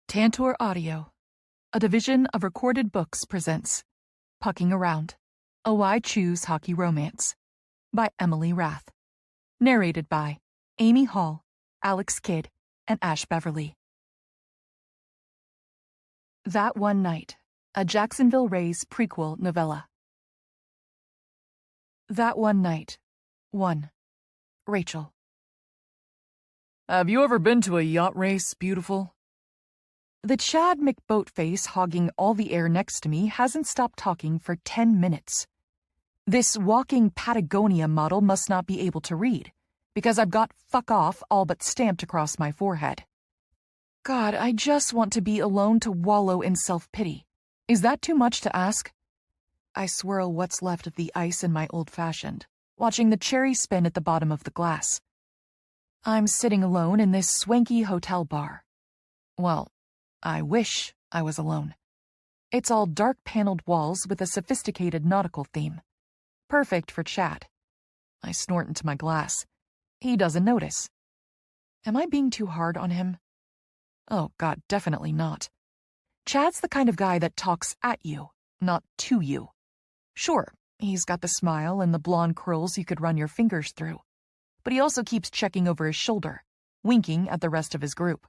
Tantor Audio, a division of Recorded Books, presents Pucking Around, a Why Choose Hockey Romance by Emily Rath. Narrated by Amy Hall, Alex Kidd, and Ash Beverly. That One Night, a Jacksonville Rays prequel novella. That One Night. 1. Rachel. Have you ever been to a yacht race, beautiful? The Chad McBoatface hogging all the air next to me hasn't stopped talking for 10 minutes. This walking Patagonia model must not be able to read, because I've got "fuck off" all but stamped across my forehead. God, I just want to be alone to wallow in self-pity. Is that too much to ask? I swirl what's left of the ice in my old-fashioned, watching the cherry spin at the bottom of the glass. I'm sitting alone in this swanky hotel bar. Well, I wish I was alone. It's all dark-paneled walls with a sophisticated nautical theme. Perfect for Chad. I snort into my glass. He doesn't notice. Am I being too hard on him? Oh, God, definitely not. Chad's the kind of guy that talks at you, not to you. Sure, he's got the smile and the blonde curls you could run your fingers through, but he also keeps checking over his shoulder, winking at the rest of his group.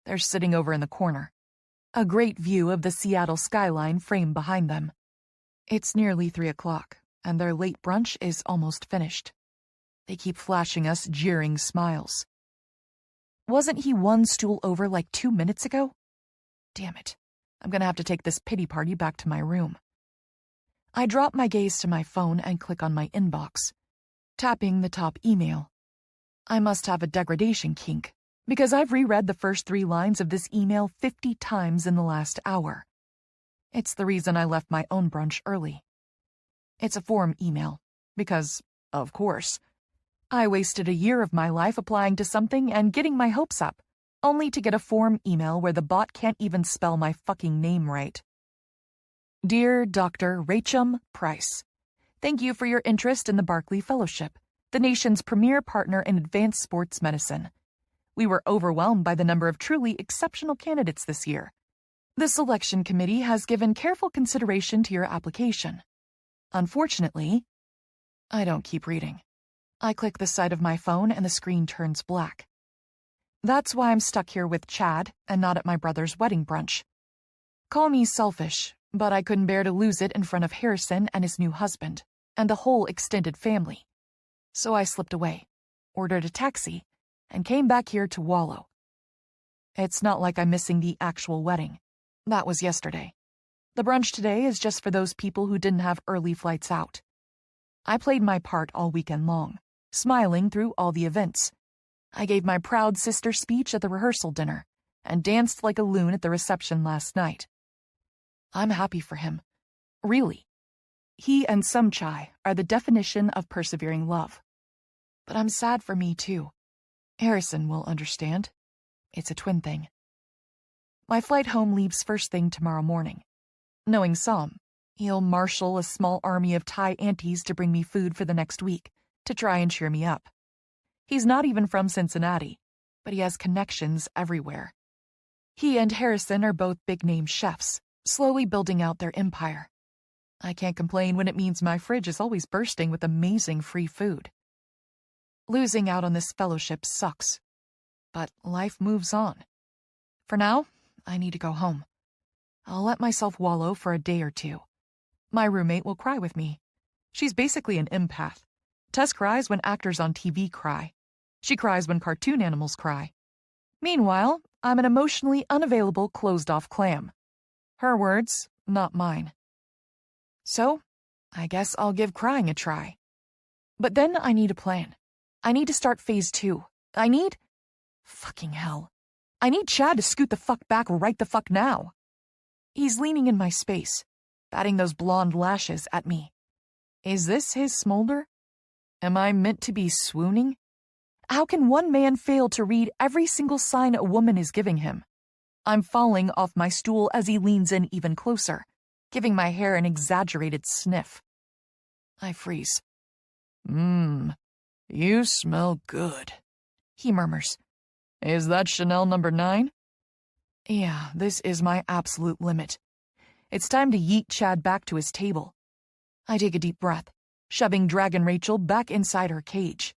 They're sitting over in the corner, a great view of the Seattle skyline framed behind them. It's nearly 3 o'clock, and their late brunch is almost finished. They keep flashing us jeering smiles. Wasn't he one stool over like 2 minutes ago? Damn it, I'm gonna have to take this pity party back to my room. I drop my gaze to my phone and click on my inbox, tapping the top email. I must have a degradation kink, because I've reread the first 3 lines of this email 50 times in the last hour. It's the reason I left my own brunch early. It's a form email, because, of course, I wasted a year of my life applying to something and getting my hopes up, only to get a form email where the bot can't even spell my fucking name right. Dear Dr. Rachel Price, thank you for your interest in the Barkley Fellowship, the nation's premier partner in advanced sports medicine. We were overwhelmed by the number of truly exceptional candidates this year. The selection committee has given careful consideration to your application. Unfortunately, I don't keep reading. I click the side of my phone and the screen turns black. That's why I'm stuck here with Chad and not at my brother's wedding brunch. Call me selfish, but I couldn't bear to lose it in front of Harrison and his new husband, and the whole extended family. So I slipped away, ordered a taxi, and came back here to wallow. It's not like I'm missing the actual wedding. That was yesterday. The brunch today is just for those people who didn't have early flights out. I played my part all weekend long, smiling through all the events. I gave my proud sister speech at the rehearsal dinner, and danced like a loon at the reception last night. I'm happy for him. Really. He and Sumchai are the definition of persevering love. But I'm sad for me, too. Harrison will understand. It's a twin thing. My flight home leaves first thing tomorrow morning. Knowing Sam, he'll marshal a small army of Thai aunties to bring me food for the next week, to try and cheer me up. He's not even from Cincinnati, but he has connections everywhere. He and Harrison are both big-name chefs, slowly building out their empire. I can't complain when it means my fridge is always bursting with amazing free food. Losing out on this fellowship sucks, but life moves on. For now, I need to go home. I'll let myself wallow for a day or 2. My roommate will cry with me. She's basically an empath. Tess cries when actors on TV cry. She cries when cartoon animals cry. Meanwhile, I'm an emotionally unavailable closed-off clam. Her words, not mine. So, I guess I'll give crying a try. But then I need a plan. I need to start phase 2. Fucking hell. I need Chad to scoot the fuck back right the fuck now. He's leaning in my space, batting those blonde lashes at me. Is this his smolder? Am I meant to be swooning? How can one man fail to read every single sign a woman is giving him? I'm falling off my stool as he leans in even closer, giving my hair an exaggerated sniff. I freeze. You smell good, he murmurs. Is that Chanel No. 9? Yeah, this is my absolute limit. It's time to yeet Chad back to his table. I take a deep breath, shoving Dragon Rachel back inside her cage.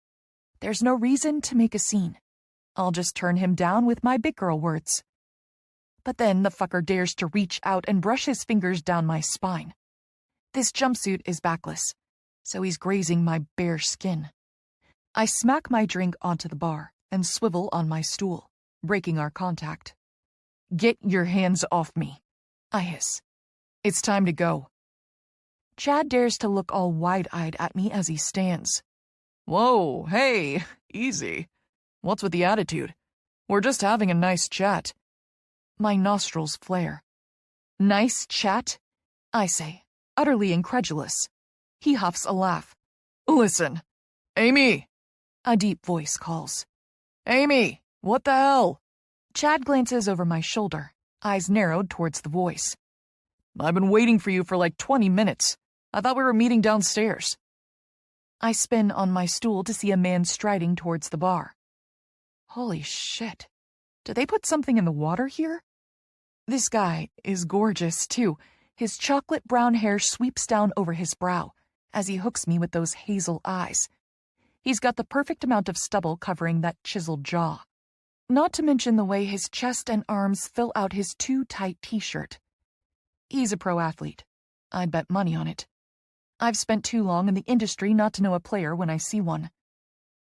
There's no reason to make a scene. I'll just turn him down with my big girl words. But then the fucker dares to reach out and brush his fingers down my spine. This jumpsuit is backless, so he's grazing my bare skin. I smack my drink onto the bar and swivel on my stool, breaking our contact. Get your hands off me, I hiss. It's time to go. Chad dares to look all wide-eyed at me as he stands. Whoa, hey, easy. What's with the attitude? We're just having a nice chat. My nostrils flare. Nice chat? I say, utterly incredulous. He huffs a laugh. Listen, Amy! A deep voice calls. Amy, what the hell? Chad glances over my shoulder, eyes narrowed towards the voice. I've been waiting for you for like 20 minutes. I thought we were meeting downstairs. I spin on my stool to see a man striding towards the bar. Holy shit. Did they put something in the water here? This guy is gorgeous, too. His chocolate brown hair sweeps down over his brow as he hooks me with those hazel eyes. He's got the perfect amount of stubble covering that chiseled jaw. Not to mention the way his chest and arms fill out his too tight t-shirt. He's a pro athlete. I'd bet money on it. I've spent too long in the industry not to know a player when I see one.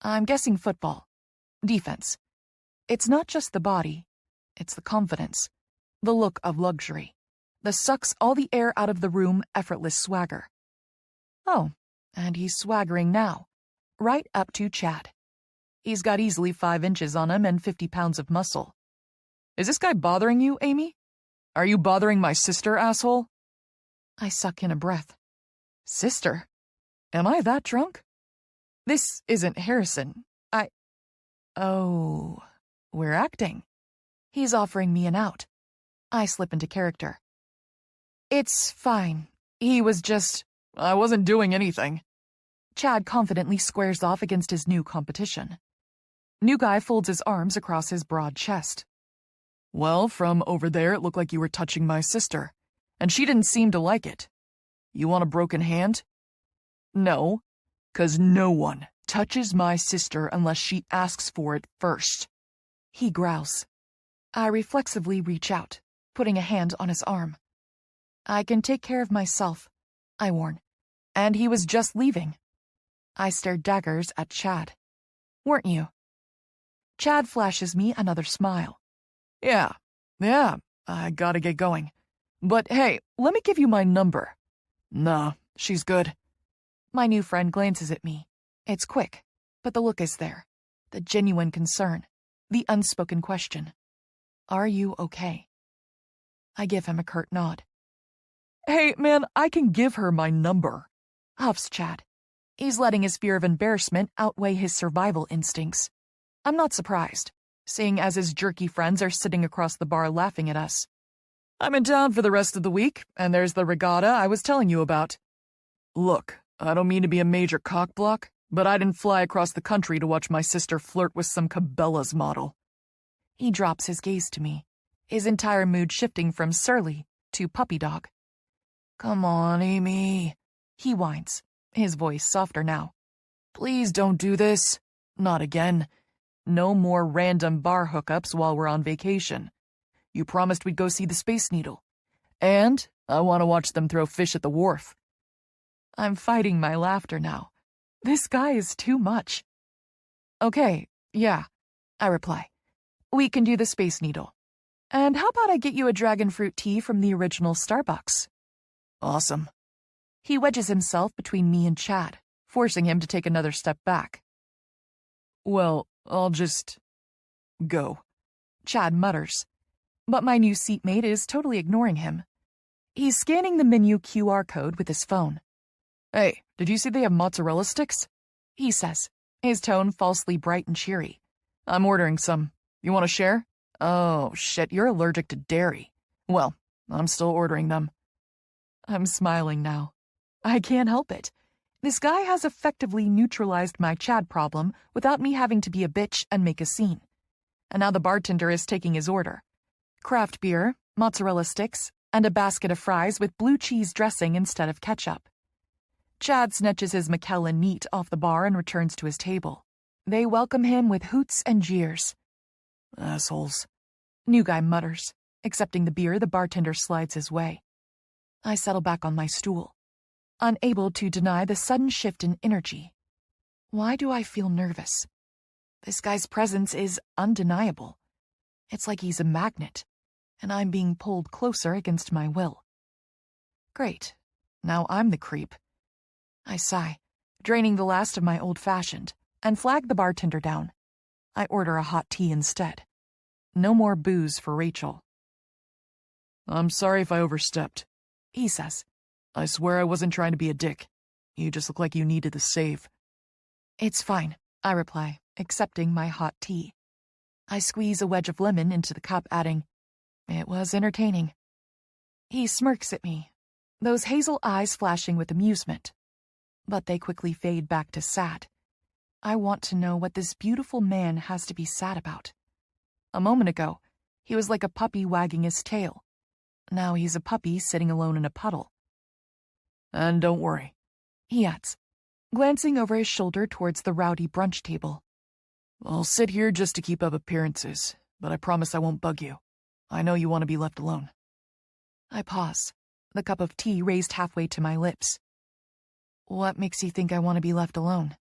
I'm guessing football. Defense. It's not just the body. It's the confidence. The look of luxury. The sucks all the air out of the room effortless swagger. Oh, and he's swaggering now. Right up to Chad. He's got easily 5 inches on him and 50 pounds of muscle. Is this guy bothering you, Amy? Are you bothering my sister, asshole? I suck in a breath. Sister? Am I that drunk? This isn't Harrison. Oh, we're acting. He's offering me an out. I slip into character. It's fine. He was just... I wasn't doing anything. Chad confidently squares off against his new competition. New guy folds his arms across his broad chest. Well, from over there it looked like you were touching my sister, and she didn't seem to like it. You want a broken hand? No, 'cause no one touches my sister unless she asks for it first. He growls. I reflexively reach out, putting a hand on his arm. I can take care of myself, I warn. And he was just leaving. I stare daggers at Chad. Weren't you? Chad flashes me another smile. Yeah, I gotta get going. But hey, let me give you my number. Nah, she's good. My new friend glances at me. It's quick, but the look is there. The genuine concern. The unspoken question. Are you okay? I give him a curt nod. Hey, man, I can give her my number. Huffs Chad. He's letting his fear of embarrassment outweigh his survival instincts. I'm not surprised, seeing as his jerky friends are sitting across the bar laughing at us. I'm in town for the rest of the week, and there's the regatta I was telling you about. Look, I don't mean to be a major cockblock, but I didn't fly across the country to watch my sister flirt with some Cabela's model. He drops his gaze to me, his entire mood shifting from surly to puppy dog. Come on, Amy, he whines, his voice softer now. Please don't do this. Not again. No more random bar hookups while we're on vacation. You promised we'd go see the Space Needle. And I want to watch them throw fish at the wharf. I'm fighting my laughter now. This guy is too much. Okay, yeah, I reply. We can do the Space Needle. And how about I get you a dragon fruit tea from the original Starbucks? Awesome. He wedges himself between me and Chad, forcing him to take another step back. Well, I'll just... go. Chad mutters. But my new seatmate is totally ignoring him. He's scanning the menu QR code with his phone. Hey, did you see they have mozzarella sticks? He says, his tone falsely bright and cheery. I'm ordering some. You want to share? Oh, shit, you're allergic to dairy. Well, I'm still ordering them. I'm smiling now. I can't help it. This guy has effectively neutralized my Chad problem without me having to be a bitch and make a scene. And now the bartender is taking his order. craft beer, mozzarella sticks, and a basket of fries with blue cheese dressing instead of ketchup. Chad snatches his McKellen neat off the bar and returns to his table. They welcome him with hoots and jeers. Assholes. New guy mutters. Accepting the beer, the bartender slides his way. I settle back on my stool, unable to deny the sudden shift in energy. Why do I feel nervous? This guy's presence is undeniable. It's like he's a magnet, and I'm being pulled closer against my will. Great. Now I'm the creep. I sigh, draining the last of my old-fashioned, and flag the bartender down. I order a hot tea instead. No more booze for Rachel. I'm sorry if I overstepped, he says. I swear I wasn't trying to be a dick. You just look like you needed the save. It's fine, I reply, accepting my hot tea. I squeeze a wedge of lemon into the cup, adding, "It was entertaining." He smirks at me, those hazel eyes flashing with amusement. But they quickly fade back to sad. I want to know what this beautiful man has to be sad about. A moment ago, he was like a puppy wagging his tail. Now he's a puppy sitting alone in a puddle. And don't worry, he adds, glancing over his shoulder towards the rowdy brunch table. I'll sit here just to keep up appearances, but I promise I won't bug you. I know you want to be left alone. I pause, the cup of tea raised halfway to my lips. What makes you think I want to be left alone?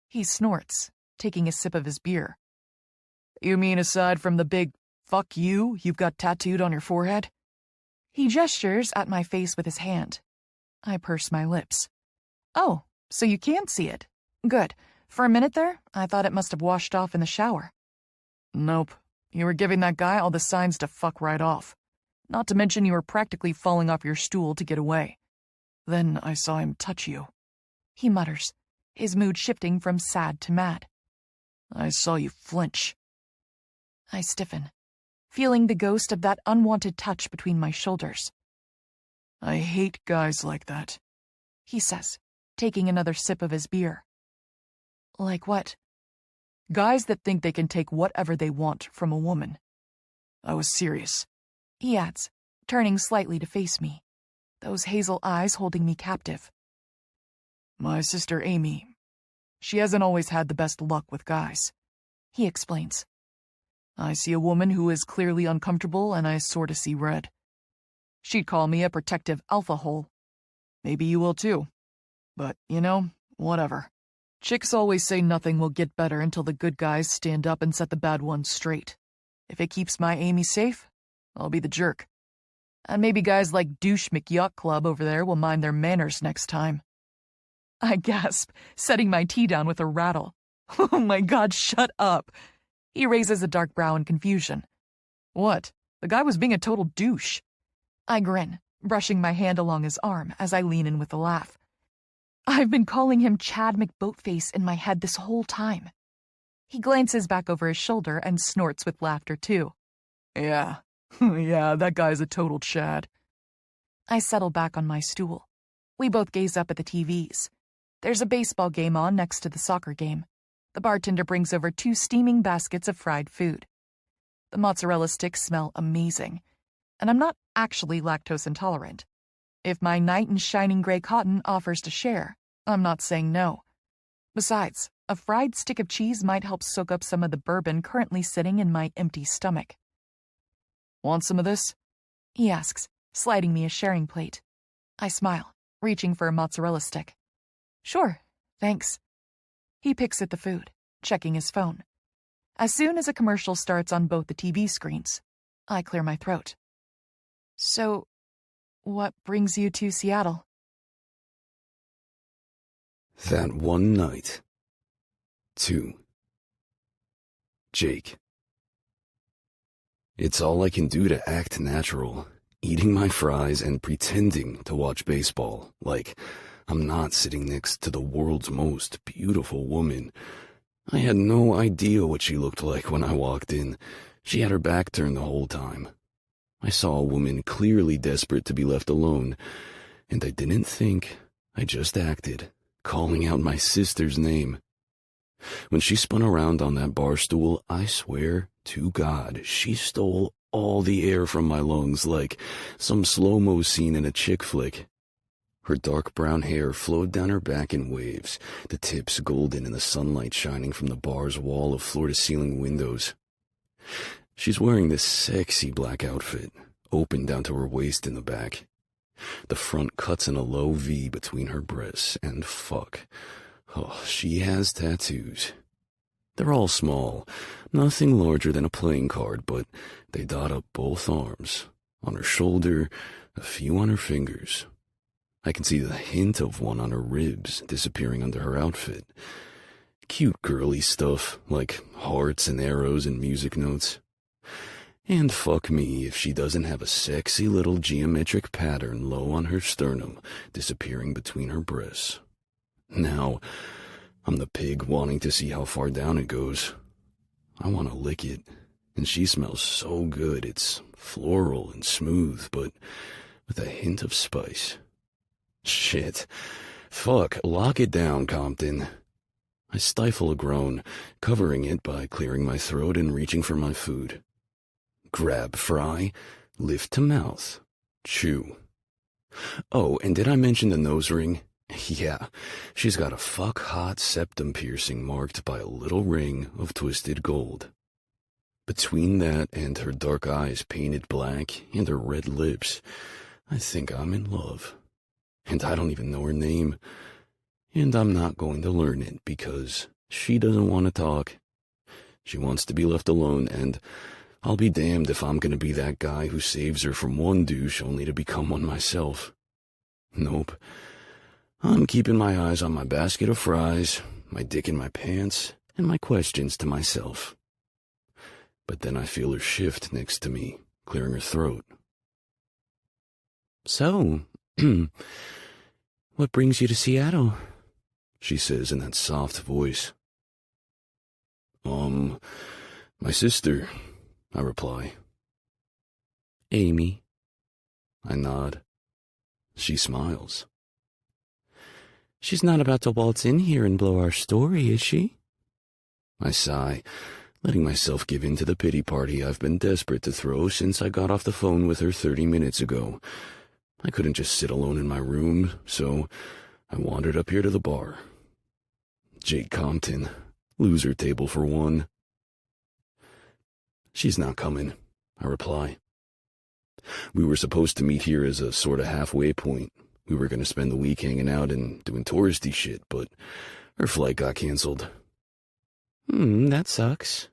He snorts, taking a sip of his beer. You mean aside from the big "fuck you" you've got tattooed on your forehead? He gestures at my face with his hand. I purse my lips. Oh, so you can see it. Good. For a minute there, I thought it must have washed off in the shower. Nope. You were giving that guy all the signs to fuck right off. Not to mention you were practically falling off your stool to get away. Then I saw him touch you. He mutters, his mood shifting from sad to mad. I saw you flinch. I stiffen, feeling the ghost of that unwanted touch between my shoulders. I hate guys like that, he says, taking another sip of his beer. Like what? Guys that think they can take whatever they want from a woman. I was serious, he adds, turning slightly to face me, those hazel eyes holding me captive. My sister Amy, she hasn't always had the best luck with guys, he explains. I see a woman who is clearly uncomfortable and I sort of see red. She'd call me a protective alpha hole. Maybe you will too. But, whatever. Chicks always say nothing will get better until the good guys stand up and set the bad ones straight. If it keeps my Amy safe, I'll be the jerk. And maybe guys like Douche McYuck Club over there will mind their manners next time. I gasp, setting my tea down with a rattle. Oh my God, shut up. He raises a dark brow in confusion. What? The guy was being a total douche. I grin, brushing my hand along his arm as I lean in with a laugh. I've been calling him Chad McBoatface in my head this whole time. He glances back over his shoulder and snorts with laughter too. Yeah, yeah, that guy's a total Chad. I settle back on my stool. We both gaze up at the TVs. There's a baseball game on next to the soccer game. The bartender brings over 2 steaming baskets of fried food. The mozzarella sticks smell amazing, and I'm not actually lactose intolerant. If my knight in shining gray cotton offers to share, I'm not saying no. Besides, a fried stick of cheese might help soak up some of the bourbon currently sitting in my empty stomach. Want some of this? He asks, sliding me a sharing plate. I smile, reaching for a mozzarella stick. Sure, thanks. He picks at the food, checking his phone. As soon as a commercial starts on both the TV screens, I clear my throat. So, what brings you to Seattle? That one night. 2. Jake. It's all I can do to act natural, eating my fries and pretending to watch baseball, like I'm not sitting next to the world's most beautiful woman. I had no idea what she looked like when I walked in. She had her back turned the whole time. I saw a woman clearly desperate to be left alone, and I didn't think, I just acted, calling out my sister's name. When she spun around on that bar stool, I swear to God, she stole all the air from my lungs like some slow-mo scene in a chick flick. Her dark brown hair flowed down her back in waves, the tips golden in the sunlight shining from the bar's wall of floor-to-ceiling windows. She's wearing this sexy black outfit, open down to her waist in the back. The front cuts in a low V between her breasts, and fuck. Oh, she has tattoos. They're all small, nothing larger than a playing card, but they dot up both arms. On her shoulder, a few on her fingers. I can see the hint of one on her ribs disappearing under her outfit. Cute girly stuff, like hearts and arrows and music notes. And fuck me if she doesn't have a sexy little geometric pattern low on her sternum, disappearing between her breasts. Now, I'm the pig wanting to see how far down it goes. I want to lick it, and she smells so good. It's floral and smooth, but with a hint of spice. Shit. Fuck, lock it down, Compton. I stifle a groan, covering it by clearing my throat and reaching for my food. Grab fry, lift to mouth, chew. Oh, and did I mention the nose ring? Yeah, she's got a fuck-hot septum piercing marked by a little ring of twisted gold. Between that and her dark eyes painted black and her red lips, I think I'm in love. And I don't even know her name. And I'm not going to learn it because she doesn't want to talk. She wants to be left alone, and I'll be damned if I'm going to be that guy who saves her from one douche only to become one myself. Nope. I'm keeping my eyes on my basket of fries, my dick in my pants, and my questions to myself. But then I feel her shift next to me, clearing her throat. So, what brings you to Seattle? She says in that soft voice. My sister, I reply. Amy. I nod. She smiles. She's not about to waltz in here and blow our story, is she? I sigh, letting myself give in to the pity party I've been desperate to throw since I got off the phone with her 30 minutes ago. I couldn't just sit alone in my room, so I wandered up here to the bar. Jake Compton, loser table for one. She's not coming, I reply. We were supposed to meet here as a sort of halfway point. We were going to spend the week hanging out and doing touristy shit, but her flight got canceled. That sucks,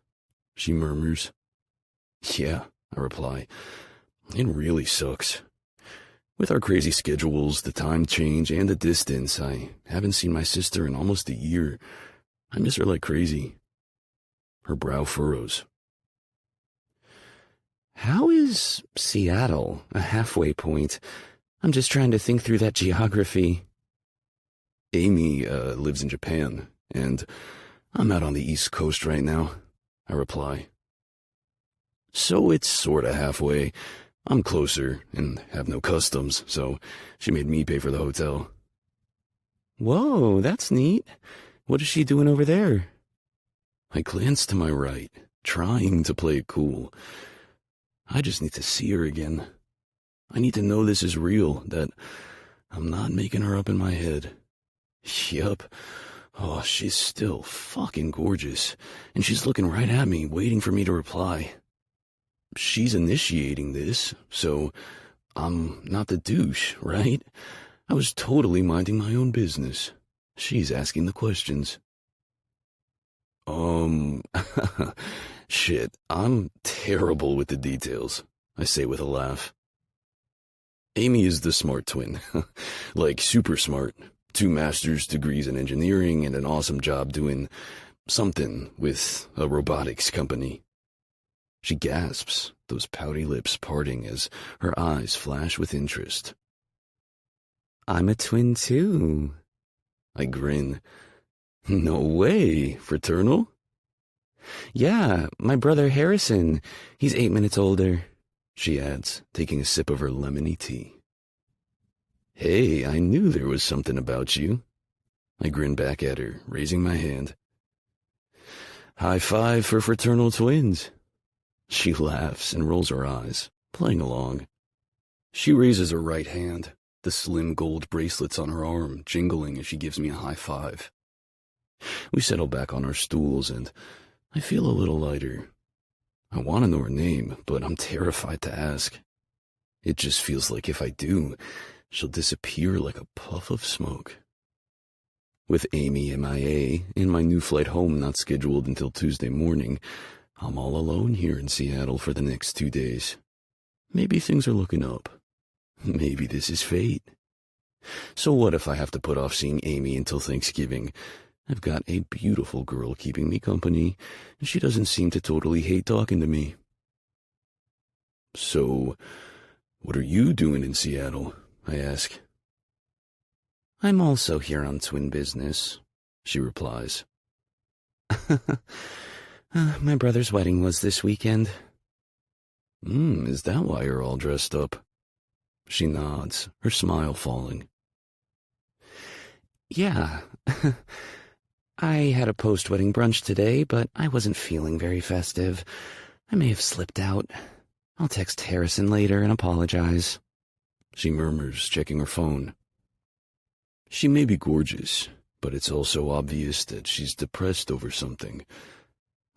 she murmurs. Yeah, I reply. It really sucks. With our crazy schedules, the time change, and the distance, I haven't seen my sister in almost a year. I miss her like crazy. Her brow furrows. How is Seattle a halfway point? I'm just trying to think through that geography. Amy lives in Japan, and I'm out on the East Coast right now, I reply. So it's sort of halfway. I'm closer and have no customs, so she made me pay for the hotel. Whoa, that's neat. What is she doing over there? I glance to my right, trying to play it cool. I just need to see her again. I need to know this is real, that I'm not making her up in my head. Yup. Oh, she's still fucking gorgeous, and she's looking right at me, waiting for me to reply. She's initiating this, so I'm not the douche, right? I was totally minding my own business. She's asking the questions. Shit, I'm terrible with the details, I say with a laugh. Amy is the smart twin, like super smart. 2 master's degrees in engineering and an awesome job doing something with a robotics company. She gasps, those pouty lips parting as her eyes flash with interest. I'm a twin too. I grin. No way, fraternal? Yeah, my brother Harrison. He's 8 minutes older, she adds, taking a sip of her lemony tea. Hey, I knew there was something about you. I grin back at her, raising my hand. High five for fraternal twins. She laughs and rolls her eyes, playing along. She raises her right hand, the slim gold bracelets on her arm jingling as she gives me a high five. We settle back on our stools, and I feel a little lighter. I want to know her name, but I'm terrified to ask. It just feels like if I do, she'll disappear like a puff of smoke. With Amy MIA and my new flight home not scheduled until Tuesday morning, I'm all alone here in Seattle for the next 2 days. Maybe things are looking up. Maybe this is fate. So what if I have to put off seeing Amy until Thanksgiving? I've got a beautiful girl keeping me company, and she doesn't seem to totally hate talking to me. So, what are you doing in Seattle? I ask. I'm also here on twin business, she replies. My brother's wedding was this weekend. Is that why you're all dressed up? She nods, her smile falling. Yeah. I had a post-wedding brunch today, but I wasn't feeling very festive. I may have slipped out. I'll text Harrison later and apologize. She murmurs, checking her phone. She may be gorgeous, but it's also obvious that she's depressed over something.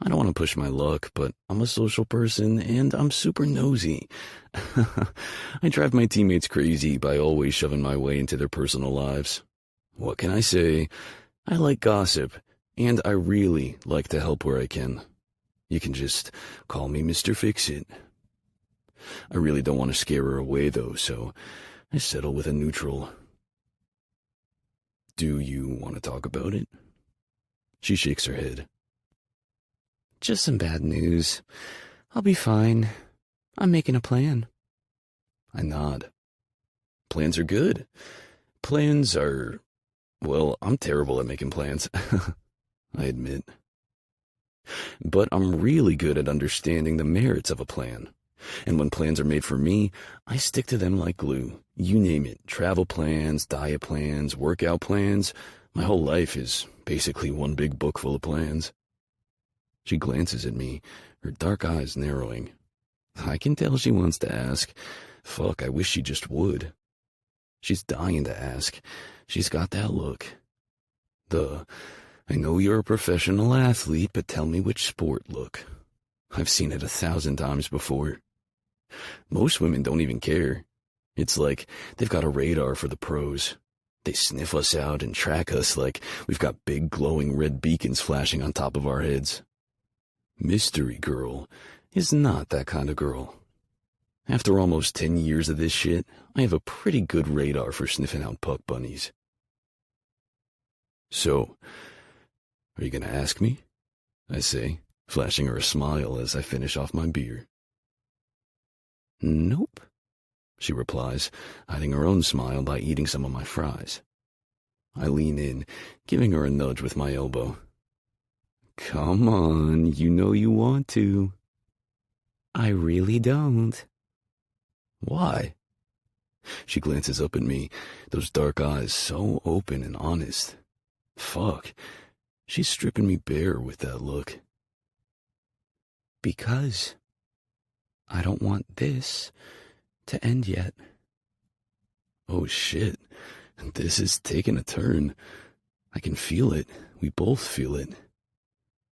I don't want to push my luck, but I'm a social person and I'm super nosy. I drive my teammates crazy by always shoving my way into their personal lives. What can I say? I like gossip, and I really like to help where I can. You can just call me Mr. Fix-It. I really don't want to scare her away, though, so I settle with a neutral. Do you want to talk about it? She shakes her head. Just some bad news. I'll be fine. I'm making a plan. I nod. Plans are good. Plans are... Well, I'm terrible at making plans, I admit. But I'm really good at understanding the merits of a plan. And when plans are made for me, I stick to them like glue. You name it, travel plans, diet plans, workout plans. My whole life is basically one big book full of plans. She glances at me, her dark eyes narrowing. I can tell she wants to ask. Fuck, I wish she just would. She's dying to ask. She's got that look. I know you're a professional athlete, but tell me which sport look. I've seen it 1,000 times before. Most women don't even care. It's like they've got a radar for the pros. They sniff us out and track us like we've got big glowing red beacons flashing on top of our heads. Mystery Girl is not that kind of girl. After almost 10 years of this shit, I have a pretty good radar for sniffing out puck bunnies. So, are you gonna ask me? I say, flashing her a smile as I finish off my beer. Nope, she replies, hiding her own smile by eating some of my fries. I lean in, giving her a nudge with my elbow. Come on, you know you want to. I really don't. Why? She glances up at me, those dark eyes so open and honest. Fuck, she's stripping me bare with that look. Because I don't want this to end yet. Oh shit, this is taking a turn. I can feel it. We both feel it.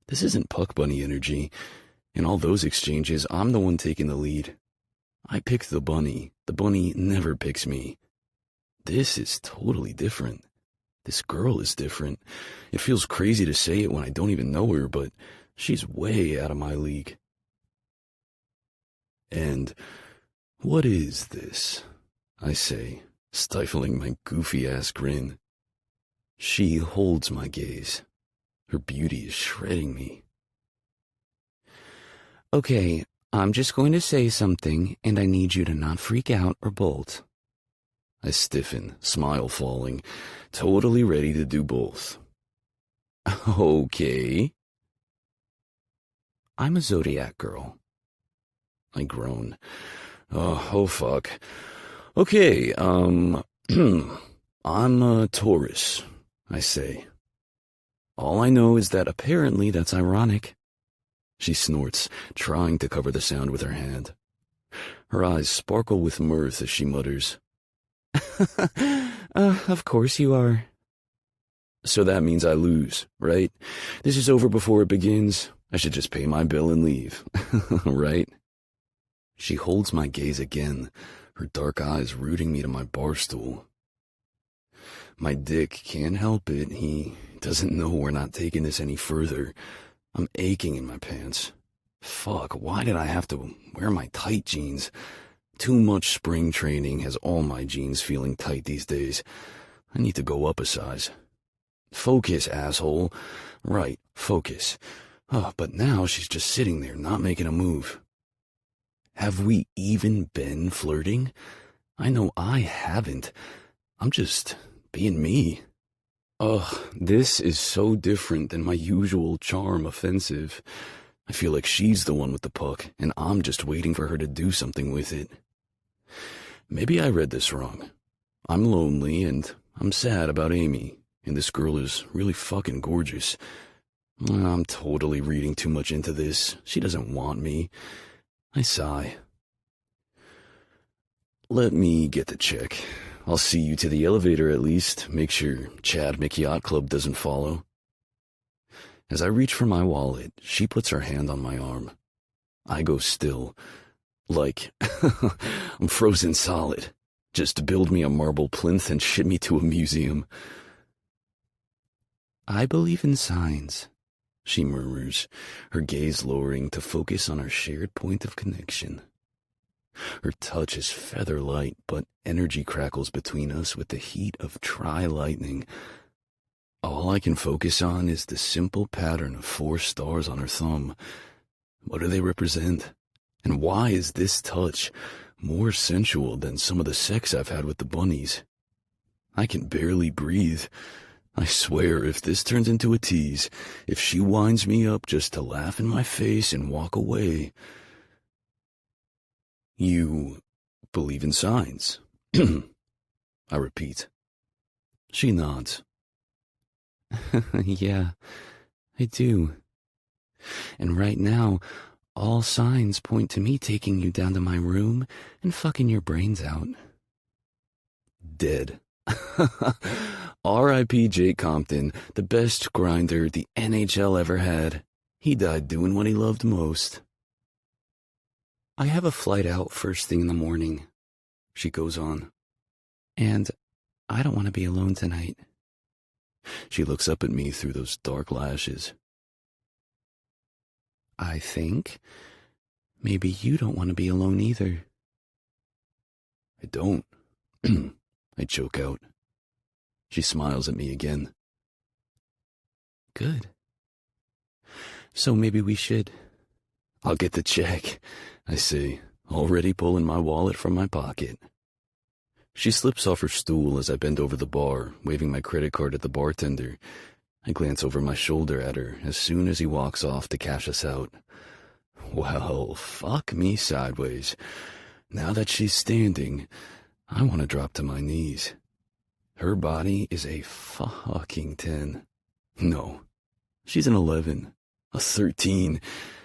This isn't Puck Bunny energy. In all those exchanges, I'm the one taking the lead. I picked the bunny. The bunny never picks me. This is totally different. This girl is different. It feels crazy to say it when I don't even know her, but she's way out of my league. And what is this? I say, stifling my goofy-ass grin. She holds my gaze. Her beauty is shredding me. Okay, I'm just going to say something, and I need you to not freak out or bolt. I stiffen, smile falling, totally ready to do both. Okay. I'm a Zodiac girl. I groan. Oh fuck. Okay, I'm a Taurus, I say. All I know is that apparently that's ironic. She snorts, trying to cover the sound with her hand. Her eyes sparkle with mirth as she mutters, Of course you are. So that means I lose, right? This is over before it begins. I should just pay my bill and leave, right? She holds my gaze again, her dark eyes rooting me to my bar stool. My dick can't help it. He doesn't know we're not taking this any further. I'm aching in my pants. Fuck, why did I have to wear my tight jeans? Too much spring training has all my jeans feeling tight these days. I need to go up a size. Focus, asshole. Right, focus. Oh, but now she's just sitting there, not making a move. Have we even been flirting? I know I haven't. I'm just being me. Ugh, this is so different than my usual charm offensive. I feel like she's the one with the puck, and I'm just waiting for her to do something with it. Maybe I read this wrong. I'm lonely, and I'm sad about Amy, and this girl is really fucking gorgeous. I'm totally reading too much into this. She doesn't want me. I sigh. Let me get the check. I'll see you to the elevator at least. Make sure Chad McYacht Club doesn't follow. As I reach for my wallet, she puts her hand on my arm. I go still. Like, I'm frozen solid. Just build me a marble plinth and ship me to a museum. I believe in signs, she murmurs, her gaze lowering to focus on our shared point of connection. Her touch is feather light, but energy crackles between us with the heat of tri-lightning. All I can focus on is the simple pattern of 4 stars on her thumb. What do they represent? And why is this touch more sensual than some of the sex I've had with the bunnies? I can barely breathe. I swear, if this turns into a tease, if she winds me up just to laugh in my face and walk away... You believe in signs? I repeat. She nods. Yeah, I do. And right now, all signs point to me taking you down to my room and fucking your brains out. Dead. R.I.P. Jake Compton, the best grinder the NHL ever had. He died doing what he loved most. I have a flight out first thing in the morning, she goes on. And I don't want to be alone tonight. She looks up at me through those dark lashes. I think maybe you don't want to be alone either. I don't. I choke out. She smiles at me again. Good. So maybe we should. I'll get the check, I say, already pulling my wallet from my pocket. She slips off her stool as I bend over the bar, waving my credit card at the bartender. I glance over my shoulder at her as soon as he walks off to cash us out. Well, fuck me sideways. Now that she's standing, I want to drop to my knees. Her body is a fucking 10. No, she's an 11, a 13.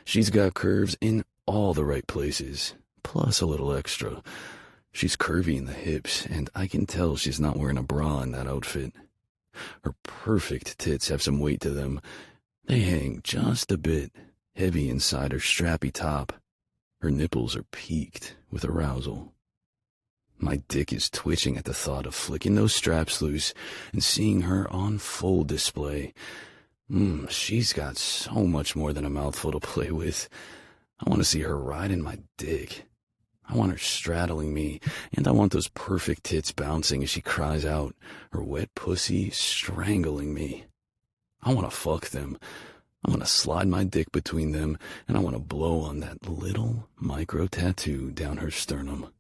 She's got curves in all the right places, plus a little extra. She's curvy in the hips, and I can tell she's not wearing a bra in that outfit. Her perfect tits have some weight to them. They hang just a bit, heavy inside her strappy top. Her nipples are peaked with arousal. My dick is twitching at the thought of flicking those straps loose and seeing her on full display. She's got so much more than a mouthful to play with. I want to see her riding my dick. I want her straddling me, and I want those perfect tits bouncing as she cries out, her wet pussy strangling me. I want to fuck them. I want to slide my dick between them, and I want to blow on that little micro tattoo down her sternum.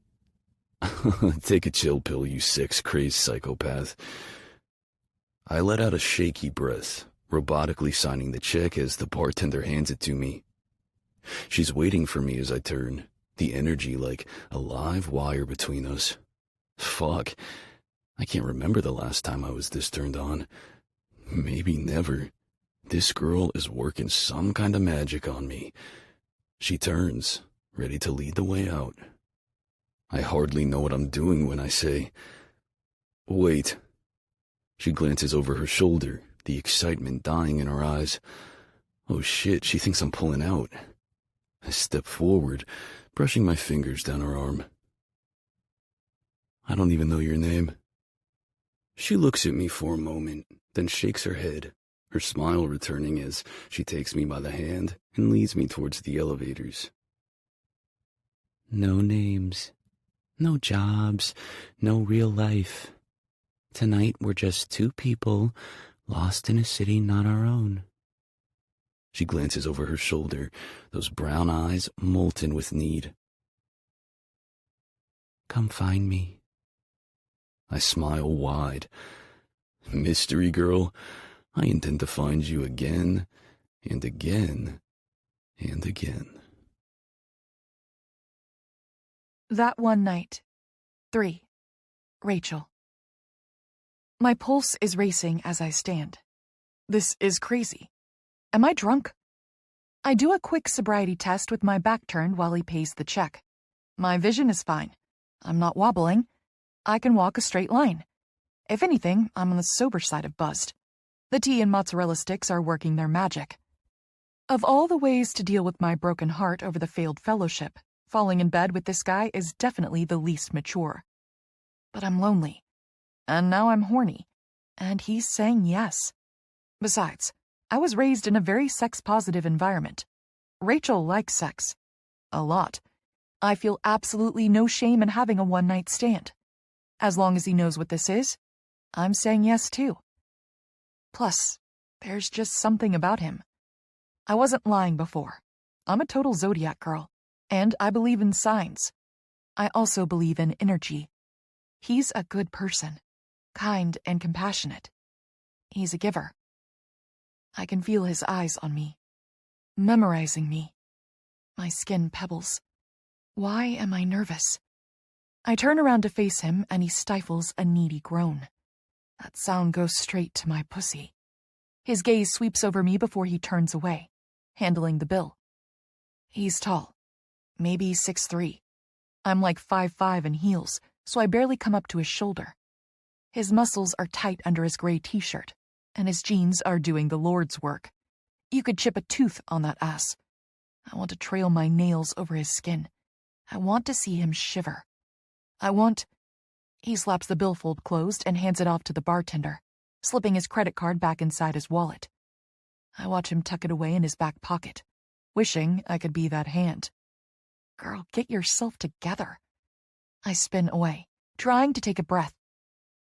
Take a chill pill, you sex-crazed psychopath. I let out a shaky breath, robotically signing the check as the bartender hands it to me. She's waiting for me as I turn, the energy like a live wire between us. Fuck, I can't remember the last time I was this turned on. Maybe never. This girl is working some kind of magic on me. She turns, ready to lead the way out. I hardly know what I'm doing when I say, "Wait." She glances over her shoulder, the excitement dying in her eyes. Oh shit, she thinks I'm pulling out. I step forward, brushing my fingers down her arm. "I don't even know your name." She looks at me for a moment, then shakes her head, her smile returning as she takes me by the hand and leads me towards the elevators. "No names, no jobs, no real life. Tonight we're just two people lost in a city not our own." She glances over her shoulder, those brown eyes molten with need. "Come find me." I smile wide. "Mystery girl, I intend to find you again and again and again." That one night. 3. Rachel. My pulse is racing as I stand. This is crazy. Am I drunk? I do a quick sobriety test with my back turned while he pays the check. My vision is fine. I'm not wobbling. I can walk a straight line. If anything, I'm on the sober side of buzzed. The tea and mozzarella sticks are working their magic. Of all the ways to deal with my broken heart over the failed fellowship, falling in bed with this guy is definitely the least mature. But I'm lonely. And now I'm horny. And he's saying yes. Besides, I was raised in a very sex-positive environment. Rachel likes sex. A lot. I feel absolutely no shame in having a one-night stand. As long as he knows what this is, I'm saying yes too. Plus, there's just something about him. I wasn't lying before. I'm a total zodiac girl, and I believe in signs. I also believe in energy. He's a good person, kind and compassionate. He's a giver. I can feel his eyes on me, memorizing me. My skin pebbles. Why am I nervous? I turn around to face him, and he stifles a needy groan. That sound goes straight to my pussy. His gaze sweeps over me before he turns away, handling the bill. He's tall, maybe 6'3". I'm like 5'5" in heels, so I barely come up to his shoulder. His muscles are tight under his gray t-shirt, and his jeans are doing the Lord's work. You could chip a tooth on that ass. I want to trail my nails over his skin. I want to see him shiver. He slaps the billfold closed and hands it off to the bartender, slipping his credit card back inside his wallet. I watch him tuck it away in his back pocket, wishing I could be that hand. Girl, get yourself together. I spin away, trying to take a breath.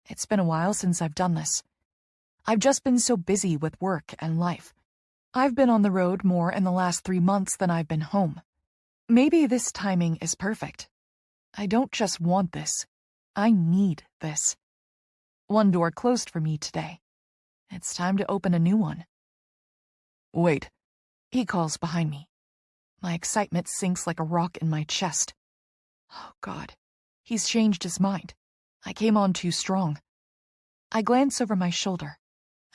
It's been a while since I've done this. I've just been so busy with work and life. I've been on the road more in the last 3 months than I've been home. Maybe this timing is perfect. I don't just want this. I need this. One door closed for me today. It's time to open a new one. Wait. He calls behind me. My excitement sinks like a rock in my chest. Oh, God. He's changed his mind. I came on too strong. I glance over my shoulder,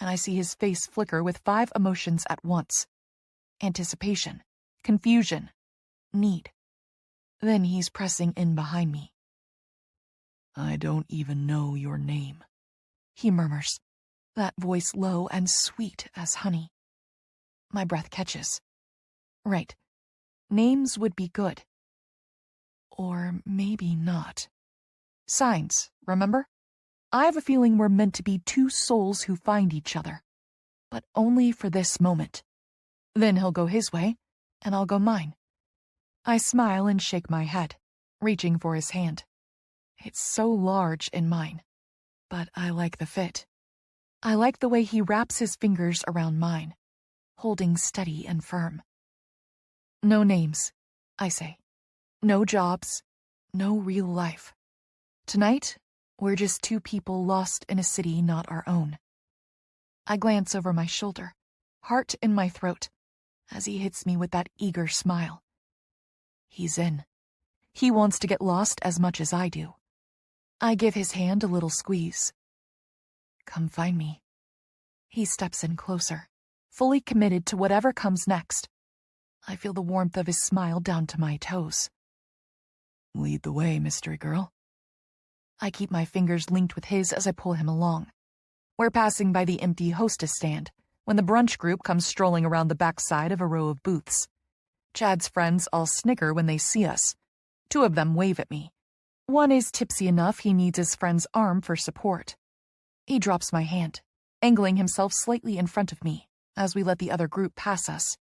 and I see his face flicker with 5 emotions at once. Anticipation, confusion, need. Then he's pressing in behind me. I don't even know your name, he murmurs, that voice low and sweet as honey. My breath catches. Right. Names would be good. Or maybe not. Signs, remember? I have a feeling we're meant to be 2 souls who find each other. But only for this moment. Then he'll go his way, and I'll go mine. I smile and shake my head, reaching for his hand. It's so large in mine, but I like the fit. I like the way he wraps his fingers around mine, holding steady and firm. No names, I say. No jobs, no real life. Tonight, we're just 2 people lost in a city not our own. I glance over my shoulder, heart in my throat, as he hits me with that eager smile. He's in. He wants to get lost as much as I do. I give his hand a little squeeze. Come find me. He steps in closer, fully committed to whatever comes next. I feel the warmth of his smile down to my toes. Lead the way, mystery girl. I keep my fingers linked with his as I pull him along. We're passing by the empty hostess stand when the brunch group comes strolling around the backside of a row of booths. Chad's friends all snicker when they see us. 2 of them wave at me. One is tipsy enough he needs his friend's arm for support. He drops my hand, angling himself slightly in front of me as we let the other group pass us.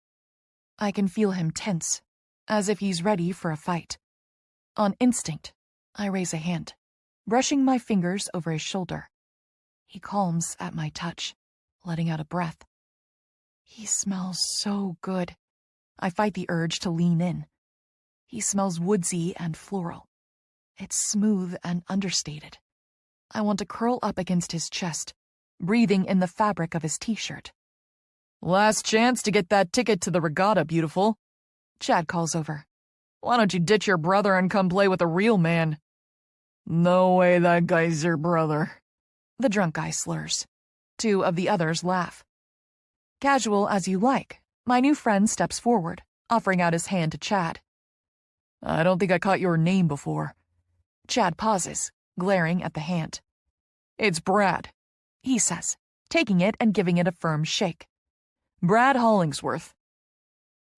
I can feel him tense, as if he's ready for a fight. On instinct, I raise a hand, brushing my fingers over his shoulder. He calms at my touch, letting out a breath. He smells so good. I fight the urge to lean in. He smells woodsy and floral. It's smooth and understated. I want to curl up against his chest, breathing in the fabric of his t-shirt. Last chance to get that ticket to the regatta, beautiful. Chad calls over. Why don't you ditch your brother and come play with a real man? No way that guy's your brother. The drunk guy slurs. 2 of the others laugh. Casual as you like, my new friend steps forward, offering out his hand to Chad. I don't think I caught your name before. Chad pauses, glaring at the hand. It's Brad, he says, taking it and giving it a firm shake. Brad Hollingsworth.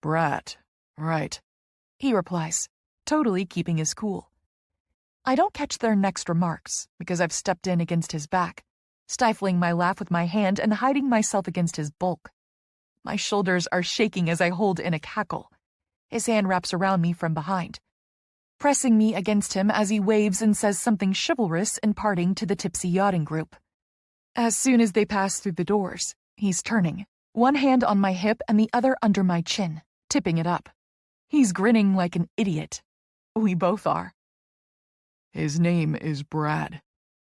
Brad, right, he replies, totally keeping his cool. I don't catch their next remarks because I've stepped in against his back, stifling my laugh with my hand and hiding myself against his bulk. My shoulders are shaking as I hold in a cackle. His hand wraps around me from behind, pressing me against him as he waves and says something chivalrous in parting to the tipsy yachting group. As soon as they pass through the doors, he's turning, one hand on my hip and the other under my chin, tipping it up. He's grinning like an idiot. We both are. His name is Brad.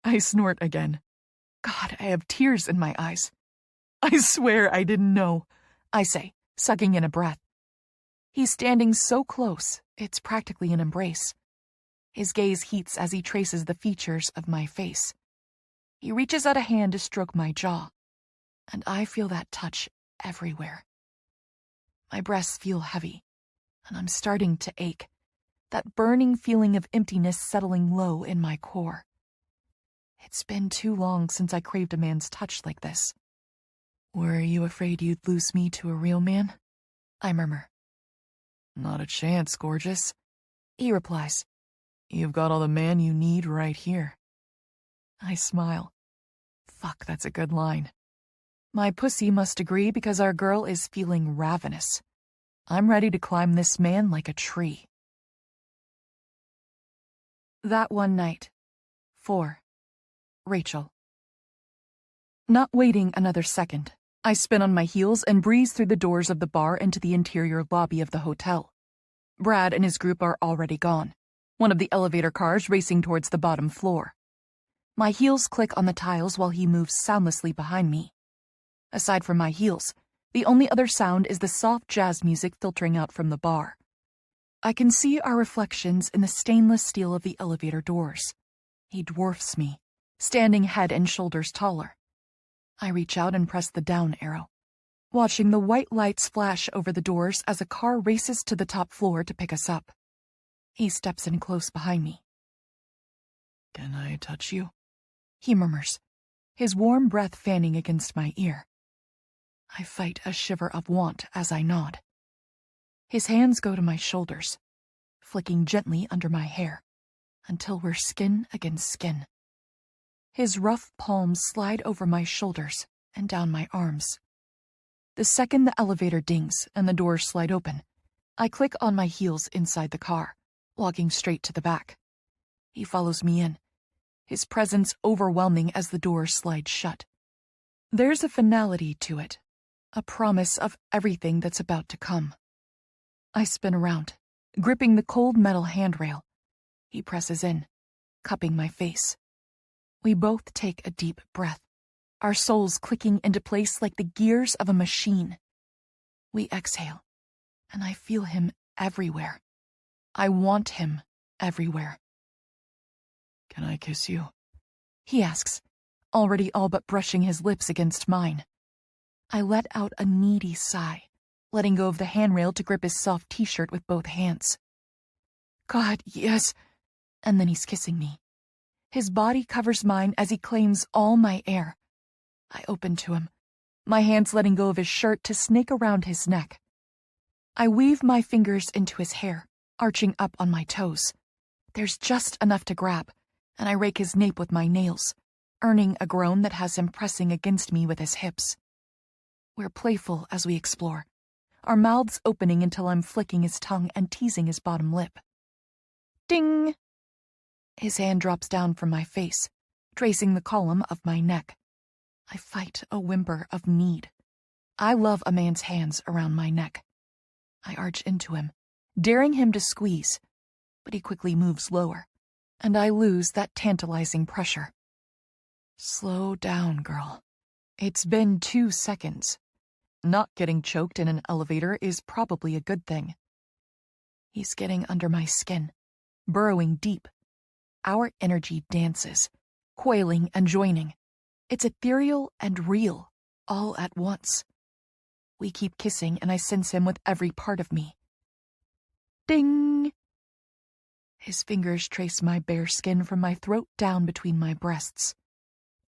I snort again. God, I have tears in my eyes. I swear I didn't know, I say, sucking in a breath. He's standing so close, it's practically an embrace. His gaze heats as he traces the features of my face. He reaches out a hand to stroke my jaw, and I feel that touch everywhere. My breasts feel heavy, and I'm starting to ache, that burning feeling of emptiness settling low in my core. It's been too long since I craved a man's touch like this. Were you afraid you'd lose me to a real man? I murmur. Not a chance, gorgeous, he replies. You've got all the man you need right here. I smile. Fuck, that's a good line. My pussy must agree because our girl is feeling ravenous. I'm ready to climb this man like a tree. That one night. 4. Rachel. Not waiting another second, I spin on my heels and breeze through the doors of the bar into the interior lobby of the hotel. Brad and his group are already gone, one of the elevator cars racing towards the bottom floor. My heels click on the tiles while he moves soundlessly behind me. Aside from my heels, the only other sound is the soft jazz music filtering out from the bar. I can see our reflections in the stainless steel of the elevator doors. He dwarfs me, standing head and shoulders taller. I reach out and press the down arrow, watching the white lights flash over the doors as a car races to the top floor to pick us up. He steps in close behind me. Can I touch you? He murmurs, his warm breath fanning against my ear. I fight a shiver of want as I nod. His hands go to my shoulders, flicking gently under my hair, until we're skin against skin. His rough palms slide over my shoulders and down my arms. The second the elevator dings and the doors slide open, I click on my heels inside the car, walking straight to the back. He follows me in, his presence overwhelming as the doors slide shut. There's a finality to it, a promise of everything that's about to come. I spin around, gripping the cold metal handrail. He presses in, cupping my face. We both take a deep breath, our souls clicking into place like the gears of a machine. We exhale, and I feel him everywhere. I want him everywhere. Can I kiss you? He asks, already all but brushing his lips against mine. I let out a needy sigh, letting go of the handrail to grip his soft t-shirt with both hands. God, yes. And then he's kissing me. His body covers mine as he claims all my air. I open to him, my hands letting go of his shirt to snake around his neck. I weave my fingers into his hair, arching up on my toes. There's just enough to grab, and I rake his nape with my nails, earning a groan that has him pressing against me with his hips. We're playful as we explore, our mouths opening until I'm flicking his tongue and teasing his bottom lip. Ding! His hand drops down from my face, tracing the column of my neck. I fight a whimper of need. I love a man's hands around my neck. I arch into him, daring him to squeeze, but he quickly moves lower, and I lose that tantalizing pressure. Slow down, girl. It's been 2 seconds. Not getting choked in an elevator is probably a good thing. He's getting under my skin, burrowing deep. Our energy dances, coiling and joining. It's ethereal and real, all at once. We keep kissing, and I sense him with every part of me. Ding! His fingers trace my bare skin from my throat down between my breasts.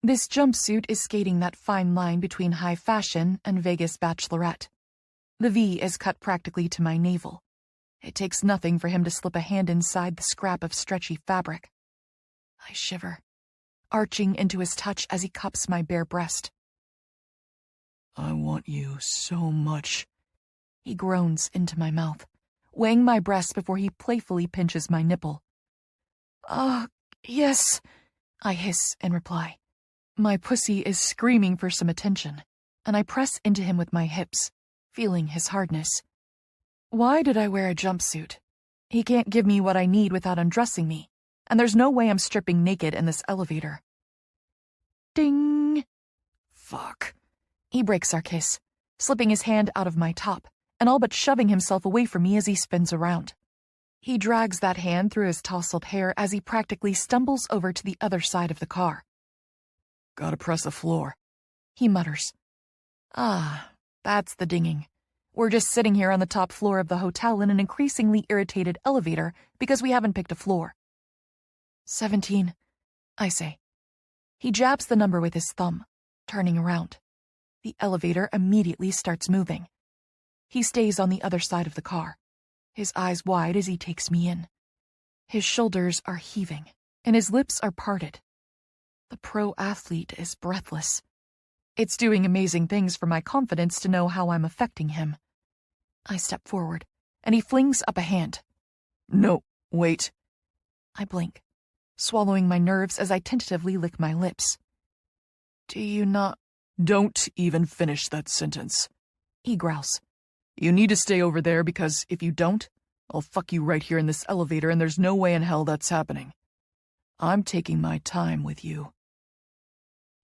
This jumpsuit is skating that fine line between high fashion and Vegas bachelorette. The V is cut practically to my navel. It takes nothing for him to slip a hand inside the scrap of stretchy fabric. I shiver, arching into his touch as he cups my bare breast. I want you so much. He groans into my mouth, weighing my breast before he playfully pinches my nipple. Yes, I hiss in reply. My pussy is screaming for some attention, and I press into him with my hips, feeling his hardness. Why did I wear a jumpsuit? He can't give me what I need without undressing me, and there's no way I'm stripping naked in this elevator. Ding! Fuck. He breaks our kiss, slipping his hand out of my top, and all but shoving himself away from me as he spins around. He drags that hand through his tousled hair as he practically stumbles over to the other side of the car. Gotta press the floor, he mutters. That's the dinging. We're just sitting here on the top floor of the hotel in an increasingly irritated elevator because we haven't picked a floor. 17, I say. He jabs the number with his thumb, turning around. The elevator immediately starts moving. He stays on the other side of the car, his eyes wide as he takes me in. His shoulders are heaving, and his lips are parted. The pro athlete is breathless. It's doing amazing things for my confidence to know how I'm affecting him. I step forward, and he flings up a hand. No, wait. I blink, swallowing my nerves as I tentatively lick my lips. Do you not... Don't even finish that sentence, he growls. You need to stay over there because if you don't, I'll fuck you right here in this elevator and there's no way in hell that's happening. I'm taking my time with you.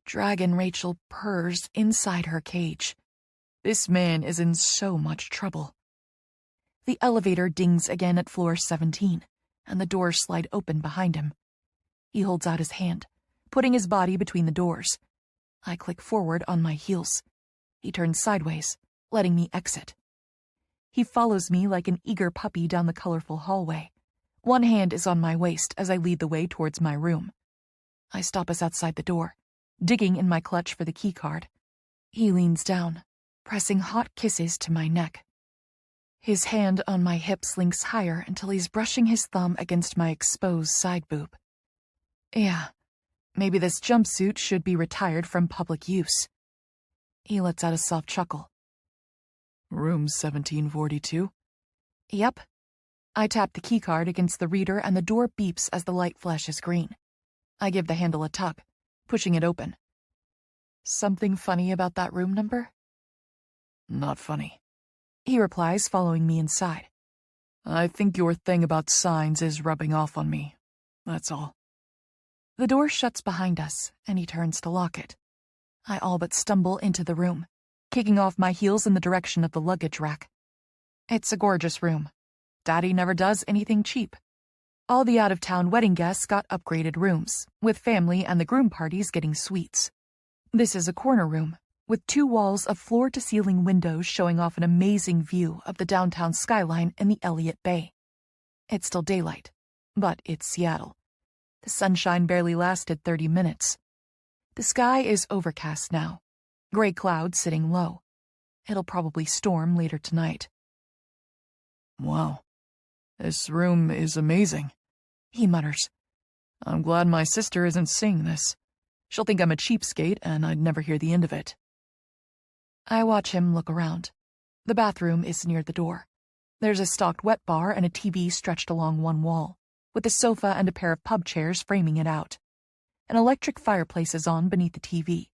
Dragon Rachel purrs inside her cage. This man is in so much trouble. The elevator dings again at floor 17, and the doors slide open behind him. He holds out his hand, putting his body between the doors. I click forward on my heels. He turns sideways, letting me exit. He follows me like an eager puppy down the colorful hallway. One hand is on my waist as I lead the way towards my room. I stop us outside the door, digging in my clutch for the keycard. He leans down, pressing hot kisses to my neck. His hand on my hips links higher until he's brushing his thumb against my exposed side boob. Yeah, maybe this jumpsuit should be retired from public use. He lets out a soft chuckle. Room 1742? Yep. I tap the keycard against the reader and the door beeps as the light flashes green. I give the handle a tug, pushing it open. Something funny about that room number? Not funny, he replies, following me inside. I think your thing about signs is rubbing off on me. That's all. The door shuts behind us, and he turns to lock it. I all but stumble into the room, kicking off my heels in the direction of the luggage rack. It's a gorgeous room. Daddy never does anything cheap. All the out-of-town wedding guests got upgraded rooms, with family and the groom parties getting suites. This is a corner room, with 2 walls of floor-to-ceiling windows showing off an amazing view of the downtown skyline and the Elliott Bay. It's still daylight, but it's Seattle. The sunshine barely lasted 30 minutes. The sky is overcast now, gray clouds sitting low. It'll probably storm later tonight. Wow, this room is amazing, he mutters. I'm glad my sister isn't seeing this. She'll think I'm a cheapskate and I'd never hear the end of it. I watch him look around. The bathroom is near the door. There's a stocked wet bar and a TV stretched along one wall, with a sofa and a pair of pub chairs framing it out. An electric fireplace is on beneath the TV,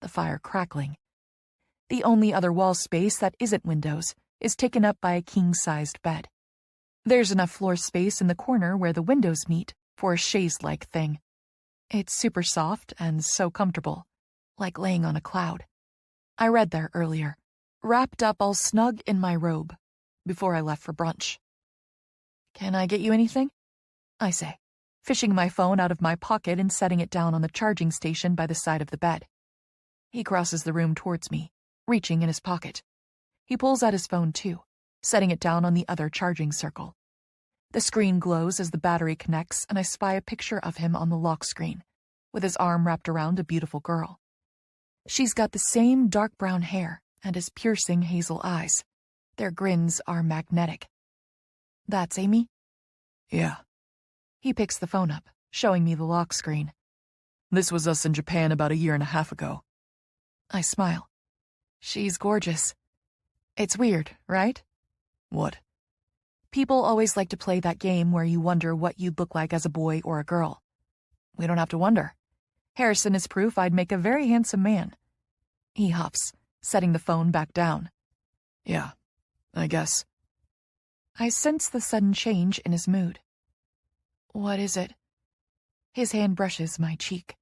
the fire crackling. The only other wall space that isn't windows is taken up by a king-sized bed. There's enough floor space in the corner where the windows meet for a chaise-like thing. It's super soft and so comfortable, like laying on a cloud. I read there earlier, wrapped up all snug in my robe, before I left for brunch. Can I get you anything? I say, fishing my phone out of my pocket and setting it down on the charging station by the side of the bed. He crosses the room towards me, reaching in his pocket. He pulls out his phone too, setting it down on the other charging circle. The screen glows as the battery connects and I spy a picture of him on the lock screen, with his arm wrapped around a beautiful girl. She's got the same dark brown hair and his piercing hazel eyes. Their grins are magnetic. That's Amy? Yeah. He picks the phone up, showing me the lock screen. This was us in Japan about 1.5 years ago. I smile. She's gorgeous. It's weird, right? What? People always like to play that game where you wonder what you'd look like as a boy or a girl. We don't have to wonder. Harrison is proof I'd make a very handsome man. He huffs, setting the phone back down. Yeah, I guess. I sense the sudden change in his mood. What is it? His hand brushes my cheek.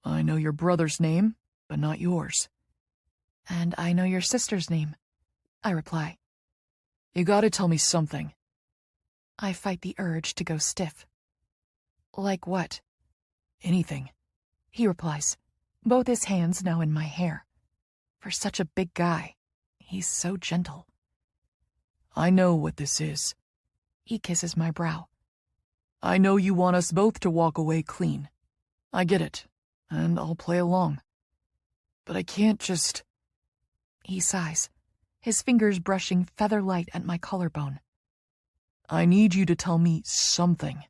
I know your brother's name, but not yours. And I know your sister's name, I reply. You gotta tell me something. I fight the urge to go stiff. Like what? Anything, he replies, both his hands now in my hair. For such a big guy, he's so gentle. I know what this is. He kisses my brow. I know you want us both to walk away clean. I get it, and I'll play along. But I can't just... He sighs, his fingers brushing feather-light at my collarbone. I need you to tell me something.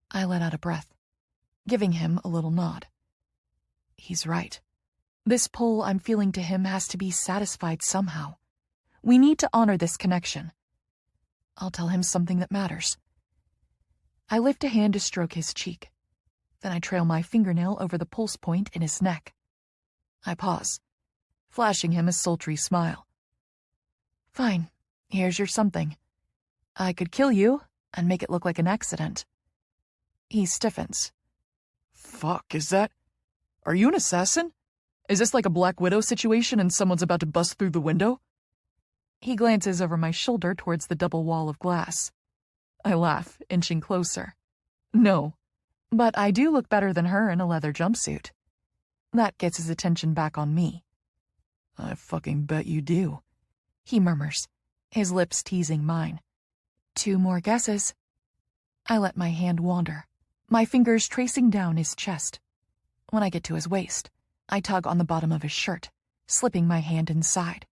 I let out a breath, giving him a little nod. He's right. This pull I'm feeling to him has to be satisfied somehow. We need to honor this connection. I'll tell him something that matters. I lift a hand to stroke his cheek. Then I trail my fingernail over the pulse point in his neck. I pause, flashing him a sultry smile. Fine, here's your something. I could kill you and make it look like an accident. He stiffens. Fuck, is that... Are you an assassin? Is this like a Black Widow situation and someone's about to bust through the window? He glances over my shoulder towards the double wall of glass. I laugh, inching closer. No, but I do look better than her in a leather jumpsuit. That gets his attention back on me. I fucking bet you do, he murmurs, his lips teasing mine. 2 more guesses. I let my hand wander, my fingers tracing down his chest. When I get to his waist, I tug on the bottom of his shirt, slipping my hand inside.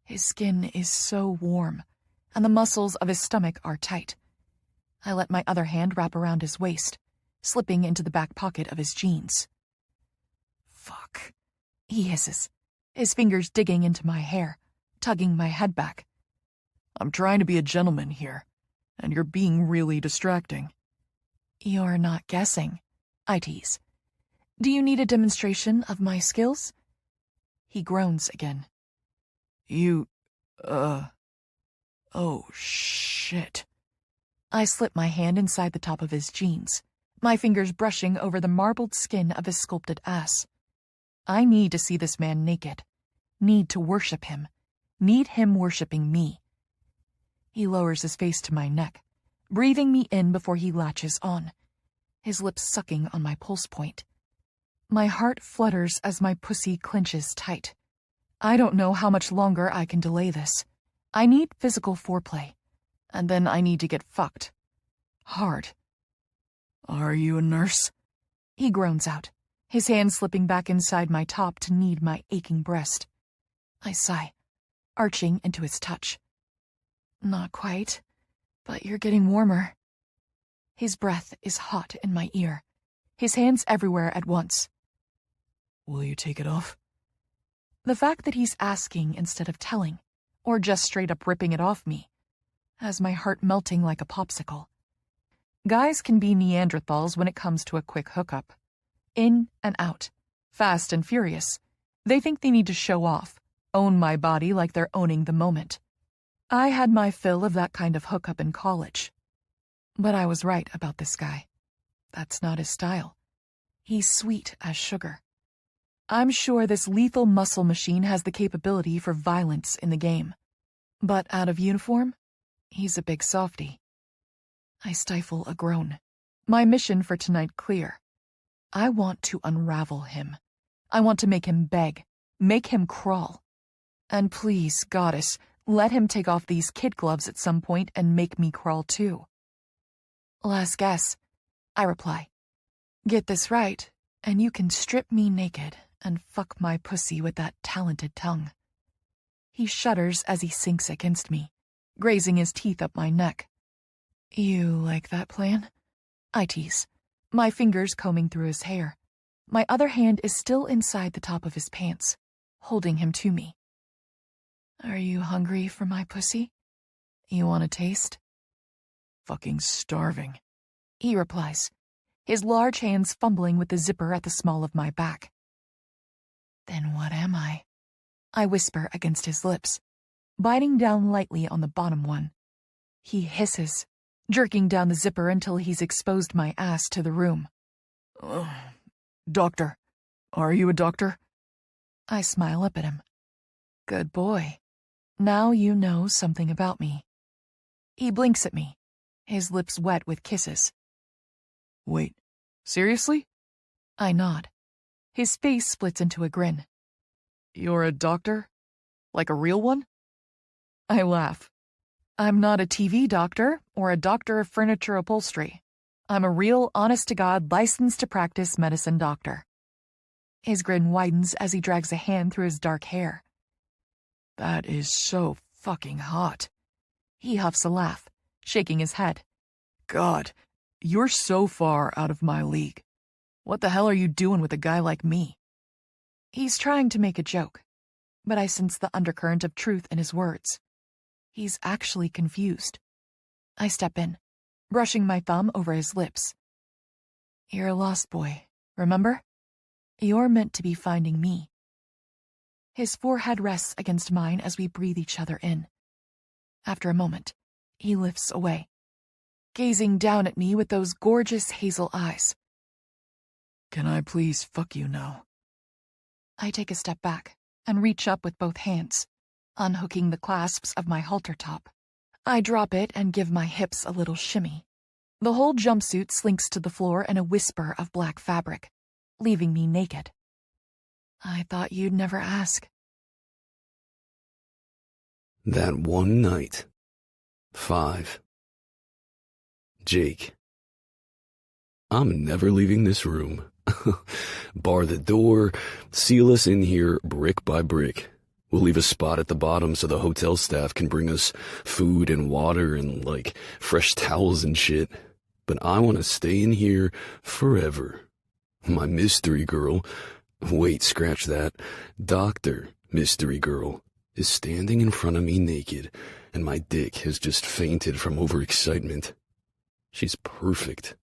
His skin is so warm, and the muscles of his stomach are tight. I let my other hand wrap around his waist, slipping into the back pocket of his jeans. Fuck, he hisses, his fingers digging into my hair, tugging my head back. I'm trying to be a gentleman here, and you're being really distracting. You're not guessing, I tease. Do you need a demonstration of my skills? He groans again. Oh, shit. I slip my hand inside the top of his jeans, my fingers brushing over the marbled skin of his sculpted ass. I need to see this man naked. Need to worship him. Need him worshiping me. He lowers his face to my neck, breathing me in before he latches on, his lips sucking on my pulse point. My heart flutters as my pussy clenches tight. I don't know how much longer I can delay this. I need physical foreplay, and then I need to get fucked. Hard. Are you a nurse? He groans out, his hand slipping back inside my top to knead my aching breast. I sigh, arching into his touch. Not quite, but you're getting warmer. His breath is hot in my ear, his hands everywhere at once. Will you take it off? The fact that he's asking instead of telling, or just straight up ripping it off me, has my heart melting like a popsicle. Guys can be Neanderthals when it comes to a quick hookup. In and out, fast and furious. They think they need to show off, own my body like they're owning the moment. I had my fill of that kind of hookup in college. But I was right about this guy. That's not his style. He's sweet as sugar. I'm sure this lethal muscle machine has the capability for violence in the game. But out of uniform, he's a big softy. I stifle a groan. My mission for tonight clear. I want to unravel him. I want to make him beg, make him crawl. And please, goddess, let him take off these kid gloves at some point and make me crawl too. Last guess, I reply. Get this right, and you can strip me naked and fuck my pussy with that talented tongue. He shudders as he sinks against me, grazing his teeth up my neck. You like that plan? I tease, my fingers combing through his hair. My other hand is still inside the top of his pants, holding him to me. Are you hungry for my pussy? You want a taste? Fucking starving, he replies, his large hands fumbling with the zipper at the small of my back. Then what am I? I whisper against his lips, biting down lightly on the bottom one. He hisses, jerking down the zipper until he's exposed my ass to the room. Doctor. Are you a doctor? I smile up at him. Good boy. Now you know something about me. He blinks at me, his lips wet with kisses. Wait, seriously? I nod. His face splits into a grin. You're a doctor? Like a real one? I laugh. I'm not a TV doctor or a doctor of furniture upholstery. I'm a real, honest-to-God, licensed-to-practice medicine doctor. His grin widens as he drags a hand through his dark hair. That is so fucking hot. He huffs a laugh, shaking his head. God, you're so far out of my league. What the hell are you doing with a guy like me? He's trying to make a joke, but I sense the undercurrent of truth in his words. He's actually confused. I step in, brushing my thumb over his lips. You're a lost boy, remember? You're meant to be finding me. His forehead rests against mine as we breathe each other in. After a moment, he lifts away, gazing down at me with those gorgeous hazel eyes. Can I please fuck you now? I take a step back and reach up with both hands, unhooking the clasps of my halter top. I drop it and give my hips a little shimmy. The whole jumpsuit slinks to the floor in a whisper of black fabric, leaving me naked. I thought you'd never ask. That one night. 5. Jake. I'm never leaving this room. Bar the door, seal us in here brick by brick. We'll leave a spot at the bottom so the hotel staff can bring us food and water and, like, fresh towels and shit. But I want to stay in here forever. My mystery girl, wait, scratch that, Dr. Mystery Girl, is standing in front of me naked, and my dick has just fainted from overexcitement. She's perfect.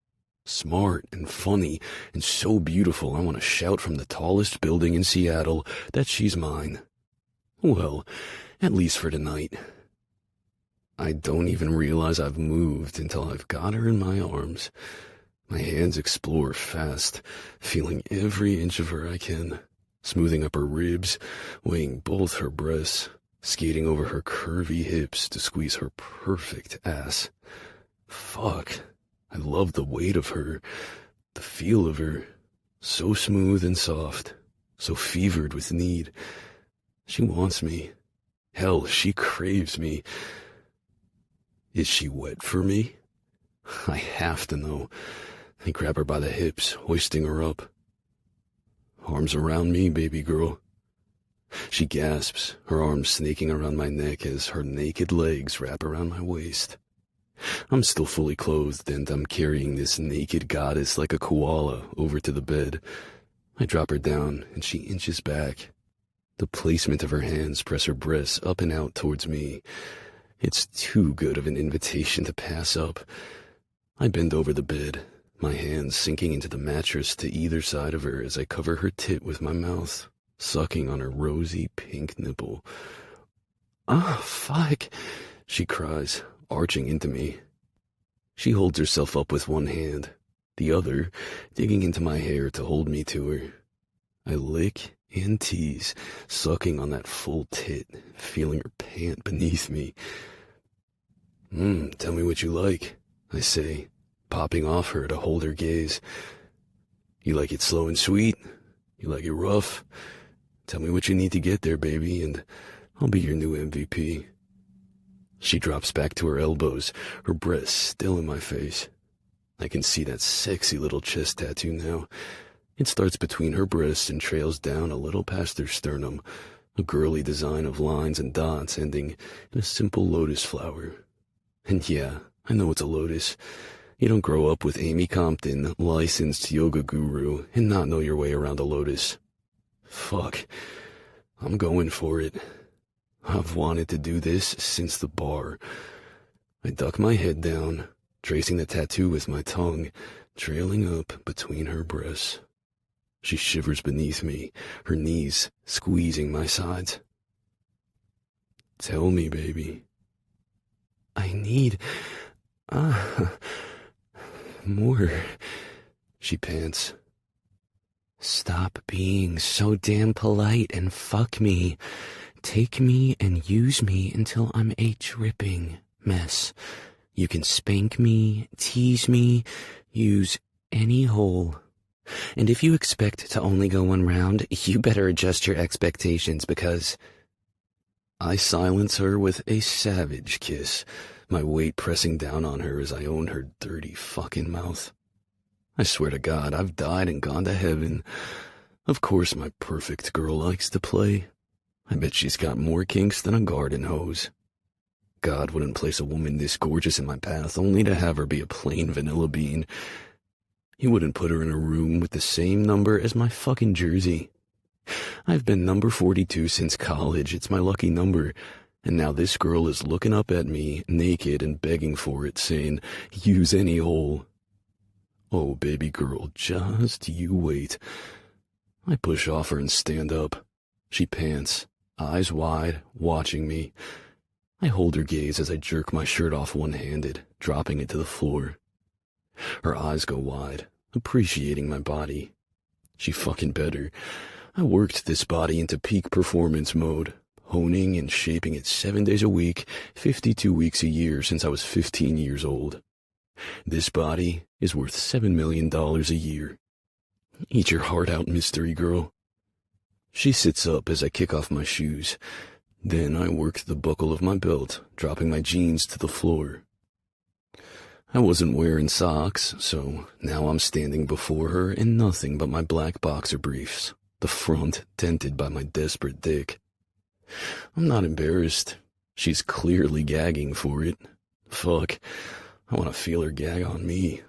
Smart and funny and so beautiful I want to shout from the tallest building in Seattle that she's mine. Well, at least for tonight. I don't even realize I've moved until I've got her in my arms. My hands explore fast, feeling every inch of her I can, smoothing up her ribs, weighing both her breasts, skating over her curvy hips to squeeze her perfect ass. Fuck. I love the weight of her, the feel of her, So smooth and soft, so fevered with need. She wants me. Hell, she craves me. Is she wet for me? I have to know. I grab her by the hips, hoisting her up. Arms around me, baby girl. She gasps, her arms snaking around my neck as her naked legs wrap around my waist. I'm still fully clothed, and I'm carrying this naked goddess like a koala over to the bed. I drop her down, and she inches back. The placement of her hands press her breasts up and out towards me. It's too good of an invitation to pass up. I bend over the bed, my hands sinking into the mattress to either side of her as I cover her tit with my mouth, sucking on her rosy pink nipple. "Ah, fuck," she cries, arching into me. She holds herself up with one hand, the other digging into my hair to hold me to her. I lick and tease, sucking on that full tit, feeling her pant beneath me. Tell me what you like," I say, popping off her to hold her gaze. "You like it slow and sweet? You like it rough? Tell me what you need to get there, baby, and I'll be your new MVP." She drops back to her elbows, her breasts still in my face. I can see that sexy little chest tattoo now. It starts between her breasts and trails down a little past her sternum, a girly design of lines and dots ending in a simple lotus flower. And yeah, I know it's a lotus. You don't grow up with Amy Compton, licensed yoga guru, and not know your way around a lotus. Fuck. I'm going for it. I've wanted to do this since the bar. I duck my head down, tracing the tattoo with my tongue, trailing up between her breasts. She shivers beneath me, her knees squeezing my sides. "Tell me, baby." "I need... more," she pants. "Stop being so damn polite and fuck me. Take me and use me until I'm a dripping mess. You can spank me, tease me, use any hole. And if you expect to only go one round, you better adjust your expectations because..." I silence her with a savage kiss, my weight pressing down on her as I own her dirty fucking mouth. I swear to God, I've died and gone to heaven. Of course my perfect girl likes to play. I bet she's got more kinks than a garden hose. God wouldn't place a woman this gorgeous in my path only to have her be a plain vanilla bean. He wouldn't put her in a room with the same number as my fucking jersey. I've been number 42 since college. It's my lucky number. And now this girl is looking up at me, naked and begging for it, saying, "Use any hole." Oh, baby girl, just you wait. I push off her and stand up. She pants, eyes wide, watching me. I hold her gaze as I jerk my shirt off one-handed, dropping it to the floor. Her eyes go wide, appreciating my body. She fucking better. I worked this body into peak performance mode, honing and shaping it 7 days a week, 52 weeks a year since I was 15 years old. This body is worth $7 million a year. Eat your heart out, mystery girl. She sits up as I kick off my shoes. Then I work the buckle of my belt, dropping my jeans to the floor. I wasn't wearing socks, so now I'm standing before her in nothing but my black boxer briefs, the front dented by my desperate dick. I'm not embarrassed. She's clearly gagging for it. Fuck, I want to feel her gag on me.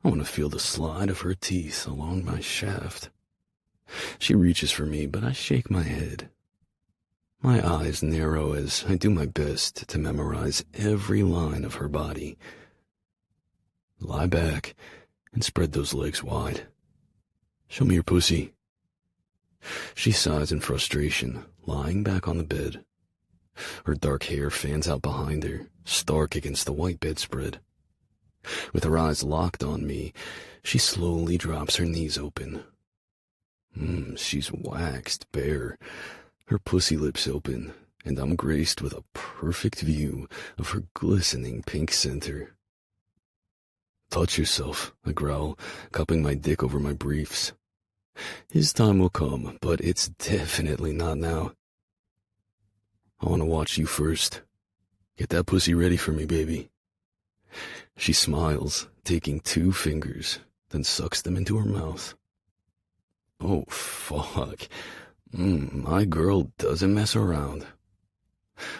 I want to feel the slide of her teeth along my shaft. She reaches for me, but I shake my head. My eyes narrow as I do my best to memorize every line of her body. Lie back and spread those legs wide. Show me your pussy. She sighs in frustration, lying back on the bed. Her dark hair fans out behind her, stark against the white bedspread. With her eyes locked on me, she slowly drops her knees open. She's waxed bare, her pussy lips open, and I'm graced with a perfect view of her glistening pink center. touch yourself, I growl, cupping my dick over my briefs. His time will come, but it's definitely not now. I want to watch you first. Get that pussy ready for me, baby. She smiles, taking 2 fingers, then sucks them into her mouth. Oh, fuck. My girl doesn't mess around.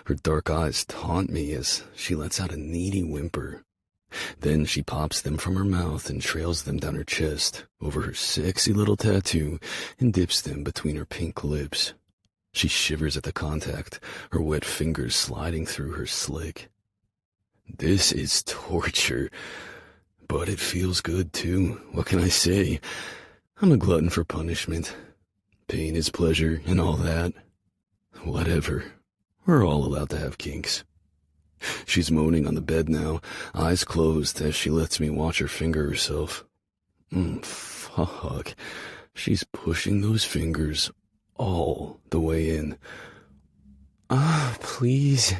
Her dark eyes taunt me as she lets out a needy whimper. Then she pops them from her mouth and trails them down her chest, over her sexy little tattoo, and dips them between her pink lips. She shivers at the contact, her wet fingers sliding through her slick. This is torture, but it feels good too. What can I say? I'm a glutton for punishment. Pain is pleasure and all that. Whatever. We're all allowed to have kinks. She's moaning on the bed now, eyes closed as she lets me watch her finger herself. Fuck. She's pushing those fingers all the way in. Please,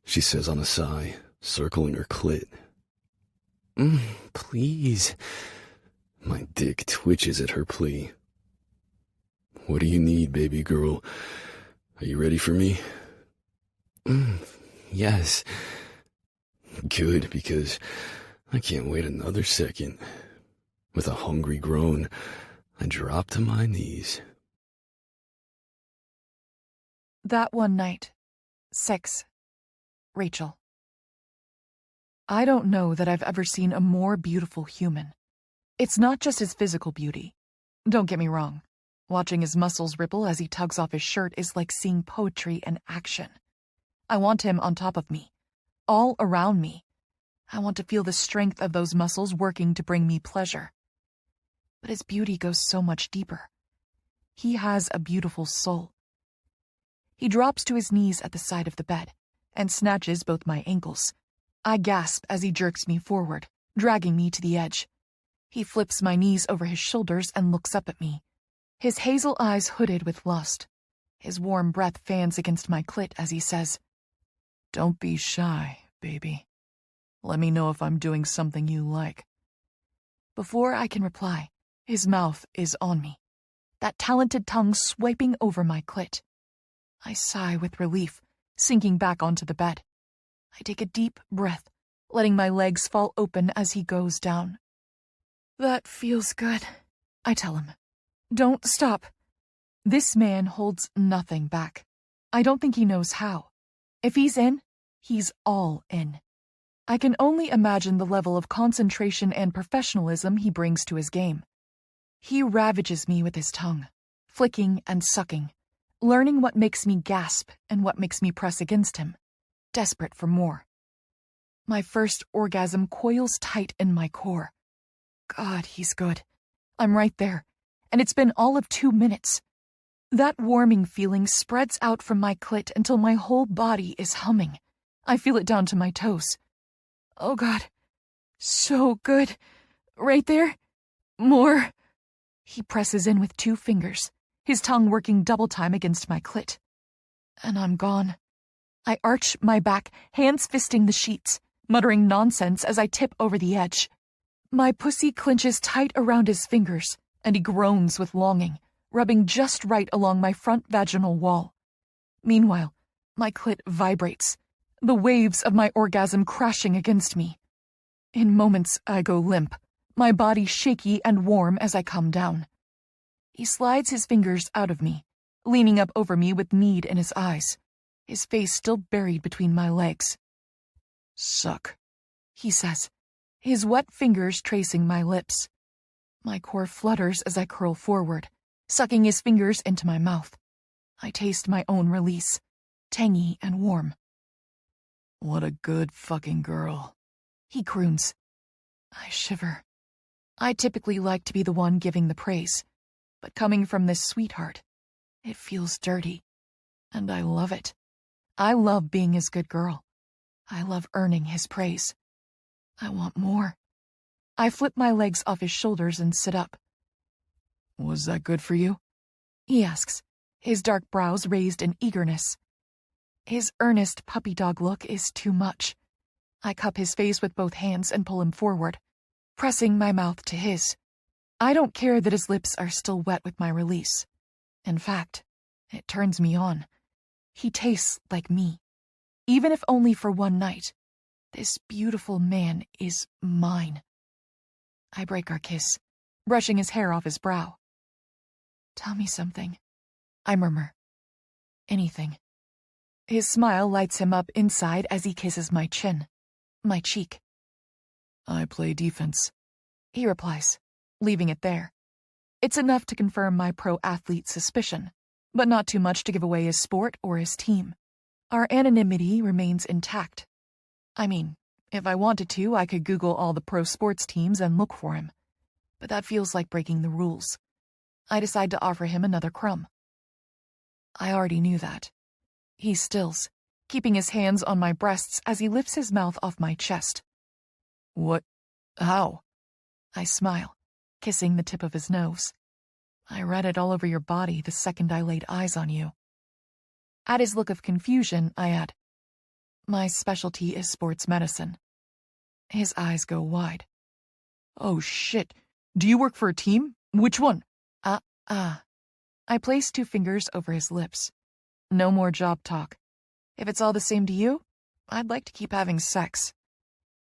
she says on a sigh, circling her clit. Please. My dick twitches at her plea. What do you need, baby girl? Are you ready for me? Yes. Good, because I can't wait another second. With a hungry groan, I drop to my knees. That one night. 6. Rachel. I don't know that I've ever seen a more beautiful human. It's not just his physical beauty. Don't get me wrong. Watching his muscles ripple as he tugs off his shirt is like seeing poetry in action. I want him on top of me, all around me. I want to feel the strength of those muscles working to bring me pleasure. But his beauty goes so much deeper. He has a beautiful soul. He drops to his knees at the side of the bed and snatches both my ankles. I gasp as he jerks me forward, dragging me to the edge. He flips my knees over his shoulders and looks up at me, his hazel eyes hooded with lust. His warm breath fans against my clit as he says, "Don't be shy, baby. Let me know if I'm doing something you like." Before I can reply, his mouth is on me, that talented tongue swiping over my clit. I sigh with relief, sinking back onto the bed. I take a deep breath, letting my legs fall open as he goes down. "That feels good," I tell him. "Don't stop." This man holds nothing back. I don't think he knows how. If he's in, he's all in. I can only imagine the level of concentration and professionalism he brings to his game. He ravages me with his tongue, flicking and sucking, learning what makes me gasp and what makes me press against him, desperate for more. My first orgasm coils tight in my core. God, he's good. I'm right there, and it's been all of 2 minutes. That warming feeling spreads out from my clit until my whole body is humming. I feel it down to my toes. Oh God, so good. Right there? More. He presses in with 2 fingers, his tongue working double time against my clit. And I'm gone. I arch my back, hands fisting the sheets, muttering nonsense as I tip over the edge. My pussy clenches tight around his fingers, and he groans with longing, rubbing just right along my front vaginal wall. Meanwhile, my clit vibrates, the waves of my orgasm crashing against me. In moments, I go limp, my body shaky and warm as I come down. He slides his fingers out of me, leaning up over me with need in his eyes, his face still buried between my legs. "Suck," he says, his wet fingers tracing my lips. My core flutters as I curl forward, sucking his fingers into my mouth. I taste my own release, tangy and warm. "What a good fucking girl," he croons. I shiver. I typically like to be the one giving the praise, but coming from this sweetheart, it feels dirty, and I love it. I love being his good girl. I love earning his praise. I want more. I flip my legs off his shoulders and sit up. "Was that good for you?" he asks, his dark brows raised in eagerness. His earnest puppy dog look is too much. I cup his face with both hands and pull him forward, pressing my mouth to his. I don't care that his lips are still wet with my release. In fact, it turns me on. He tastes like me. Even if only for one night, this beautiful man is mine. I break our kiss, brushing his hair off his brow. Tell me something, I murmur. Anything. His smile lights him up inside as he kisses my chin, my cheek. I play defense, he replies, leaving it there. It's enough to confirm my pro-athlete suspicion, but not too much to give away his sport or his team. Our anonymity remains intact. I mean, if I wanted to, I could Google all the pro sports teams and look for him. But that feels like breaking the rules. I decide to offer him another crumb. I already knew that. He stills, keeping his hands on my breasts as he lifts his mouth off my chest. What? How? I smile, kissing the tip of his nose. I read it all over your body the second I laid eyes on you. At his look of confusion, I add, my specialty is sports medicine. His eyes go wide. Oh shit. Do you work for a team? Which one? I place 2 fingers over his lips. No more job talk. If it's all the same to you, I'd like to keep having sex.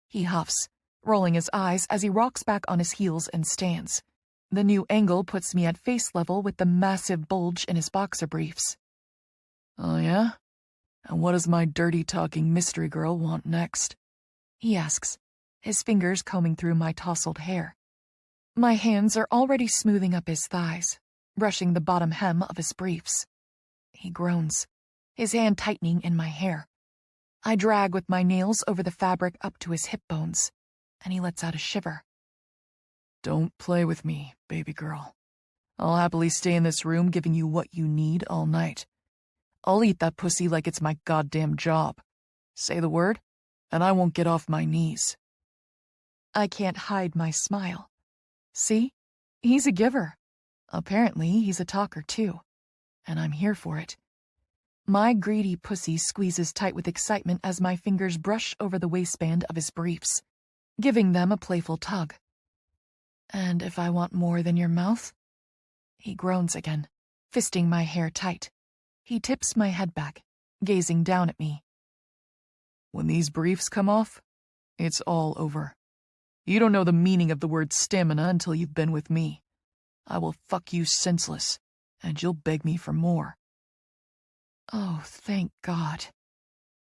He huffs, rolling his eyes as he rocks back on his heels and stands. The new angle puts me at face level with the massive bulge in his boxer briefs. Oh yeah? And what does my dirty-talking mystery girl want next? He asks, his fingers combing through my tousled hair. My hands are already smoothing up his thighs, brushing the bottom hem of his briefs. He groans, his hand tightening in my hair. I drag with my nails over the fabric up to his hip bones, and he lets out a shiver. Don't play with me, baby girl. I'll happily stay in this room giving you what you need all night. I'll eat that pussy like it's my goddamn job. Say the word, and I won't get off my knees. I can't hide my smile. See? He's a giver. Apparently, he's a talker too. And I'm here for it. My greedy pussy squeezes tight with excitement as my fingers brush over the waistband of his briefs, giving them a playful tug. And if I want more than your mouth? He groans again, fisting my hair tight. He tips my head back, gazing down at me. When these briefs come off, it's all over. You don't know the meaning of the word stamina until you've been with me. I will fuck you senseless, and you'll beg me for more. Oh, thank God.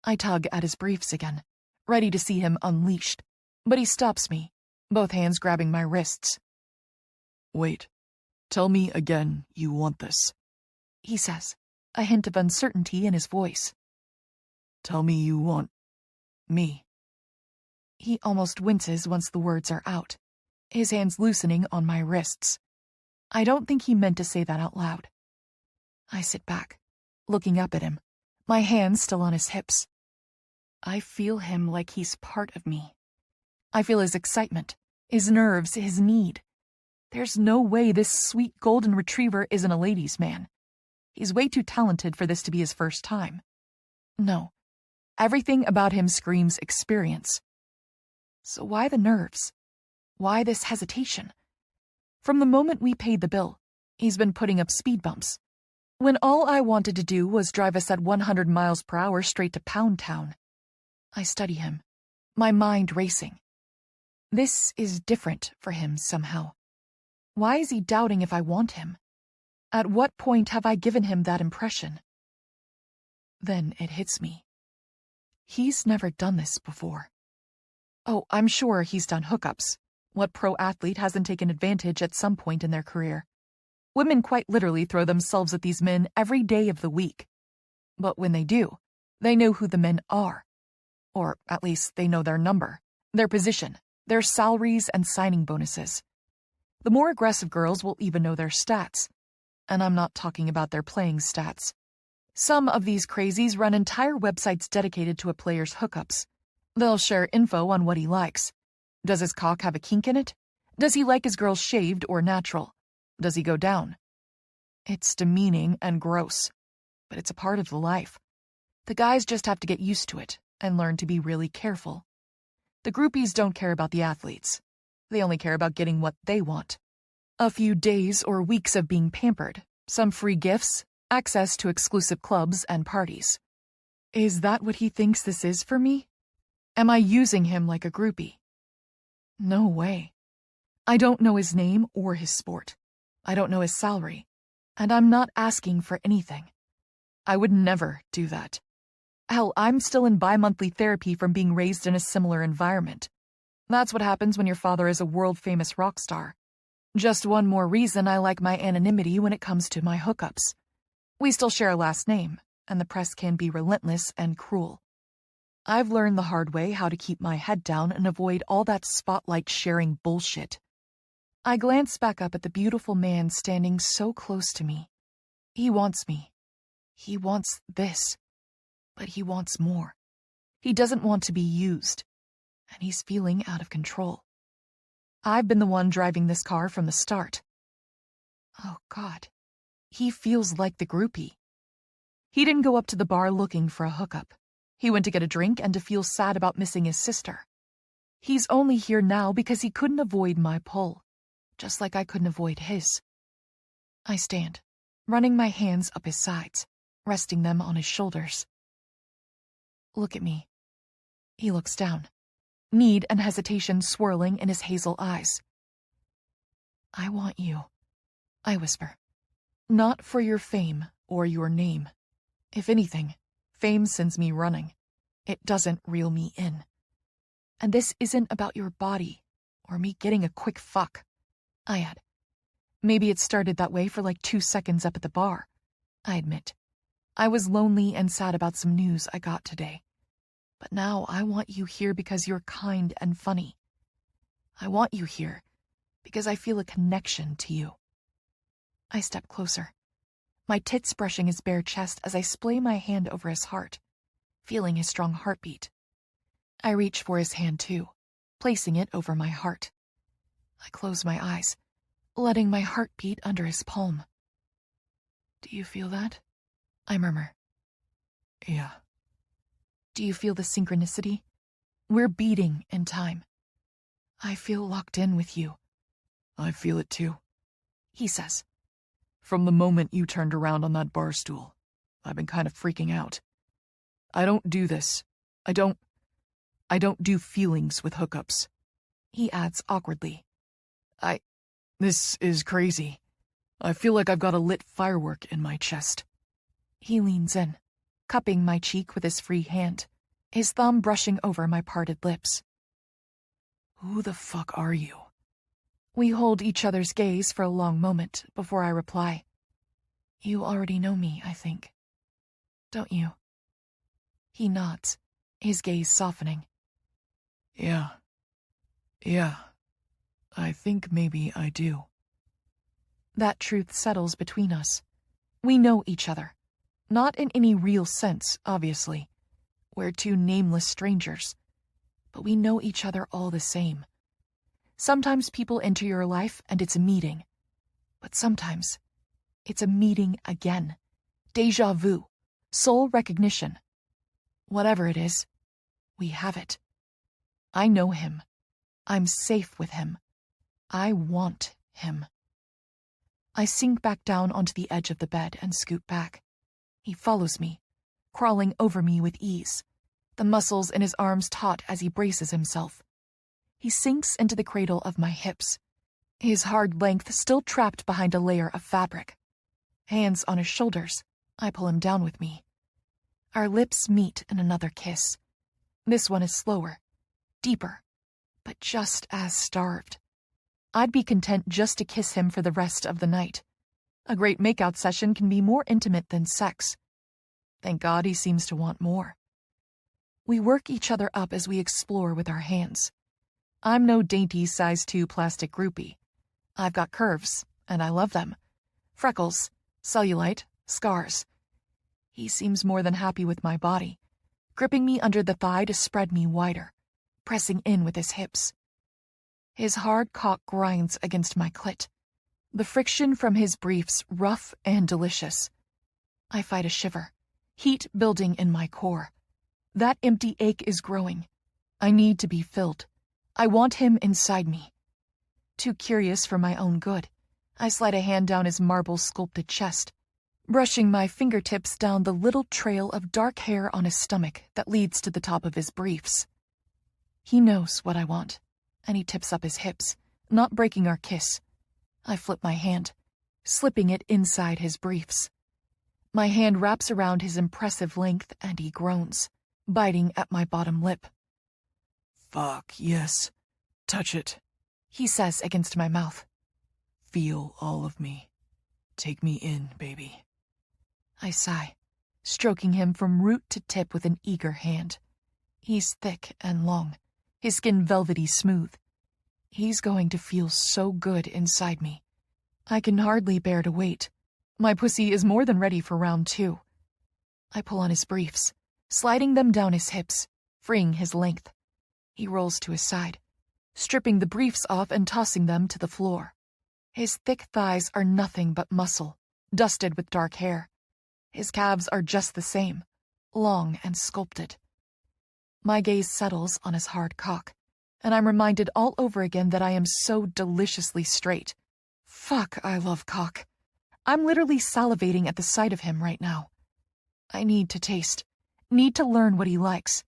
I tug at his briefs again, ready to see him unleashed, but he stops me, both hands grabbing my wrists. Wait, tell me again you want this, he says, a hint of uncertainty in his voice. Tell me you want me. He almost winces once the words are out, his hands loosening on my wrists. I don't think he meant to say that out loud. I sit back, looking up at him, my hands still on his hips. I feel him like he's part of me. I feel his excitement, his nerves, his need. There's no way this sweet golden retriever isn't a ladies' man. He's way too talented for this to be his first time. No, everything about him screams experience. So why the nerves? Why this hesitation? From the moment we paid the bill, he's been putting up speed bumps. When all I wanted to do was drive us at 100 miles per hour straight to Pound Town. I study him, my mind racing. This is different for him somehow. Why is he doubting if I want him? At what point have I given him that impression? Then it hits me. He's never done this before. Oh, I'm sure he's done hookups. What pro athlete hasn't taken advantage at some point in their career? Women quite literally throw themselves at these men every day of the week. But when they do, they know who the men are. Or at least they know their number, their position, their salaries and signing bonuses. The more aggressive girls will even know their stats. And I'm not talking about their playing stats. Some of these crazies run entire websites dedicated to a player's hookups. They'll share info on what he likes. Does his cock have a kink in it? Does he like his girls shaved or natural? Does he go down? It's demeaning and gross, but it's a part of the life. The guys just have to get used to it and learn to be really careful. The groupies don't care about the athletes. They only care about getting what they want. A few days or weeks of being pampered, some free gifts, access to exclusive clubs and parties. Is that what he thinks this is for me? Am I using him like a groupie? No way. I don't know his name or his sport. I don't know his salary. And I'm not asking for anything. I would never do that. Hell, I'm still in bi-monthly therapy from being raised in a similar environment. That's what happens when your father is a world-famous rock star. Just one more reason I like my anonymity when it comes to my hookups. We still share a last name, and the press can be relentless and cruel. I've learned the hard way how to keep my head down and avoid all that spotlight-sharing bullshit. I glance back up at the beautiful man standing so close to me. He wants me. He wants this. But he wants more. He doesn't want to be used. And he's feeling out of control. I've been the one driving this car from the start. Oh, God. He feels like the groupie. He didn't go up to the bar looking for a hookup. He went to get a drink and to feel sad about missing his sister. He's only here now because he couldn't avoid my pull, just like I couldn't avoid his. I stand, running my hands up his sides, resting them on his shoulders. Look at me. He looks down, need and hesitation swirling in his hazel eyes. I want you, I whisper. Not for your fame or your name. If anything, fame sends me running. It doesn't reel me in. And this isn't about your body or me getting a quick fuck. I add. Maybe it started that way for like 2 seconds up at the bar. I admit. I was lonely and sad about some news I got today. But now I want you here because you're kind and funny. I want you here because I feel a connection to you. I step closer, my tits brushing his bare chest as I splay my hand over his heart, feeling his strong heartbeat. I reach for his hand too, placing it over my heart. I close my eyes, letting my heart beat under his palm. Do you feel that? I murmur. Yeah. Do you feel the synchronicity? We're beating in time. I feel locked in with you. I feel it too. He says. From the moment you turned around on that bar stool, I've been kind of freaking out. I don't do this. I don't do feelings with hookups. He adds awkwardly. This is crazy. I feel like I've got a lit firework in my chest. He leans in, cupping my cheek with his free hand, his thumb brushing over my parted lips. Who the fuck are you? We hold each other's gaze for a long moment before I reply. You already know me, I think. Don't you? He nods, his gaze softening. Yeah. I think maybe I do. That truth settles between us. We know each other. Not in any real sense, obviously. We're two nameless strangers. But we know each other all the same. Sometimes people enter your life and it's a meeting. But sometimes it's a meeting again. Déjà vu. Soul recognition. Whatever it is, we have it. I know him. I'm safe with him. I want him. I sink back down onto the edge of the bed and scoot back. He follows me, crawling over me with ease, the muscles in his arms taut as he braces himself. He sinks into the cradle of my hips, his hard length still trapped behind a layer of fabric. Hands on his shoulders, I pull him down with me. Our lips meet in another kiss. This one is slower, deeper, but just as starved. I'd be content just to kiss him for the rest of the night. A great makeout session can be more intimate than sex. Thank God he seems to want more. We work each other up as we explore with our hands. I'm no dainty size 2 plastic groupie. I've got curves, and I love them. Freckles, cellulite, scars. He seems more than happy with my body, gripping me under the thigh to spread me wider, pressing in with his hips. His hard cock grinds against my clit, the friction from his briefs rough and delicious. I fight a shiver, heat building in my core. That empty ache is growing. I need to be filled. I want him inside me. Too curious for my own good, I slide a hand down his marble-sculpted chest, brushing my fingertips down the little trail of dark hair on his stomach that leads to the top of his briefs. He knows what I want, and he tips up his hips, not breaking our kiss. I flip my hand, slipping it inside his briefs. My hand wraps around his impressive length, and he groans, biting at my bottom lip. Fuck, yes. Touch it, he says against my mouth. Feel all of me. Take me in, baby. I sigh, stroking him from root to tip with an eager hand. He's thick and long, his skin velvety smooth. He's going to feel so good inside me. I can hardly bear to wait. My pussy is more than ready for round 2. I pull on his briefs, sliding them down his hips, freeing his length. He rolls to his side, stripping the briefs off and tossing them to the floor. His thick thighs are nothing but muscle, dusted with dark hair. His calves are just the same, long and sculpted. My gaze settles on his hard cock, and I'm reminded all over again that I am so deliciously straight. Fuck, I love cock. I'm literally salivating at the sight of him right now. I need to taste, need to learn what he likes.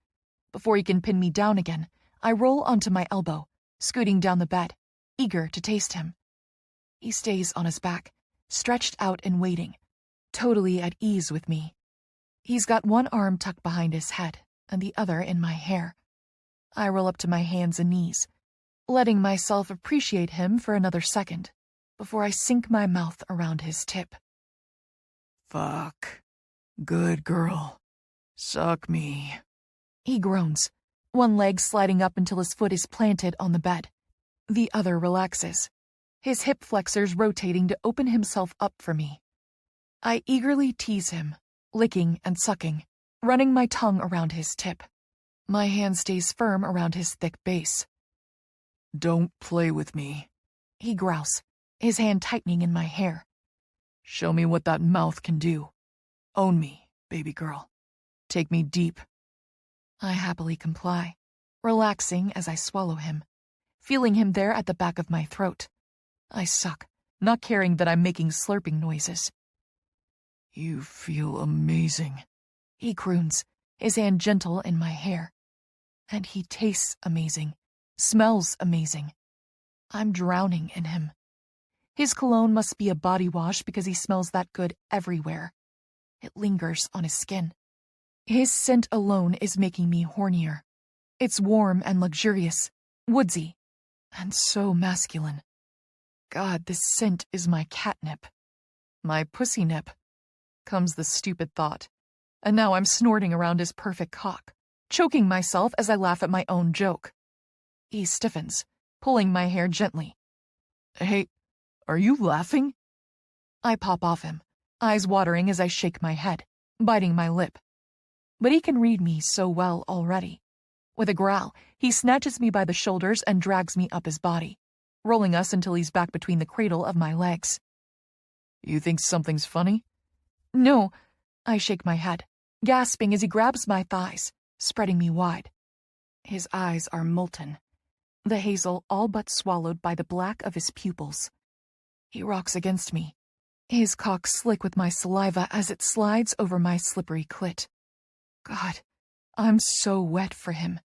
Before he can pin me down again, I roll onto my elbow, scooting down the bed, eager to taste him. He stays on his back, stretched out and waiting, totally at ease with me. He's got one arm tucked behind his head and the other in my hair. I roll up to my hands and knees, letting myself appreciate him for another second before I sink my mouth around his tip. Fuck. Good girl. Suck me. He groans, one leg sliding up until his foot is planted on the bed. The other relaxes, his hip flexors rotating to open himself up for me. I eagerly tease him, licking and sucking, running my tongue around his tip. My hand stays firm around his thick base. Don't play with me, he growls, his hand tightening in my hair. Show me what that mouth can do. Own me, baby girl. Take me deep. I happily comply, relaxing as I swallow him, feeling him there at the back of my throat. I suck, not caring that I'm making slurping noises. You feel amazing, he croons, his hand gentle in my hair. And he tastes amazing, smells amazing. I'm drowning in him. His cologne must be a body wash because he smells that good everywhere. It lingers on his skin. His scent alone is making me hornier. It's warm and luxurious, woodsy, and so masculine. God, this scent is my catnip. My pussy nip, comes the stupid thought. And now I'm snorting around his perfect cock, choking myself as I laugh at my own joke. He stiffens, pulling my hair gently. Hey, are you laughing? I pop off him, eyes watering as I shake my head, biting my lip. But he can read me so well already. With a growl, he snatches me by the shoulders and drags me up his body, rolling us until he's back between the cradle of my legs. You think something's funny? No, I shake my head, gasping as he grabs my thighs, spreading me wide. His eyes are molten, the hazel all but swallowed by the black of his pupils. He rocks against me, his cock slick with my saliva as it slides over my slippery clit. God, I'm so wet for him.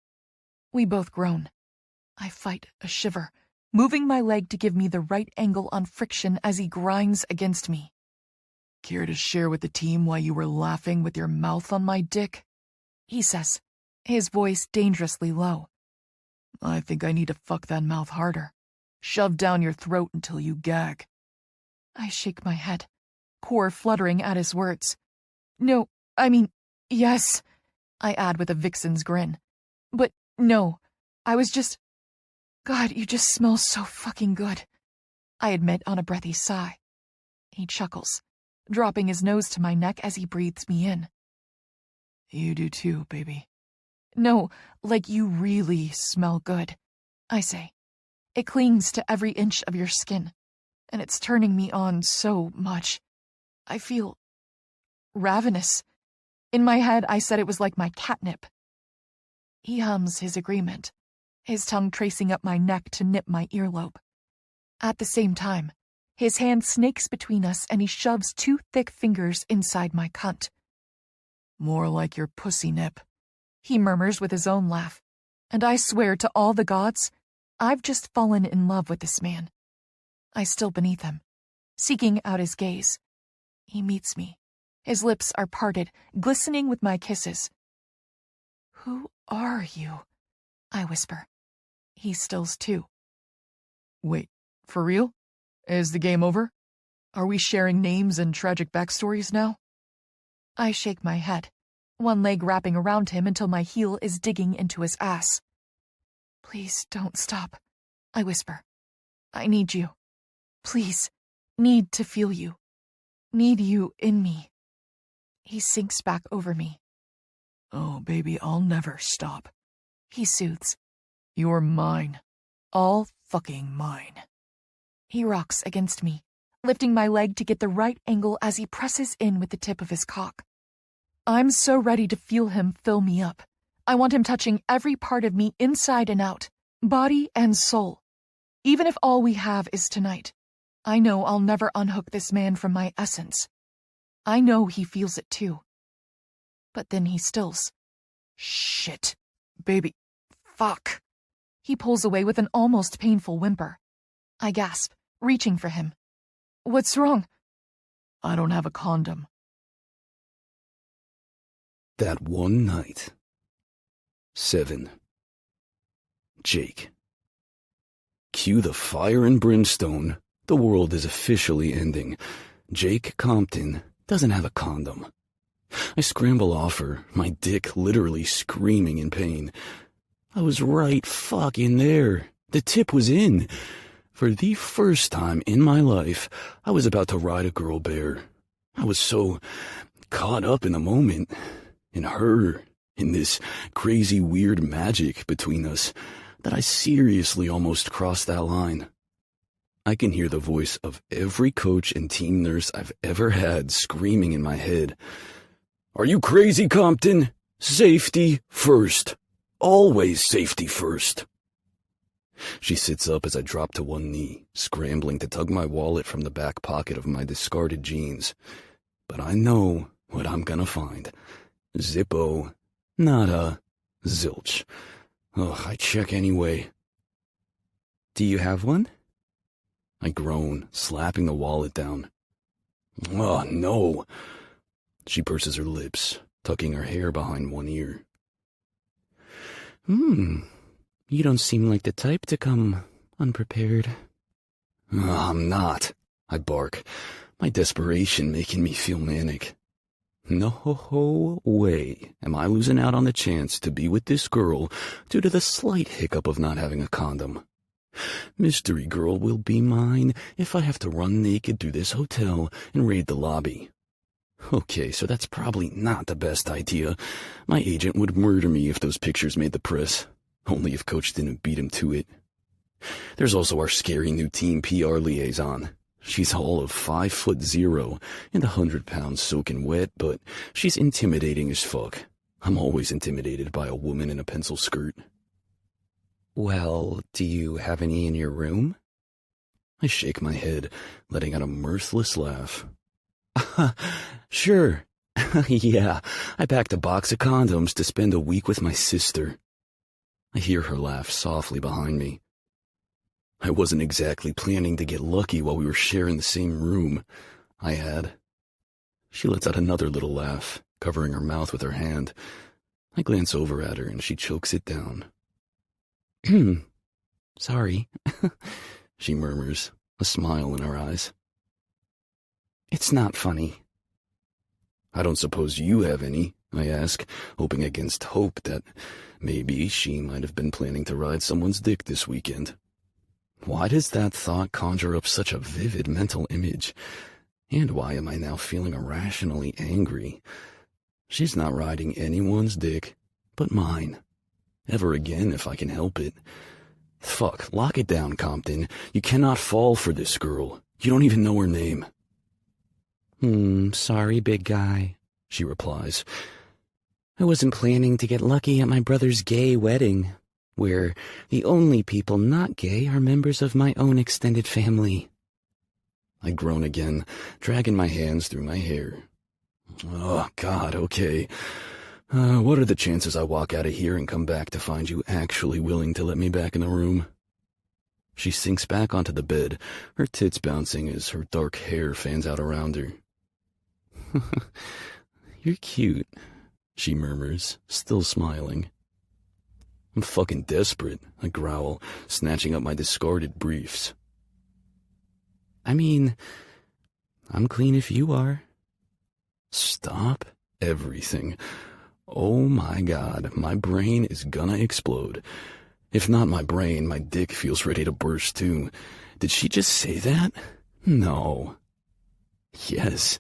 We both groan. I fight a shiver, moving my leg to give me the right angle on friction as he grinds against me. Care to share with the team why you were laughing with your mouth on my dick? He says, his voice dangerously low. I think I need to fuck that mouth harder. Shove down your throat until you gag. I shake my head, core fluttering at his words. No, I mean, yes, I add with a vixen's grin. But no, I was just... God, you just smell so fucking good, I admit on a breathy sigh. He chuckles, dropping his nose to my neck as he breathes me in. You do too, baby. No, like you really smell good, I say. It clings to every inch of your skin, and it's turning me on so much. I feel ravenous. In my head, I said it was like my catnip. He hums his agreement, his tongue tracing up my neck to nip my earlobe. At the same time, his hand snakes between us and he shoves 2 thick fingers inside my cunt. More like your pussy nip, he murmurs with his own laugh, and I swear to all the gods, I've just fallen in love with this man. I still beneath him, seeking out his gaze. He meets me. His lips are parted, glistening with my kisses. Who are you? I whisper. He stills too. Wait, for real? Is the game over? Are we sharing names and tragic backstories now? I shake my head, one leg wrapping around him until my heel is digging into his ass. Please don't stop, I whisper. I need you. Please, need to feel you. Need you in me. He sinks back over me. Oh, baby, I'll never stop. He soothes. You're mine. All fucking mine. He rocks against me, lifting my leg to get the right angle as he presses in with the tip of his cock. I'm so ready to feel him fill me up. I want him touching every part of me inside and out, body and soul. Even if all we have is tonight, I know I'll never unhook this man from my essence. I know he feels it too. But then he stills. Shit. Baby. Fuck. He pulls away with an almost painful whimper. I gasp, reaching for him. What's wrong? I don't have a condom. That one night. 7. Jake. Cue the fire and brimstone. The world is officially ending. Jake Compton doesn't have a condom. I scramble off her, my dick literally screaming in pain. I was right fucking there. The tip was in. For the first time in my life, I was about to ride a girl bear. I was so caught up in the moment, in her, in this crazy weird magic between us, that I seriously almost crossed that line. I can hear the voice of every coach and team nurse I've ever had screaming in my head. Are you crazy, Compton? Safety first. Always safety first. She sits up as I drop to one knee, scrambling to tug my wallet from the back pocket of my discarded jeans. But I know what I'm gonna find. Zippo. Nada. Zilch. Ugh, I check anyway. Do you have one? I groan, slapping the wallet down. Oh, no. She purses her lips, tucking her hair behind one ear. You don't seem like the type to come unprepared. I'm not, I bark, my desperation making me feel manic. No way am I losing out on the chance to be with this girl due to the slight hiccup of not having a condom. Mystery girl will be mine if I have to run naked through this hotel and raid the lobby. Okay, so that's probably not the best idea. My agent would murder me if those pictures made the press. Only if Coach didn't beat him to it. There's also our scary new team PR liaison. She's all of 5'0" and 100 pounds soaking wet, but she's intimidating as fuck. I'm always intimidated by a woman in a pencil skirt. Well, do you have any in your room? I shake my head, letting out a mirthless laugh. Sure. Yeah, I packed a box of condoms to spend a week with my sister. I hear her laugh softly behind me. I wasn't exactly planning to get lucky while we were sharing the same room, I add. She lets out another little laugh, covering her mouth with her hand. I glance over at her and she chokes it down. Sorry, she murmurs, a smile in her eyes. It's not funny. I don't suppose you have any, I ask, hoping against hope that maybe she might have been planning to ride someone's dick this weekend. Why does that thought conjure up such a vivid mental image? And why am I now feeling irrationally angry? She's not riding anyone's dick but mine. Ever again if I can help it. Fuck, lock it down, Compton. You cannot fall for this girl. You don't even know her name. Sorry, big guy, she replies. I wasn't planning to get lucky at my brother's gay wedding. where the only people not gay are members of my own extended family. I groan again, dragging my hands through my hair. Oh, God, okay. What are the chances I walk out of here and come back to find you actually willing to let me back in the room? She sinks back onto the bed, her tits bouncing as her dark hair fans out around her. You're cute, she murmurs, still smiling. I'm fucking desperate, I growl, snatching up my discarded briefs. I mean, I'm clean if you are. Stop everything. Oh my God, my brain is gonna explode. If not my brain, my dick feels ready to burst too. Did she just say that? No. Yes.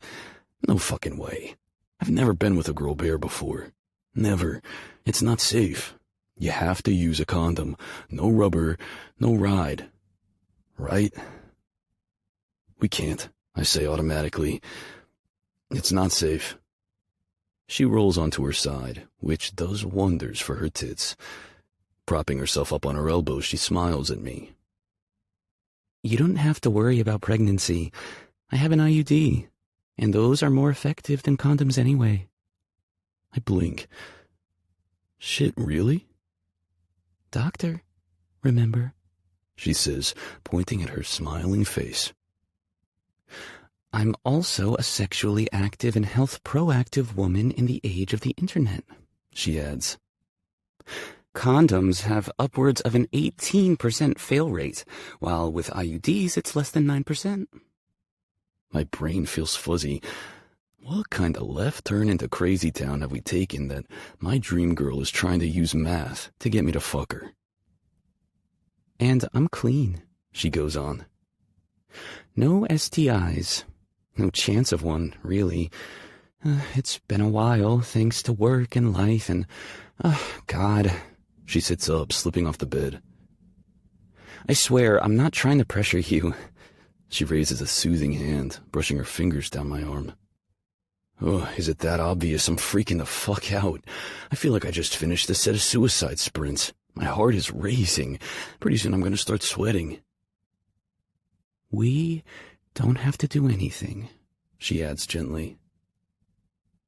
No fucking way. I've never been with a girl bear before. Never. It's not safe. You have to use a condom. No rubber, no ride. Right? We can't, I say automatically. It's not safe. She rolls onto her side, which does wonders for her tits. Propping herself up on her elbows, she smiles at me. You don't have to worry about pregnancy. I have an IUD, and those are more effective than condoms anyway. I blink. Shit, really? Doctor, remember? She says, pointing at her smiling face. I'm also a sexually active and health proactive woman in the age of the internet, she adds. Condoms have upwards of an 18% fail rate, while with IUDs it's less than 9%. My brain feels fuzzy. What kind of left turn into crazy town have we taken that my dream girl is trying to use math to get me to fuck her? And I'm clean, she goes on. No STIs. No chance of one, really. It's been a while, thanks to work and life and... God. She sits up, slipping off the bed. I swear, I'm not trying to pressure you. She raises a soothing hand, brushing her fingers down my arm. Oh, is it that obvious? I'm freaking the fuck out. I feel like I just finished a set of suicide sprints. My heart is racing. Pretty soon I'm going to start sweating. We don't have to do anything, she adds gently.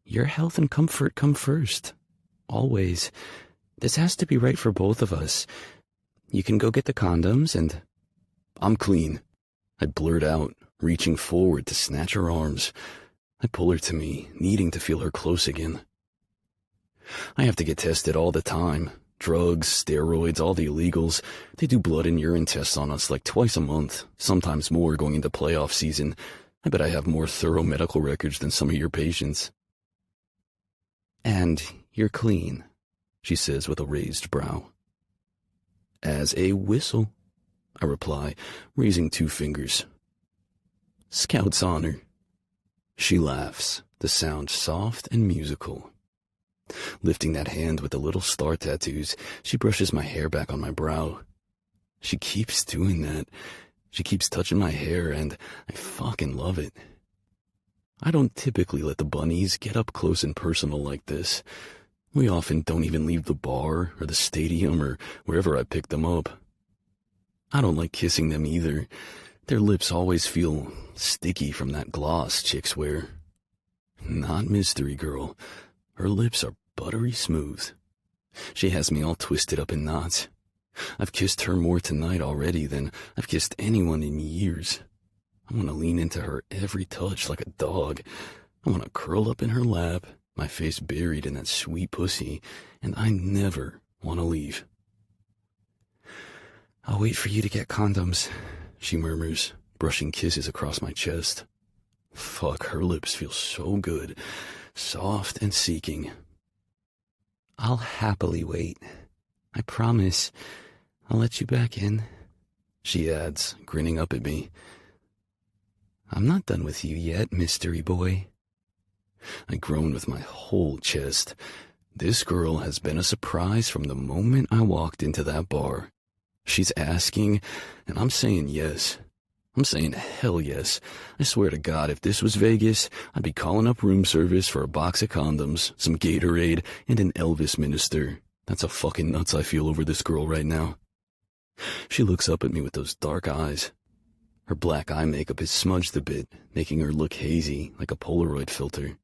Your health and comfort come first. Always. This has to be right for both of us. You can go get the condoms and... I'm clean, I blurt out, reaching forward to snatch her arms. I pull her to me, needing to feel her close again. I have to get tested all the time. Drugs, steroids, all the illegals. They do blood and urine tests on us like twice a month, sometimes more going into playoff season. I bet I have more thorough medical records than some of your patients. And you're clean, she says with a raised brow. As a whistle, I reply, raising 2 fingers. Scout's honor. She laughs, the sound soft and musical. Lifting that hand with the little star tattoos, she brushes my hair back on my brow. She keeps doing that. She keeps touching my hair, and I fucking love it. I don't typically let the bunnies get up close and personal like this. We often don't even leave the bar or the stadium or wherever I pick them up. I don't like kissing them either. Their lips always feel sticky from that gloss chicks wear. Not Mystery Girl. Her lips are buttery smooth. She has me all twisted up in knots. I've kissed her more tonight already than I've kissed anyone in years. I want to lean into her every touch like a dog. I want to curl up in her lap, my face buried in that sweet pussy, and I never want to leave. I'll wait for you to get condoms, she murmurs, brushing kisses across my chest. Fuck, her lips feel so good, soft and seeking. I'll happily wait. I promise. I'll let you back in, she adds, grinning up at me. I'm not done with you yet, mystery boy. I groan with my whole chest. This girl has been a surprise from the moment I walked into that bar. She's asking, and I'm saying yes. I'm saying hell yes. I swear to God, if this was Vegas, I'd be calling up room service for a box of condoms, some Gatorade, and an Elvis minister. That's how fucking nuts I feel over this girl right now. She looks up at me with those dark eyes. Her black eye makeup is smudged a bit, making her look hazy like a Polaroid filter.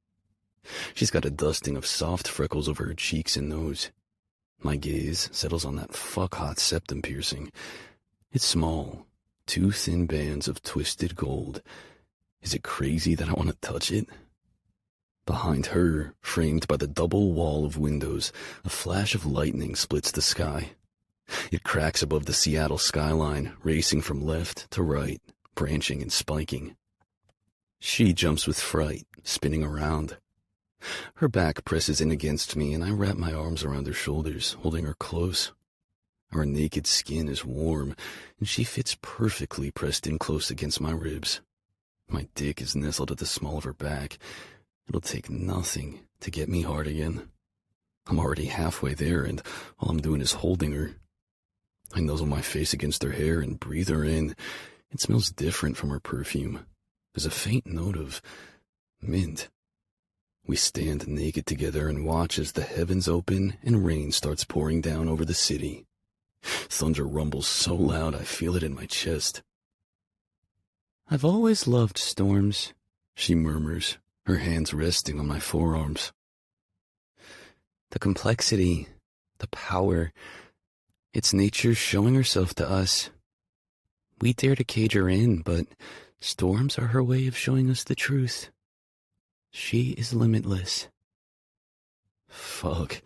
She's got a dusting of soft freckles over her cheeks and nose. My gaze settles on that fuck-hot septum piercing. It's small, 2 thin bands of twisted gold. Is it crazy that I want to touch it? Behind her, framed by the double wall of windows, a flash of lightning splits the sky. It cracks above the Seattle skyline, racing from left to right, branching and spiking. She jumps with fright, spinning around. Her back presses in against me, and I wrap my arms around her shoulders, holding her close. Our naked skin is warm, and she fits perfectly pressed in close against my ribs. My dick is nestled at the small of her back. It'll take nothing to get me hard again. I'm already halfway there, and all I'm doing is holding her. I nuzzle my face against her hair and breathe her in. It smells different from her perfume. There's a faint note of mint. We stand naked together and watch as the heavens open and rain starts pouring down over the city. Thunder rumbles so loud I feel it in my chest. "I've always loved storms," she murmurs, her hands resting on my forearms. "The complexity, the power, it's nature showing herself to us. We dare to cage her in, but storms are her way of showing us the truth. She is limitless." Fuck,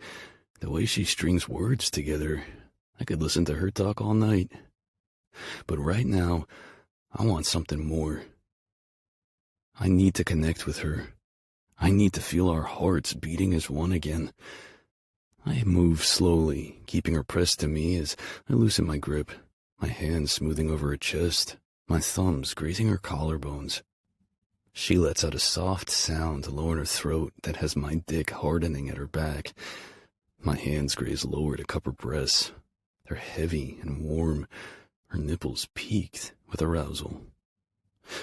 the way she strings words together, I could listen to her talk all night. But right now, I want something more. I need to connect with her. I need to feel our hearts beating as one again. I move slowly, keeping her pressed to me as I loosen my grip, my hands smoothing over her chest, my thumbs grazing her collarbones. She lets out a soft sound low in her throat that has my dick hardening at her back. My hands graze lower to cup her breasts. They're heavy and warm, her nipples peaked with arousal.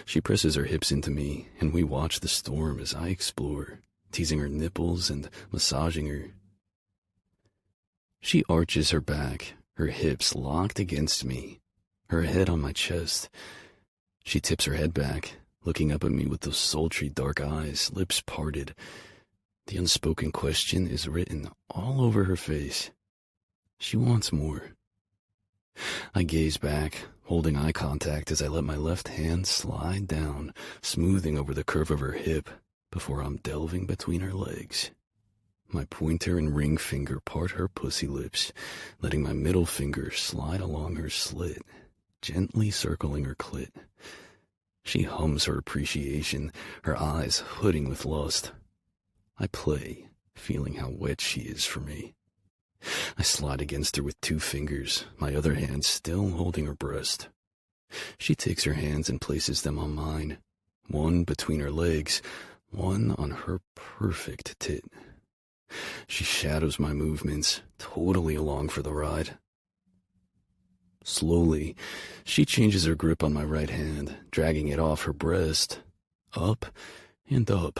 She presses her hips into me, and we watch the storm as I explore, teasing her nipples and massaging her. She arches her back, her hips locked against me, her head on my chest. She tips her head back, looking up at me with those sultry dark eyes, lips parted. The unspoken question is written all over her face. She wants more. I gaze back, holding eye contact as I let my left hand slide down, smoothing over the curve of her hip before I'm delving between her legs. My pointer and ring finger part her pussy lips, letting my middle finger slide along her slit, gently circling her clit. She hums her appreciation, her eyes hooding with lust. I play, feeling how wet she is for me. I slide against her with 2 fingers, my other hand still holding her breast. She takes her hands and places them on mine, one between her legs, one on her perfect tit. She shadows my movements, totally along for the ride. Slowly, she changes her grip on my right hand, dragging it off her breast, up and up.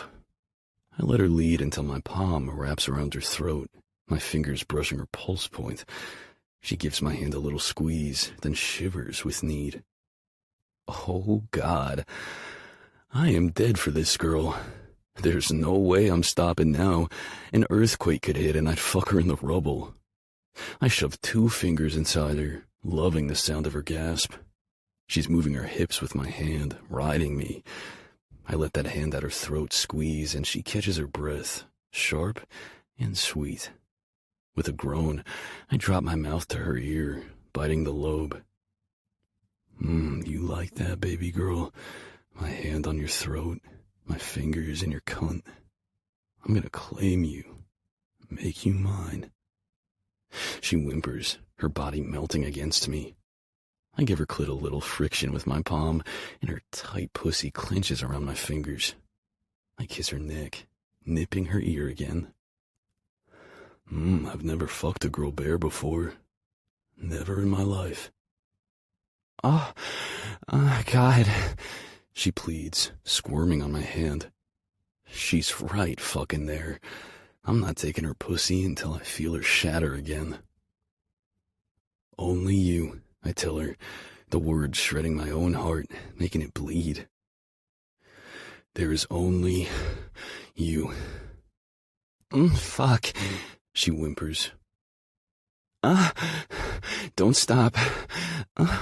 I let her lead until my palm wraps around her throat, my fingers brushing her pulse point. She gives my hand a little squeeze, then shivers with need. Oh, God. I am dead for this girl. There's no way I'm stopping now. An earthquake could hit and I'd fuck her in the rubble. I shove 2 fingers inside her, loving the sound of her gasp. She's moving her hips with my hand, riding me. I let that hand at her throat squeeze, and she catches her breath, sharp and sweet. With a groan, I drop my mouth to her ear, biting the lobe. You like that, baby girl? My hand on your throat, my fingers in your cunt. I'm gonna claim you, make you mine. She whimpers, her body melting against me. I give her clit a little friction with my palm, and her tight pussy clenches around my fingers. I kiss her neck, nipping her ear again. I've never fucked a girl bare before. Never in my life. Oh, God, she pleads, squirming on my hand. She's right fucking there. I'm not taking her pussy until I feel her shatter again. Only you, I tell her, the words shredding my own heart, making it bleed. There is only you. Fuck, she whimpers. Don't stop.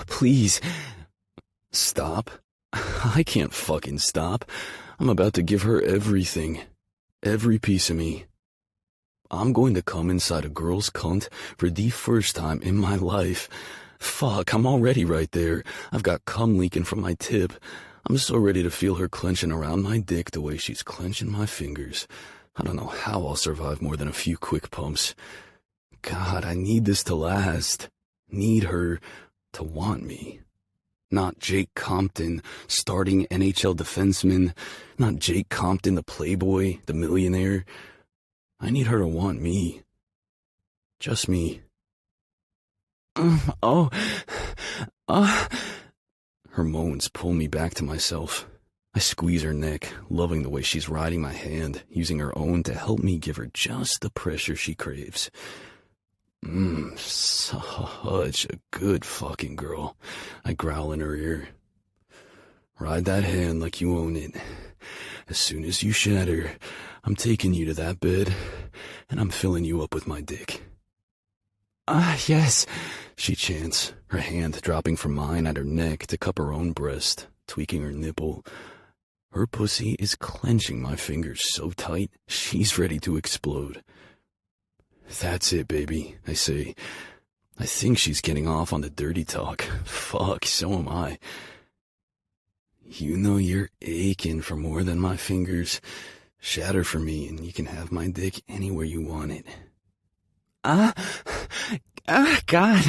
Please. Stop? I can't fucking stop. I'm about to give her everything. Every piece of me. I'm going to come inside a girl's cunt for the first time in my life. Fuck, I'm already right there. I've got cum leaking from my tip. I'm so ready to feel her clenching around my dick the way she's clenching my fingers. I don't know how I'll survive more than a few quick pumps. God, I need this to last. Need her to want me. Not Jake Compton, starting NHL defenseman. Not Jake Compton, the playboy, the millionaire. I need her to want me. Just me. Her moans pull me back to myself. I squeeze her neck, loving the way she's riding my hand, using her own to help me give her just the pressure she craves. Such a good fucking girl, I growl in her ear. Ride that hand like you own it. As soon as you shatter, I'm taking you to that bed, and I'm filling you up with my dick. Yes, she chants, her hand dropping from mine at her neck to cup her own breast, tweaking her nipple. Her pussy is clenching my fingers so tight, she's ready to explode. That's it, baby, I say. I think she's getting off on the dirty talk. Fuck, so am I. You know you're aching for more than my fingers. Shatter for me, and you can have my dick anywhere you want it. God.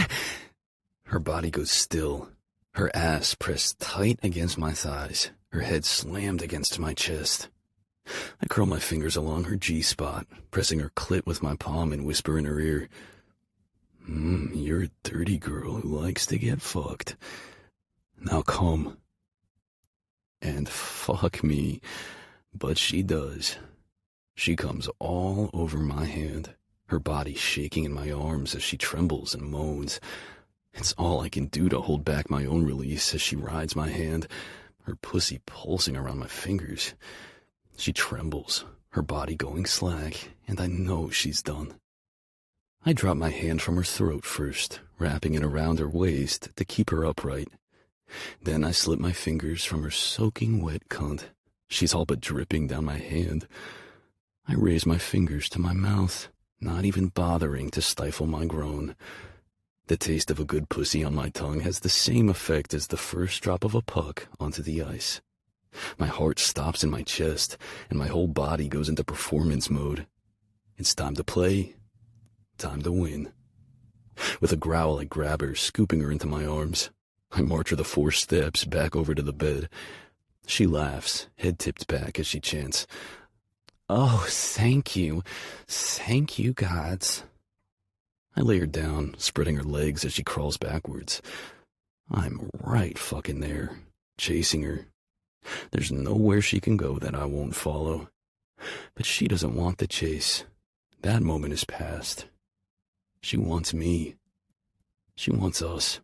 Her body goes still, her ass pressed tight against my thighs, her head slammed against my chest. I curl my fingers along her G-spot, pressing her clit with my palm and whisper in her ear, you're a dirty girl who likes to get fucked. Now come. And fuck me, but she does. She comes all over my hand, her body shaking in my arms as she trembles and moans. It's all I can do to hold back my own release as she rides my hand, her pussy pulsing around my fingers. She trembles, her body going slack, and I know she's done. I drop my hand from her throat first, wrapping it around her waist to keep her upright. Then I slip my fingers from her soaking wet cunt. She's all but dripping down my hand. I raise my fingers to my mouth, not even bothering to stifle my groan. The taste of a good pussy on my tongue has the same effect as the first drop of a puck onto the ice. My heart stops in my chest, and my whole body goes into performance mode. It's time to play. Time to win. With a growl, I grab her, scooping her into my arms. I march her the 4 steps back over to the bed. She laughs, head tipped back as she chants, "Oh, thank you. Thank you, gods." I lay her down, spreading her legs as she crawls backwards. I'm right fucking there, chasing her. There's nowhere she can go that I won't follow. But she doesn't want the chase. That moment is past. She wants me. She wants us.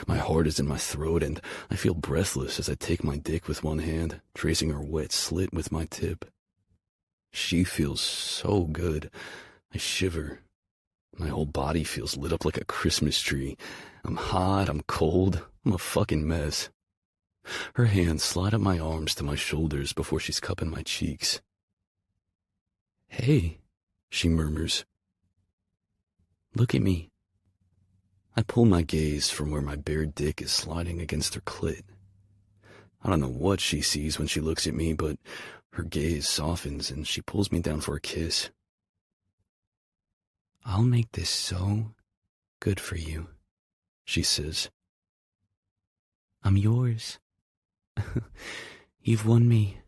My heart is in my throat, and I feel breathless as I take my dick with one hand, tracing her wet slit with my tip. She feels so good. I shiver. My whole body feels lit up like a Christmas tree. I'm hot, I'm cold, I'm a fucking mess. Her hands slide up my arms to my shoulders before she's cupping my cheeks. "Hey," she murmurs. "Look at me." I pull my gaze from where my bare dick is sliding against her clit. I don't know what she sees when she looks at me, but her gaze softens and she pulls me down for a kiss. "I'll make this so good for you," she says. "I'm yours. You've won me.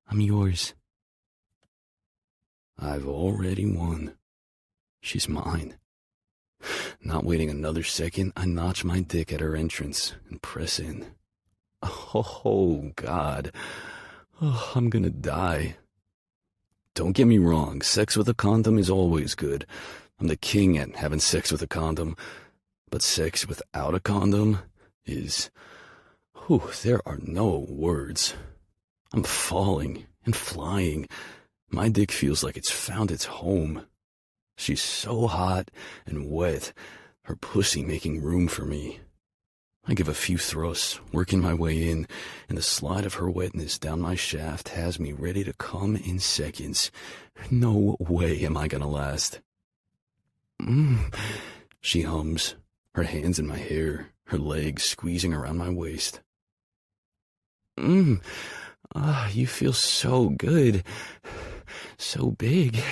I'm yours." I've already won. She's mine. Not waiting another second, I notch my dick at her entrance and press in. Oh, God. Oh, I'm gonna die. Don't get me wrong, sex with a condom is always good. I'm the king at having sex with a condom. But sex without a condom is... there are no words. I'm falling and flying. My dick feels like it's found its home. She's so hot and wet, her pussy making room for me. I give a few thrusts, working my way in, and the slide of her wetness down my shaft has me ready to come in seconds. No way am I gonna last. She hums, her hands in my hair, her legs squeezing around my waist. You feel so good. So big.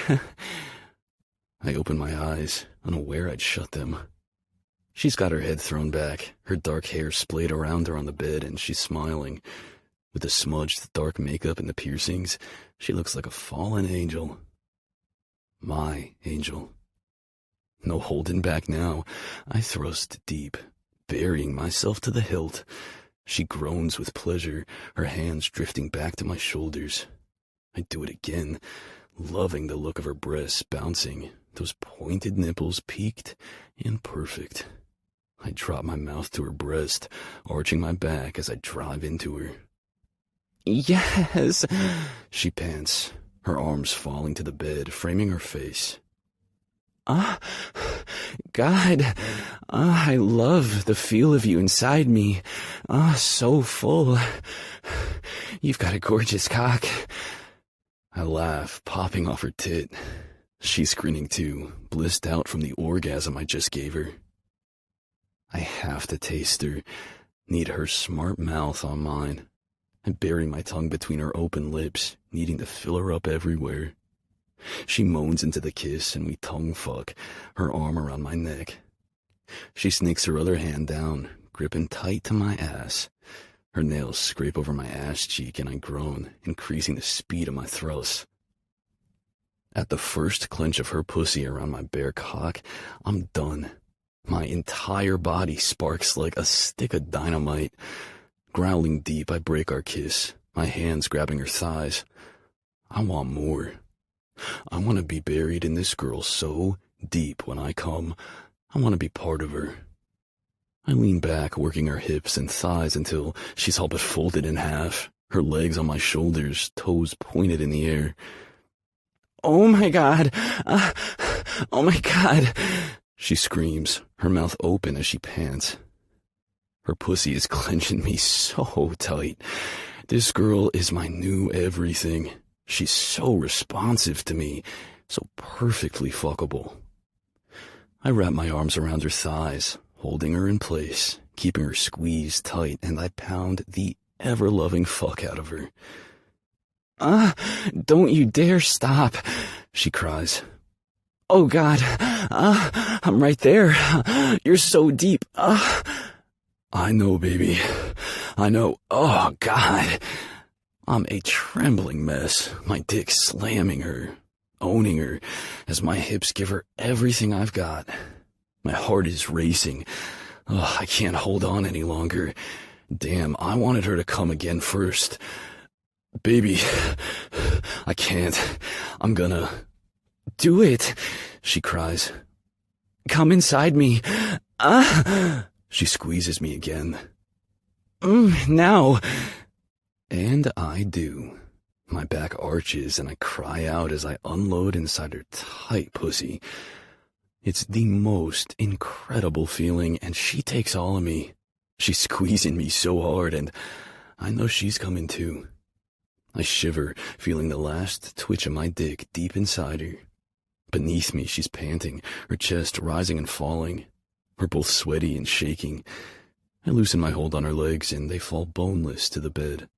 I open my eyes, unaware I'd shut them. She's got her head thrown back, her dark hair splayed around her on the bed, and she's smiling. With the smudged dark makeup and the piercings, she looks like a fallen angel. My angel. No holding back now. I thrust deep, burying myself to the hilt. She groans with pleasure, her hands drifting back to my shoulders. I do it again, loving the look of her breasts bouncing, those pointed nipples peaked and perfect. I drop my mouth to her breast, arching my back as I drive into her. Yes, she pants, her arms falling to the bed, framing her face. God, I love the feel of you inside me. So full. You've got a gorgeous cock. I laugh, popping off her tit. She's grinning too, blissed out from the orgasm I just gave her. I have to taste her, need her smart mouth on mine. I bury my tongue between her open lips, needing to fill her up everywhere. She moans into the kiss and we tongue fuck, her arm around my neck. She sneaks her other hand down, gripping tight to my ass. Her nails scrape over my ass cheek and I groan, increasing the speed of my thrusts. At the first clench of her pussy around my bare cock, I'm done. My entire body sparks like a stick of dynamite. Growling deep, I break our kiss, my hands grabbing her thighs. I want more. I want to be buried in this girl so deep when I come. I want to be part of her. I lean back, working her hips and thighs until she's all but folded in half, her legs on my shoulders, toes pointed in the air. Oh my God! Oh my God! She screams, her mouth open as she pants. Her pussy is clenching me so tight. This girl is my new everything. She's so responsive to me, so perfectly fuckable. I wrap my arms around her thighs, holding her in place, keeping her squeezed tight, and I pound the ever-loving fuck out of her. Don't you dare stop, she cries. Oh God, I'm right there. You're so deep. I know, baby. I know. Oh God. I'm a trembling mess, my dick slamming her, owning her, as my hips give her everything I've got. My heart is racing. I can't hold on any longer. Damn, I wanted her to come again first. Baby, I can't. I'm gonna... Do it, she cries. Come inside me. She squeezes me again. Now... And I do. My back arches and I cry out as I unload inside her tight pussy. It's the most incredible feeling, and she takes all of me. She's squeezing me so hard, and I know she's coming too. I shiver, feeling the last twitch of my dick deep inside her. Beneath me, she's panting, her chest rising and falling. We're both sweaty and shaking. I loosen my hold on her legs, and they fall boneless to the bed.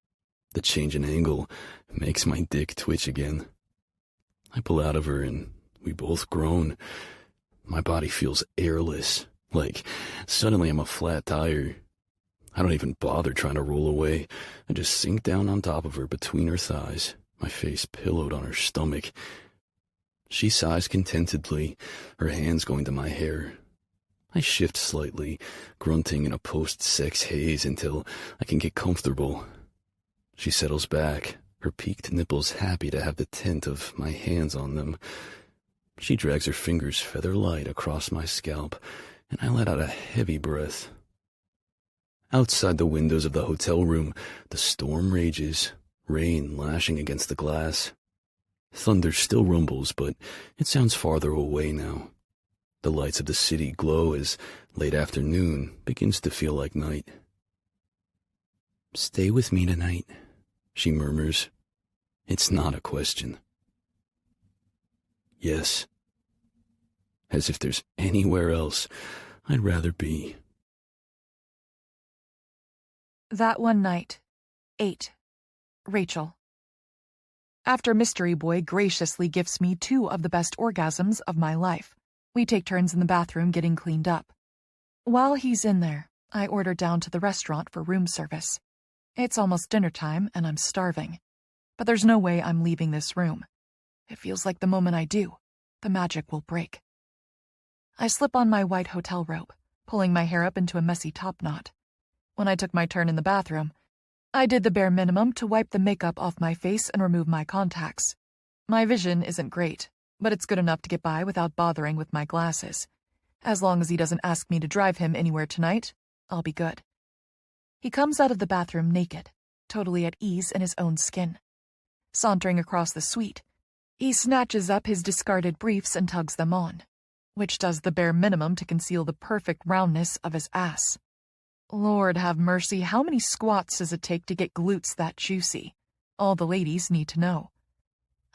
The change in angle makes my dick twitch again. I pull out of her and we both groan. My body feels airless, like suddenly I'm a flat tire. I don't even bother trying to roll away. I just sink down on top of her between her thighs, my face pillowed on her stomach. She sighs contentedly, her hands going to my hair. I shift slightly, grunting in a post-sex haze until I can get comfortable. She settles back, her peaked nipples happy to have the tint of my hands on them. She drags her fingers feather-light across my scalp, and I let out a heavy breath. Outside the windows of the hotel room, the storm rages, rain lashing against the glass. Thunder still rumbles, but it sounds farther away now. The lights of the city glow as late afternoon begins to feel like night. "Stay with me tonight," she murmurs. It's not a question. Yes. As if there's anywhere else I'd rather be. That one night. 8. Rachel. After Mystery Boy graciously gifts me 2 of the best orgasms of my life, we take turns in the bathroom getting cleaned up. While he's in there, I order down to the restaurant for room service. It's almost dinner time and I'm starving. But there's no way I'm leaving this room. It feels like the moment I do, the magic will break. I slip on my white hotel robe, pulling my hair up into a messy top knot. When I took my turn in the bathroom, I did the bare minimum to wipe the makeup off my face and remove my contacts. My vision isn't great, but it's good enough to get by without bothering with my glasses. As long as he doesn't ask me to drive him anywhere tonight, I'll be good. He comes out of the bathroom naked, totally at ease in his own skin. Sauntering across the suite, he snatches up his discarded briefs and tugs them on, which does the bare minimum to conceal the perfect roundness of his ass. Lord have mercy, how many squats does it take to get glutes that juicy? All the ladies need to know.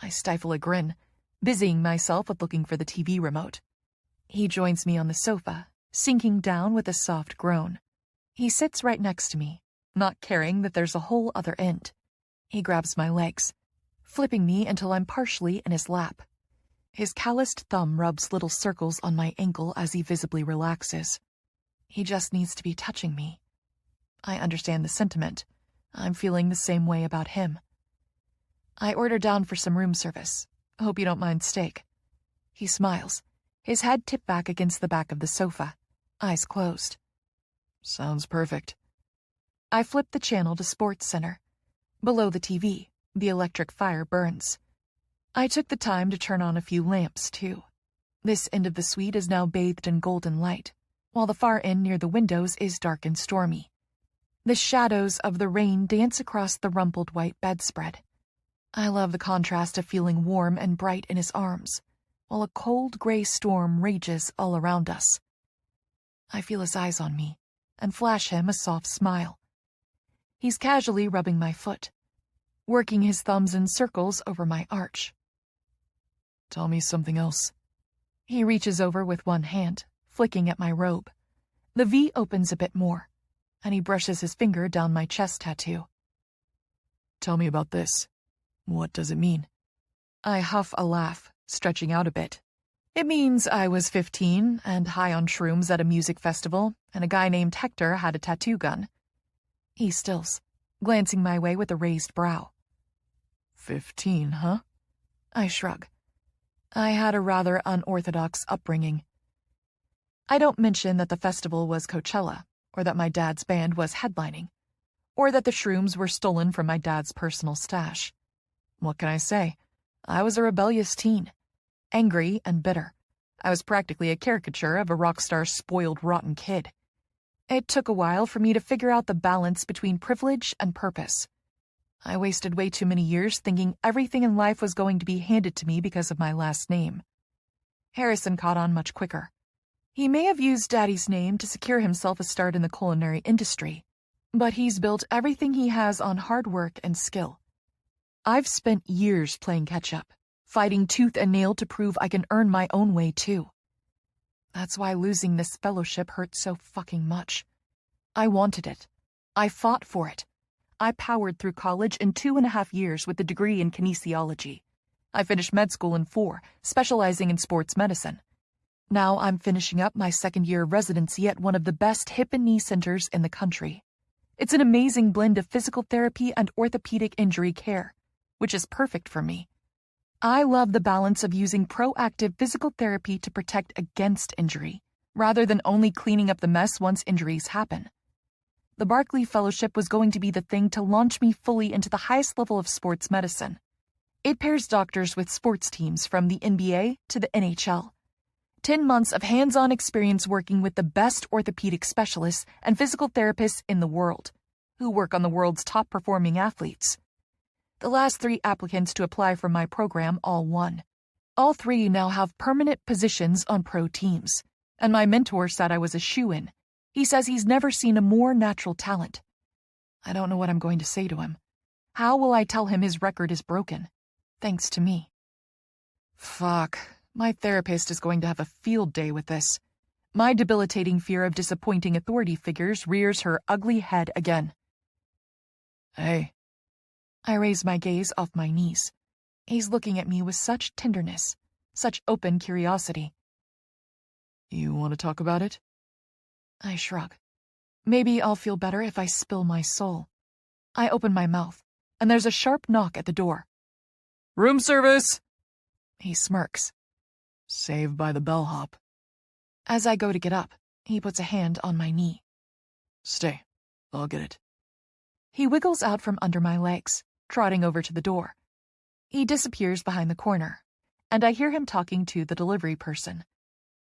I stifle a grin, busying myself with looking for the TV remote. He joins me on the sofa, sinking down with a soft groan. He sits right next to me, not caring that there's a whole other end. He grabs my legs, flipping me until I'm partially in his lap. His calloused thumb rubs little circles on my ankle as he visibly relaxes. He just needs to be touching me. I understand the sentiment. I'm feeling the same way about him. I order down for some room service. Hope you don't mind steak. He smiles, his head tipped back against the back of the sofa, eyes closed. Sounds perfect. I flip the channel to Sports Center. Below the TV, the electric fire burns. I took the time to turn on a few lamps, too. This end of the suite is now bathed in golden light, while the far end near the windows is dark and stormy. The shadows of the rain dance across the rumpled white bedspread. I love the contrast of feeling warm and bright in his arms, while a cold gray storm rages all around us. I feel his eyes on me, and flash him a soft smile. He's casually rubbing my foot, working his thumbs in circles over my arch. Tell me something else. He reaches over with one hand, flicking at my robe. The V opens a bit more, and he brushes his finger down my chest tattoo. Tell me about this. What does it mean? I huff a laugh, stretching out a bit. It means I was 15 and high on shrooms at a music festival, and a guy named Hector had a tattoo gun. He stills, glancing my way with a raised brow. 15, huh? I shrug. I had a rather unorthodox upbringing. I don't mention that the festival was Coachella, or that my dad's band was headlining, or that the shrooms were stolen from my dad's personal stash. What can I say? I was a rebellious teen, angry and bitter. I was practically a caricature of a rock star's spoiled, rotten kid. It took a while for me to figure out the balance between privilege and purpose. I wasted way too many years thinking everything in life was going to be handed to me because of my last name. Harrison caught on much quicker. He may have used Daddy's name to secure himself a start in the culinary industry, but he's built everything he has on hard work and skill. I've spent years playing catch-up, fighting tooth and nail to prove I can earn my own way too. That's why losing this fellowship hurt so fucking much. I wanted it. I fought for it. I powered through college in 2.5 years with a degree in kinesiology. I finished med school in 4, specializing in sports medicine. Now I'm finishing up my 2nd year of residency at one of the best hip and knee centers in the country. It's an amazing blend of physical therapy and orthopedic injury care, which is perfect for me. I love the balance of using proactive physical therapy to protect against injury, rather than only cleaning up the mess once injuries happen. The Barkley Fellowship was going to be the thing to launch me fully into the highest level of sports medicine. It pairs doctors with sports teams from the NBA to the NHL. 10 months of hands-on experience working with the best orthopedic specialists and physical therapists in the world, who work on the world's top-performing athletes. The last 3 applicants to apply for my program all won. All 3 now have permanent positions on pro teams, and my mentor said I was a shoo-in. He says he's never seen a more natural talent. I don't know what I'm going to say to him. How will I tell him his record is broken? Thanks to me. Fuck. My therapist is going to have a field day with this. My debilitating fear of disappointing authority figures rears her ugly head again. Hey. I raise my gaze off my knees. He's looking at me with such tenderness, such open curiosity. You want to talk about it? I shrug. Maybe I'll feel better if I spill my soul. I open my mouth, and there's a sharp knock at the door. Room service! He smirks. Saved by the bellhop. As I go to get up, he puts a hand on my knee. Stay. I'll get it. He wiggles out from under my legs, trotting over to the door. He disappears behind the corner, and I hear him talking to the delivery person.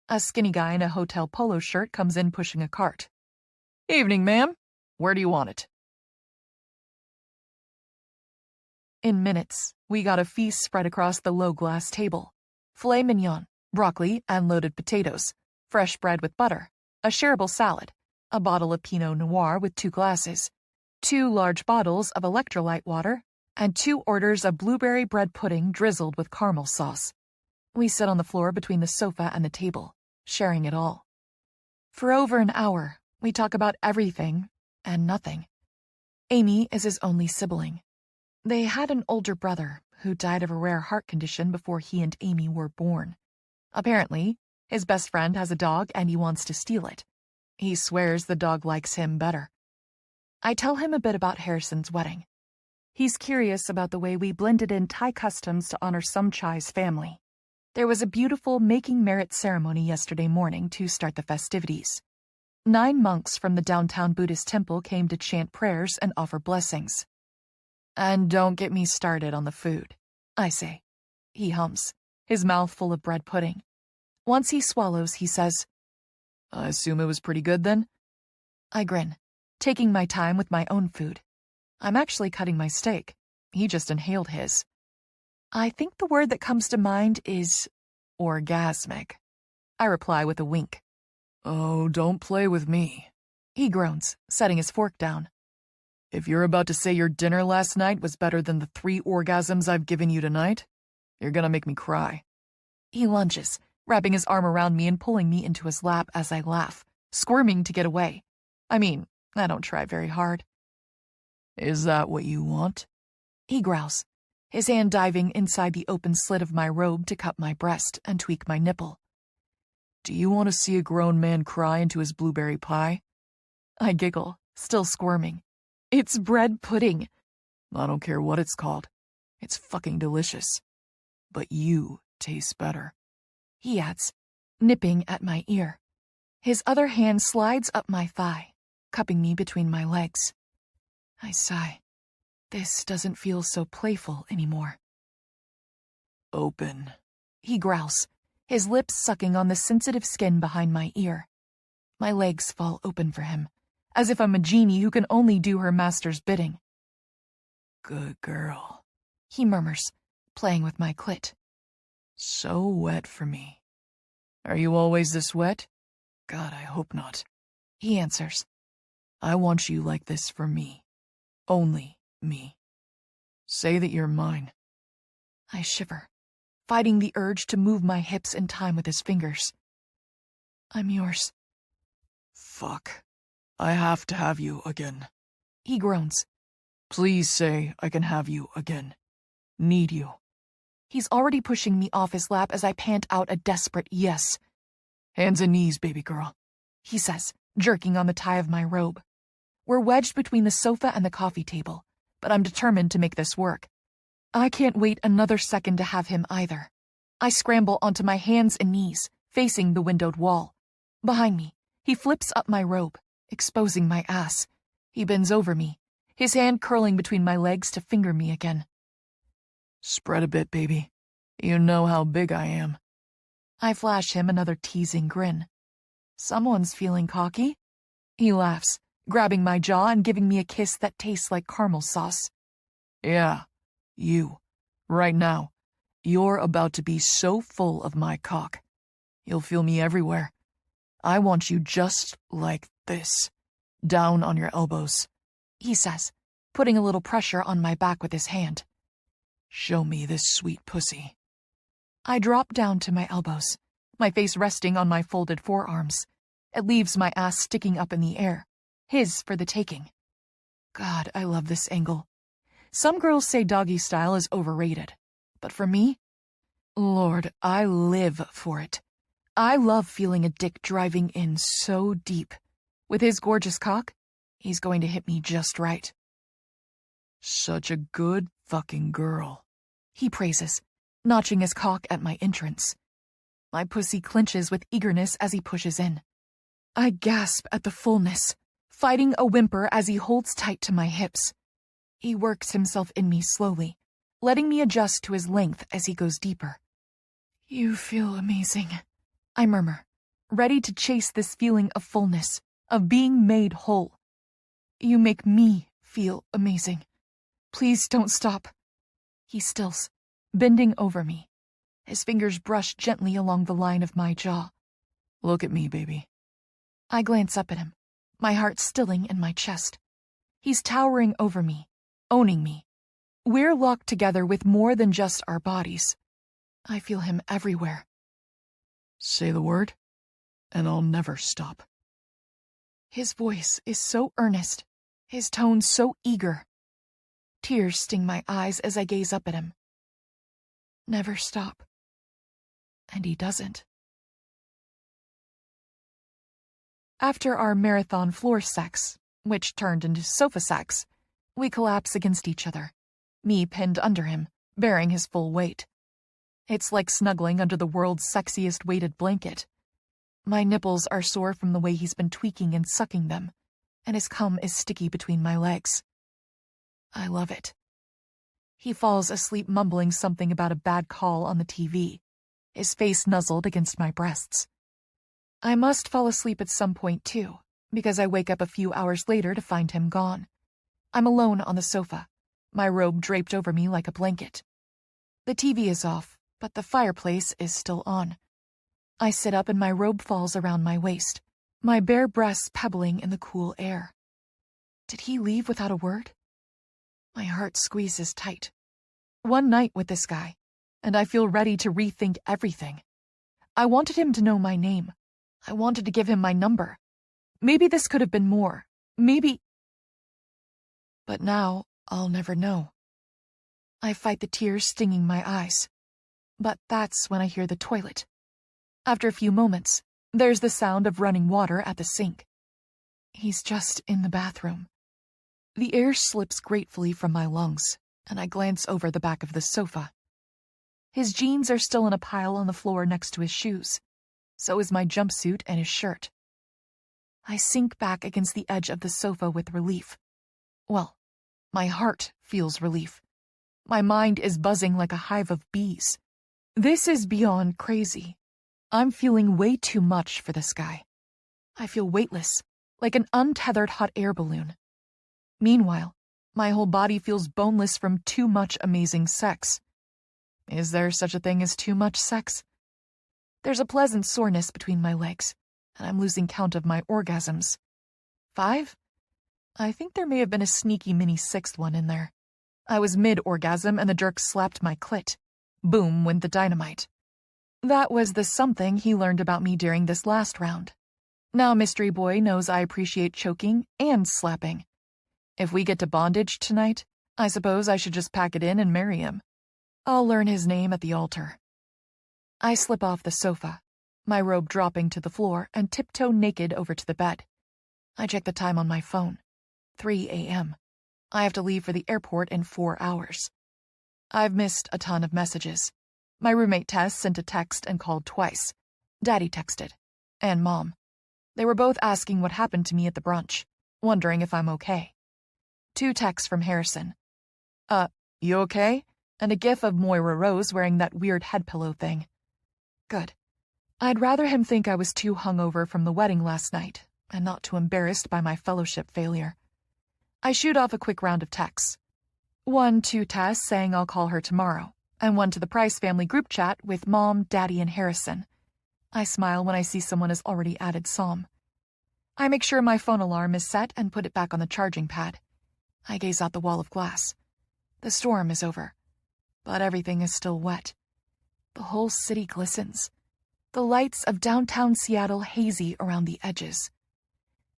A skinny guy in a hotel polo shirt comes in pushing a cart. Evening, ma'am. Where do you want it? In minutes, we got a feast spread across the low-glass table. Filet mignon, broccoli, and loaded potatoes, fresh bread with butter, a shareable salad, a bottle of Pinot Noir with 2 glasses, 2 large bottles of electrolyte water, and 2 orders of blueberry bread pudding drizzled with caramel sauce. We sit on the floor between the sofa and the table, sharing it all. For over an hour, we talk about everything and nothing. Amy is his only sibling. They had an older brother who died of a rare heart condition before he and Amy were born. Apparently, his best friend has a dog and he wants to steal it. He swears the dog likes him better. I tell him a bit about Harrison's wedding. He's curious about the way we blended in Thai customs to honor Somchai's family. There was a beautiful making merit ceremony yesterday morning to start the festivities. 9 monks from the downtown Buddhist temple came to chant prayers and offer blessings. And don't get me started on the food, I say. He hums, his mouth full of bread pudding. Once he swallows, he says, I assume it was pretty good then? I grin, taking my time with my own food. I'm actually cutting my steak. He just inhaled his. I think the word that comes to mind is orgasmic. I reply with a wink. Oh, don't play with me. He groans, setting his fork down. If you're about to say your dinner last night was better than the 3 orgasms I've given you tonight, you're gonna make me cry. He lunges, wrapping his arm around me and pulling me into his lap as I laugh, squirming to get away. I mean, I don't try very hard. Is that what you want? He growls, his hand diving inside the open slit of my robe to cup my breast and tweak my nipple. Do you want to see a grown man cry into his blueberry pie? I giggle, still squirming. It's bread pudding. I don't care what it's called. It's fucking delicious. But you taste better. He adds, nipping at my ear. His other hand slides up my thigh, cupping me between my legs. I sigh. This doesn't feel so playful anymore. Open. He growls, his lips sucking on the sensitive skin behind my ear. My legs fall open for him, as if I'm a genie who can only do her master's bidding. Good girl, he murmurs, playing with my clit. So wet for me. Are you always this wet? God, I hope not. He answers. I want you like this for me. Only me. Say that you're mine. I shiver, fighting the urge to move my hips in time with his fingers. I'm yours. Fuck. I have to have you again. He groans. Please say I can have you again. Need you. He's already pushing me off his lap as I pant out a desperate yes. Hands and knees, baby girl, he says, jerking on the tie of my robe. We're wedged between the sofa and the coffee table, but I'm determined to make this work. I can't wait another second to have him either. I scramble onto my hands and knees, facing the windowed wall. Behind me, he flips up my robe, exposing my ass. He bends over me, his hand curling between my legs to finger me again. Spread a bit, baby. You know how big I am. I flash him another teasing grin. Someone's feeling cocky. He laughs, grabbing my jaw and giving me a kiss that tastes like caramel sauce. Yeah, you. Right now. You're about to be so full of my cock. You'll feel me everywhere. I want you just like this. Down on your elbows, he says, putting a little pressure on my back with his hand. Show me this sweet pussy. I drop down to my elbows, my face resting on my folded forearms. It leaves my ass sticking up in the air, his for the taking. God, I love this angle. Some girls say doggy style is overrated, but for me, Lord, I live for it. I love feeling a dick driving in so deep. With his gorgeous cock, he's going to hit me just right. Such a good fucking girl, he praises, notching his cock at my entrance. My pussy clenches with eagerness as he pushes in. I gasp at the fullness, fighting a whimper as he holds tight to my hips. He works himself in me slowly, letting me adjust to his length as he goes deeper. You feel amazing, I murmur, ready to chase this feeling of fullness, of being made whole. You make me feel amazing. Please don't stop. He stills, bending over me. His fingers brush gently along the line of my jaw. Look at me, baby. I glance up at him, my heart stilling in my chest. He's towering over me, owning me. We're locked together with more than just our bodies. I feel him everywhere. Say the word, and I'll never stop. His voice is so earnest, his tone so eager. Tears sting my eyes as I gaze up at him. Never stop. And he doesn't. After our marathon floor sex, which turned into sofa sex, we collapse against each other, me pinned under him, bearing his full weight. It's like snuggling under the world's sexiest weighted blanket. My nipples are sore from the way he's been tweaking and sucking them, and his cum is sticky between my legs. I love it. He falls asleep mumbling something about a bad call on the TV, his face nuzzled against my breasts. I must fall asleep at some point too, because I wake up a few hours later to find him gone. I'm alone on the sofa, my robe draped over me like a blanket. The TV is off, but the fireplace is still on. I sit up and my robe falls around my waist, my bare breasts pebbling in the cool air. Did he leave without a word? My heart squeezes tight. One night with this guy, and I feel ready to rethink everything. I wanted him to know my name. I wanted to give him my number. Maybe this could have been more. Maybe... But now, I'll never know. I fight the tears stinging my eyes. But that's when I hear the toilet. After a few moments, there's the sound of running water at the sink. He's just in the bathroom. The air slips gratefully from my lungs, and I glance over the back of the sofa. His jeans are still in a pile on the floor next to his shoes. So is my jumpsuit and his shirt. I sink back against the edge of the sofa with relief. Well, my heart feels relief. My mind is buzzing like a hive of bees. This is beyond crazy. I'm feeling way too much for this guy. I feel weightless, like an untethered hot air balloon. Meanwhile, my whole body feels boneless from too much amazing sex. Is there such a thing as too much sex? There's a pleasant soreness between my legs, and I'm losing count of my orgasms. 5? I think there may have been a sneaky mini 6th one in there. I was mid-orgasm and the jerk slapped my clit. Boom went the dynamite. That was the something he learned about me during this last round. Now Mystery Boy knows I appreciate choking and slapping. If we get to bondage tonight, I suppose I should just pack it in and marry him. I'll learn his name at the altar. I slip off the sofa, my robe dropping to the floor, and tiptoe naked over to the bed. I check the time on my phone. 3 a.m. I have to leave for the airport in 4 hours. I've missed a ton of messages. My roommate Tess sent a text and called twice. Daddy texted. And Mom. They were both asking what happened to me at the brunch. wondering if I'm okay. 2 texts from Harrison. You okay? And a gif of Moira Rose wearing that weird head pillow thing. Good. I'd rather him think I was too hungover from the wedding last night, and not too embarrassed by my fellowship failure. I shoot off a quick round of texts. 1 to Tess saying I'll call her tomorrow, and 1 to the Price family group chat with Mom, Daddy, and Harrison. I smile when I see someone has already added Psalm. I make sure my phone alarm is set and put it back on the charging pad. I gaze out the wall of glass. The storm is over, but everything is still wet. The whole city glistens. The lights of downtown Seattle hazy around the edges.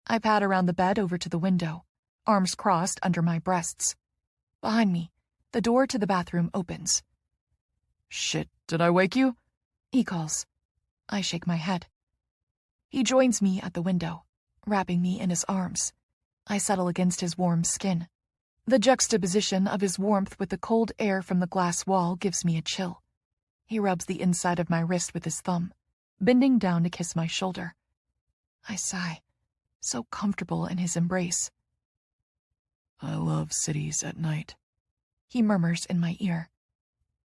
I pad around the bed over to the window, arms crossed under my breasts. Behind me, the door to the bathroom opens. Shit, did I wake you? He calls. I shake my head. He joins me at the window, wrapping me in his arms. I settle against his warm skin. The juxtaposition of his warmth with the cold air from the glass wall gives me a chill. He rubs the inside of my wrist with his thumb, bending down to kiss my shoulder. I sigh, so comfortable in his embrace. I love cities at night, he murmurs in my ear.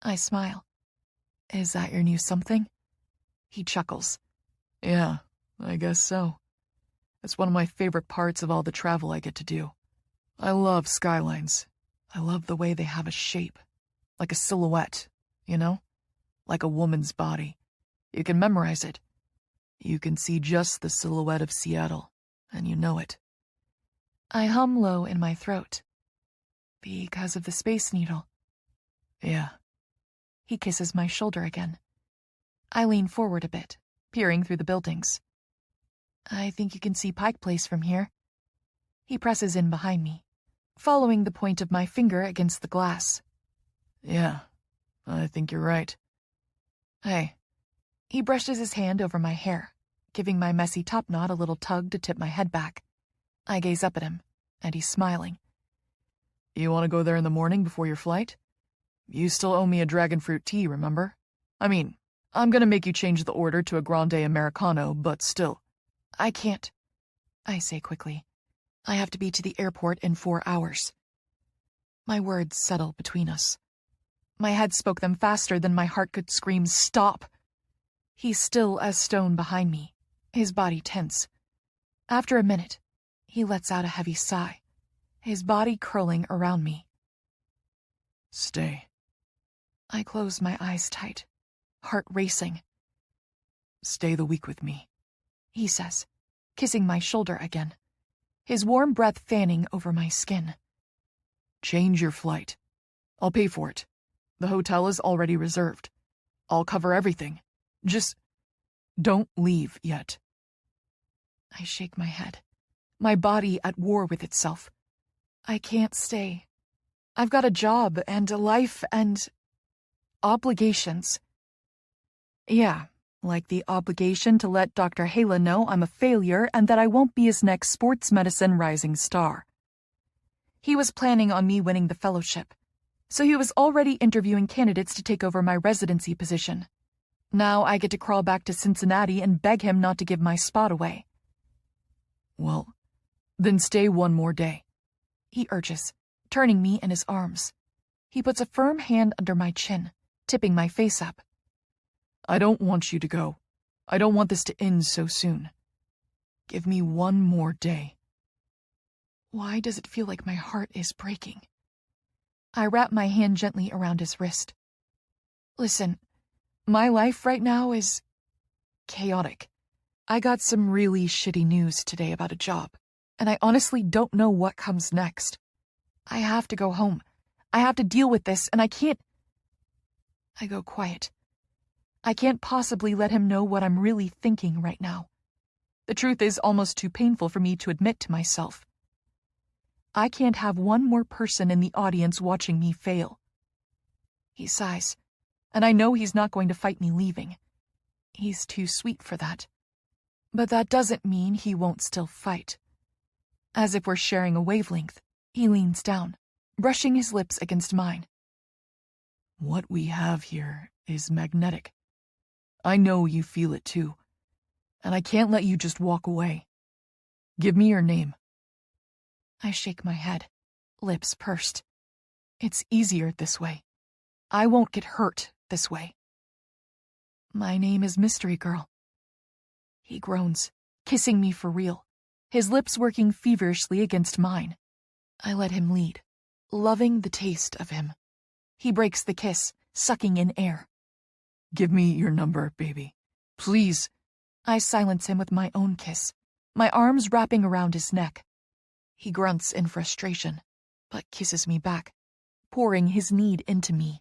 I smile. Is that your new something? He chuckles. Yeah, I guess so. It's one of my favorite parts of all the travel I get to do. I love skylines. I love the way they have a shape. Like a silhouette, you know? Like a woman's body. You can memorize it. You can see just the silhouette of Seattle, and you know it. I hum low in my throat. Because of the Space Needle. Yeah. He kisses my shoulder again. I lean forward a bit, peering through the buildings. I think you can see Pike Place from here. He presses in behind me, following the point of my finger against the glass. Yeah, I think you're right. Hey. He brushes his hand over my hair, giving my messy topknot a little tug to tip my head back. I gaze up at him, and he's smiling. You want to go there in the morning before your flight? You still owe me a dragon fruit tea, remember? I mean, I'm gonna make you change the order to a grande Americano, but still. I can't, I say quickly. I have to be to the airport in 4 hours. My words settle between us. My head spoke them faster than my heart could scream, stop! He's still as stone behind me, his body tense. After a minute, he lets out a heavy sigh, his body curling around me. Stay. I close my eyes tight, heart racing. Stay the week with me, he says, kissing my shoulder again, his warm breath fanning over my skin. Change your flight. I'll pay for it. The hotel is already reserved. I'll cover everything. Just don't leave yet. I shake my head, my body at war with itself. I can't stay. I've got a job and a life and obligations. Yeah, like the obligation to let Dr. Hala know I'm a failure and that I won't be his next sports medicine rising star. He was planning on me winning the fellowship, so he was already interviewing candidates to take over my residency position. Now I get to crawl back to Cincinnati and beg him not to give my spot away. Well, then stay 1 more day, he urges, turning me in his arms. He puts a firm hand under my chin, tipping my face up. I don't want you to go. I don't want this to end so soon. Give me 1 more day. Why does it feel like my heart is breaking? I wrap my hand gently around his wrist. Listen, my life right now is chaotic. I got some really shitty news today about a job, and I honestly don't know what comes next. I have to go home. I have to deal with this, and I can't... I go quiet. I can't possibly let him know what I'm really thinking right now. The truth is almost too painful for me to admit to myself. I can't have 1 more person in the audience watching me fail. He sighs, and I know he's not going to fight me leaving. He's too sweet for that. But that doesn't mean he won't still fight. As if we're sharing a wavelength, he leans down, brushing his lips against mine. What we have here is magnetic. I know you feel it too, and I can't let you just walk away. Give me your name. I shake my head, lips pursed. It's easier this way. I won't get hurt this way. My name is Mystery Girl. He groans, kissing me for real, his lips working feverishly against mine. I let him lead, loving the taste of him. He breaks the kiss, sucking in air. Give me your number, baby. Please. I silence him with my own kiss, my arms wrapping around his neck. He grunts in frustration, but kisses me back, pouring his need into me.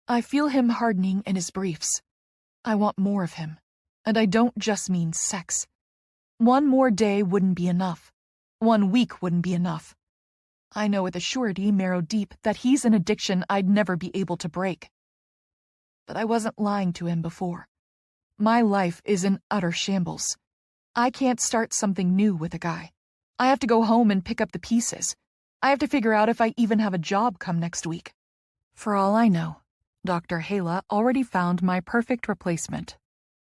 I feel him hardening in his briefs. I want more of him, and I don't just mean sex. One more day wouldn't be enough. 1 week wouldn't be enough. I know with a surety marrow deep that he's an addiction I'd never be able to break. But I wasn't lying to him before. My life is in utter shambles. I can't start something new with a guy. I have to go home and pick up the pieces. I have to figure out if I even have a job come next week. For all I know, Dr. Hala already found my perfect replacement.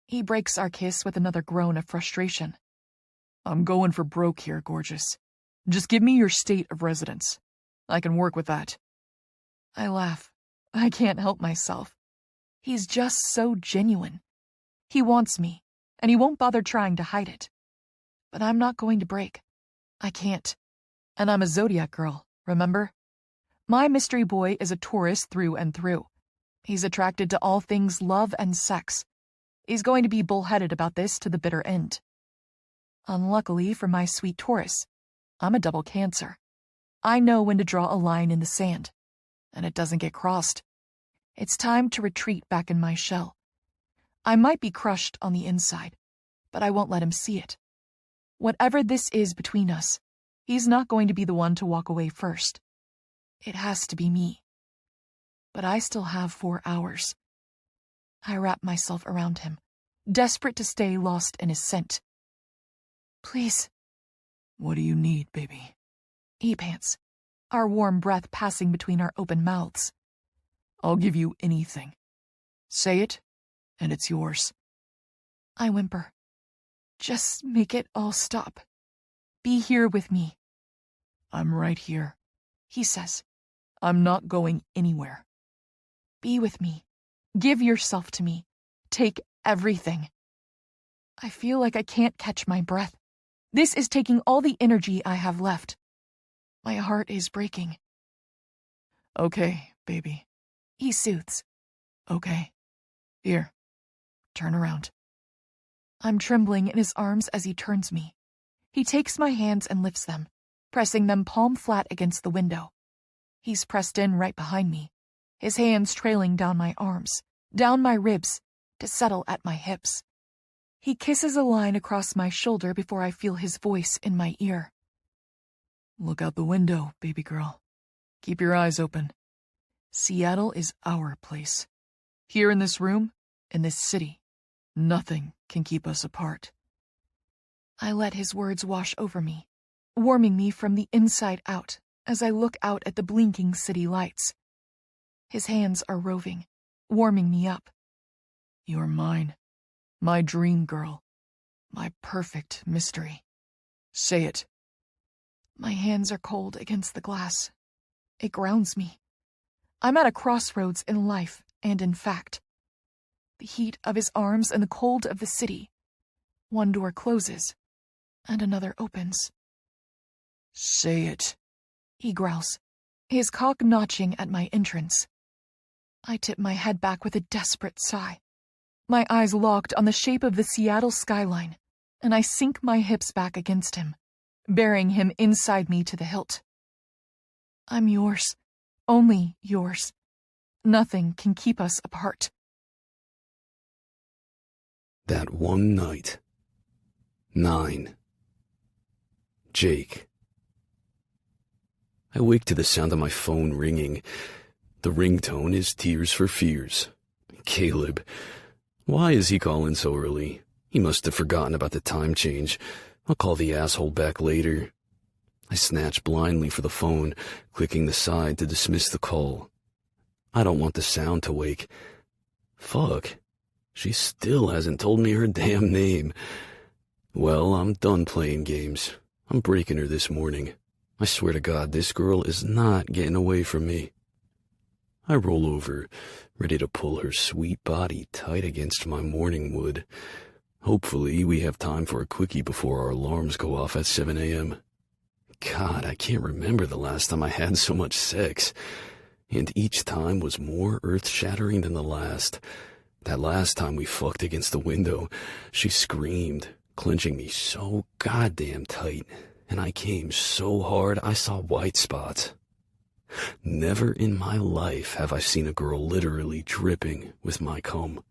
He breaks our kiss with another groan of frustration. I'm going for broke here, gorgeous. Just give me your state of residence. I can work with that. I laugh. I can't help myself. He's just so genuine. He wants me, and he won't bother trying to hide it. But I'm not going to break. I can't. And I'm a Zodiac girl, remember? My mystery boy is a Taurus through and through. He's attracted to all things love and sex. He's going to be bullheaded about this to the bitter end. Unluckily for my sweet Taurus, I'm a double Cancer. I know when to draw a line in the sand, and it doesn't get crossed. It's time to retreat back in my shell. I might be crushed on the inside, but I won't let him see it. Whatever this is between us, he's not going to be the one to walk away first. It has to be me. But I still have 4 hours. I wrap myself around him, desperate to stay lost in his scent. Please. What do you need, baby? He pants, our warm breath passing between our open mouths. I'll give you anything. Say it, and it's yours. I whimper. Just make it all stop. Be here with me. I'm right here, he says. I'm not going anywhere. Be with me. Give yourself to me. Take everything. I feel like I can't catch my breath. This is taking all the energy I have left. My heart is breaking. Okay, baby. He soothes. Okay. Here. Turn around. I'm trembling in his arms as he turns me. He takes my hands and lifts them, pressing them palm flat against the window. He's pressed in right behind me, his hands trailing down my arms, down my ribs, to settle at my hips. He kisses a line across my shoulder before I feel his voice in my ear. Look out the window, baby girl. Keep your eyes open. Seattle is our place. Here in this room, in this city, nothing can keep us apart. I let his words wash over me, warming me from the inside out as I look out at the blinking city lights. His hands are roving, warming me up. You're mine, my dream girl, my perfect mystery. Say it. My hands are cold against the glass. It grounds me. I'm at a crossroads in life and in fact. The heat of his arms and the cold of the city. One door closes, and another opens. Say it, he growls, his cock notching at my entrance. I tip my head back with a desperate sigh, my eyes locked on the shape of the Seattle skyline, and I sink my hips back against him, bearing him inside me to the hilt. I'm yours, only yours. Nothing can keep us apart. That one night. 9. Jake. I wake to the sound of my phone ringing. The ringtone is Tears for Fears. Caleb. Why is he calling so early? He must have forgotten about the time change. I'll call the asshole back later. I snatch blindly for the phone, clicking the side to dismiss the call. I don't want the sound to wake. Fuck. She still hasn't told me her damn name. Well, I'm done playing games. I'm breaking her this morning. I swear to God, this girl is not getting away from me. I roll over, ready to pull her sweet body tight against my morning wood. Hopefully, we have time for a quickie before our alarms go off at 7 a.m. God, I can't remember the last time I had so much sex. And each time was more earth-shattering than the last. That last time we fucked against the window, she screamed, clenching me so goddamn tight, and I came so hard I saw white spots. Never in my life have I seen a girl literally dripping with my cum.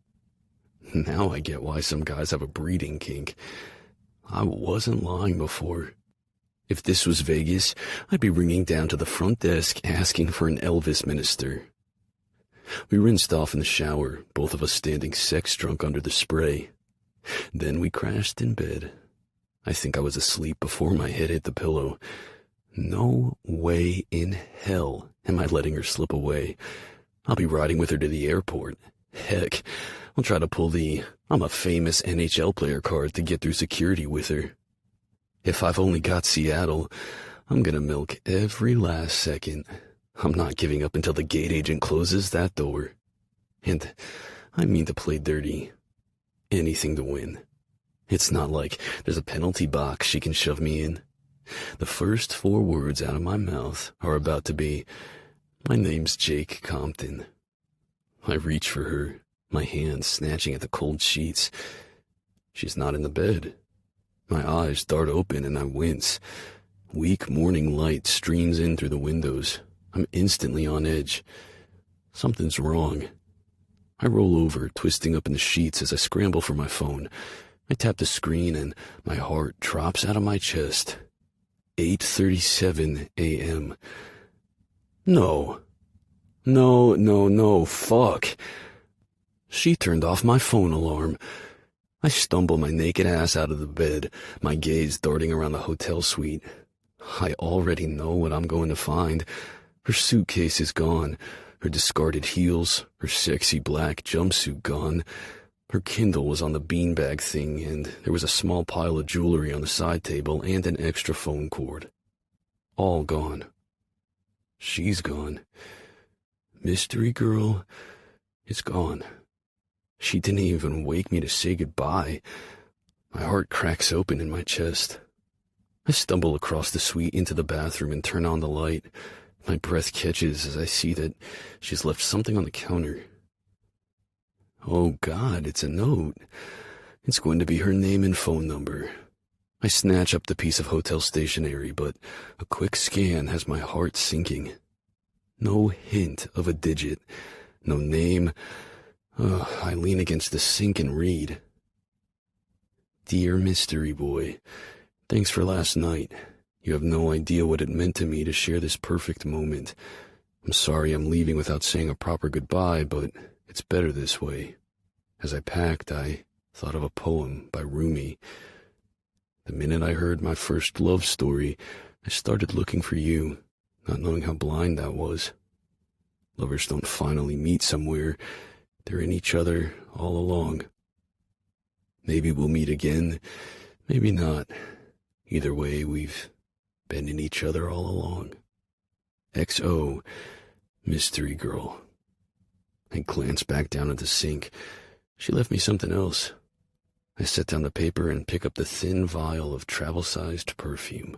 Now I get why some guys have a breeding kink. I wasn't lying before. If this was Vegas, I'd be ringing down to the front desk asking for an Elvis minister. We rinsed off in the shower, both of us standing sex-drunk under the spray. Then we crashed in bed. I think I was asleep before my head hit the pillow. No way in hell am I letting her slip away. I'll be riding with her to the airport. Heck, I'll try to pull the "I'm a famous NHL player" card to get through security with her. If I've only got Seattle, I'm gonna milk every last second. I'm not giving up until the gate agent closes that door. And I mean to play dirty. Anything to win. It's not like there's a penalty box she can shove me in. The first 4 words out of my mouth are about to be, "My name's Jake Compton." I reach for her, my hands snatching at the cold sheets. She's not in the bed. My eyes dart open and I wince. Weak morning light streams in through the windows. I'm instantly on edge. Something's wrong. I roll over, twisting up in the sheets as I scramble for my phone. I tap the screen and my heart drops out of my chest. 8:37 a.m. No, fuck. She turned off my phone alarm. I stumble my naked ass out of the bed, my gaze darting around the hotel suite. I already know what I'm going to find. Her suitcase is gone, her discarded heels, her sexy black jumpsuit gone. Her Kindle was on the beanbag thing, and there was a small pile of jewelry on the side table and an extra phone cord. All gone. She's gone. Mystery girl is gone. She didn't even wake me to say goodbye. My heart cracks open in my chest. I stumble across the suite into the bathroom and turn on the light. My breath catches as I see that she's left something on the counter. Oh God, it's a note. It's going to be her name and phone number. I snatch up the piece of hotel stationery, but a quick scan has my heart sinking. No hint of a digit, no name. I lean against the sink and read. Dear Mystery Boy, thanks for last night. You have no idea what it meant to me to share this perfect moment. I'm sorry I'm leaving without saying a proper goodbye, but it's better this way. As I packed, I thought of a poem by Rumi. The minute I heard my first love story, I started looking for you, not knowing how blind that was. Lovers don't finally meet somewhere. They're in each other all along. Maybe we'll meet again, maybe not. Either way, we've been in each other all along. XO, Mystery Girl. I glance back down at the sink. She left me something else. I set down the paper and pick up the thin vial of travel-sized perfume.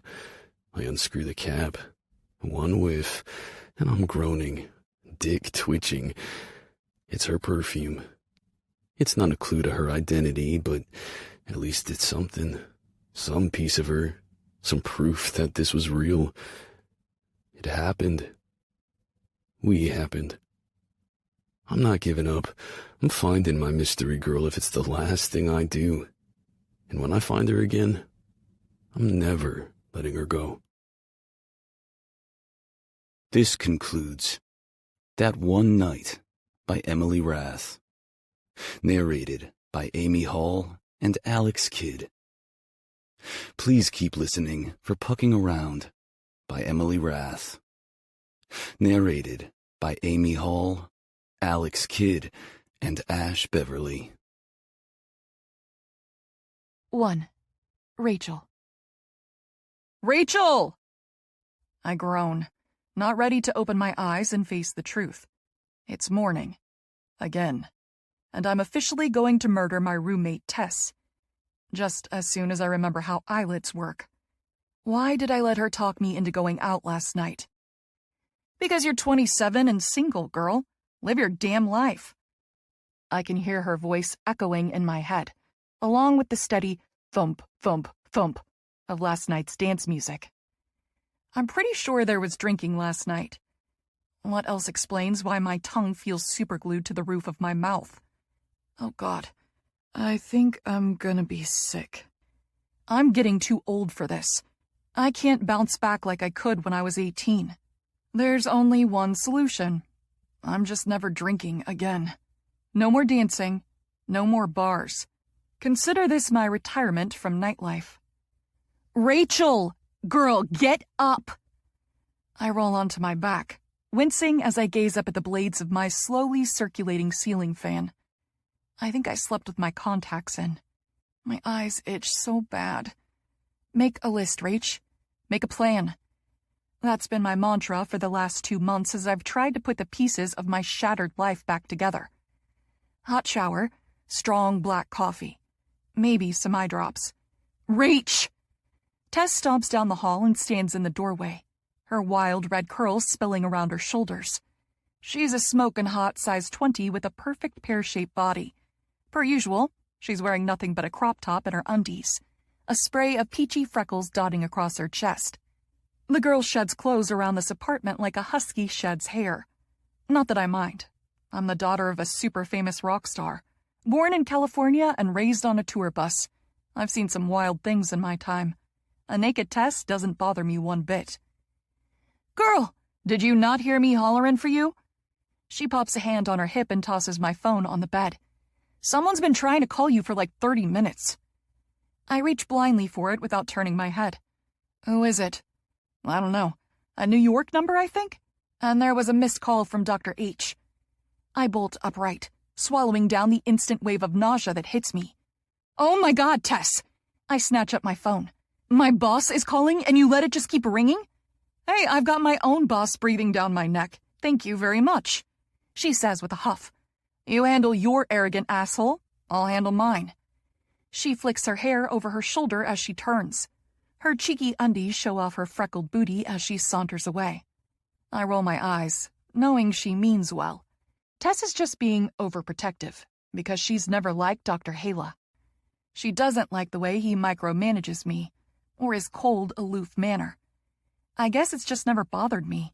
I unscrew the cap. One whiff, and I'm groaning, dick twitching. It's her perfume. It's not a clue to her identity, but at least it's something. Some piece of her. Some proof that this was real. It happened. We happened. I'm not giving up. I'm finding my mystery girl if it's the last thing I do. And when I find her again, I'm never letting her go. This concludes That One Night by Emily Rath. Narrated by Amy Hall and Alex Kidd. Please keep listening for Pucking Around by Emily Rath. Narrated by Amy Hall, Alex Kidd, and Ash Beverly. 1. Rachel. Rachel! I groan, not ready to open my eyes and face the truth. It's morning. Again. And I'm officially going to murder my roommate, Tess. Just as soon as I remember how eyelids work. Why did I let her talk me into going out last night? Because you're 27 and single, girl. Live your damn life. I can hear her voice echoing in my head, along with the steady thump, thump, thump of last night's dance music. I'm pretty sure there was drinking last night. What else explains why my tongue feels superglued to the roof of my mouth? Oh God, I think I'm gonna be sick. I'm getting too old for this. I can't bounce back like I could when I was 18. There's only one solution. I'm just never drinking again. No more dancing, no more bars. Consider this my retirement from nightlife. Rachel! Girl, get up! I roll onto my back, wincing as I gaze up at the blades of my slowly circulating ceiling fan. I think I slept with my contacts in. My eyes itch so bad. Make a list, Rach. Make a plan. That's been my mantra for the last 2 months as I've tried to put the pieces of my shattered life back together. Hot shower, strong black coffee, maybe some eye drops. Rach! Tess stomps down the hall and stands in the doorway, her wild red curls spilling around her shoulders. She's a smokin' hot size 20 with a perfect pear-shaped body. Per usual, she's wearing nothing but a crop top and her undies, a spray of peachy freckles dotting across her chest. The girl sheds clothes around this apartment like a husky sheds hair. Not that I mind. I'm the daughter of a super famous rock star, born in California and raised on a tour bus. I've seen some wild things in my time. A naked Tess doesn't bother me one bit. Girl, did you not hear me hollerin' for you? She pops a hand on her hip and tosses my phone on the bed. Someone's been trying to call you for like 30 minutes. I reach blindly for it without turning my head. Who is it? I don't know. A New York number, I think? And there was a missed call from Dr. H. I bolt upright, swallowing down the instant wave of nausea that hits me. Oh my God, Tess! I snatch up my phone. My boss is calling and you let it just keep ringing? Hey, I've got my own boss breathing down my neck. Thank you very much. She says with a huff. You handle your arrogant asshole, I'll handle mine. She flicks her hair over her shoulder as she turns. Her cheeky undies show off her freckled booty as she saunters away. I roll my eyes, knowing she means well. Tess is just being overprotective, because she's never liked Dr. Hala. She doesn't like the way he micromanages me, or his cold, aloof manner. I guess it's just never bothered me.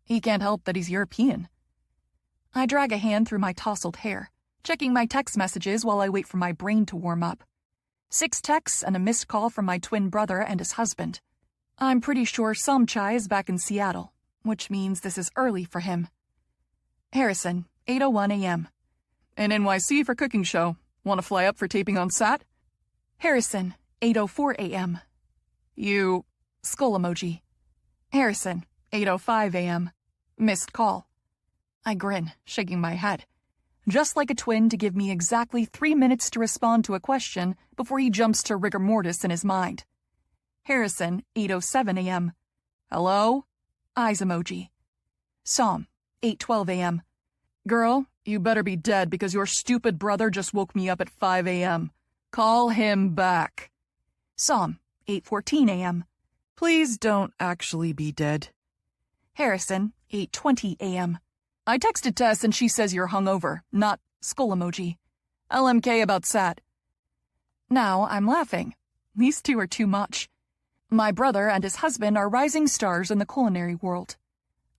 He can't help that he's European. I drag a hand through my tousled hair, checking my text messages while I wait for my brain to warm up. 6 texts and a missed call from my twin brother and his husband. I'm pretty sure Somchai is back in Seattle, which means this is early for him. Harrison, 8:01 a.m. An NYC for cooking show. Want to fly up for taping on Sat? Harrison, 8:04 a.m. You... skull emoji. Harrison, 8:05 a.m. Missed call. I grin, shaking my head. Just like a twin to give me exactly 3 minutes to respond to a question before he jumps to rigor mortis in his mind. Harrison, 8:07 a.m. Hello? Eyes emoji. Som, 8:12 a.m. Girl, you better be dead because your stupid brother just woke me up at 5 a.m. Call him back. Som, 8:14 a.m. Please don't actually be dead. Harrison, 8:20 a.m. I texted Tess and she says you're hungover, not skull emoji. LMK about Sat. Now I'm laughing. These two are too much. My brother and his husband are rising stars in the culinary world.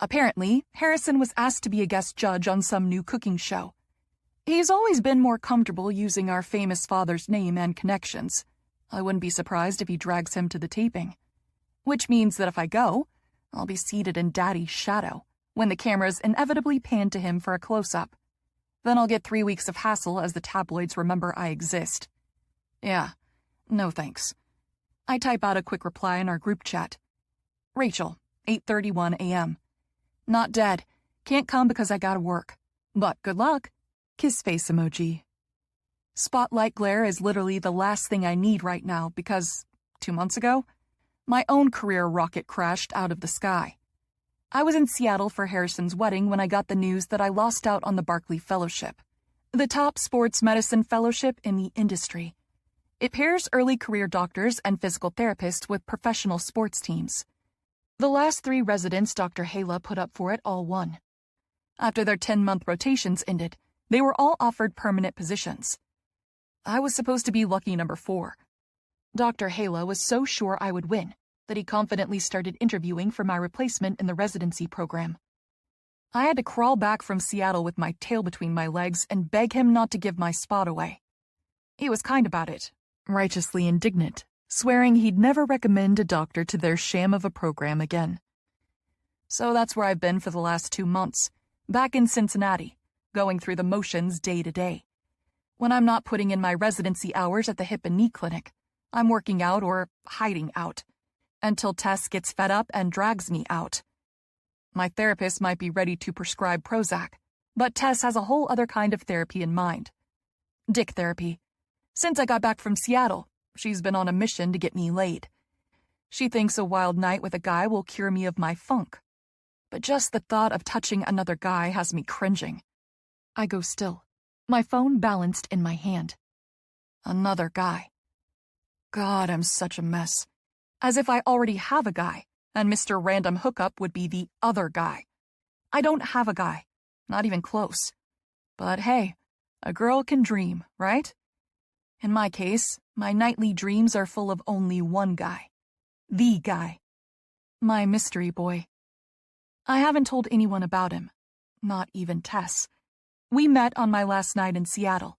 Apparently, Harrison was asked to be a guest judge on some new cooking show. He's always been more comfortable using our famous father's name and connections. I wouldn't be surprised if he drags him to the taping. Which means that if I go, I'll be seated in Daddy's shadow, when the cameras inevitably pan to him for a close-up. Then I'll get 3 weeks of hassle as the tabloids remember I exist. Yeah, no thanks. I type out a quick reply in our group chat. Rachel, 8:31 a.m. Not dead. Can't come because I gotta work. But good luck. Kiss face emoji. Spotlight glare is literally the last thing I need right now because, 2 months ago, My own career rocket crashed out of the sky. I was in Seattle for Harrison's wedding when I got the news that I lost out on the Barkley Fellowship, the top sports medicine fellowship in the industry. It pairs early career doctors and physical therapists with professional sports teams. The last 3 residents Dr. Hala put up for it all won. After their 10-month rotations ended, they were all offered permanent positions. I was supposed to be lucky number 4. Dr. Hala was so sure I would win that he confidently started interviewing for my replacement in the residency program. I had to crawl back from Seattle with my tail between my legs and beg him not to give my spot away. He was kind about it, righteously indignant, swearing he'd never recommend a doctor to their sham of a program again. So that's where I've been for the last 2 months, back in Cincinnati, going through the motions day to day. When I'm not putting in my residency hours at the hip and knee clinic, I'm working out or hiding out, until Tess gets fed up and drags me out. My therapist might be ready to prescribe Prozac, but Tess has a whole other kind of therapy in mind. Dick therapy. Since I got back from Seattle, she's been on a mission to get me laid. She thinks a wild night with a guy will cure me of my funk. But just the thought of touching another guy has me cringing. I go still, my phone balanced in my hand. Another guy. God, I'm such a mess. As if I already have a guy, and Mr. Random Hookup would be the other guy. I don't have a guy, not even close. But hey, a girl can dream, right? In my case, my nightly dreams are full of only one guy. The guy. My mystery boy. I haven't told anyone about him, not even Tess. We met on my last night in Seattle.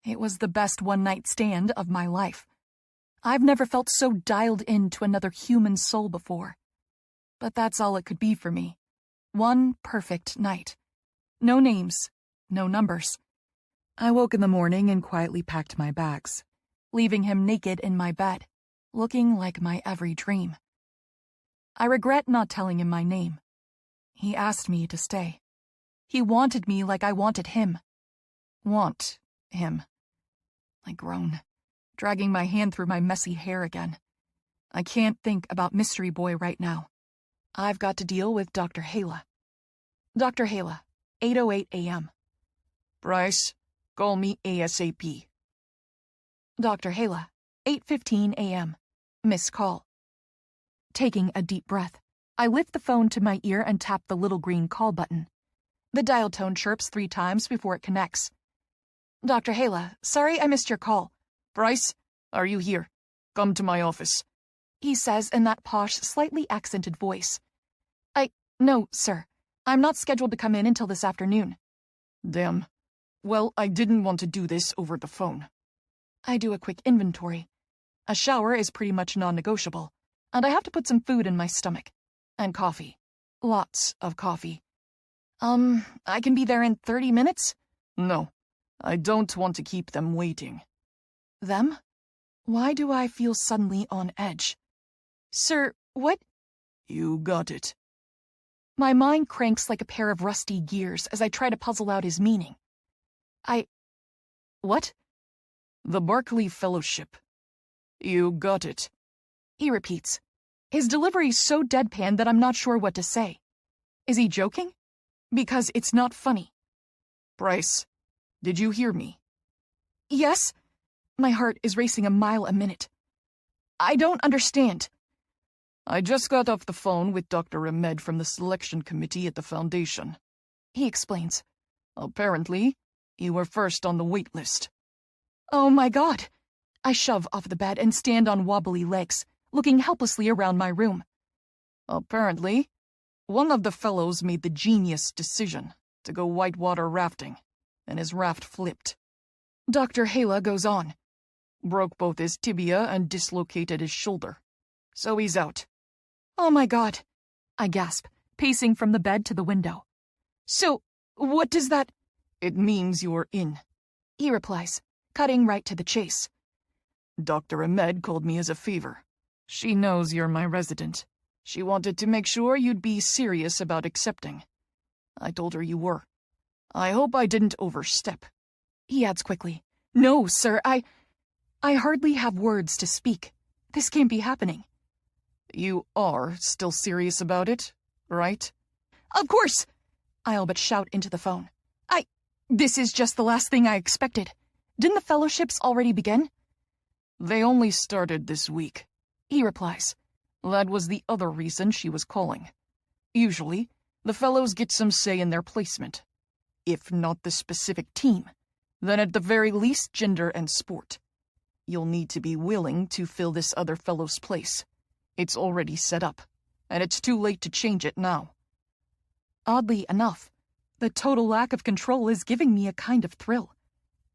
It was the best one-night stand of my life. I've never felt so dialed in to another human soul before. But that's all it could be for me. One perfect night. No names, no numbers. I woke in the morning and quietly packed my bags, leaving him naked in my bed, looking like my every dream. I regret not telling him my name. He asked me to stay. He wanted me like I wanted him. Want him. I groan, dragging my hand through my messy hair again. I can't think about Mystery Boy right now. I've got to deal with Dr. Hala. Dr. Hala, 8:08 a.m. Bryce, call me ASAP. Dr. Hala, 8:15 a.m. Missed call. Taking a deep breath, I lift the phone to my ear and tap the little green call button. The dial tone chirps 3 times before it connects. Dr. Hala, sorry I missed your call. Bryce, are you here? Come to my office. He says in that posh, slightly accented voice. No, sir. I'm not scheduled to come in until this afternoon. Damn. Well, I didn't want to do this over the phone. I do a quick inventory. A shower is pretty much non-negotiable, and I have to put some food in my stomach. And coffee. Lots of coffee. I can be there in 30 minutes? No, I don't want to keep them waiting. Them? Why do I feel suddenly on edge? Sir, what? You got it. My mind cranks like a pair of rusty gears as I try to puzzle out his meaning. What? The Barkley Fellowship. You got it. He repeats. His delivery's so deadpan that I'm not sure what to say. Is he joking? Because it's not funny. Bryce, did you hear me? Yes? My heart is racing a mile a minute. I don't understand. I just got off the phone with Dr. Ahmed from the selection committee at the foundation. He explains. Apparently, you were first on the wait list. Oh my God. I shove off the bed and stand on wobbly legs, looking helplessly around my room. Apparently, one of the fellows made the genius decision to go whitewater rafting, and his raft flipped. Dr. Hala goes on. Broke both his tibia and dislocated his shoulder. So he's out. Oh my God, I gasp, pacing from the bed to the window. So, what does that... It means you're in, he replies, cutting right to the chase. Dr. Ahmed called me as a favor. She knows you're my resident. She wanted to make sure you'd be serious about accepting. I told her you were. I hope I didn't overstep. He adds quickly. No, sir, I hardly have words to speak. This can't be happening. You are still serious about it, right? Of course! I all but shout into the phone. This is just the last thing I expected. Didn't the fellowships already begin? They only started this week, he replies. That was the other reason she was calling. Usually, the fellows get some say in their placement. If not the specific team, then at the very least gender and sport. You'll need to be willing to fill this other fellow's place. It's already set up, and it's too late to change it now. Oddly enough, the total lack of control is giving me a kind of thrill.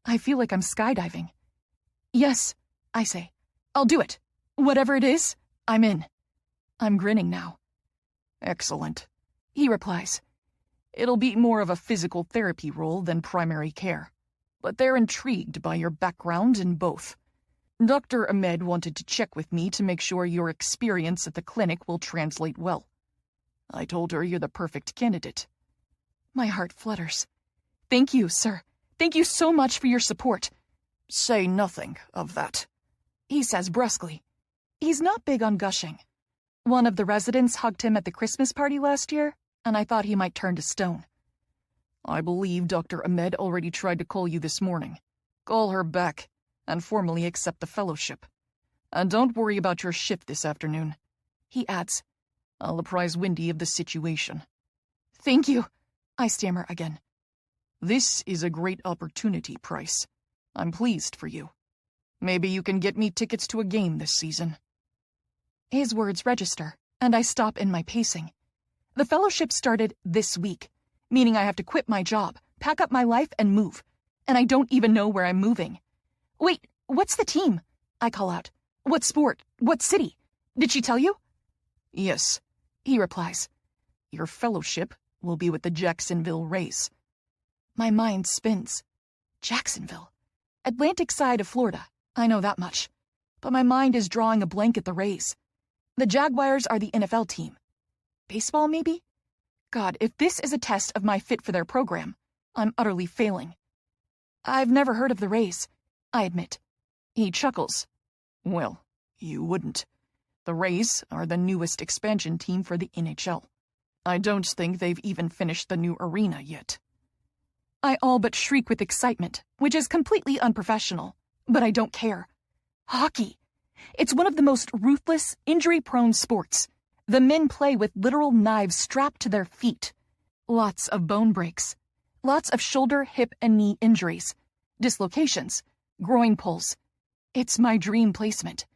I feel like I'm skydiving. Yes, I say. I'll do it. Whatever it is, I'm in. I'm grinning now. Excellent, he replies. It'll be more of a physical therapy role than primary care, but they're intrigued by your background in both. Dr. Ahmed wanted to check with me to make sure your experience at the clinic will translate well. I told her you're the perfect candidate. My heart flutters. Thank you, sir. Thank you so much for your support. Say nothing of that, he says brusquely. He's not big on gushing. One of the residents hugged him at the Christmas party last year, and I thought he might turn to stone. I believe Dr. Ahmed already tried to call you this morning. Call her back and formally accept the fellowship. And don't worry about your shift this afternoon, he adds. I'll apprise Wendy of the situation. Thank you, I stammer again. This is a great opportunity, Price. I'm pleased for you. Maybe you can get me tickets to a game this season. His words register, and I stop in my pacing. The fellowship started this week, meaning I have to quit my job, pack up my life, and move. And I don't even know where I'm moving. Wait, what's the team? I call out. What sport? What city? Did she tell you? Yes, he replies. Your fellowship will be with the Jacksonville Rays. My mind spins. Jacksonville. Atlantic side of Florida. I know that much. But my mind is drawing a blank at the Rays. The Jaguars are the NFL team. Baseball, maybe? God, if this is a test of my fit for their program, I'm utterly failing. I've never heard of the Rays, I admit. He chuckles. Well, you wouldn't. The Rays are the newest expansion team for the NHL. I don't think they've even finished the new arena yet. I all but shriek with excitement, which is completely unprofessional, but I don't care. Hockey. It's one of the most ruthless, injury-prone sports. The men play with literal knives strapped to their feet. Lots of bone breaks. Lots of shoulder, hip, and knee injuries. Dislocations. Groin pulls. It's my dream placement.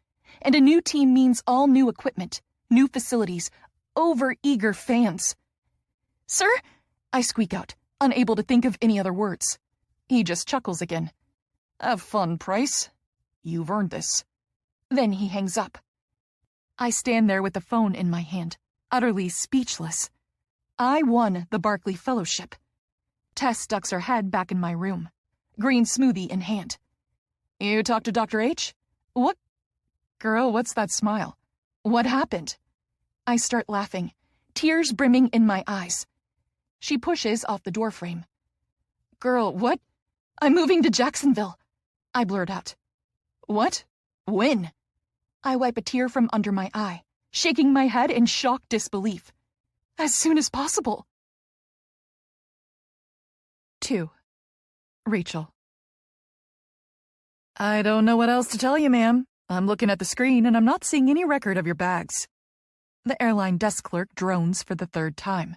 And a new team means all new equipment, new facilities, over-eager fans. Sir? I squeak out, unable to think of any other words. He just chuckles again. Have fun, Price. You've earned this. Then he hangs up. I stand there with the phone in my hand, utterly speechless. I won the Barkley Fellowship. Tess ducks her head back in my room, green smoothie in hand. You talked to Dr. H? What? Girl, what's that smile? What happened? I start laughing, tears brimming in my eyes. She pushes off the doorframe. Girl, what? I'm moving to Jacksonville, I blurt out. What? When? I wipe a tear from under my eye, shaking my head in shocked disbelief. As soon as possible. 2. Rachel. I don't know what else to tell you, ma'am. I'm looking at the screen and I'm not seeing any record of your bags. The airline desk clerk drones for the third time.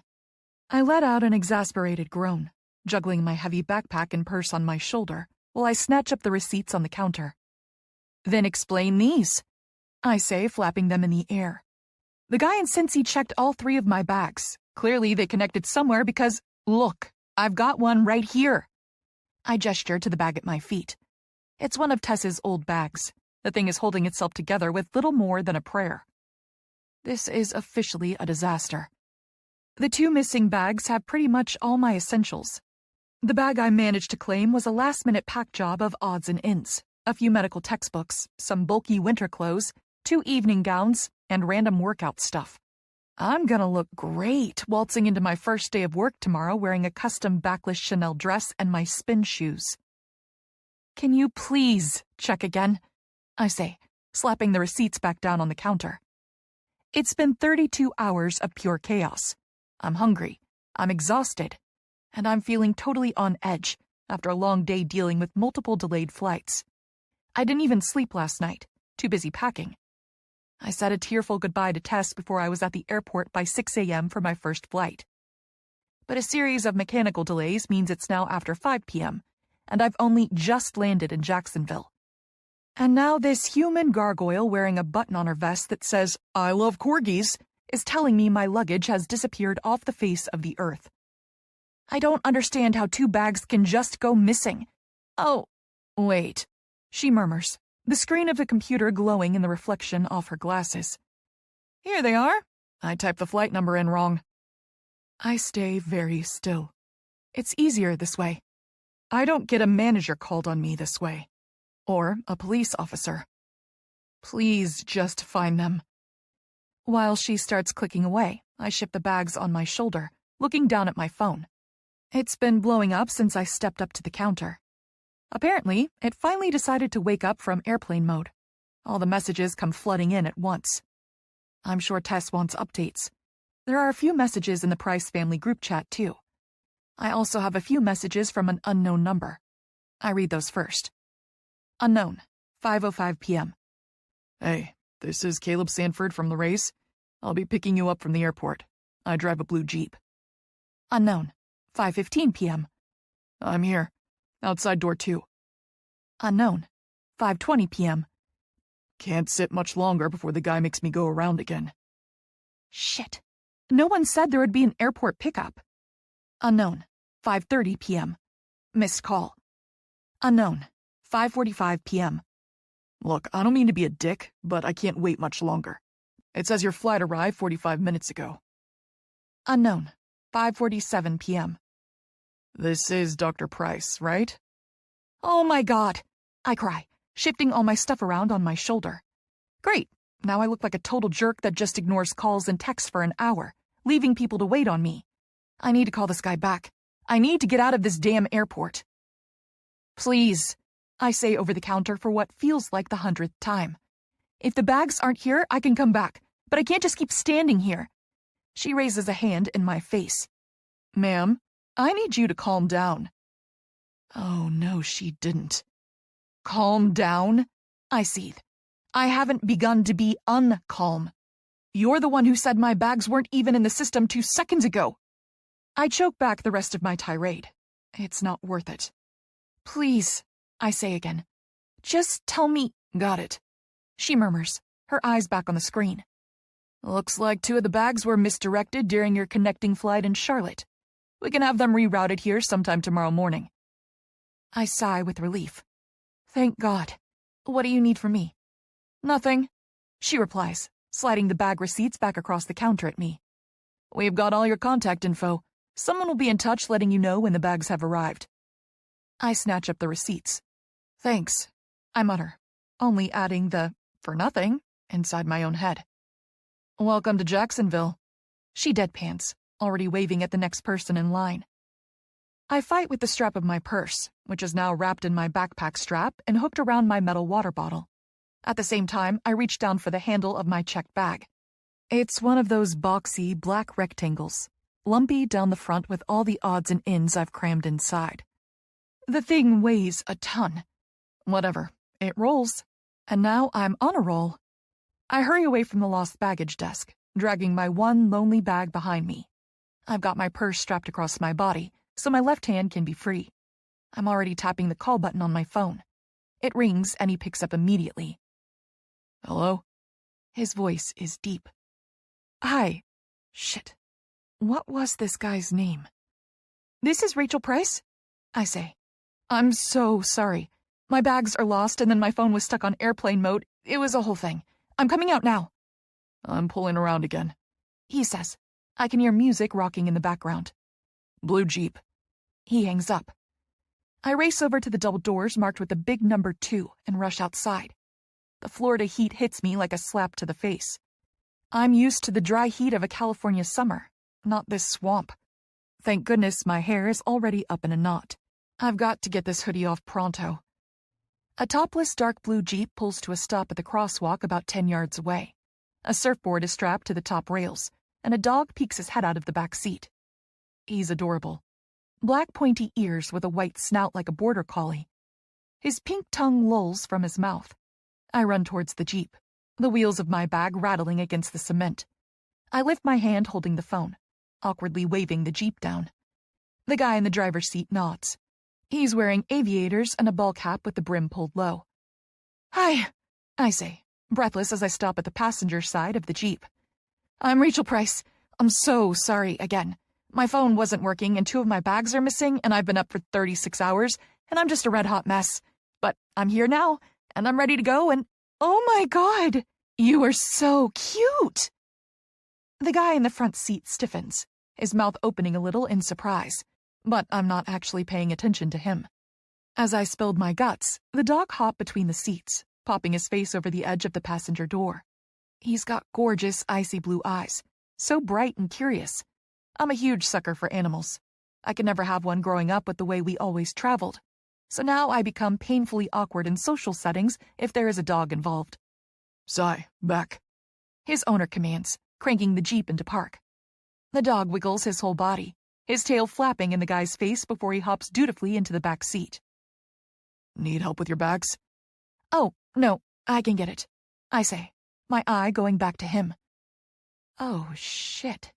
I let out an exasperated groan, juggling my heavy backpack and purse on my shoulder while I snatch up the receipts on the counter. Then explain these, I say, flapping them in the air. The guy in Cincy checked all 3 of my bags. Clearly they connected somewhere because, look, I've got one right here. I gesture to the bag at my feet. It's one of Tess's old bags. The thing is holding itself together with little more than a prayer. This is officially a disaster. The 2 missing bags have pretty much all my essentials. The bag I managed to claim was a last-minute pack job of odds and ends, a few medical textbooks, some bulky winter clothes, 2 evening gowns, and random workout stuff. I'm gonna look great waltzing into my first day of work tomorrow wearing a custom backless Chanel dress and my spin shoes. Can you please check again? I say, slapping the receipts back down on the counter. It's been 32 hours of pure chaos. I'm hungry, I'm exhausted, and I'm feeling totally on edge after a long day dealing with multiple delayed flights. I didn't even sleep last night, too busy packing. I said a tearful goodbye to Tess before I was at the airport by 6 a.m. for my first flight. But a series of mechanical delays means it's now after 5 p.m., and I've only just landed in Jacksonville. And now this human gargoyle wearing a button on her vest that says, "I love corgis," is telling me my luggage has disappeared off the face of the earth. I don't understand how 2 bags can just go missing. Oh, wait, she murmurs, the screen of the computer glowing in the reflection off her glasses. Here they are. I typed the flight number in wrong. I stay very still. It's easier this way. I don't get a manager called on me this way. Or a police officer. Please just find them. While she starts clicking away, I shift the bags on my shoulder, looking down at my phone. It's been blowing up since I stepped up to the counter. Apparently, it finally decided to wake up from airplane mode. All the messages come flooding in at once. I'm sure Tess wants updates. There are a few messages in the Price family group chat, too. I also have a few messages from an unknown number. I read those first. Unknown, 5:05 p.m. Hey, this is Caleb Sanford from the Rays. I'll be picking you up from the airport. I drive a blue Jeep. Unknown, 5:15 p.m. I'm here. Outside door 2. Unknown, 5:20 p.m. Can't sit much longer before the guy makes me go around again. Shit. No one said there would be an airport pickup. Unknown, 5:30 p.m. Missed call. Unknown, 5:45 p.m. Look, I don't mean to be a dick, but I can't wait much longer. It says your flight arrived 45 minutes ago. Unknown, 5:47 p.m. This is Dr. Price, right? Oh my God, I cry, shifting all my stuff around on my shoulder. Great, now I look like a total jerk that just ignores calls and texts for an hour, leaving people to wait on me. I need to call this guy back. I need to get out of this damn airport. Please, I say over the counter for what feels like the 100th time. If the bags aren't here, I can come back, but I can't just keep standing here. She raises a hand in my face. Ma'am, I need you to calm down. Oh, no, she didn't. Calm down? I seethe. I haven't begun to be uncalm. You're the one who said my bags weren't even in the system 2 seconds ago. I choke back the rest of my tirade. It's not worth it. Please, I say again. Just tell me. Got it. She murmurs, her eyes back on the screen. Looks like 2 of the bags were misdirected during your connecting flight in Charlotte. We can have them rerouted here sometime tomorrow morning. I sigh with relief. Thank God. What do you need from me? Nothing, she replies, sliding the bag receipts back across the counter at me. We've got all your contact info. Someone will be in touch letting you know when the bags have arrived. I snatch up the receipts. Thanks, I mutter, only adding the "for nothing" inside my own head. Welcome to Jacksonville, she deadpans, already waving at the next person in line. I fight with the strap of my purse, which is now wrapped in my backpack strap and hooked around my metal water bottle. At the same time, I reach down for the handle of my checked bag. It's one of those boxy black rectangles, lumpy down the front with all the odds and ends I've crammed inside. The thing weighs a ton. Whatever, it rolls. And now I'm on a roll. I hurry away from the lost baggage desk, dragging my one lonely bag behind me. I've got my purse strapped across my body, so my left hand can be free. I'm already tapping the call button on my phone. It rings and he picks up immediately. Hello? His voice is deep. Hi. Shit. What was this guy's name? This is Rachel Price? I say. I'm so sorry. My bags are lost and then my phone was stuck on airplane mode. It was a whole thing. I'm coming out now. I'm pulling around again, he says. I can hear music rocking in the background. Blue Jeep. He hangs up. I race over to the double doors marked with the big number 2 and rush outside. The Florida heat hits me like a slap to the face. I'm used to the dry heat of a California summer, not this swamp. Thank goodness my hair is already up in a knot. I've got to get this hoodie off pronto. A topless dark blue Jeep pulls to a stop at the crosswalk about 10 yards away. A surfboard is strapped to the top rails, and a dog peeks his head out of the back seat. He's adorable. Black pointy ears with a white snout like a border collie. His pink tongue lolls from his mouth. I run towards the Jeep, the wheels of my bag rattling against the cement. I lift my hand holding the phone, awkwardly waving the Jeep down. The guy in the driver's seat nods. He's wearing aviators and a ball cap with the brim pulled low. "Hi," I say, breathless as I stop at the passenger side of the Jeep. "I'm Rachel Price. I'm so sorry again. My phone wasn't working and 2 of my bags are missing and I've been up for 36 hours and I'm just a red-hot mess. But I'm here now and I'm ready to go and oh my God, you are so cute." The guy in the front seat stiffens, his mouth opening a little in surprise, but I'm not actually paying attention to him. As I spilled my guts, the dog hopped between the seats, popping his face over the edge of the passenger door. He's got gorgeous icy blue eyes, so bright and curious. I'm a huge sucker for animals. I could never have one growing up with the way we always traveled. So now I become painfully awkward in social settings if there is a dog involved. "Cy, back," his owner commands, cranking the Jeep into park. The dog wiggles his whole body, his tail flapping in the guy's face before he hops dutifully into the back seat. "Need help with your bags?" "Oh, no, I can get it," I say, my eye going back to him. Oh, shit.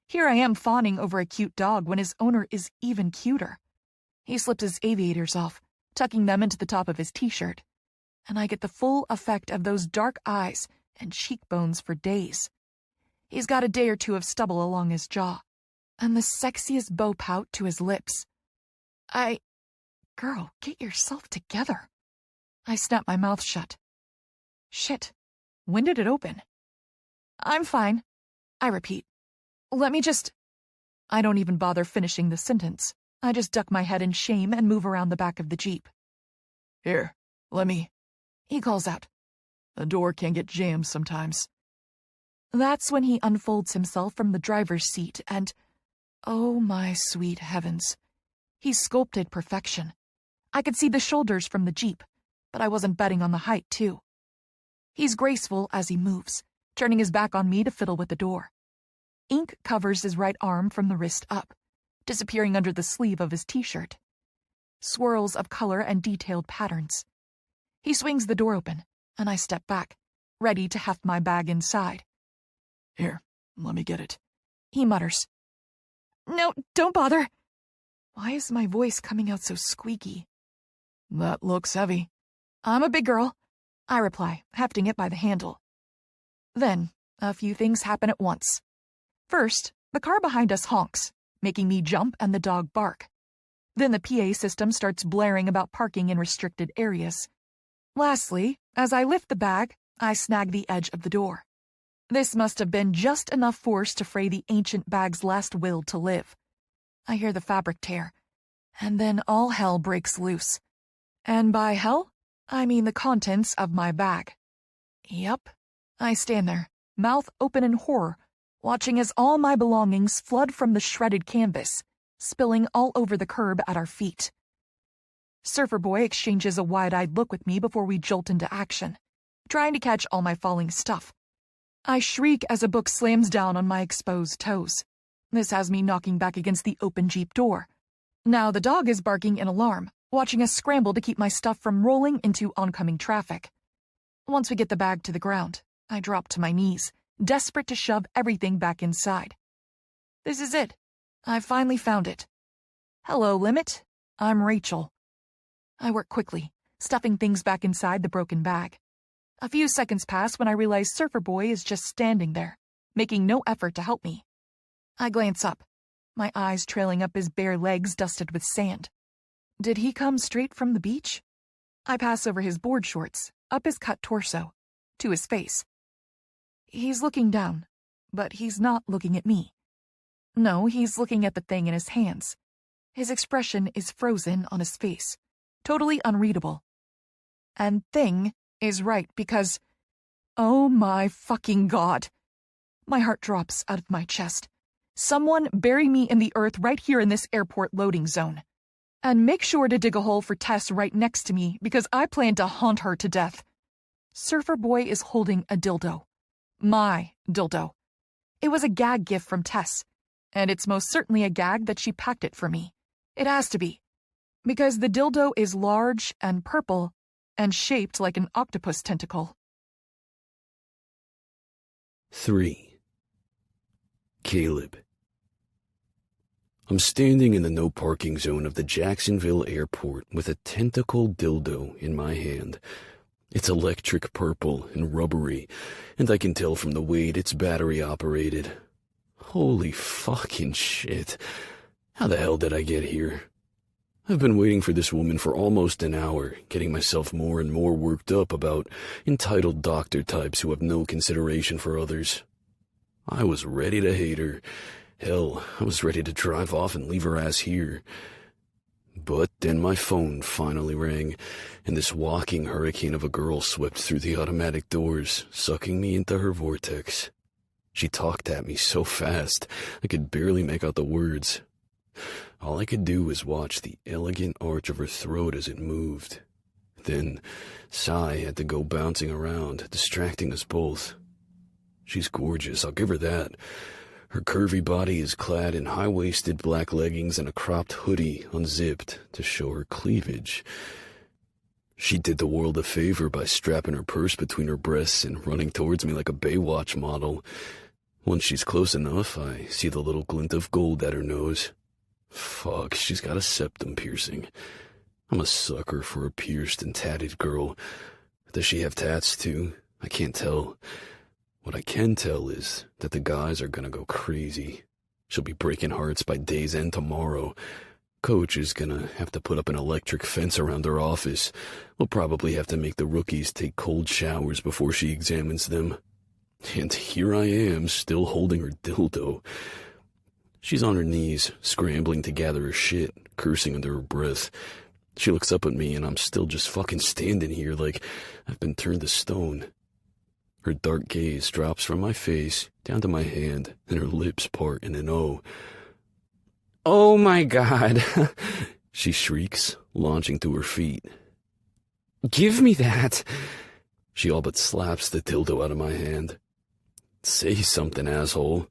Here I am fawning over a cute dog when his owner is even cuter. He slips his aviators off, tucking them into the top of his t-shirt, and I get the full effect of those dark eyes and cheekbones for days. He's got a day or 2 of stubble along his jaw, and the sexiest bow pout to his lips. Girl, get yourself together. I snap my mouth shut. Shit, when did it open? "I'm fine," I repeat. "Let me just—" I don't even bother finishing the sentence. I just duck my head in shame and move around the back of the Jeep. "Here, let me," he calls out. "The door can get jammed sometimes." That's when he unfolds himself from the driver's seat and, oh my sweet heavens, he's sculpted perfection. I could see the shoulders from the Jeep, but I wasn't betting on the height, too. He's graceful as he moves, turning his back on me to fiddle with the door. Ink covers his right arm from the wrist up, disappearing under the sleeve of his t-shirt. Swirls of color and detailed patterns. He swings the door open, and I step back, ready to heft my bag inside. "Here, let me get it," he mutters. "No, don't bother." Why is my voice coming out so squeaky? "That looks heavy." "I'm a big girl," I reply, hefting it by the handle. Then, a few things happen at once. First, the car behind us honks, making me jump and the dog bark. Then the PA system starts blaring about parking in restricted areas. Lastly, as I lift the bag, I snag the edge of the door. This must have been just enough force to fray the ancient bag's last will to live. I hear the fabric tear, and then all hell breaks loose. And by hell, I mean the contents of my bag. Yup, I stand there, mouth open in horror, watching as all my belongings flood from the shredded canvas, spilling all over the curb at our feet. Surfer Boy exchanges a wide-eyed look with me before we jolt into action, trying to catch all my falling stuff. I shriek as a book slams down on my exposed toes. This has me knocking back against the open Jeep door. Now the dog is barking in alarm, watching us scramble to keep my stuff from rolling into oncoming traffic. Once we get the bag to the ground, I drop to my knees, desperate to shove everything back inside. This is it. I finally found it. Hello, Limit. I'm Rachel. I work quickly, stuffing things back inside the broken bag. A few seconds pass when I realize Surfer Boy is just standing there, making no effort to help me. I glance up, my eyes trailing up his bare legs dusted with sand. Did he come straight from the beach? I pass over his board shorts, up his cut torso, to his face. He's looking down, but he's not looking at me. No, he's looking at the thing in his hands. His expression is frozen on his face, totally unreadable. And thing is right because, oh my fucking God. My heart drops out of my chest. Someone bury me in the earth right here in this airport loading zone. And make sure to dig a hole for Tess right next to me because I plan to haunt her to death. Surfer Boy is holding a dildo. My dildo. It was a gag gift from Tess, and it's most certainly a gag that she packed it for me. It has to be, because the dildo is large and purple and shaped like an octopus tentacle. 3. Caleb. I'm standing in the no parking zone of the Jacksonville airport with a tentacle dildo in my hand. It's electric purple and rubbery, and I can tell from the weight it's battery operated. Holy fucking shit. How the hell did I get here? I've been waiting for this woman for almost an hour, getting myself more and more worked up about entitled doctor types who have no consideration for others. I was ready to hate her. Hell, I was ready to drive off and leave her ass here. But then my phone finally rang, and this walking hurricane of a girl swept through the automatic doors, sucking me into her vortex. She talked at me so fast, I could barely make out the words. All I could do was watch the elegant arch of her throat as it moved. Then, Sai had to go bouncing around, distracting us both. She's gorgeous, I'll give her that. Her curvy body is clad in high-waisted black leggings and a cropped hoodie unzipped to show her cleavage. She did the world a favor by strapping her purse between her breasts and running towards me like a Baywatch model. Once she's close enough, I see the little glint of gold at her nose. Fuck, she's got a septum piercing. I'm a sucker for a pierced and tatted girl. Does she have tats too? I can't tell. What I can tell is that the guys are gonna go crazy. She'll be breaking hearts by day's end tomorrow. Coach is gonna have to put up an electric fence around her office. We'll probably have to make the rookies take cold showers before she examines them. And here I am, still holding her dildo. She's on her knees, scrambling to gather her shit, cursing under her breath. She looks up at me and I'm still just fucking standing here like I've been turned to stone. Her dark gaze drops from my face down to my hand, and her lips part in an O. "Oh my God," she shrieks, launching to her feet. "Give me that." She all but slaps the dildo out of my hand. "Say something, asshole."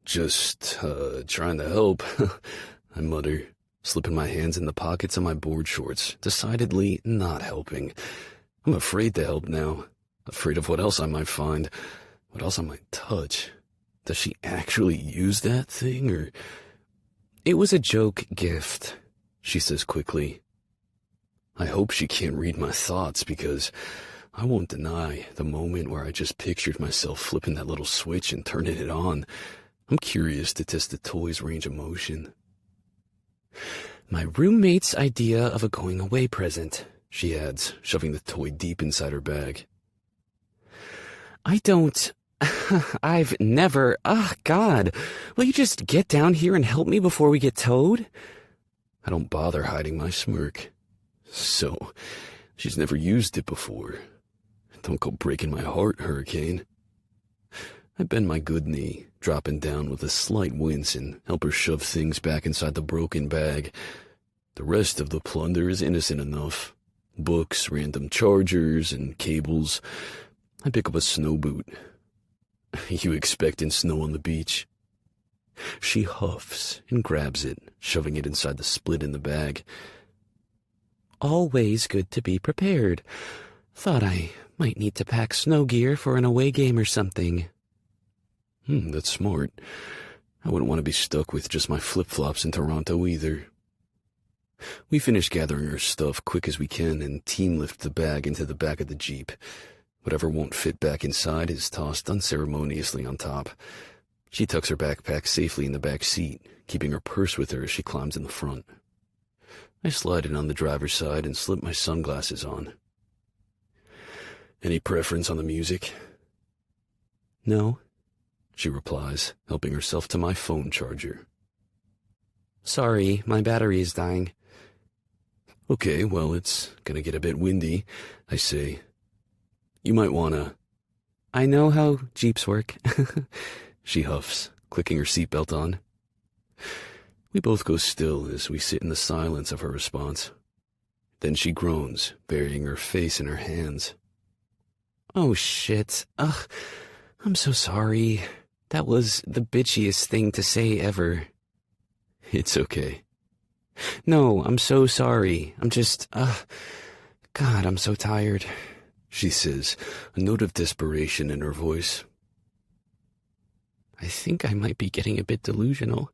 "Just, trying to help," I mutter, slipping my hands in the pockets of my board shorts, decidedly not helping. I'm afraid to help now. Afraid of what else I might find, what else I might touch. Does she actually use that thing, or... "It was a joke gift," she says quickly. I hope she can't read my thoughts, because I won't deny the moment where I just pictured myself flipping that little switch and turning it on. I'm curious to test the toy's range of motion. "My roommate's idea of a going-away present," she adds, shoving the toy deep inside her bag. I've never, God, will you just get down here and help me before we get towed?" I don't bother hiding my smirk. So, she's never used it before. Don't go breaking my heart, Hurricane. I bend my good knee, dropping down with a slight wince and help her shove things back inside the broken bag. The rest of the plunder is innocent enough. Books, random chargers, and cables. I pick up a snow boot. "You expecting snow on the beach?" She huffs and grabs it, shoving it inside the split in the bag. "Always good to be prepared. Thought I might need to pack snow gear for an away game or something." That's smart. I wouldn't want to be stuck with just my flip-flops in Toronto either. We finish gathering our stuff quick as we can and team lift the bag into the back of the Jeep. Whatever won't fit back inside is tossed unceremoniously on top. She tucks her backpack safely in the back seat, keeping her purse with her as she climbs in the front. I slide in on the driver's side and slip my sunglasses on. "Any preference on the music?" "No," she replies, helping herself to my phone charger. "Sorry, my battery is dying." "Okay, well, it's gonna get a bit windy," I say. "You might wanna..." "I know how Jeeps work," she huffs, clicking her seatbelt on. We both go still as we sit in the silence of her response. Then she groans, burying her face in her hands. Oh shit. Ugh, I'm so sorry. That was the bitchiest thing to say ever. It's okay. No, I'm so sorry. God, I'm so tired, she says, a note of desperation in her voice. I think I might be getting a bit delusional.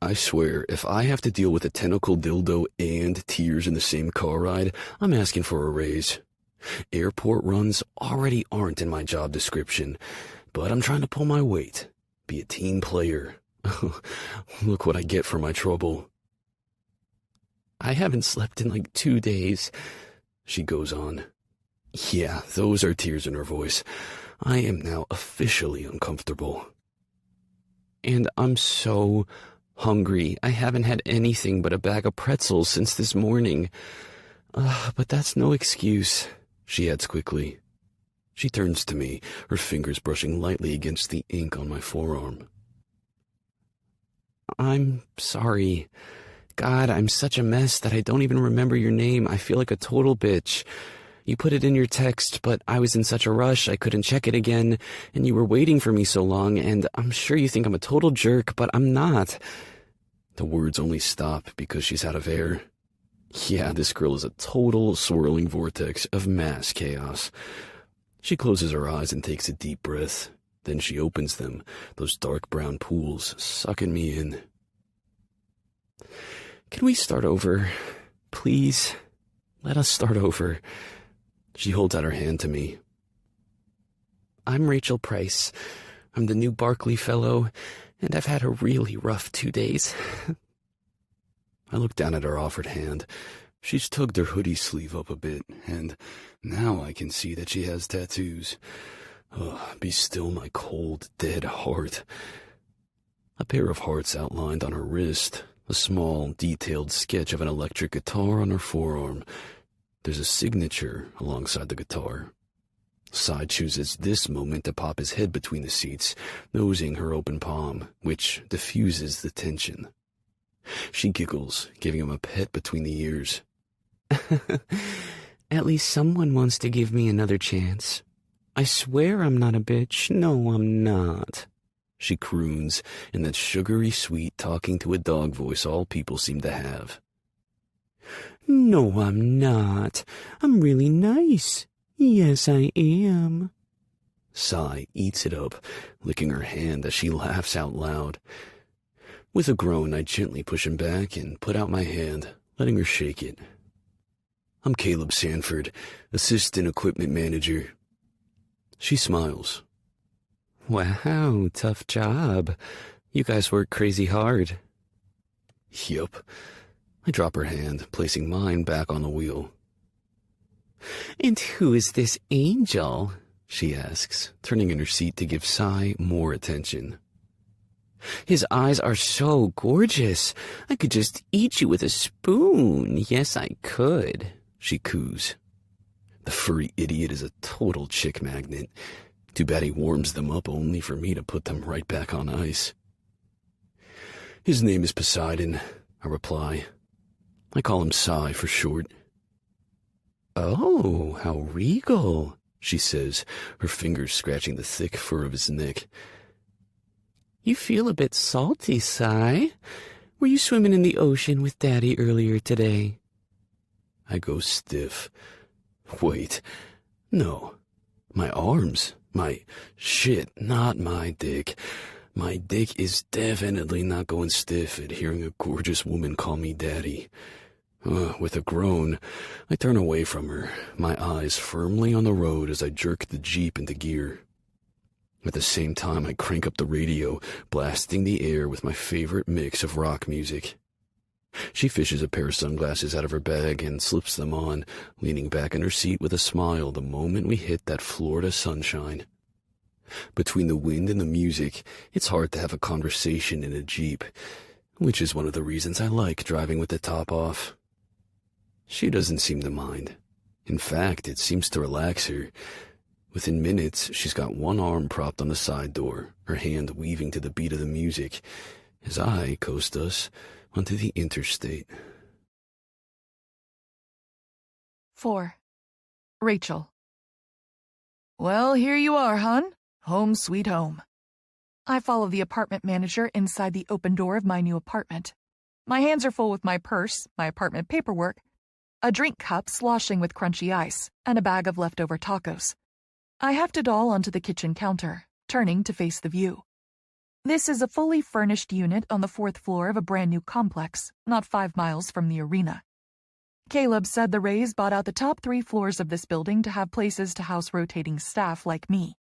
I swear, if I have to deal with a tentacle dildo and tears in the same car ride, I'm asking for a raise. Airport runs already aren't in my job description, but I'm trying to pull my weight, be a team player. Look what I get for my trouble. I haven't slept in like 2 days, she goes on. Yeah, those are tears in her voice. I am now officially uncomfortable. And I'm so hungry. I haven't had anything but a bag of pretzels since this morning. But that's no excuse, she adds quickly. She turns to me, her fingers brushing lightly against the ink on my forearm. I'm sorry. God, I'm such a mess that I don't even remember your name. I feel like a total bitch. You put it in your text, but I was in such a rush I couldn't check it again, and you were waiting for me so long, and I'm sure you think I'm a total jerk, but I'm not. The words only stop because she's out of air. Yeah, this girl is a total swirling vortex of mass chaos. She closes her eyes and takes a deep breath. Then she opens them, those dark brown pools sucking me in. Can we start over? Please? Let us start over. She holds out her hand to me. I'm Rachel Price. I'm the new Barkley Fellow, and I've had a really rough 2 days. I look down at her offered hand. She's tugged her hoodie sleeve up a bit, and now I can see that she has tattoos. Oh, be still my cold, dead heart. A pair of hearts outlined on her wrist, a small, detailed sketch of an electric guitar on her forearm. There's a signature alongside the guitar. Cy chooses this moment to pop his head between the seats, nosing her open palm, which diffuses the tension. She giggles, giving him a pet between the ears. At least someone wants to give me another chance. I swear I'm not a bitch. No, I'm not. She croons in that sugary sweet talking to a dog voice all people seem to have. No, I'm not. I'm really nice. Yes, I am. Cy eats it up, licking her hand as she laughs out loud. With a groan, I gently push him back and put out my hand, letting her shake it. I'm Caleb Sanford, Assistant Equipment Manager. She smiles. Wow, tough job. You guys work crazy hard. Yup. I drop her hand, placing mine back on the wheel. And who is this angel? She asks, turning in her seat to give Cy more attention. His eyes are so gorgeous. I could just eat you with a spoon. Yes, I could, she coos. The furry idiot is a total chick magnet. Too bad he warms them up only for me to put them right back on ice. His name is Poseidon, I reply. I call him Cy for short. Oh, how regal, she says, her fingers scratching the thick fur of his neck. You feel a bit salty, Cy. Were you swimming in the ocean with Daddy earlier today? I go stiff. Wait, no. My arms, not my dick. My dick is definitely not going stiff at hearing a gorgeous woman call me Daddy. With a groan, I turn away from her, my eyes firmly on the road as I jerk the Jeep into gear. At the same time, I crank up the radio, blasting the air with my favorite mix of rock music. She fishes a pair of sunglasses out of her bag and slips them on, leaning back in her seat with a smile the moment we hit that Florida sunshine. Between the wind and the music, it's hard to have a conversation in a Jeep, which is one of the reasons I like driving with the top off. She doesn't seem to mind. In fact, it seems to relax her. Within minutes, she's got one arm propped on the side door, her hand weaving to the beat of the music, as I coast us onto the interstate. 4. Rachel. Well, here you are, hon. Home sweet home. I follow the apartment manager inside the open door of my new apartment. My hands are full with my purse, my apartment paperwork, a drink cup sloshing with crunchy ice, and a bag of leftover tacos. I heft it all onto the kitchen counter, turning to face the view. This is a fully furnished unit on the 4th floor of a brand new complex, not 5 miles from the arena. Caleb said the Rays bought out the top 3 floors of this building to have places to house rotating staff like me,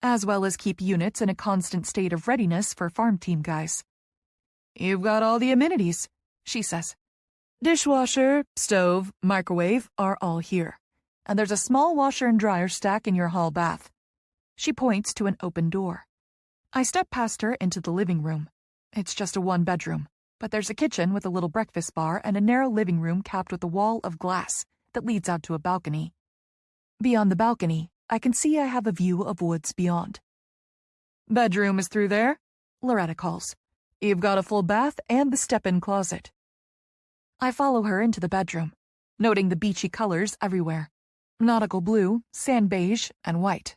as well as keep units in a constant state of readiness for farm team guys. You've got all the amenities, she says. Dishwasher, stove, microwave are all here, and there's a small washer and dryer stack in your hall bath. She points to an open door. I step past her into the living room. It's just a 1-bedroom, but there's a kitchen with a little breakfast bar and a narrow living room capped with a wall of glass that leads out to a balcony. Beyond the balcony, I can see I have a view of woods beyond. Bedroom is through there, Loretta calls. You've got a full bath and the step-in closet. I follow her into the bedroom, noting the beachy colors everywhere. Nautical blue, sand beige, and white.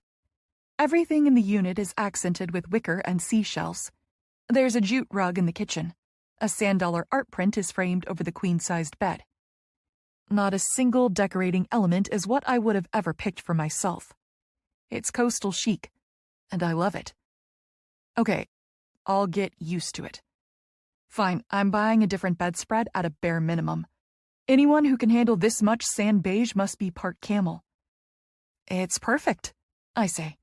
Everything in the unit is accented with wicker and seashells. There's a jute rug in the kitchen. A sand dollar art print is framed over the queen-sized bed. Not a single decorating element is what I would have ever picked for myself. It's coastal chic, and I love it. Okay, I'll get used to it. Fine, I'm buying a different bedspread at a bare minimum. Anyone who can handle this much sand beige must be part camel. It's perfect, I say.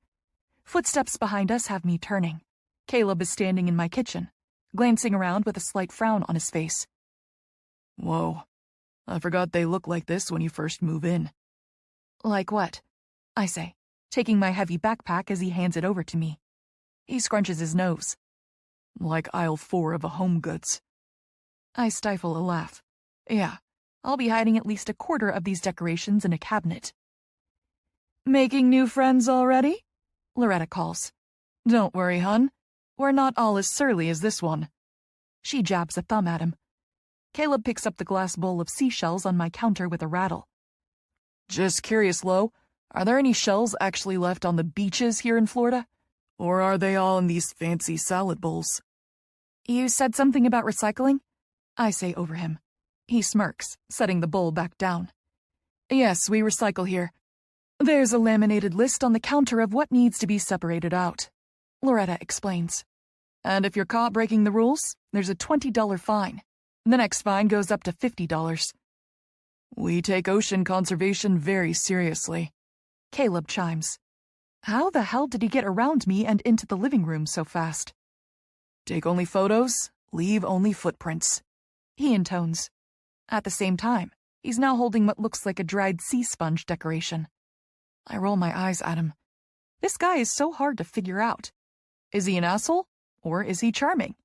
Footsteps behind us have me turning. Caleb is standing in my kitchen, glancing around with a slight frown on his face. Whoa, I forgot they look like this when you first move in. Like what? I say, taking my heavy backpack as he hands it over to me. He scrunches his nose. Like aisle 4 of a Home Goods. I stifle a laugh. Yeah, I'll be hiding at least a quarter of these decorations in a cabinet. Making new friends already? Loretta calls. Don't worry, hun. We're not all as surly as this one. She jabs a thumb at him. Caleb picks up the glass bowl of seashells on my counter with a rattle. Just curious, Lo, are there any shells actually left on the beaches here in Florida? Or are they all in these fancy salad bowls? You said something about recycling? I say over him. He smirks, setting the bowl back down. Yes, we recycle here. There's a laminated list on the counter of what needs to be separated out, Loretta explains. And if you're caught breaking the rules, there's a $20 fine. The next fine goes up to $50. We take ocean conservation very seriously. Caleb chimes. How the hell did he get around me and into the living room so fast? Take only photos, leave only footprints. He intones. At the same time, he's now holding what looks like a dried sea sponge decoration. I roll my eyes at him. This guy is so hard to figure out. Is he an asshole, or is he charming?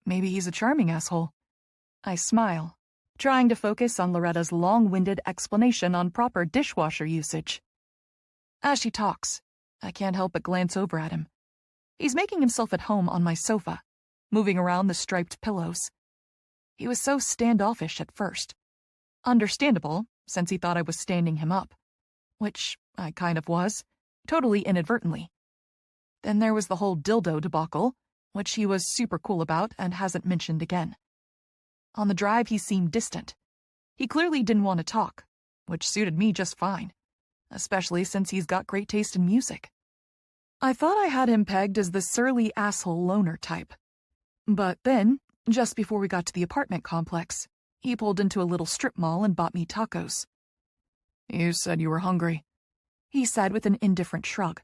Maybe he's a charming asshole. I smile, trying to focus on Loretta's long-winded explanation on proper dishwasher usage. As she talks, I can't help but glance over at him. He's making himself at home on my sofa, moving around the striped pillows. He was so standoffish at first. Understandable, since he thought I was standing him up. Which I kind of was, totally inadvertently. Then there was the whole dildo debacle, which he was super cool about and hasn't mentioned again. On the drive, he seemed distant. He clearly didn't want to talk, which suited me just fine, especially since he's got great taste in music. I thought I had him pegged as the surly asshole loner type. But then, just before we got to the apartment complex, he pulled into a little strip mall and bought me tacos. You said you were hungry, he said with an indifferent shrug.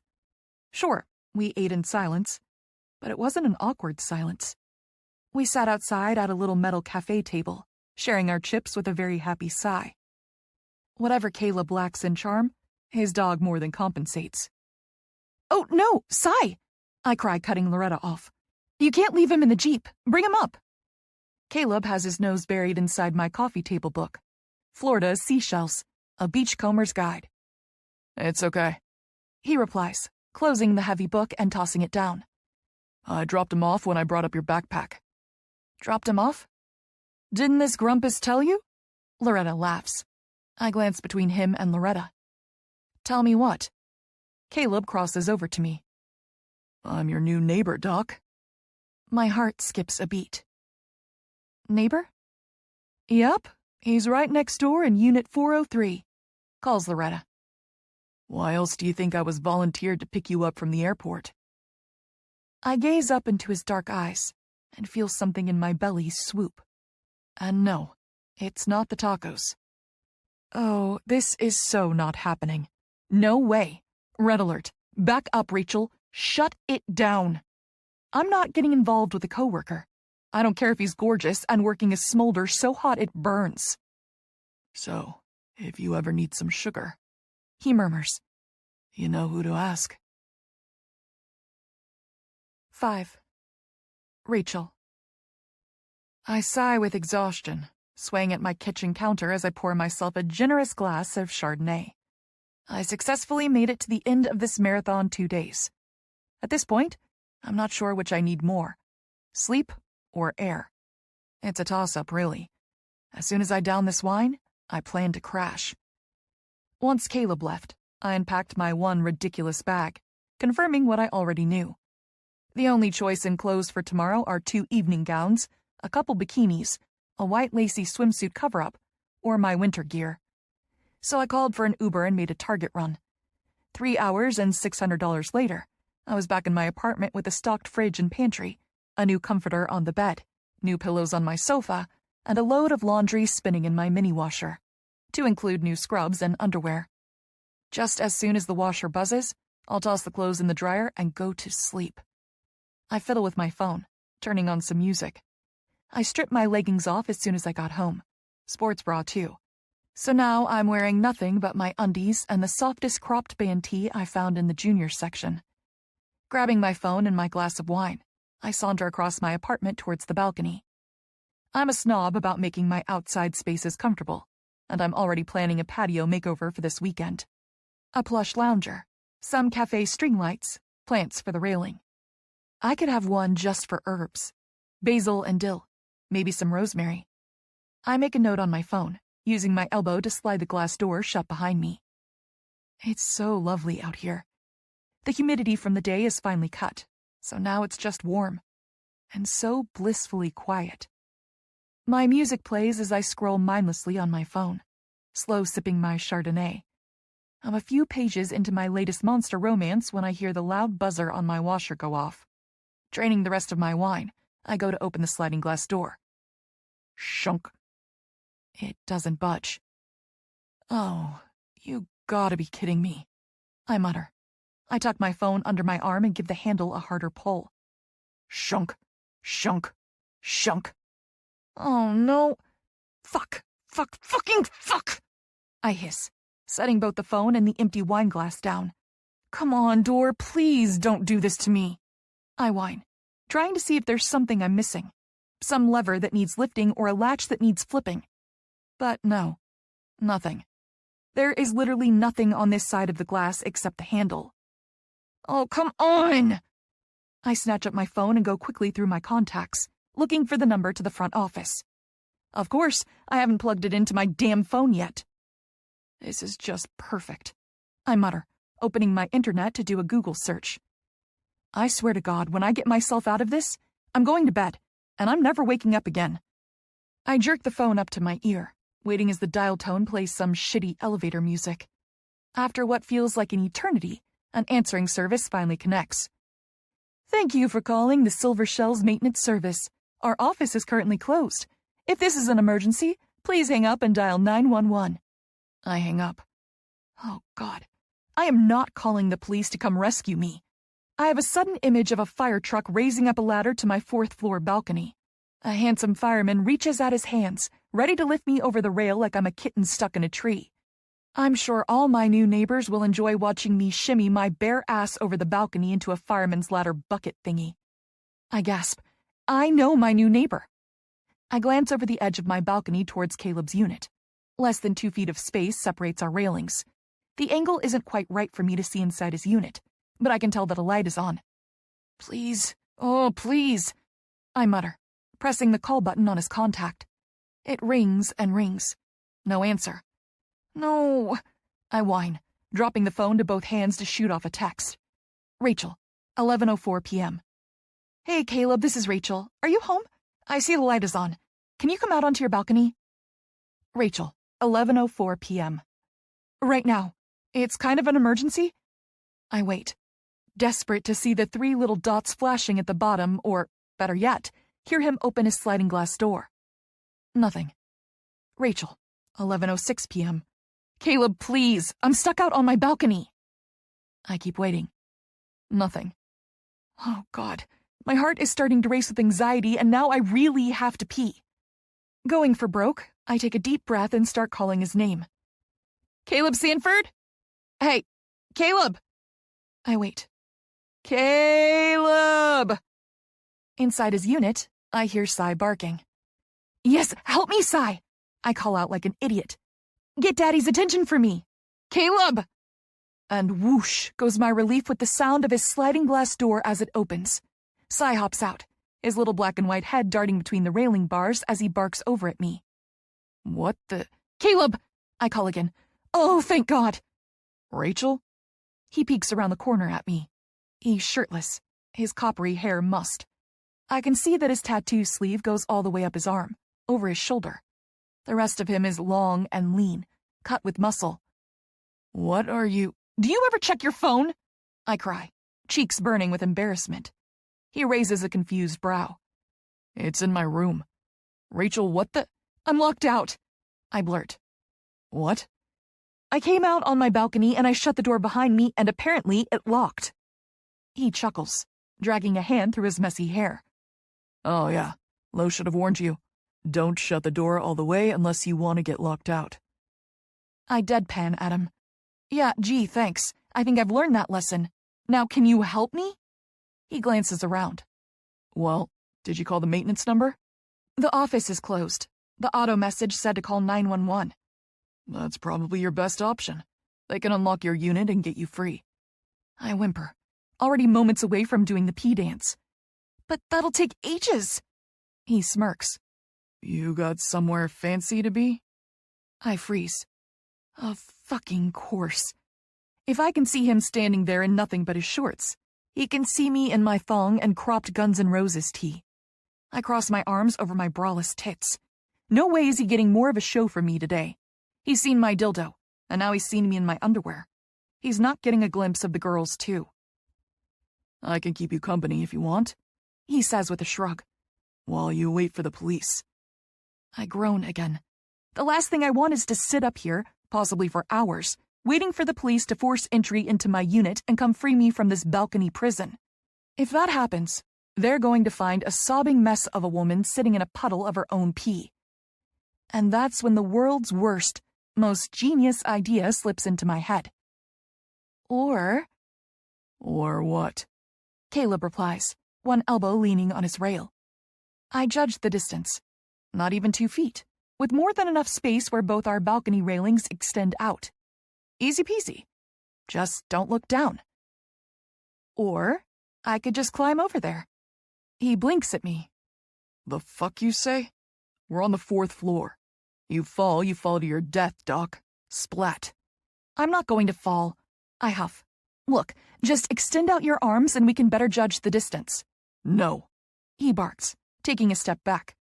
Sure, we ate in silence, but it wasn't an awkward silence. We sat outside at a little metal cafe table, sharing our chips with a very happy sigh. Whatever Caleb lacks in charm, his dog more than compensates. Oh, no, Sigh! I cry, cutting Loretta off. You can't leave him in the Jeep. Bring him up. Caleb has his nose buried inside my coffee table book. Florida's Seashells, a beachcomber's guide. It's okay, he replies, closing the heavy book and tossing it down. I dropped him off when I brought up your backpack. Dropped him off? Didn't this grumpus tell you? Loretta laughs. I glance between him and Loretta. Tell me what? Caleb crosses over to me. I'm your new neighbor, Doc. My heart skips a beat. Neighbor? Yep, he's right next door in Unit 403, calls Loretta. Why else do you think I was volunteered to pick you up from the airport? I gaze up into his dark eyes and feel something in my belly swoop. And no, it's not the tacos. Oh, this is so not happening. No way. Red alert. Back up, Rachel. Shut it down. I'm not getting involved with a coworker. I don't care if he's gorgeous and working a smolder so hot it burns. So, if you ever need some sugar, he murmurs, you know who to ask. 5. Rachel. I sigh with exhaustion, swaying at my kitchen counter as I pour myself a generous glass of Chardonnay. I successfully made it to the end of this marathon 2 days. At this point, I'm not sure which I need more, sleep or air. It's a toss-up, really. As soon as I down this wine, I plan to crash. Once Caleb left, I unpacked my one ridiculous bag, confirming what I already knew. The only choice in clothes for tomorrow are 2 evening gowns, a couple bikinis, a white lacy swimsuit cover-up, or my winter gear. So I called for an Uber and made a Target run. 3 hours and $600 later, I was back in my apartment with a stocked fridge and pantry, a new comforter on the bed, new pillows on my sofa, and a load of laundry spinning in my mini washer, to include new scrubs and underwear. Just as soon as the washer buzzes, I'll toss the clothes in the dryer and go to sleep. I fiddle with my phone, turning on some music. I stripped my leggings off as soon as I got home. Sports bra, too. So now I'm wearing nothing but my undies and the softest cropped band tee I found in the junior section. Grabbing my phone and my glass of wine, I saunter across my apartment towards the balcony. I'm a snob about making my outside spaces comfortable, and I'm already planning a patio makeover for this weekend. A plush lounger, some cafe string lights, plants for the railing. I could have one just for herbs. Basil and dill, maybe some rosemary. I make a note on my phone, using my elbow to slide the glass door shut behind me. It's so lovely out here. The humidity from the day is finally cut, so now it's just warm, and so blissfully quiet. My music plays as I scroll mindlessly on my phone, slow sipping my Chardonnay. I'm a few pages into my latest monster romance when I hear the loud buzzer on my washer go off. Draining the rest of my wine, I go to open the sliding glass door. Shunk. It doesn't budge. Oh, you gotta be kidding me, I mutter. I tuck my phone under my arm and give the handle a harder pull. Shunk, shunk, shunk. Oh no. Fucking fuck! I hiss, setting both the phone and the empty wine glass down. Come on, door, please don't do this to me. I whine, trying to see if there's something I'm missing. Some lever that needs lifting or a latch that needs flipping. But no, nothing. There is literally nothing on this side of the glass except the handle. Oh, come on! I snatch up my phone and go quickly through my contacts, looking for the number to the front office. Of course, I haven't plugged it into my damn phone yet. This is just perfect, I mutter, opening my internet to do a Google search. I swear to God, when I get myself out of this, I'm going to bed, and I'm never waking up again. I jerk the phone up to my ear, waiting as the dial tone plays some shitty elevator music. After what feels like an eternity, an answering service finally connects. Thank you for calling the Silver Shells Maintenance Service. Our office is currently closed. If this is an emergency, please hang up and dial 911. I hang up. Oh, God. I am not calling the police to come rescue me. I have a sudden image of a fire truck raising up a ladder to my 4th-floor balcony. A handsome fireman reaches out his hands, ready to lift me over the rail like I'm a kitten stuck in a tree. I'm sure all my new neighbors will enjoy watching me shimmy my bare ass over the balcony into a fireman's ladder bucket thingy. I gasp. I know my new neighbor. I glance over the edge of my balcony towards Caleb's unit. Less than 2 feet of space separates our railings. The angle isn't quite right for me to see inside his unit, but I can tell that a light is on. Please, oh please, I mutter, pressing the call button on his contact. It rings and rings. No answer. No, I whine, dropping the phone to both hands to shoot off a text. Rachel, 11:04 p.m. Hey, Caleb, this is Rachel. Are you home? I see the light is on. Can you come out onto your balcony? Rachel, 11:04 p.m. Right now. It's kind of an emergency. I wait, desperate to see the 3 little dots flashing at the bottom, or, better yet, hear him open his sliding glass door. Nothing. Rachel, 11:06 p.m. Caleb, please, I'm stuck out on my balcony. I keep waiting. Nothing. Oh, God. My heart is starting to race with anxiety, and now I really have to pee. Going for broke, I take a deep breath and start calling his name. Caleb Sanford? Hey, Caleb! I wait. Caleb! Inside his unit, I hear Cy barking. Yes, help me, Cy! I call out like an idiot. Get Daddy's attention for me! Caleb! And whoosh goes my relief with the sound of his sliding glass door as it opens. Cy hops out, his little black and white head darting between the railing bars as he barks over at me. What the— Caleb! I call again. Oh, thank God! Rachel? He peeks around the corner at me. He's shirtless, his coppery hair mussed. I can see that his tattoo sleeve goes all the way up his arm, over his shoulder. The rest of him is long and lean, cut with muscle. What are you— Do you ever check your phone? I cry, cheeks burning with embarrassment. He raises a confused brow. It's in my room. Rachel, what the— I'm locked out, I blurt. What? I came out on my balcony and I shut the door behind me and apparently it locked. He chuckles, dragging a hand through his messy hair. Oh yeah, Lo should have warned you. Don't shut the door all the way unless you want to get locked out. I deadpan at him. Yeah, gee, thanks. I think I've learned that lesson. Now can you help me? He glances around. Well, did you call the maintenance number? The office is closed. The auto message said to call 911. That's probably your best option. They can unlock your unit and get you free. I whimper, already moments away from doing the pee dance. But that'll take ages. He smirks. You got somewhere fancy to be? I freeze. Of fucking course. If I can see him standing there in nothing but his shorts, he can see me in my thong and cropped Guns N' Roses tee. I cross my arms over my braless tits. No way is he getting more of a show from me today. He's seen my dildo, and now he's seen me in my underwear. He's not getting a glimpse of the girls, too. I can keep you company if you want, he says with a shrug, while you wait for the police. I groan again. The last thing I want is to sit up here, possibly for hours, waiting for the police to force entry into my unit and come free me from this balcony prison. If that happens, they're going to find a sobbing mess of a woman sitting in a puddle of her own pee. And that's when the world's worst, most genius idea slips into my head. Or what? Caleb replies, one elbow leaning on his rail. I judge the distance. Not even 2 feet, with more than enough space where both our balcony railings extend out. Easy peasy. Just don't look down. Or I could just climb over there. He blinks at me. The fuck you say? We're on the 4th floor. You fall to your death, Doc. Splat. I'm not going to fall. I huff. Look, just extend out your arms and we can better judge the distance. No. He barks, taking a step back.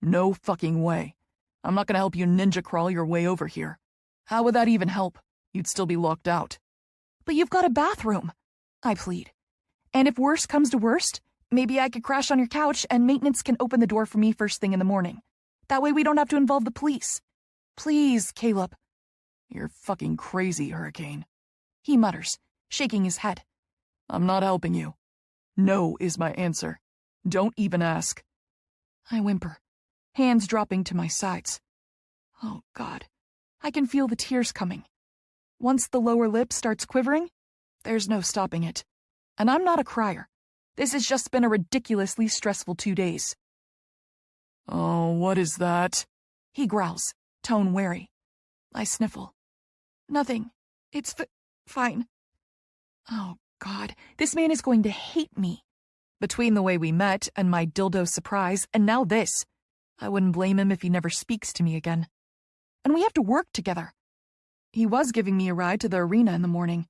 No fucking way. I'm not gonna help you ninja crawl your way over here. How would that even help? You'd still be locked out. But you've got a bathroom, I plead. And if worst comes to worst, maybe I could crash on your couch and maintenance can open the door for me first thing in the morning. That way we don't have to involve the police. Please, Caleb. You're fucking crazy, Hurricane. He mutters, shaking his head. I'm not helping you. No is my answer. Don't even ask. I whimper, hands dropping to my sides. Oh, God. I can feel the tears coming. Once the lower lip starts quivering, there's no stopping it. And I'm not a crier. This has just been a ridiculously stressful 2 days. Oh, what is that? He growls, tone wary. I sniffle. Nothing. It's fine. Oh, God, this man is going to hate me. Between the way we met and my dildo surprise and now this, I wouldn't blame him if he never speaks to me again. And we have to work together. He was giving me a ride to the arena in the morning.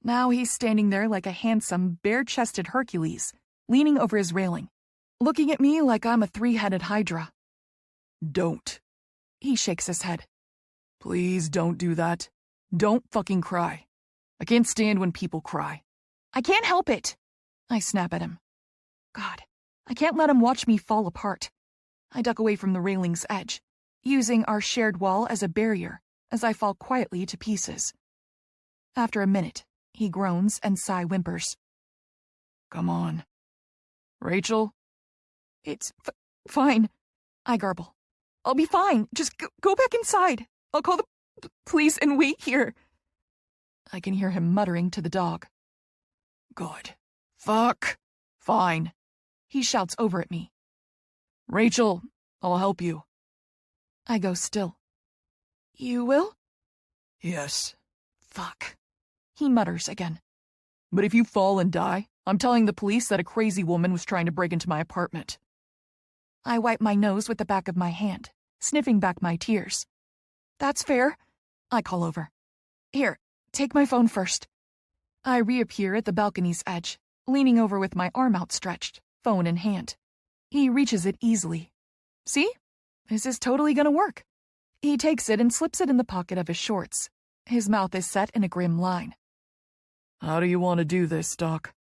Now he's standing there like a handsome, bare-chested Hercules, leaning over his railing, looking at me like I'm a three-headed hydra. Don't. He shakes his head. Please don't do that. Don't fucking cry. I can't stand when people cry. I can't help it. I snap at him. God, I can't let him watch me fall apart. I duck away from the railing's edge, using our shared wall as a barrier as I fall quietly to pieces. After a minute, he groans and sigh whimpers. Come on. Rachel? It's fine. I garble. I'll be fine. Just go back inside. I'll call the police and wait here. I can hear him muttering to the dog. Good. Fuck. Fine. He shouts over at me. Rachel, I'll help you. I go still. You will? Yes. Fuck. He mutters again. But if you fall and die, I'm telling the police that a crazy woman was trying to break into my apartment. I wipe my nose with the back of my hand, sniffing back my tears. That's fair. I call over. Here, take my phone first. I reappear at the balcony's edge, leaning over with my arm outstretched, phone in hand. He reaches it easily. See? This is totally gonna work. He takes it and slips it in the pocket of his shorts. His mouth is set in a grim line. How do you want to do this, Doc?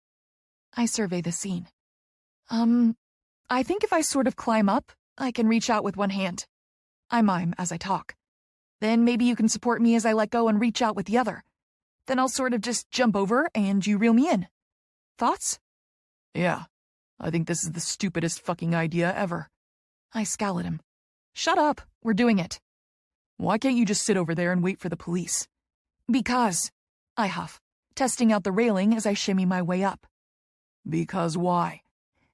I survey the scene. I think if I sort of climb up, I can reach out with one hand. I mime as I talk. Then maybe you can support me as I let go and reach out with the other. Then I'll sort of just jump over and you reel me in. Thoughts? Yeah, I think this is the stupidest fucking idea ever. I scowl at him. Shut up, we're doing it. Why can't you just sit over there and wait for the police? Because, I huff, testing out the railing as I shimmy my way up. Because why?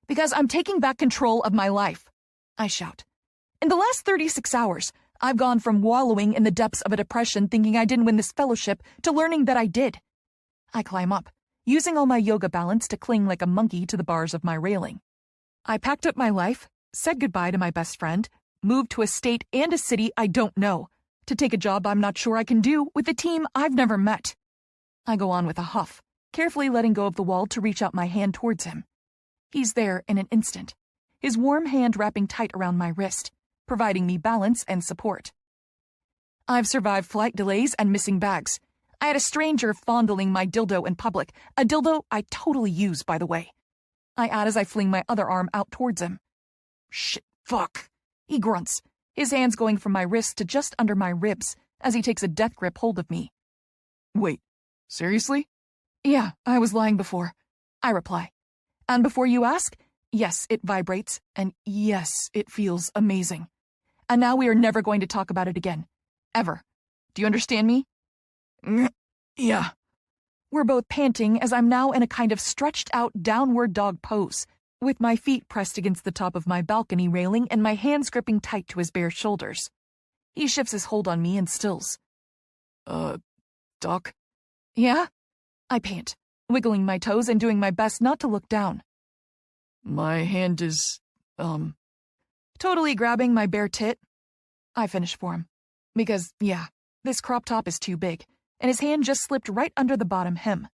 Because I'm taking back control of my life, I shout. In the last 36 hours, I've gone from wallowing in the depths of a depression thinking I didn't win this fellowship to learning that I did. I climb up, using all my yoga balance to cling like a monkey to the bars of my railing. I packed up my life, said goodbye to my best friend, moved to a state and a city I don't know, to take a job I'm not sure I can do with a team I've never met. I go on with a huff, carefully letting go of the wall to reach out my hand towards him. He's there in an instant, his warm hand wrapping tight around my wrist, providing me balance and support. I've survived flight delays and missing bags. I had a stranger fondling my dildo in public, a dildo I totally use, by the way. I add as I fling my other arm out towards him. Shit, fuck. He grunts, his hands going from my wrist to just under my ribs as he takes a death grip hold of me. Wait, seriously? Yeah, I was lying before. I reply. And before you ask, yes, it vibrates, and yes, it feels amazing. And now we are never going to talk about it again. Ever. Do you understand me? Yeah. We're both panting as I'm now in a kind of stretched out downward dog pose, with my feet pressed against the top of my balcony railing and my hands gripping tight to his bare shoulders. He shifts his hold on me and stills. Doc? Yeah? I pant, wiggling my toes and doing my best not to look down. My hand is, totally grabbing my bare tit. I finish for him. Because, yeah, this crop top is too big, and his hand just slipped right under the bottom hem.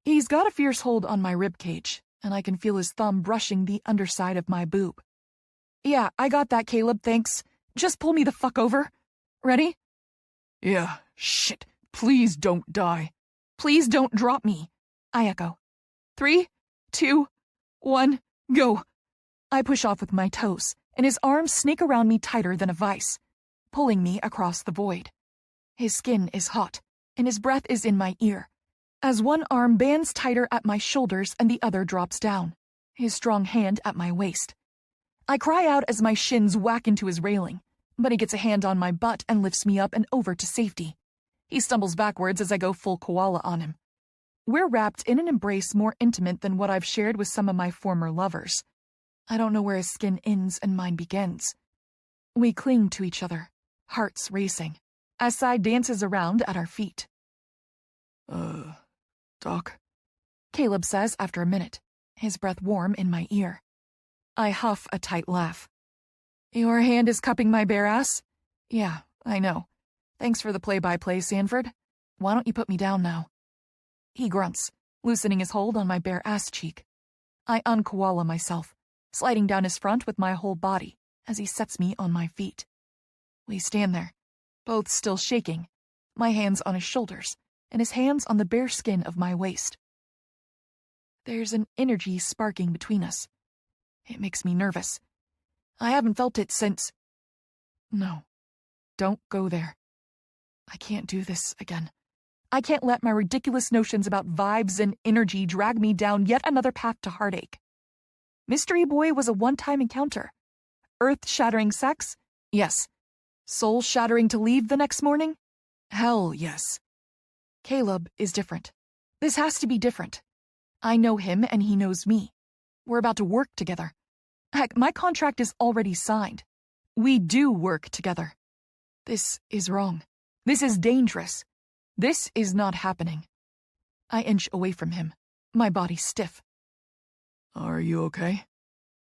He's got a fierce hold on my rib cage, and I can feel his thumb brushing the underside of my boob. Yeah, I got that, Caleb, thanks. Just pull me the fuck over. Ready? Yeah, shit, please don't die. Please don't drop me. I echo. 3, 2, 1, go. I push off with my toes, and his arms snake around me tighter than a vice, pulling me across the void. His skin is hot, and his breath is in my ear, as one arm bands tighter at my shoulders and the other drops down, his strong hand at my waist. I cry out as my shins whack into his railing, but he gets a hand on my butt and lifts me up and over to safety. He stumbles backwards as I go full koala on him. We're wrapped in an embrace more intimate than what I've shared with some of my former lovers. I don't know where his skin ends and mine begins. We cling to each other, hearts racing, as Sai dances around at our feet. Doc? Caleb says after a minute, his breath warm in my ear. I huff a tight laugh. Your hand is cupping my bare ass? Yeah, I know. Thanks for the play-by-play, Sanford. Why don't you put me down now? He grunts, loosening his hold on my bare ass cheek. I unkoala myself, sliding down his front with my whole body as he sets me on my feet. We stand there, both still shaking, my hands on his shoulders and his hands on the bare skin of my waist. There's an energy sparking between us. It makes me nervous. I haven't felt it since... No, don't go there. I can't do this again. I can't let my ridiculous notions about vibes and energy drag me down yet another path to heartache. Mystery Boy was a one-time encounter. Earth-shattering sex? Yes. Soul-shattering to leave the next morning? Hell yes. Caleb is different. This has to be different. I know him and he knows me. We're about to work together. Heck, my contract is already signed. We do work together. This is wrong. This is dangerous. This is not happening. I inch away from him, my body stiff. Are you okay?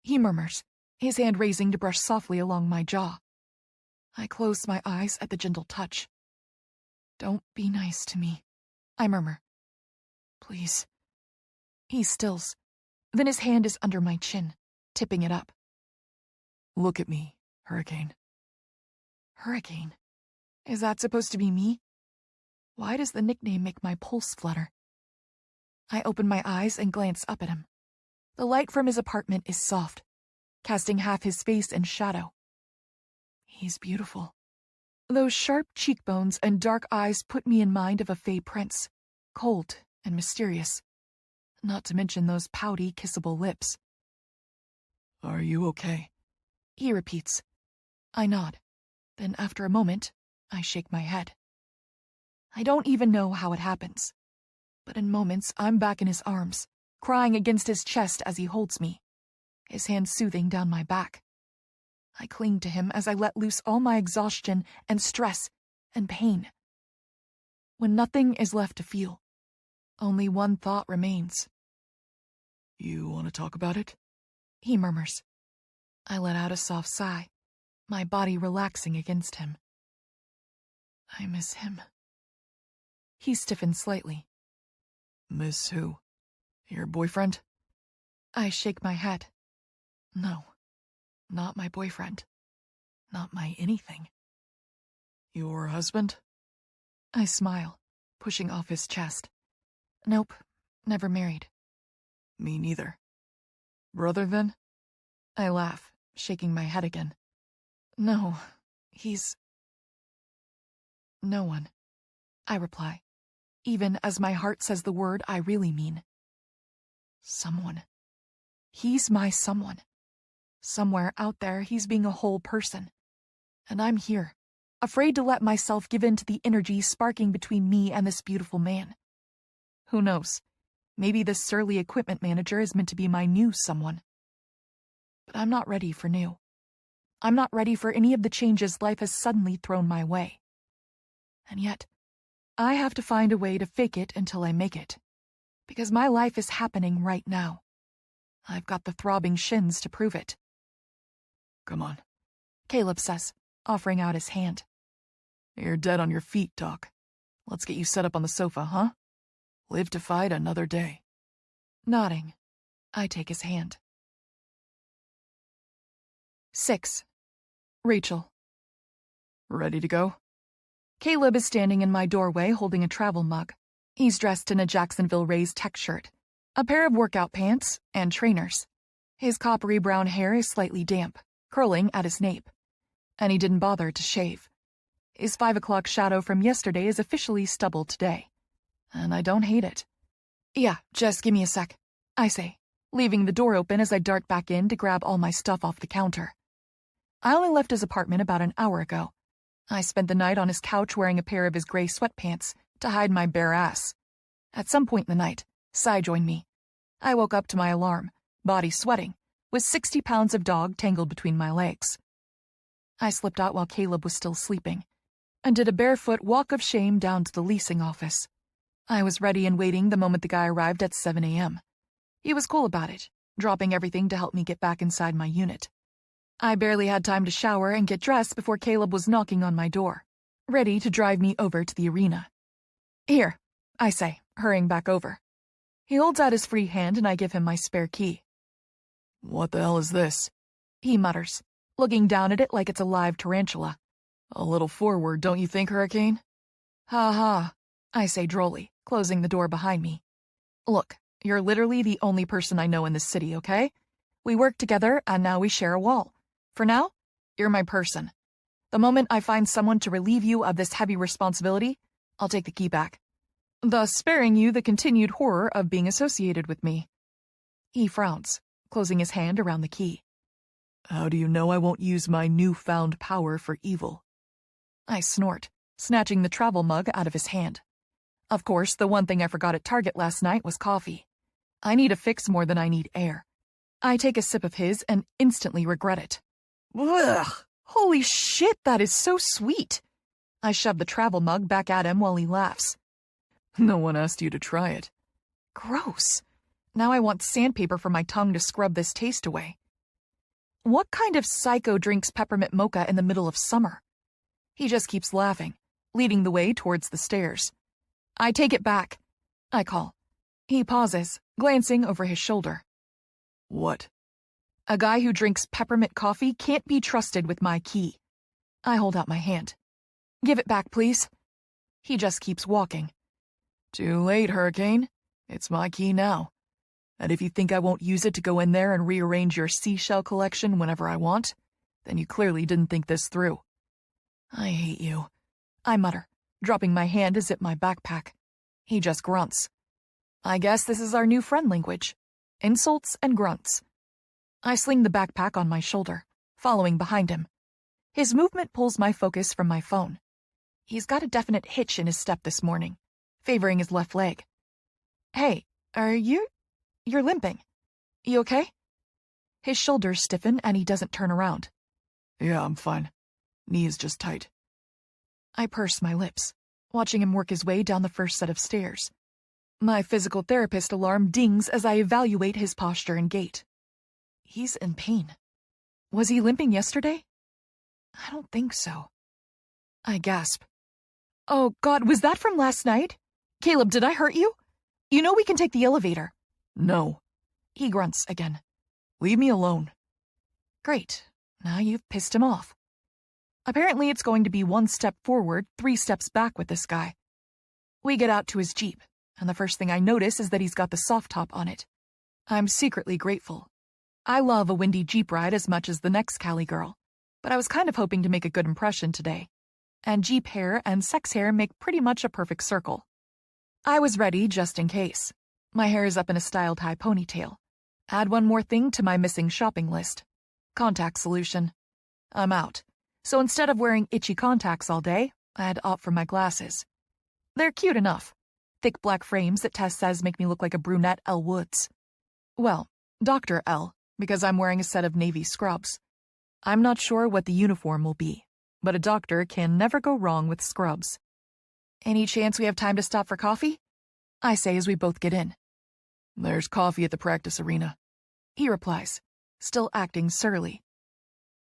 He murmurs, his hand raising to brush softly along my jaw. I close my eyes at the gentle touch. Don't be nice to me, I murmur. Please. He stills. Then his hand is under my chin, tipping it up. Look at me, Hurricane. Hurricane? Is that supposed to be me? Why does the nickname make my pulse flutter? I open my eyes and glance up at him. The light from his apartment is soft, casting half his face in shadow. He's beautiful. Those sharp cheekbones and dark eyes put me in mind of a fey prince, cold and mysterious. Not to mention those pouty, kissable lips. Are you okay? He repeats. I nod. Then after a moment, I shake my head. I don't even know how it happens. But in moments, I'm back in his arms, crying against his chest as he holds me, his hand soothing down my back. I cling to him as I let loose all my exhaustion and stress and pain. When nothing is left to feel, only one thought remains. You want to talk about it? He murmurs. I let out a soft sigh, my body relaxing against him. I miss him. He stiffens slightly. Miss who? Your boyfriend? I shake my head. No, not my boyfriend. Not my anything. Your husband? I smile, pushing off his chest. Nope, never married. Me neither. Brother, then? I laugh, shaking my head again. No, he's... no one, I reply, even as my heart says the word I really mean. Someone. He's my someone. Somewhere out there he's being a whole person. And I'm here, afraid to let myself give in to the energy sparking between me and this beautiful man. Who knows? Maybe this surly equipment manager is meant to be my new someone. But I'm not ready for new. I'm not ready for any of the changes life has suddenly thrown my way. And yet, I have to find a way to fake it until I make it. Because my life is happening right now. I've got the throbbing shins to prove it. Come on, Caleb says, offering out his hand. You're dead on your feet, Doc. Let's get you set up on the sofa, huh? Live to fight another day. Nodding, I take his hand. 6. Rachel. Ready to go? Caleb is standing in my doorway holding a travel mug. He's dressed in a Jacksonville Rays tech shirt, a pair of workout pants, and trainers. His coppery brown hair is slightly damp, curling at his nape. And he didn't bother to shave. His 5 o'clock shadow from yesterday is officially stubble today. And I don't hate it. Yeah, just give me a sec, I say, leaving the door open as I dart back in to grab all my stuff off the counter. I only left his apartment about an hour ago. I spent the night on his couch wearing a pair of his gray sweatpants to hide my bare ass. At some point in the night, Cy joined me. I woke up to my alarm, body sweating, with 60 pounds of dog tangled between my legs. I slipped out while Caleb was still sleeping, and did a barefoot walk of shame down to the leasing office. I was ready and waiting the moment the guy arrived at 7 a.m. He was cool about it, dropping everything to help me get back inside my unit. I barely had time to shower and get dressed before Caleb was knocking on my door, ready to drive me over to the arena. Here, I say, hurrying back over. He holds out his free hand and I give him my spare key. What the hell is this? He mutters, looking down at it like it's a live tarantula. A little forward, don't you think, Hurricane? Ha ha, I say drolly, closing the door behind me. Look, you're literally the only person I know in this city, okay? We work together and now we share a wall. For now, you're my person. The moment I find someone to relieve you of this heavy responsibility, I'll take the key back, thus sparing you the continued horror of being associated with me. He frowns, closing his hand around the key. How do you know I won't use my newfound power for evil? I snort, snatching the travel mug out of his hand. Of course, the one thing I forgot at Target last night was coffee. I need a fix more than I need air. I take a sip of his and instantly regret it. Ugh! Holy shit, that is so sweet! I shove the travel mug back at him while he laughs. No one asked you to try it. Gross. Now I want sandpaper for my tongue to scrub this taste away. What kind of psycho drinks peppermint mocha in the middle of summer? He just keeps laughing, leading the way towards the stairs. I take it back, I call. He pauses, glancing over his shoulder. What? A guy who drinks peppermint coffee can't be trusted with my key. I hold out my hand. Give it back, please. He just keeps walking. Too late, Hurricane. It's my key now. And if you think I won't use it to go in there and rearrange your seashell collection whenever I want, then you clearly didn't think this through. I hate you, I mutter, dropping my hand to zip my backpack. He just grunts. I guess this is our new friend language. Insults and grunts. I sling the backpack on my shoulder, following behind him. His movement pulls my focus from my phone. He's got a definite hitch in his step this morning, favoring his left leg. Hey, you're limping. You okay? His shoulders stiffen and he doesn't turn around. Yeah, I'm fine. Knee is just tight. I purse my lips, watching him work his way down the first set of stairs. My physical therapist alarm dings as I evaluate his posture and gait. He's in pain. Was he limping yesterday? I don't think so. I gasp. Oh, God, was that from last night? Caleb, did I hurt you? You know we can take the elevator. No. He grunts again. Leave me alone. Great. Now you've pissed him off. Apparently it's going to be 1 step forward, 3 steps back with this guy. We get out to his Jeep, and the first thing I notice is that he's got the soft top on it. I'm secretly grateful. I love a windy Jeep ride as much as the next Cali girl, but I was kind of hoping to make a good impression today. And Jeep hair and sex hair make pretty much a perfect circle. I was ready just in case. My hair is up in a styled high ponytail. Add one more thing to my missing shopping list. Contact solution. I'm out. So instead of wearing itchy contacts all day, I had to opt for my glasses. They're cute enough. Thick black frames that Tess says make me look like a brunette Elle Woods. Well, Dr. L, because I'm wearing a set of navy scrubs. I'm not sure what the uniform will be, but a doctor can never go wrong with scrubs. Any chance we have time to stop for coffee? I say as we both get in. There's coffee at the practice arena. He replies, still acting surly.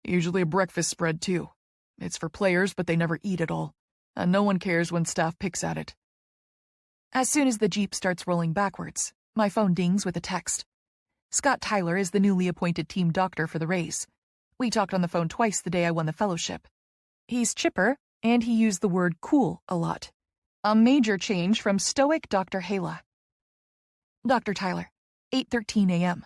Usually a breakfast spread, too. It's for players, but they never eat it all, and no one cares when staff picks at it. As soon as the Jeep starts rolling backwards, my phone dings with a text. Scott Tyler is the newly appointed team doctor for the Rays. We talked on the phone twice the day I won the fellowship. He's chipper, and he used the word cool a lot. A major change from stoic Dr. Hala. Dr. Tyler, 8:13 a.m.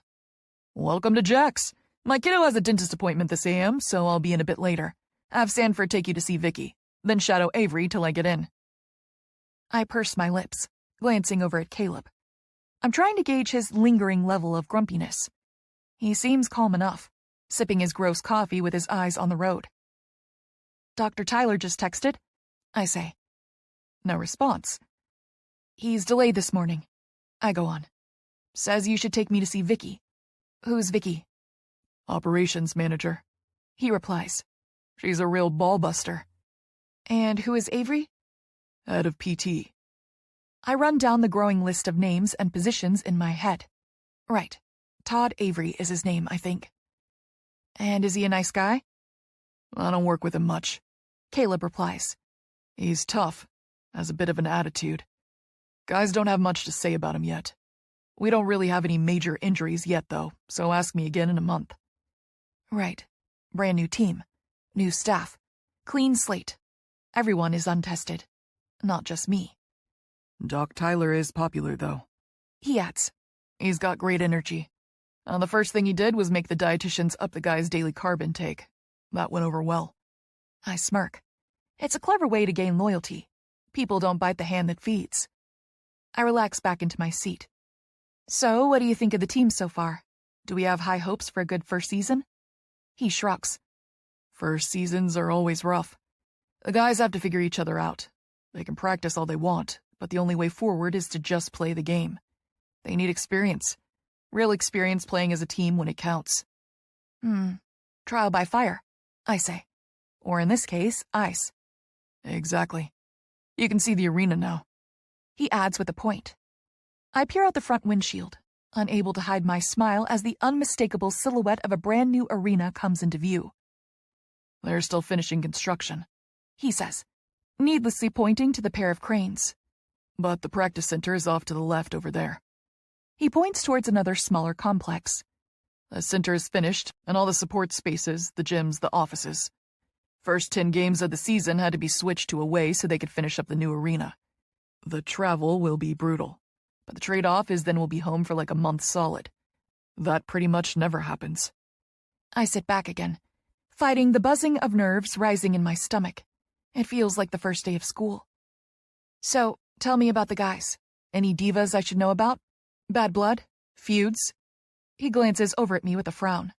Welcome to Jax. My kiddo has a dentist appointment this a.m., so I'll be in a bit later. Have Sanford take you to see Vicky, then shadow Avery till I get in. I purse my lips, glancing over at Caleb. I'm trying to gauge his lingering level of grumpiness. He seems calm enough, sipping his gross coffee with his eyes on the road. Dr. Tyler just texted, I say. No response. He's delayed this morning. I go on. Says you should take me to see Vicky. Who's Vicky? Operations manager. He replies. She's a real ball-buster. And who is Avery? Head of PT. I run down the growing list of names and positions in my head. Right. Todd Avery is his name, I think. And is he a nice guy? I don't work with him much. Caleb replies. He's tough, has a bit of an attitude. Guys don't have much to say about him yet. We don't really have any major injuries yet, though, so ask me again in a month. Right. Brand new team. New staff. Clean slate. Everyone is untested. Not just me. Doc Tyler is popular, though. He adds. He's got great energy. The first thing he did was make the dietitians up the guy's daily carb intake. That went over well. I smirk. It's a clever way to gain loyalty. People don't bite the hand that feeds. I relax back into my seat. So, what do you think of the team so far? Do we have high hopes for a good first season? He shrugs. First seasons are always rough. The guys have to figure each other out. They can practice all they want, but the only way forward is to just play the game. They need experience. Real experience playing as a team when it counts. Trial by fire, I say. Or in this case, ice. Exactly. You can see the arena now. He adds with a point. I peer out the front windshield, unable to hide my smile as the unmistakable silhouette of a brand new arena comes into view. They're still finishing construction, he says, needlessly pointing to the pair of cranes. But the practice center is off to the left over there. He points towards another smaller complex. The center is finished, and all the support spaces, the gyms, the offices. First 10 games of the season had to be switched to away so they could finish up the new arena. The travel will be brutal, but the trade-off is then we'll be home for like a month solid. That pretty much never happens. I sit back again, fighting the buzzing of nerves rising in my stomach. It feels like the first day of school. So, tell me about the guys. Any divas I should know about? Bad blood? Feuds? He glances over at me with a frown.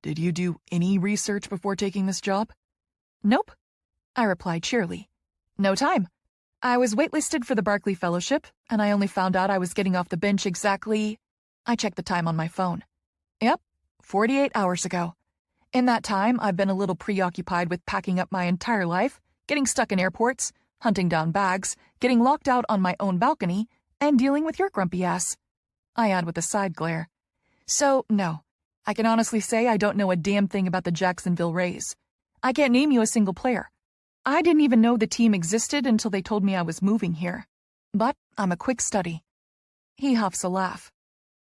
Did you do any research before taking this job? Nope, I reply cheerily. No time. I was waitlisted for the Barkley Fellowship, and I only found out I was getting off the bench exactly... I checked the time on my phone. Yep, 48 hours ago. In that time, I've been a little preoccupied with packing up my entire life, getting stuck in airports, hunting down bags, getting locked out on my own balcony, and dealing with your grumpy ass. I add with a side glare. So, no. I can honestly say I don't know a damn thing about the Jacksonville Rays. I can't name you a single player. I didn't even know the team existed until they told me I was moving here. But I'm a quick study. He huffs a laugh.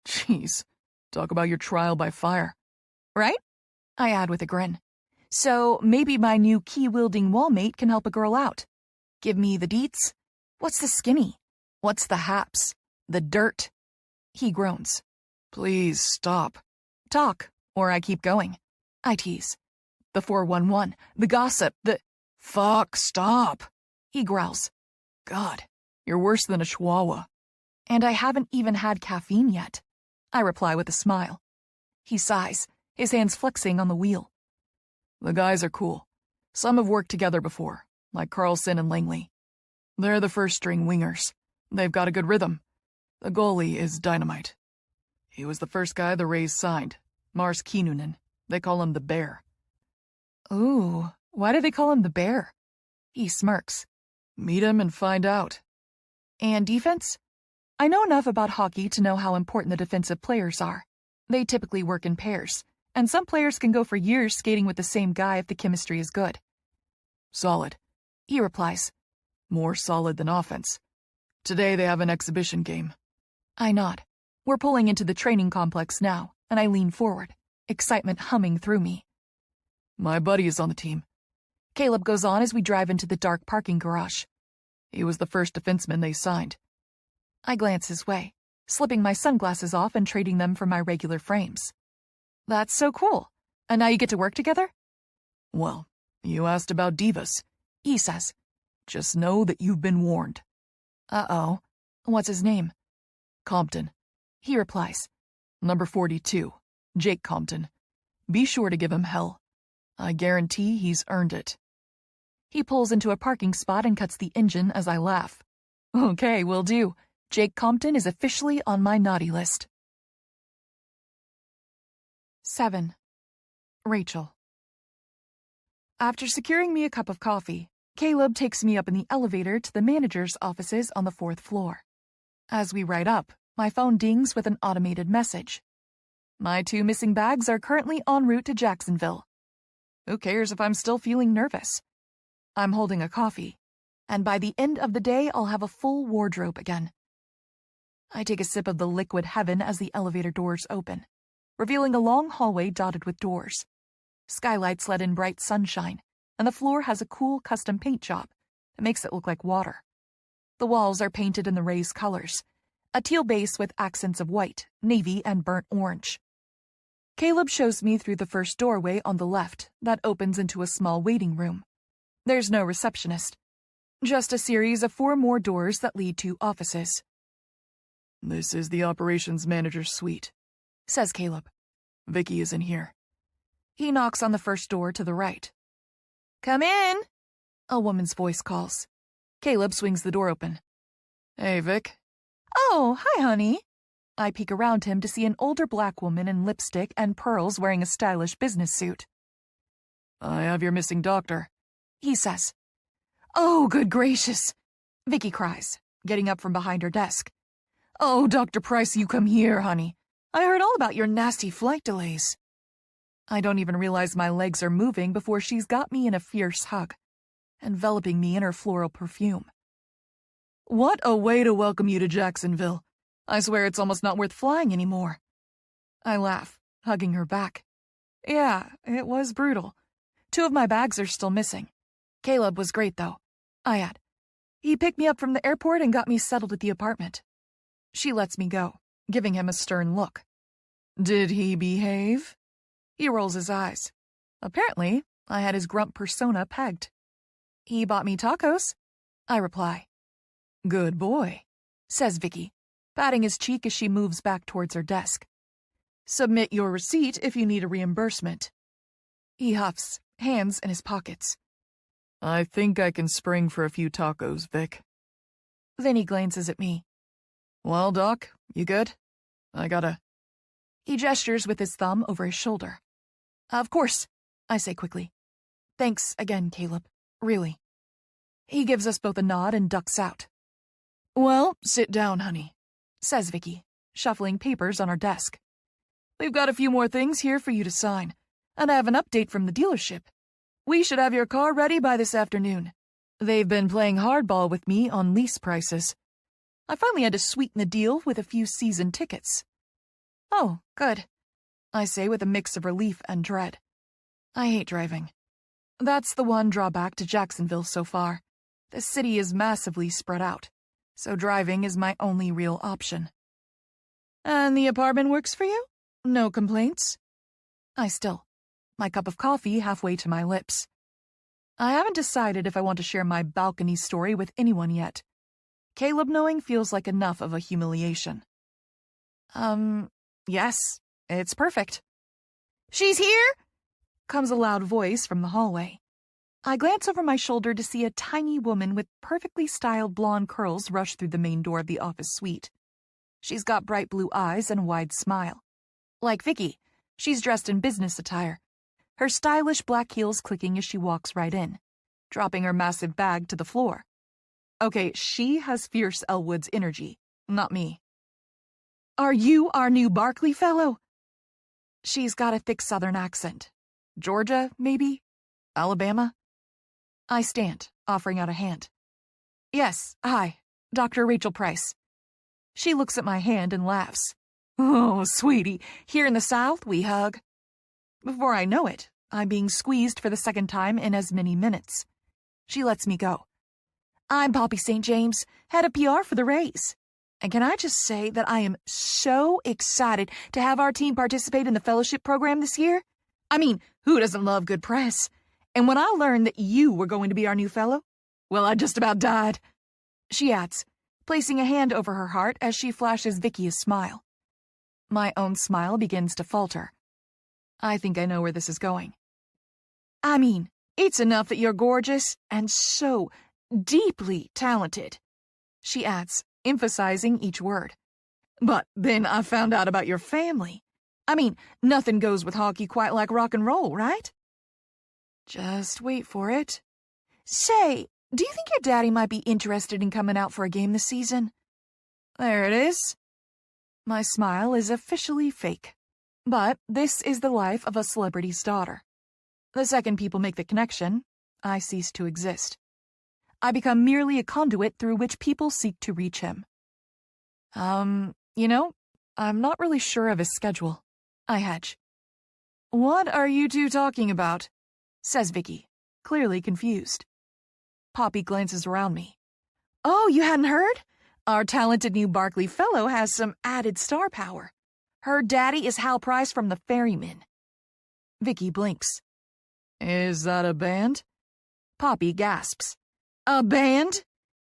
Jeez, talk about your trial by fire. Right? I add with a grin. So maybe my new key-wielding wallmate can help a girl out. Give me the deets. What's the skinny? What's the haps? The dirt? He groans. Please stop. Talk, or I keep going. I tease. The 411, the gossip, the... Fuck, stop. He growls. God, you're worse than a chihuahua. And I haven't even had caffeine yet. I reply with a smile. He sighs, his hands flexing on the wheel. The guys are cool. Some have worked together before, like Carlson and Langley. They're the first-string wingers. They've got a good rhythm. The goalie is dynamite. He was the first guy the Rays signed, Mars Kinnunen. They call him the Bear. Ooh, why do they call him the Bear? He smirks. Meet him and find out. And defense? I know enough about hockey to know how important the defensive players are. They typically work in pairs, and some players can go for years skating with the same guy if the chemistry is good. Solid, he replies. More solid than offense. Today they have an exhibition game. I nod. We're pulling into the training complex now, and I lean forward, excitement humming through me. My buddy is on the team. Caleb goes on as we drive into the dark parking garage. He was the first defenseman they signed. I glance his way, slipping my sunglasses off and trading them for my regular frames. That's so cool. And now you get to work together? Well, you asked about divas. He says. Just know that you've been warned. Uh-oh. What's his name? Compton. He replies. Number 42, Jake Compton. Be sure to give him hell. I guarantee he's earned it. He pulls into a parking spot and cuts the engine as I laugh. Okay, will do. Jake Compton is officially on my naughty list. 7. Rachel. After securing me a cup of coffee, Caleb takes me up in the elevator to the manager's offices on the 4th floor. As we ride up, my phone dings with an automated message. My 2 missing bags are currently en route to Jacksonville. Who cares if I'm still feeling nervous? I'm holding a coffee, and by the end of the day I'll have a full wardrobe again. I take a sip of the liquid heaven as the elevator doors open, revealing a long hallway dotted with doors. Skylights let in bright sunshine, and the floor has a cool custom paint job that makes it look like water. The walls are painted in the Rays' colors, a teal base with accents of white, navy, and burnt orange. Caleb shows me through the first doorway on the left that opens into a small waiting room. There's no receptionist, just a series of 4 more doors that lead to offices. This is the operations manager's suite, says Caleb. Vicky is in here. He knocks on the first door to the right. Come in, a woman's voice calls. Caleb swings the door open. Hey, Vic. Oh, hi, honey. I peek around him to see an older black woman in lipstick and pearls wearing a stylish business suit. I have your missing doctor, he says. Oh, good gracious, Vicky cries, getting up from behind her desk. Oh, Dr. Price, you come here, honey. I heard all about your nasty flight delays. I don't even realize my legs are moving before she's got me in a fierce hug, enveloping me in her floral perfume. What a way to welcome you to Jacksonville. I swear it's almost not worth flying anymore. I laugh, hugging her back. Yeah, it was brutal. 2 of my bags are still missing. Caleb was great, though, I add. He picked me up from the airport and got me settled at the apartment. She lets me go, giving him a stern look. Did he behave? He rolls his eyes. Apparently, I had his grump persona pegged. He bought me tacos, I reply. Good boy, says Vicky, patting his cheek as she moves back towards her desk. Submit your receipt if you need a reimbursement. He huffs, hands in his pockets. I think I can spring for a few tacos, Vic. Then he glances at me. Well, Doc, you good? I gotta... He gestures with his thumb over his shoulder. Of course, I say quickly. Thanks again, Caleb. Really. He gives us both a nod and ducks out. Well, sit down, honey, says Vicky, shuffling papers on her desk. We've got a few more things here for you to sign, and I have an update from the dealership. We should have your car ready by this afternoon. They've been playing hardball with me on lease prices. I finally had to sweeten the deal with a few season tickets. Oh, good, I say with a mix of relief and dread. I hate driving. That's the one drawback to Jacksonville so far. The city is massively spread out, so driving is my only real option. And the apartment works for you? No complaints? I still, my cup of coffee halfway to my lips. I haven't decided if I want to share my balcony story with anyone yet. Caleb knowing feels like enough of a humiliation. Yes, it's perfect. She's here! Comes a loud voice from the hallway. I glance over my shoulder to see a tiny woman with perfectly styled blonde curls rush through the main door of the office suite. She's got bright blue eyes and a wide smile. Like Vicky, she's dressed in business attire, her stylish black heels clicking as she walks right in, dropping her massive bag to the floor. Okay, she has fierce Elwood's energy, not me. Are you our new Barkley fellow? She's got a thick southern accent. Georgia, maybe? Alabama? I stand, offering out a hand. Yes, hi, Dr. Rachel Price. She looks at my hand and laughs. Oh, sweetie, here in the South, we hug. Before I know it, I'm being squeezed for the second time in as many minutes. She lets me go. I'm Poppy St. James, head of PR for the Rays. And can I just say that I am so excited to have our team participate in the fellowship program this year? I mean, who doesn't love good press? And when I learned that you were going to be our new fellow, well, I just about died. She adds, placing a hand over her heart as she flashes Vicky a smile. My own smile begins to falter. I think I know where this is going. I mean, it's enough that you're gorgeous and so deeply talented, she adds, emphasizing each word. But then I found out about your family. I mean, nothing goes with hockey quite like rock and roll, right? Just wait for it. Say, do you think your daddy might be interested in coming out for a game this season? There it is. My smile is officially fake. But this is the life of a celebrity's daughter. The second people make the connection, I cease to exist. I become merely a conduit through which people seek to reach him. I'm not really sure of his schedule. I hedge. What are you two talking about? Says Vicky, clearly confused. Poppy glances around me. Oh, you hadn't heard? Our talented new Barkley fellow has some added star power. Her daddy is Hal Price from the Ferrymen. Vicky blinks. Is that a band? Poppy gasps. A band?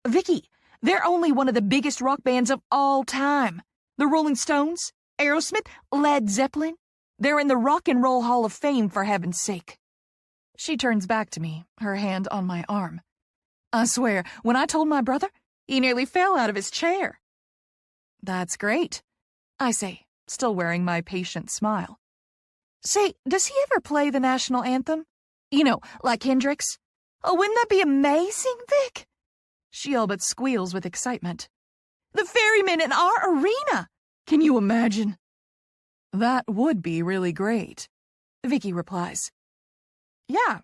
Vicky, they're only one of the biggest rock bands of all time. The Rolling Stones, Aerosmith, Led Zeppelin. They're in the Rock and Roll Hall of Fame, for heaven's sake. She turns back to me, her hand on my arm. I swear, when I told my brother, he nearly fell out of his chair. That's great, I say, still wearing my patient smile. Say, does he ever play the national anthem? Like Hendrix? Oh, wouldn't that be amazing, Vic? She all but squeals with excitement. The Ferrymen in our arena! Can you imagine? That would be really great, Vicky replies. Yeah,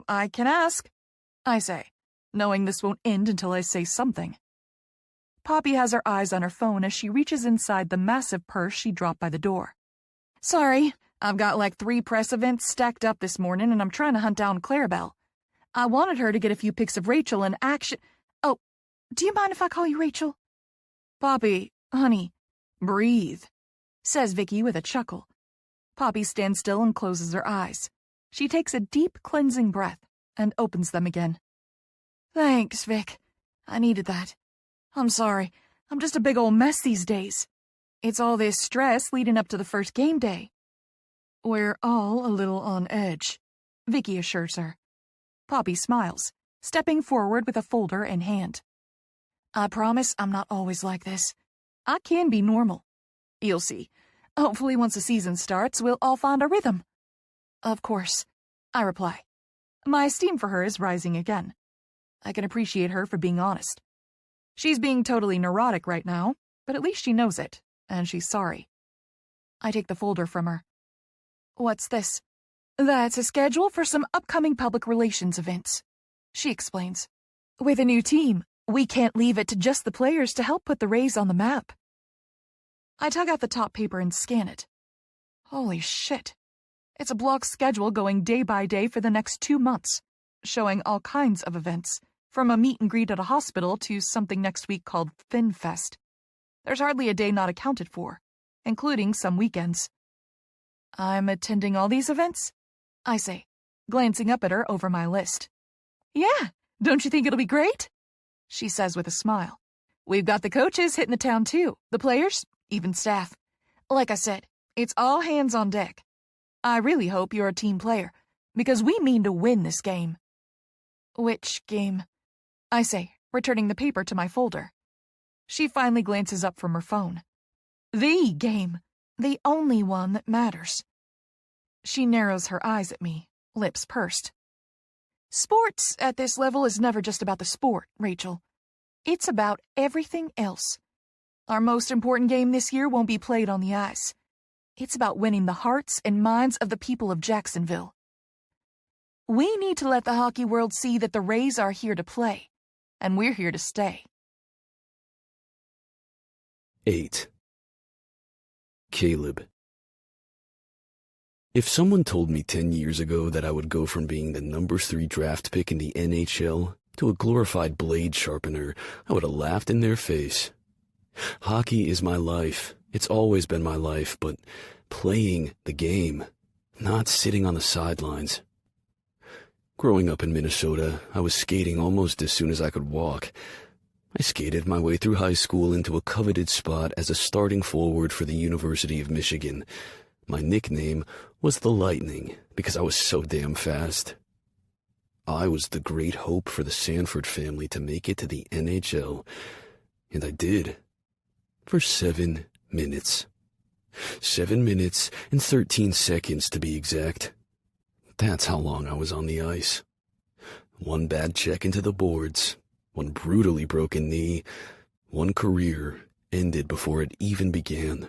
I can ask, I say, knowing this won't end until I say something. Poppy has her eyes on her phone as she reaches inside the massive purse she dropped by the door. Sorry, I've got like 3 press events stacked up this morning and I'm trying to hunt down Clarabelle. I wanted her to get a few pics of Rachel in action. Oh, do you mind if I call you Rachel? Poppy, honey, breathe, says Vicky with a chuckle. Poppy stands still and closes her eyes. She takes a deep, cleansing breath and opens them again. Thanks, Vic. I needed that. I'm sorry. I'm just a big old mess these days. It's all this stress leading up to the first game day. We're all a little on edge, Vicky assures her. Poppy smiles, stepping forward with a folder in hand. I promise I'm not always like this. I can be normal. You'll see. Hopefully once the season starts, we'll all find a rhythm. Of course, I reply. My esteem for her is rising again. I can appreciate her for being honest. She's being totally neurotic right now, but at least she knows it, and she's sorry. I take the folder from her. What's this? That's a schedule for some upcoming public relations events, she explains. With a new team, we can't leave it to just the players to help put the Rays on the map. I tug out the top paper and scan it. Holy shit. It's a block schedule going day by day for the next 2 months, showing all kinds of events, from a meet and greet at a hospital to something next week called FinFest. There's hardly a day not accounted for, including some weekends. I'm attending all these events? I say, glancing up at her over my list. Yeah, don't you think it'll be great? She says with a smile. We've got the coaches hitting the town too, the players, even staff. Like I said, it's all hands on deck. I really hope you're a team player, because we mean to win this game. Which game? I say, returning the paper to my folder. She finally glances up from her phone. The game. The only one that matters. She narrows her eyes at me, lips pursed. Sports at this level is never just about the sport, Rachel. It's about everything else. Our most important game this year won't be played on the ice. It's about winning the hearts and minds of the people of Jacksonville. We need to let the hockey world see that the Rays are here to play, and we're here to stay. 8. Caleb. If someone told me 10 years ago that I would go from being the number 3 draft pick in the NHL to a glorified blade sharpener, I would have laughed in their face. Hockey is my life. It's always been my life, but playing the game, not sitting on the sidelines. Growing up in Minnesota, I was skating almost as soon as I could walk. I skated my way through high school into a coveted spot as a starting forward for the University of Michigan. My nickname was the Lightning because I was so damn fast. I was the great hope for the Sanford family to make it to the NHL, and I did. For 7 minutes. 7 minutes and 13 seconds to be exact. That's how long I was on the ice. One bad check into the boards, one brutally broken knee, one career ended before it even began.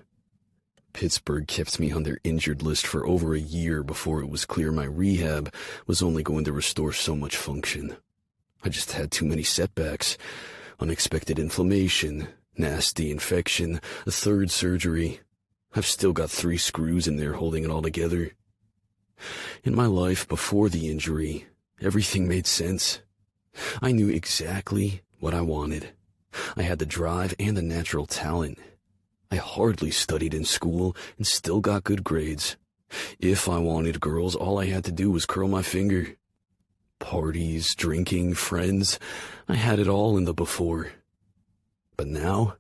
Pittsburgh kept me on their injured list for over a year before it was clear my rehab was only going to restore so much function. I just had too many setbacks. Unexpected inflammation, nasty infection, a third surgery. I've still got 3 screws in there holding it all together. In my life before the injury, everything made sense. I knew exactly what I wanted. I had the drive and the natural talent. I hardly studied in school and still got good grades. If I wanted girls, all I had to do was curl my finger. Parties, drinking, friends, I had it all in the before. But now,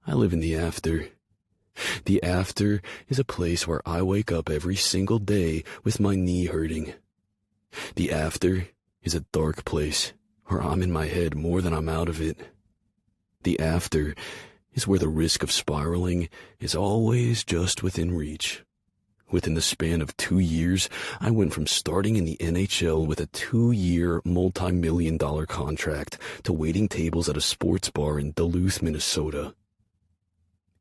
I live in the after. The after is a place where I wake up every single day with my knee hurting. The after is a dark place where I'm in my head more than I'm out of it. The after is where the risk of spiraling is always just within reach. Within the span of 2 years, I went from starting in the NHL with a 2-year, multi-million-dollar contract to waiting tables at a sports bar in Duluth, Minnesota.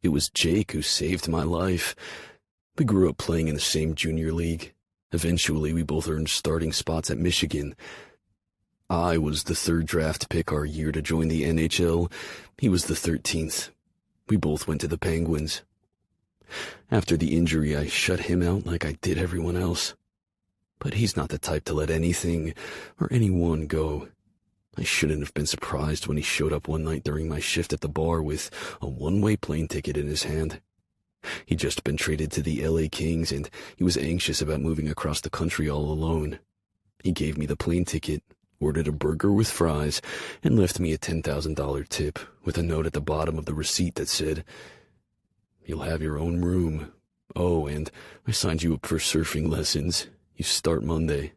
It was Jake who saved my life. We grew up playing in the same junior league. Eventually, we both earned starting spots at Michigan. I was the 3rd draft pick our year to join the NHL. He was the 13th. We both went to the Penguins. After the injury, I shut him out like I did everyone else. But he's not the type to let anything or anyone go. I shouldn't have been surprised when he showed up one night during my shift at the bar with a one-way plane ticket in his hand. He'd just been traded to the LA Kings, and he was anxious about moving across the country all alone. He gave me the plane ticket, ordered a burger with fries, and left me a $10,000 tip with a note at the bottom of the receipt that said, "You'll have your own room. Oh, and I signed you up for surfing lessons. You start Monday."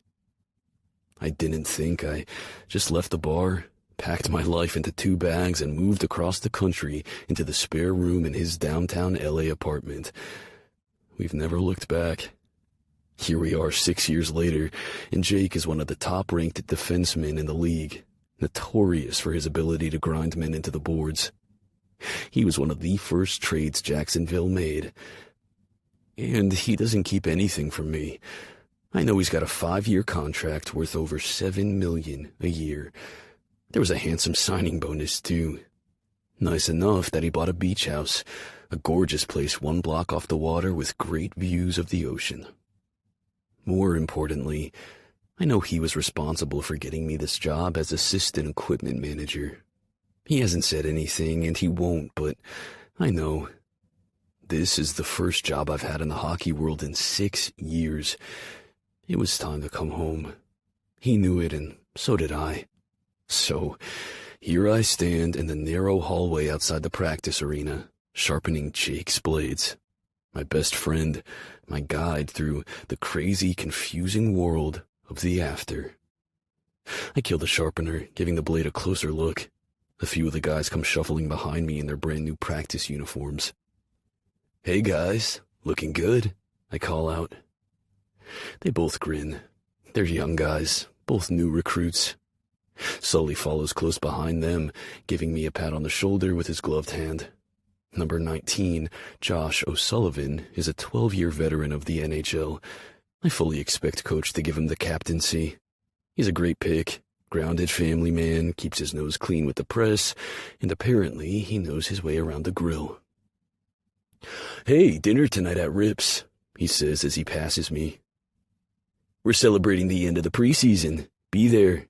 I didn't think. I just left the bar, packed my life into 2 bags, and moved across the country into the spare room in his downtown LA apartment. We've never looked back. Here we are 6 years later, and Jake is one of the top-ranked defensemen in the league, notorious for his ability to grind men into the boards. He was one of the first trades Jacksonville made. And he doesn't keep anything from me. I know he's got a 5-year contract worth over $7 million a year. There was a handsome signing bonus, too. Nice enough that he bought a beach house, a gorgeous place 1 block off the water with great views of the ocean. More importantly, I know he was responsible for getting me this job as assistant equipment manager. He hasn't said anything, and he won't, but I know. This is the first job I've had in the hockey world in 6 years. It was time to come home. He knew it, and so did I. So, here I stand in the narrow hallway outside the practice arena, sharpening Jake's blades. My best friend, my guide through the crazy, confusing world of the after. I kill the sharpener, giving the blade a closer look. A few of the guys come shuffling behind me in their brand new practice uniforms. "Hey guys, looking good," I call out. They both grin. They're young guys, both new recruits. Sully follows close behind them, giving me a pat on the shoulder with his gloved hand. Number 19, Josh O'Sullivan, is a 12-year veteran of the NHL. I fully expect Coach to give him the captaincy. He's a great pick. Grounded family man, keeps his nose clean with the press, and apparently he knows his way around the grill. "Hey, dinner tonight at Rips," he says as he passes me. "We're celebrating the end of the preseason. Be there."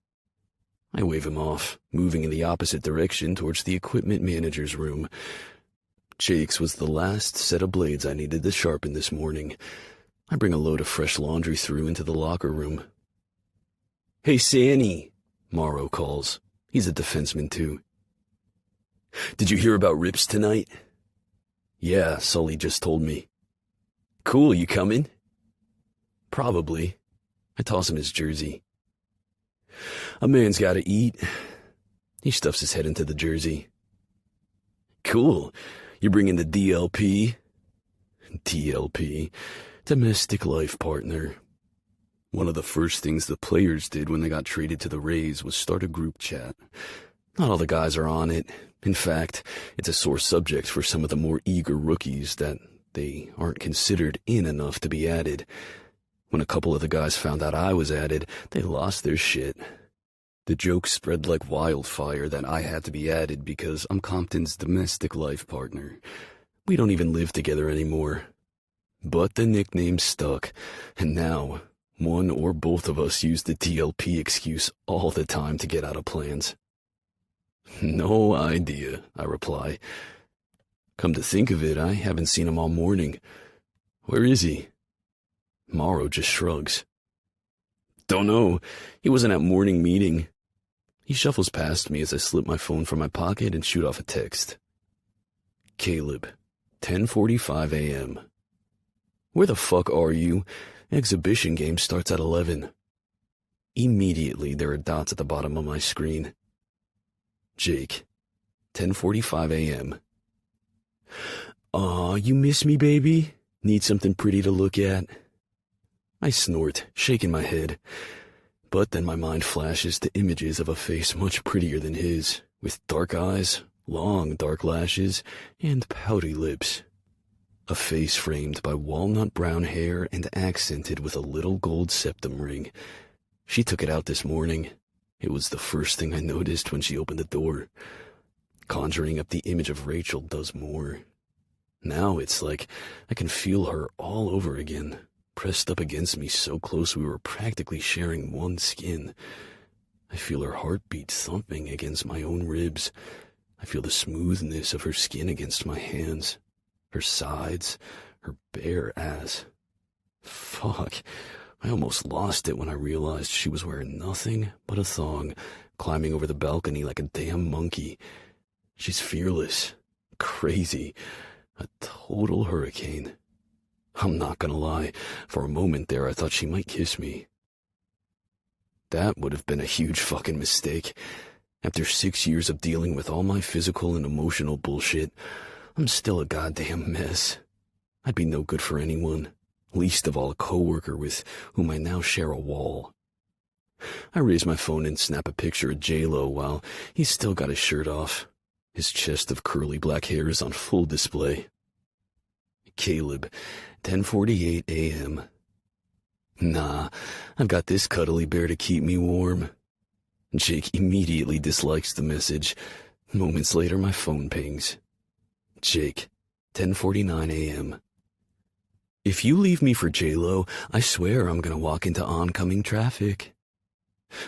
I wave him off, moving in the opposite direction towards the equipment manager's room. Jake's was the last set of blades I needed to sharpen this morning. I bring a load of fresh laundry through into the locker room. "Hey, Sanny," Morrow calls. He's a defenseman, too. "Did you hear about Rips tonight?" "Yeah, Sully just told me." "Cool, you coming?" "Probably." I toss him his jersey. "A man's gotta eat." He stuffs his head into the jersey. "Cool. You bringing the DLP?" DLP. Domestic life partner. One of the first things the players did when they got traded to the Rays was start a group chat. Not all the guys are on it. In fact, it's a sore subject for some of the more eager rookies that they aren't considered in enough to be added. When a couple of the guys found out I was added, they lost their shit. The joke spread like wildfire that I had to be added because I'm Compton's domestic life partner. We don't even live together anymore. But the nickname stuck, and now one or both of us use the DLP excuse all the time to get out of plans. No idea, I reply. Come to think of it, I haven't seen him all morning. Where is he? Morrow just shrugs. Don't know. He wasn't at morning meeting. He shuffles past me as I slip my phone from my pocket and shoot off a text. Caleb, 10:45 a.m. Where the fuck are you? Exhibition game starts at 11. Immediately, there are dots at the bottom of my screen. Jake, 10:45 a.m. Aw, you miss me, baby? Need something pretty to look at? I snort, shaking my head. But then my mind flashes to images of a face much prettier than his, with dark eyes, long dark lashes, and pouty lips. A face framed by walnut brown hair and accented with a little gold septum ring. She took it out this morning. It was the first thing I noticed when she opened the door. Conjuring up the image of Rachel does more. Now it's like I can feel her all over again, pressed up against me so close we were practically sharing one skin. I feel her heartbeat thumping against my own ribs. I feel the smoothness of her skin against my hands, her sides, her bare ass. Fuck, I almost lost it when I realized she was wearing nothing but a thong, climbing over the balcony like a damn monkey. She's fearless, crazy, a total hurricane. I'm not gonna lie, for a moment there I thought she might kiss me. That would have been a huge fucking mistake. After 6 years of dealing with all my physical and emotional bullshit, I'm still a goddamn mess. I'd be no good for anyone, least of all a coworker with whom I now share a wall. I raise my phone and snap a picture of J-Lo while he's still got his shirt off. His chest of curly black hair is on full display. Caleb, 10:48 a.m. Nah, I've got this cuddly bear to keep me warm. Jake immediately dislikes the message. Moments later, my phone pings. Jake, 10:49 a.m. If you leave me for J-Lo, I swear I'm gonna walk into oncoming traffic.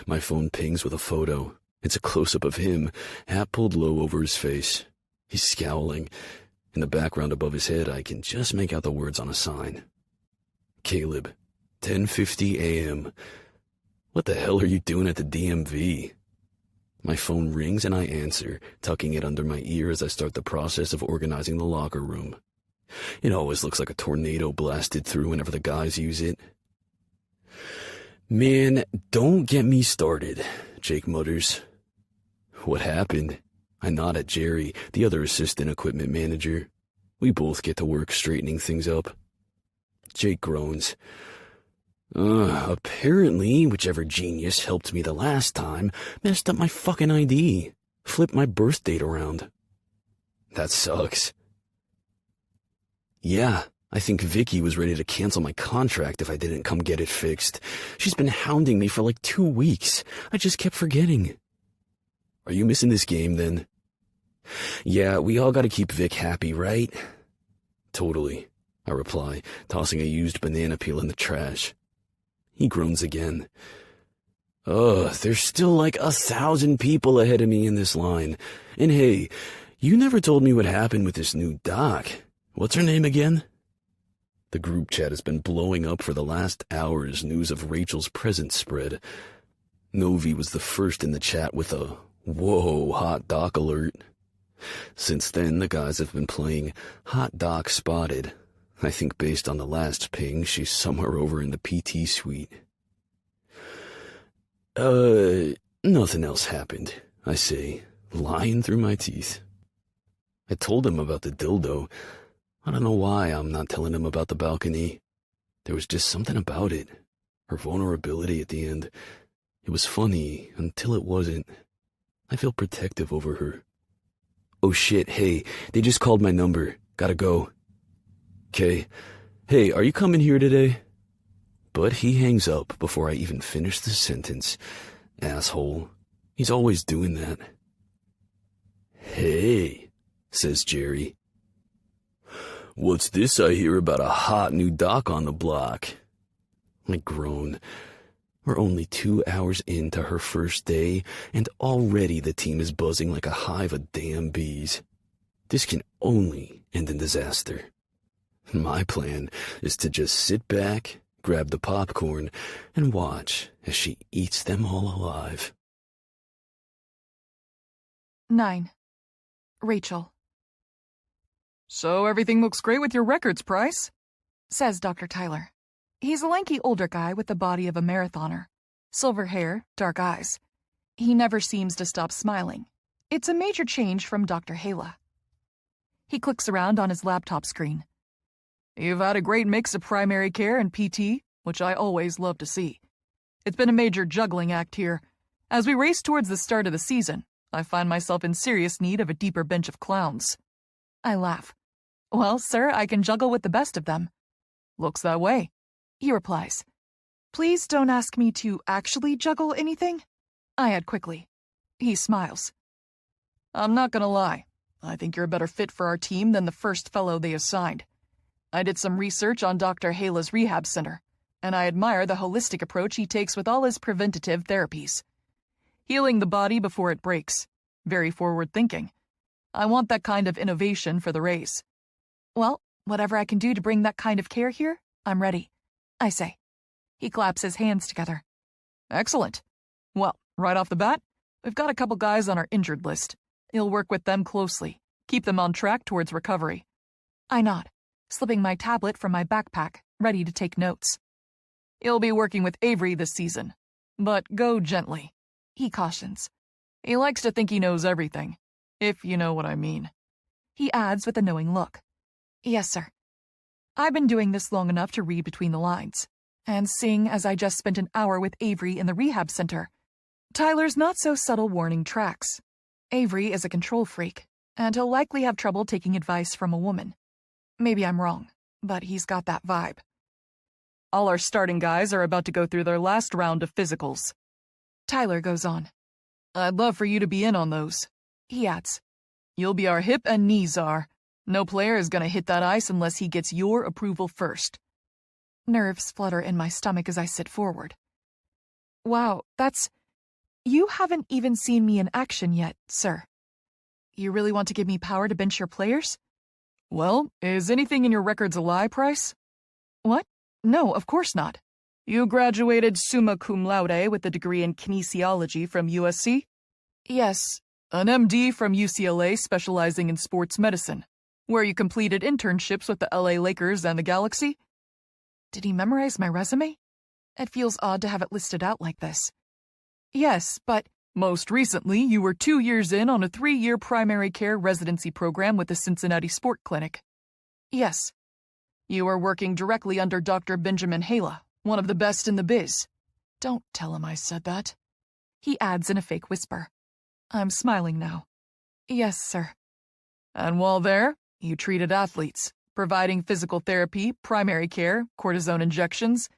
My phone pings with a photo. It's a close-up of him, hat pulled low over his face. He's scowling. In the background above his head, I can just make out the words on a sign. Caleb, 10:50 a.m. What the hell are you doing at the DMV? My phone rings and I answer, tucking it under my ear as I start the process of organizing the locker room. It always looks like a tornado blasted through whenever the guys use it. Man, don't get me started, Jake mutters. What happened? I nod at Jerry, the other assistant equipment manager. We both get to work straightening things up. Jake groans. Apparently, whichever genius helped me the last time messed up my fucking ID. Flipped my birth date around. That sucks. Yeah, I think Vicky was ready to cancel my contract if I didn't come get it fixed. She's been hounding me for like 2 weeks. I just kept forgetting. Are you missing this game, then? Yeah, we all gotta keep Vic happy, right? Totally, I reply, tossing a used banana peel in the trash. He groans again. There's still like 1,000 people ahead of me in this line. And hey, you never told me what happened with this new doc. What's her name again? The group chat has been blowing up for the last hour as news of Rachel's presence spread. Novi was the first in the chat with a "Whoa, hot doc alert." Since then, the guys have been playing Hot Doc Spotted. I think based on the last ping, she's somewhere over in the PT suite. Nothing else happened, I say, lying through my teeth. I told him about the dildo. I don't know why I'm not telling him about the balcony. There was just something about it. Her vulnerability at the end. It was funny until it wasn't. I feel protective over her. Oh shit, hey, they just called my number. Gotta go. Okay. Hey, are you coming here today? But he hangs up before I even finish the sentence. Asshole. He's always doing that. "Hey," says Jerry. "What's this I hear about a hot new doc on the block?" I groan. We're only 2 hours into her first day, and already the team is buzzing like a hive of damn bees. This can only end in disaster. My plan is to just sit back, grab the popcorn, and watch as she eats them all alive. 9. Rachel. So everything looks great with your records, Price, says Dr. Tyler. He's a lanky older guy with the body of a marathoner. Silver hair, dark eyes. He never seems to stop smiling. It's a major change from Dr. Hala. He clicks around on his laptop screen. You've had a great mix of primary care and PT, which I always love to see. It's been a major juggling act here. As we race towards the start of the season, I find myself in serious need of a deeper bench of clowns. I laugh. Well, sir, I can juggle with the best of them. Looks that way, he replies. Please don't ask me to actually juggle anything, I add quickly. He smiles. I'm not gonna lie. I think you're a better fit for our team than the first fellow they assigned. I did some research on Dr. Hala's rehab center, and I admire the holistic approach he takes with all his preventative therapies. Healing the body before it breaks. Very forward-thinking. I want that kind of innovation for the Rays. Well, whatever I can do to bring that kind of care here, I'm ready, I say. He claps his hands together. Excellent. Well, right off the bat, we've got a couple guys on our injured list. You'll work with them closely. Keep them on track towards recovery. I nod, slipping my tablet from my backpack, ready to take notes. You'll be working with Avery this season, but go gently, he cautions. He likes to think he knows everything, if you know what I mean. He adds with a knowing look. Yes, sir. I've been doing this long enough to read between the lines. And seeing as I just spent an hour with Avery in the rehab center, Tyler's not-so-subtle warning tracks. Avery is a control freak, and he'll likely have trouble taking advice from a woman. Maybe I'm wrong, but he's got that vibe. All our starting guys are about to go through their last round of physicals. Tyler goes on. I'd love for you to be in on those, he adds. You'll be our hip and knee czar. No player is going to hit that ice unless he gets your approval first. Nerves flutter in my stomach as I sit forward. Wow, You haven't even seen me in action yet, sir. You really want to give me power to bench your players? Well, is anything in your records a lie, Price? What? No, of course not. You graduated summa cum laude with a degree in kinesiology from USC? Yes. An MD from UCLA specializing in sports medicine, where you completed internships with the LA Lakers and the Galaxy? Did he memorize my resume? It feels odd to have it listed out like this. Yes, but... Most recently, you were 2 years in on a 3-year primary care residency program with the Cincinnati Sport Clinic. Yes. You are working directly under Dr. Benjamin Hala, one of the best in the biz. Don't tell him I said that, he adds in a fake whisper. I'm smiling now. Yes, sir. And while there, you treated athletes, providing physical therapy, primary care, cortisone injections.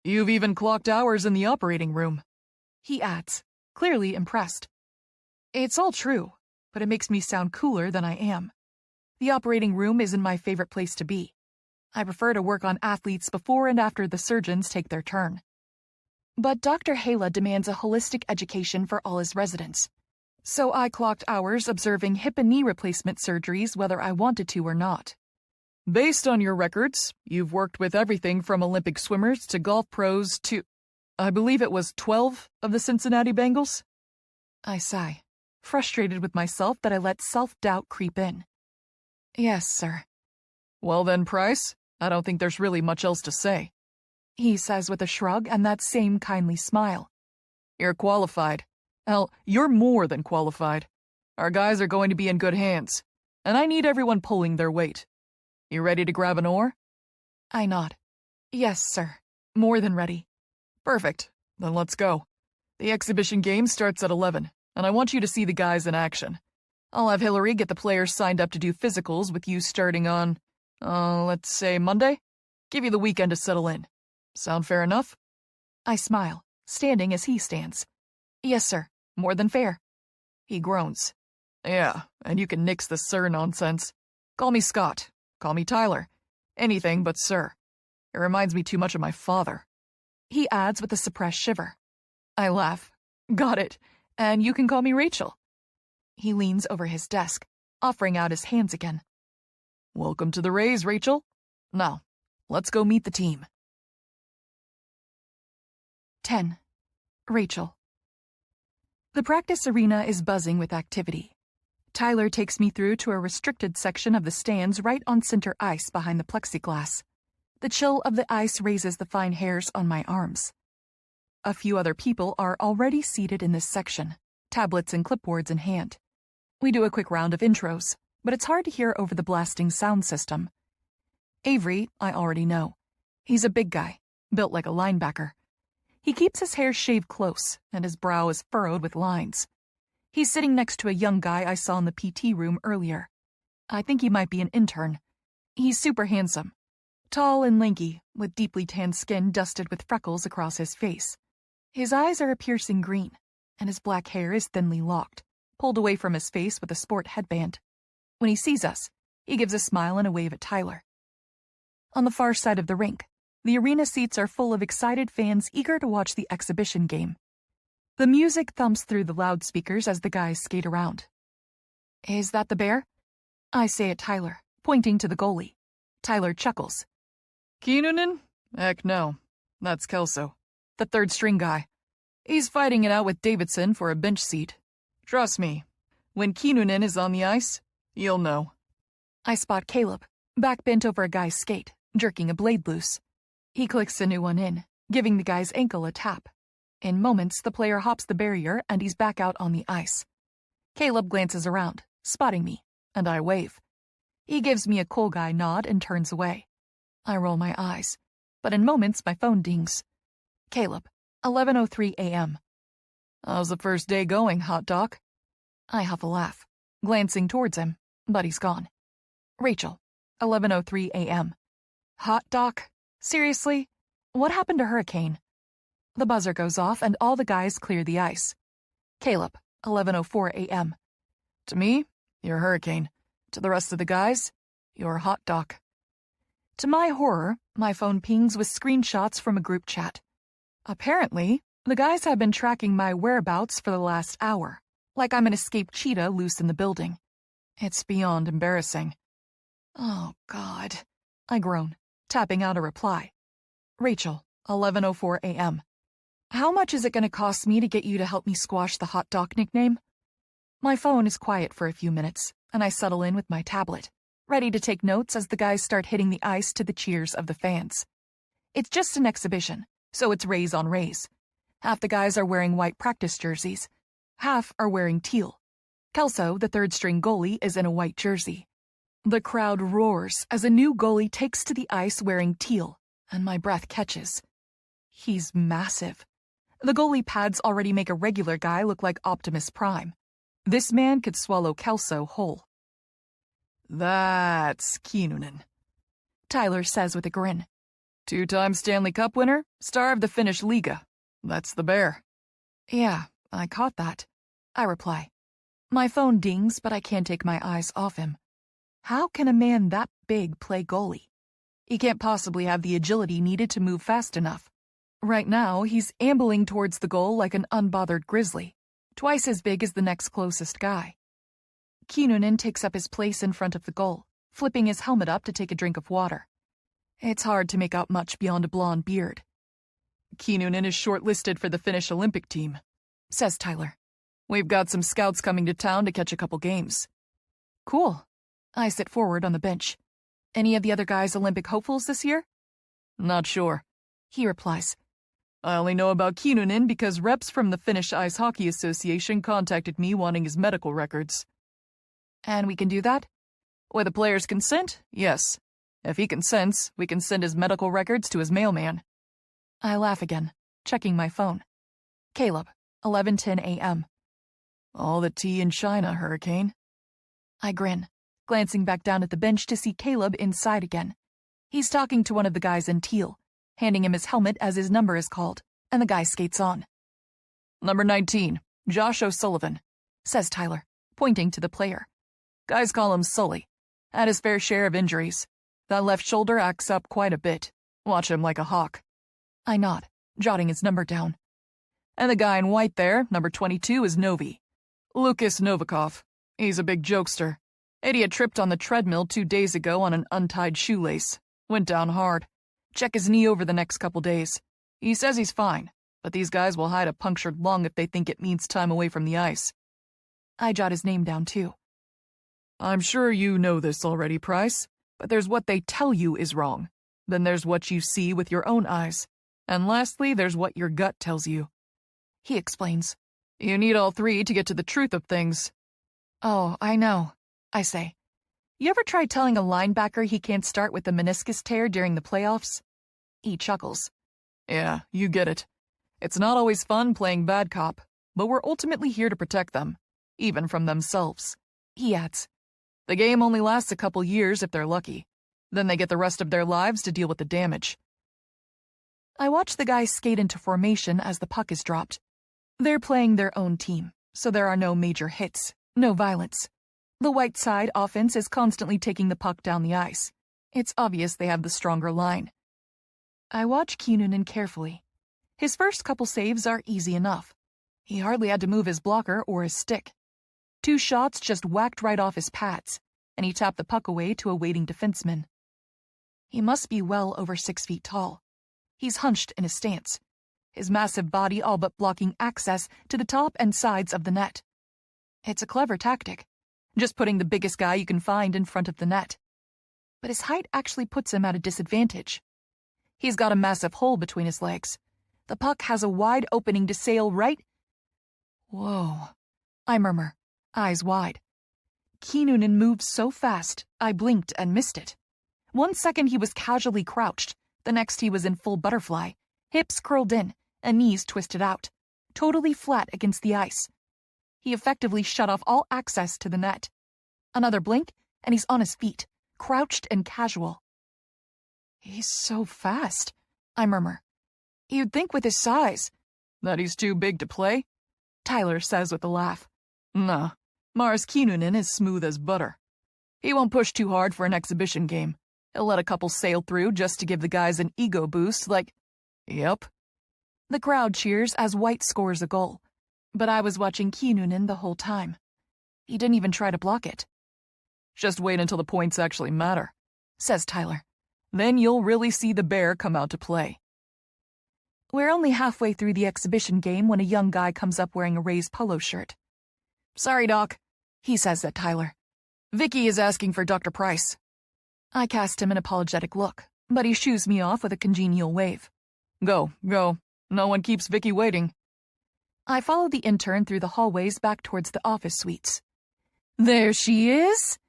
You've even clocked hours in the operating room, he adds, clearly impressed. It's all true, but it makes me sound cooler than I am. The operating room isn't my favorite place to be. I prefer to work on athletes before and after the surgeons take their turn. But Dr. Hala demands a holistic education for all his residents. So I clocked hours observing hip and knee replacement surgeries whether I wanted to or not. Based on your records, you've worked with everything from Olympic swimmers to golf pros to, I believe it was 12 of the Cincinnati Bengals? I sigh, frustrated with myself that I let self-doubt creep in. Yes, sir. Well then, Price, I don't think there's really much else to say, he says with a shrug and that same kindly smile. You're qualified. Hell, you're more than qualified. Our guys are going to be in good hands, and I need everyone pulling their weight. You ready to grab an oar? I nod. Yes, sir. More than ready. Perfect. Then let's go. The exhibition game starts at 11, and I want you to see the guys in action. I'll have Hillary get the players signed up to do physicals with you starting on, let's say Monday? Give you the weekend to settle in. Sound fair enough? I smile, standing as he stands. Yes, sir. More than fair. He groans. Yeah, and you can nix the sir nonsense. Call me Scott. Call me Tyler. Anything but sir. It reminds me too much of my father. He adds with a suppressed shiver. I laugh. Got it. And you can call me Rachel. He leans over his desk, offering out his hands again. Welcome to the Rays, Rachel. Now, let's go meet the team. 10. Rachel. The practice arena is buzzing with activity. Tyler takes me through to a restricted section of the stands right on center ice behind the plexiglass. The chill of the ice raises the fine hairs on my arms. A few other people are already seated in this section, tablets and clipboards in hand. We do a quick round of intros, but it's hard to hear over the blasting sound system. Avery, I already know. He's a big guy, built like a linebacker. He keeps his hair shaved close, and his brow is furrowed with lines. He's sitting next to a young guy I saw in the PT room earlier. I think he might be an intern. He's super handsome. Tall and lanky, with deeply tanned skin dusted with freckles across his face. His eyes are a piercing green, and his black hair is thinly locked, pulled away from his face with a sport headband. When he sees us, he gives a smile and a wave at Tyler. On the far side of the rink, the arena seats are full of excited fans eager to watch the exhibition game. The music thumps through the loudspeakers as the guys skate around. Is that the bear? I say at Tyler, pointing to the goalie. Tyler chuckles. Kinnunen? Heck no. That's Kelso, the third-string guy. He's fighting it out with Davidson for a bench seat. Trust me, when Kinnunen is on the ice, you'll know. I spot Caleb, back bent over a guy's skate, jerking a blade loose. He clicks a new one in, giving the guy's ankle a tap. In moments, the player hops the barrier and he's back out on the ice. Caleb glances around, spotting me, and I wave. He gives me a cool guy nod and turns away. I roll my eyes, but in moments my phone dings. Caleb, 11:03 a.m. How's the first day going, hot doc? I huff a laugh, glancing towards him, but he's gone. Rachel, 11:03 a.m. Hot doc? Seriously? What happened to Hurricane? The buzzer goes off and all the guys clear the ice. Caleb, 11:04 a.m. To me, you're Hurricane. To the rest of the guys, you're hot doc. To my horror, my phone pings with screenshots from a group chat. Apparently, the guys have been tracking my whereabouts for the last hour, like I'm an escaped cheetah loose in the building. It's beyond embarrassing. Oh, God, I groan, tapping out a reply. Rachel, 11:04 a.m. How much is it going to cost me to get you to help me squash the hot doc nickname? My phone is quiet for a few minutes, and I settle in with my tablet, ready to take notes as the guys start hitting the ice to the cheers of the fans. It's just an exhibition, so it's Rays on Rays. Half the guys are wearing white practice jerseys. Half are wearing teal. Kelso, the third-string goalie, is in a white jersey. The crowd roars as a new goalie takes to the ice wearing teal, and my breath catches. He's massive. The goalie pads already make a regular guy look like Optimus Prime. This man could swallow Kelso whole. That's Kinnunen, Tyler says with a grin. 2-time Stanley Cup winner, star of the Finnish Liga. That's the bear. Yeah, I caught that, I reply. My phone dings, but I can't take my eyes off him. How can a man that big play goalie? He can't possibly have the agility needed to move fast enough. Right now, he's ambling towards the goal like an unbothered grizzly, twice as big as the next closest guy. Kinnunen takes up his place in front of the goal, flipping his helmet up to take a drink of water. It's hard to make out much beyond a blonde beard. Kinnunen is shortlisted for the Finnish Olympic team, says Tyler. We've got some scouts coming to town to catch a couple games. Cool. I sit forward on the bench. Any of the other guys Olympic hopefuls this year? Not sure, he replies. I only know about Kinnunen because reps from the Finnish Ice Hockey Association contacted me wanting his medical records. And we can do that? With the player's consent, yes. If he consents, we can send his medical records to his mailman. I laugh again, checking my phone. Caleb, 11:10 a.m. All the tea in China, Hurricane. I grin, glancing back down at the bench to see Caleb inside again. He's talking to one of the guys in teal, handing him his helmet as his number is called, and the guy skates on. Number 19, Josh O'Sullivan, says Tyler, pointing to the player. Guys call him Sully. Had his fair share of injuries. That left shoulder acts up quite a bit. Watch him like a hawk. I nod, jotting his number down. And the guy in white there, number 22, is Novi. Lucas Novikov. He's a big jokester. Idiot tripped on the treadmill 2 days ago on an untied shoelace. Went down hard. Check his knee over the next couple days. He says he's fine, but these guys will hide a punctured lung if they think it means time away from the ice. I jot his name down, too. I'm sure you know this already, Price, but there's what they tell you is wrong. Then there's what you see with your own eyes. And lastly, there's what your gut tells you. He explains. You need all three to get to the truth of things. Oh, I know, I say. You ever tried telling a linebacker he can't start with a meniscus tear during the playoffs? He chuckles. Yeah, you get it. It's not always fun playing bad cop, but we're ultimately here to protect them, even from themselves. He adds. The game only lasts a couple years if they're lucky. Then they get the rest of their lives to deal with the damage. I watch the guys skate into formation as the puck is dropped. They're playing their own team, so there are no major hits, no violence. The white side offense is constantly taking the puck down the ice. It's obvious they have the stronger line. I watch Kinnunen carefully. His first couple saves are easy enough. He hardly had to move his blocker or his stick. 2 shots just whacked right off his pads, and he tapped the puck away to a waiting defenseman. He must be well over 6 feet tall. He's hunched in his stance, his massive body all but blocking access to the top and sides of the net. It's a clever tactic, just putting the biggest guy you can find in front of the net. But his height actually puts him at a disadvantage. He's got a massive hole between his legs. The puck has a wide opening to sail right... Whoa, I murmur, eyes wide. Kinnunen moved so fast, I blinked and missed it. 1 second he was casually crouched, the next he was in full butterfly, hips curled in and knees twisted out, totally flat against the ice. He effectively shut off all access to the net. Another blink, and he's on his feet, crouched and casual. He's so fast, I murmur. You'd think with his size. That he's too big to play? Tyler says with a laugh. Nah, Mars Kinnunen is smooth as butter. He won't push too hard for an exhibition game. He'll let a couple sail through just to give the guys an ego boost like, yep. The crowd cheers as White scores a goal, but I was watching Kinnunen the whole time. He didn't even try to block it. Just wait until the points actually matter, says Tyler. Then you'll really see the bear come out to play. We're only halfway through the exhibition game when a young guy comes up wearing a Rays polo shirt. Sorry, Doc, he says at Tyler. Vicky is asking for Dr. Price. I cast him an apologetic look, but he shoos me off with a congenial wave. Go, go. No one keeps Vicky waiting. I follow the intern through the hallways back towards the office suites. There she is,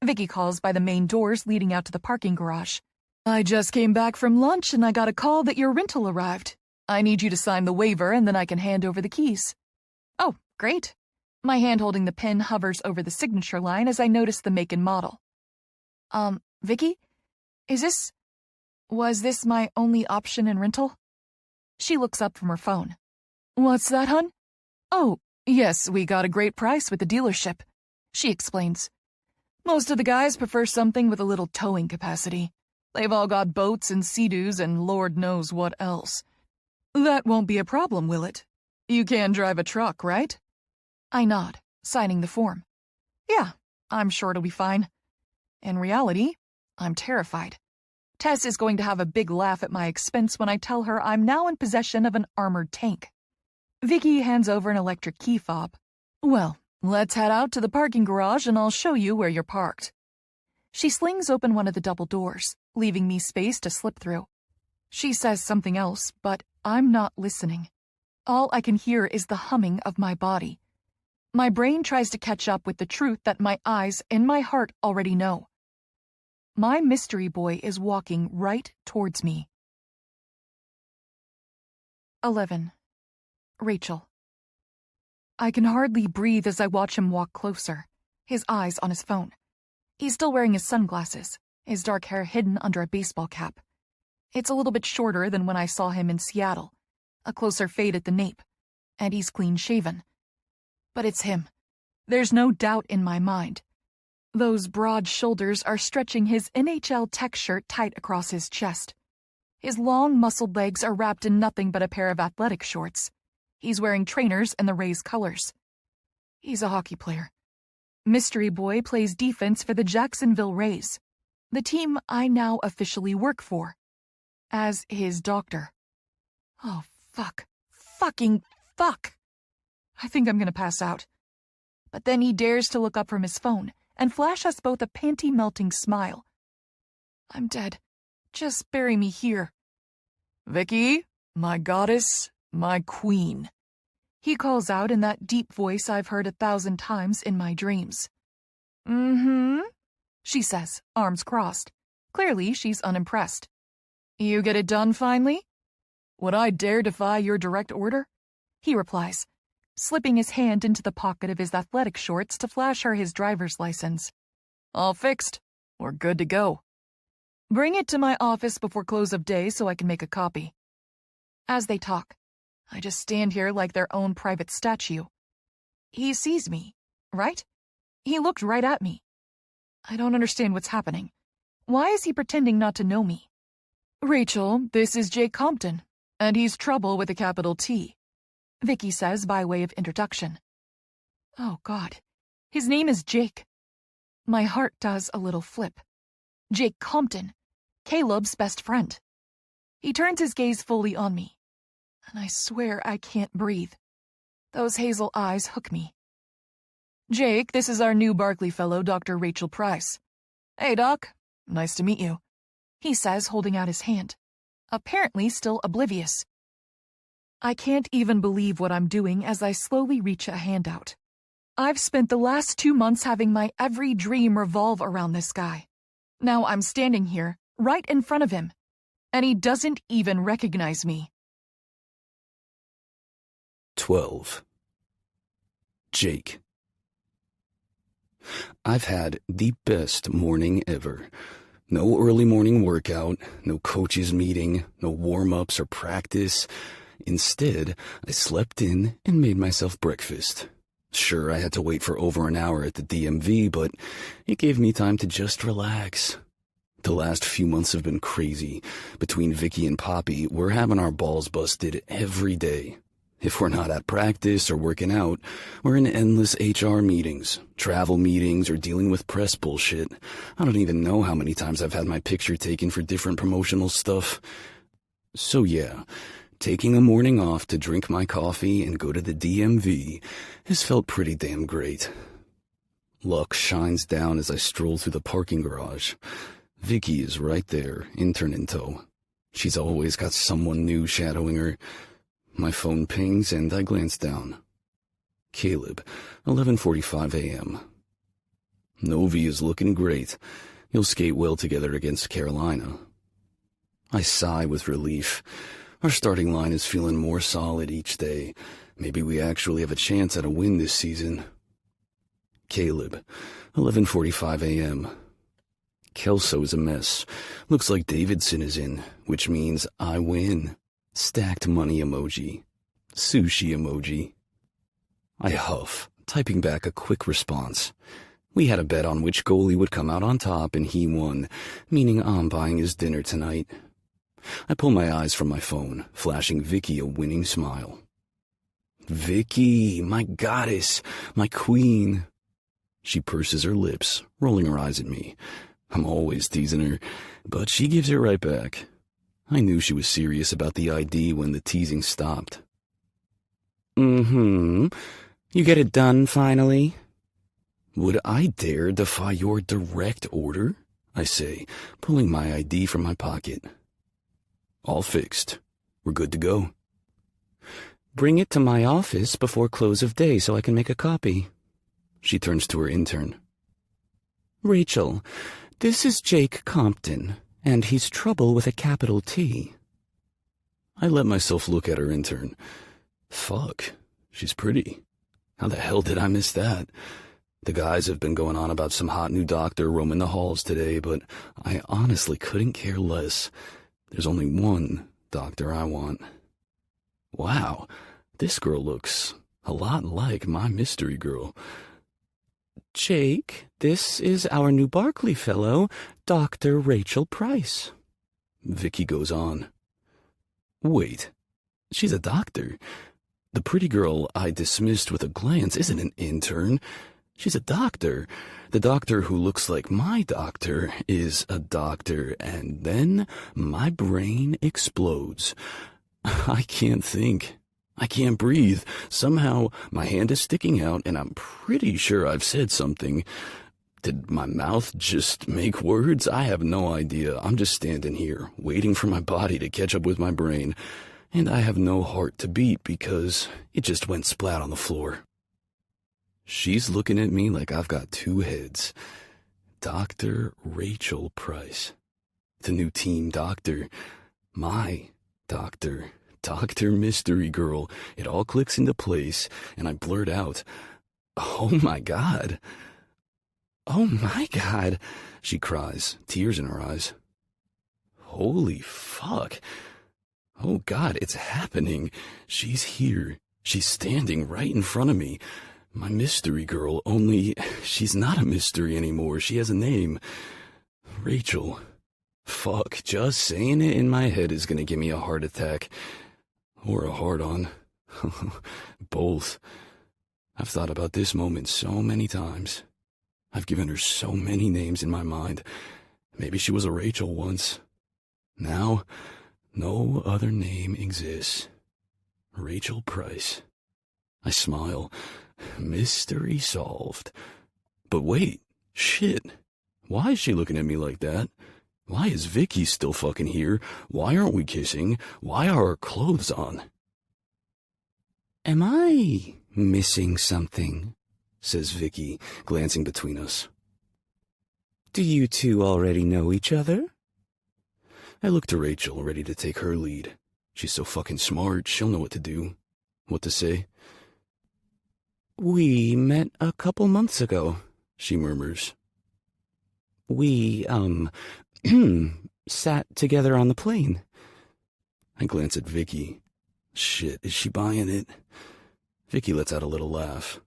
Vicky calls by the main doors leading out to the parking garage. I just came back from lunch and I got a call that your rental arrived. I need you to sign the waiver and then I can hand over the keys. Oh, great. My hand holding the pen hovers over the signature line as I notice the make and model. Vicky? Was this my only option in rental? She looks up from her phone. What's that, hun? Oh, yes, we got a great price with the dealership, she explains. Most of the guys prefer something with a little towing capacity. They've all got boats and sea-doos and Lord knows what else. That won't be a problem, will it? You can drive a truck, right? I nod, signing the form. Yeah, I'm sure it'll be fine. In reality, I'm terrified. Tess is going to have a big laugh at my expense when I tell her I'm now in possession of an armored tank. Vicky hands over an electric key fob. Well, let's head out to the parking garage and I'll show you where you're parked. She slings open one of the double doors, leaving me space to slip through. She says something else, but I'm not listening. All I can hear is the humming of my body. My brain tries to catch up with the truth that my eyes and my heart already know. My mystery boy is walking right towards me. 11. Rachel. I can hardly breathe as I watch him walk closer, his eyes on his phone. He's still wearing his sunglasses, his dark hair hidden under a baseball cap. It's a little bit shorter than when I saw him in Seattle, a closer fade at the nape, and he's clean-shaven. But it's him. There's no doubt in my mind. Those broad shoulders are stretching his NHL tech shirt tight across his chest. His long, muscled legs are wrapped in nothing but a pair of athletic shorts. He's wearing trainers and the Rays colors. He's a hockey player. Mystery Boy plays defense for the Jacksonville Rays, the team I now officially work for, as his doctor. Oh, fuck. Fucking fuck. I think I'm gonna pass out. But then he dares to look up from his phone and flash us both a panty-melting smile. I'm dead. Just bury me here. Vicky, my goddess, my queen. He calls out in that deep voice I've heard 1,000 times in my dreams. Mm-hmm, she says, arms crossed. Clearly, she's unimpressed. You get it done finally? Would I dare defy your direct order? He replies, slipping his hand into the pocket of his athletic shorts to flash her his driver's license. All fixed. We're good to go. Bring it to my office before close of day so I can make a copy. As they talk, I just stand here like their own private statue. He sees me, right? He looked right at me. I don't understand what's happening. Why is he pretending not to know me? Rachel, this is Jake Compton, and he's Trouble with a capital T, Vicky says by way of introduction. Oh, God. His name is Jake. My heart does a little flip. Jake Compton, Caleb's best friend. He turns his gaze fully on me, and I swear I can't breathe. Those hazel eyes hook me. Jake, this is our new Barkley fellow, Dr. Rachel Price. Hey, Doc. Nice to meet you, he says, holding out his hand, apparently still oblivious. I can't even believe what I'm doing as I slowly reach a hand out. I've spent the last 2 months having my every dream revolve around this guy. Now I'm standing here, right in front of him, and he doesn't even recognize me. 12. Jake. I've had the best morning ever. No early morning workout, no coach's meeting, no warm-ups or practice. Instead, I slept in and made myself breakfast. Sure, I had to wait for over an hour at the DMV, but it gave me time to just relax. The last few months have been crazy. Between Vicky and Poppy, we're having our balls busted every day. If we're not at practice or working out, we're in endless HR meetings, travel meetings, or dealing with press bullshit. I don't even know how many times I've had my picture taken for different promotional stuff. So yeah, taking a morning off to drink my coffee and go to the DMV has felt pretty damn great. Luck shines down as I stroll through the parking garage. Vicky is right there, intern in tow. She's always got someone new shadowing her. My phone pings and I glance down. Caleb, 11:45 a.m. Novi is looking great. He'll skate well together against Carolina. I sigh with relief. Our starting line is feeling more solid each day. Maybe we actually have a chance at a win this season. Caleb, 11:45 a.m. Kelso is a mess. Looks like Davidson is in, which means I win. Stacked money emoji. Sushi emoji. I huff, typing back a quick response. We had a bet on which goalie would come out on top and he won, meaning I'm buying his dinner tonight. I pull my eyes from my phone, flashing Vicky a winning smile. Vicky, my goddess, my queen. She purses her lips, rolling her eyes at me. I'm always teasing her, but she gives it right back. I knew she was serious about the ID when the teasing stopped. You get it done finally? Would I dare defy your direct order? I say, pulling my ID from my pocket. All fixed. We're good to go. Bring it to my office before close of day so I can make a copy. She turns to her intern. Rachel, this is Jake Compton, and he's Trouble with a capital T. I let myself look at her intern. Fuck, she's pretty. How the hell did I miss that? The guys have been going on about some hot new doctor roaming the halls today, but I honestly couldn't care less. There's only one doctor I want. Wow, this girl looks A lot like my mystery girl. Jake, this is our new Barkley fellow, Dr. Rachel Price. Vicky goes on. Wait, she's a doctor. The pretty girl I dismissed with a glance isn't an intern. She's a doctor. The doctor who looks like my doctor is a doctor, and then my brain explodes. I can't think. I can't breathe. Somehow, my hand is sticking out, and I'm pretty sure I've said something. Did my mouth just make words? I have no idea. I'm just standing here, waiting for my body to catch up with my brain, and I have no heart to beat because it just went splat on the floor. She's looking at me like I've got two heads. Dr. Rachel Price. The new team doctor. My doctor. Dr. Mystery Girl. It all clicks into place, and I blurt out, "Oh my God." Oh my God, she cries, tears in her eyes. Holy fuck. Oh God, it's happening. She's here. She's standing right in front of me. My mystery girl, only she's not a mystery anymore. She has a name. Rachel. Fuck, just saying it in my head is gonna give me a heart attack. Or a hard-on. Both. I've thought about this moment so many times. I've given her so many names in my mind. Maybe she was a Rachel once. Now, no other name exists. Rachel Price. I smile. Mystery solved. But wait, shit. Why is she looking at me like that? Why is Vicky still fucking here? Why aren't we kissing? Why are our clothes on? Am I missing something? Says Vicky, glancing between us. Do you two already know each other? I look to Rachel, ready to take her lead. She's so fucking smart, she'll know what to do. What to say? We met a couple months ago, she murmurs. We, sat together on the plane. I glance at Vicky. Shit, is she buying it? Vicky lets out a little laugh.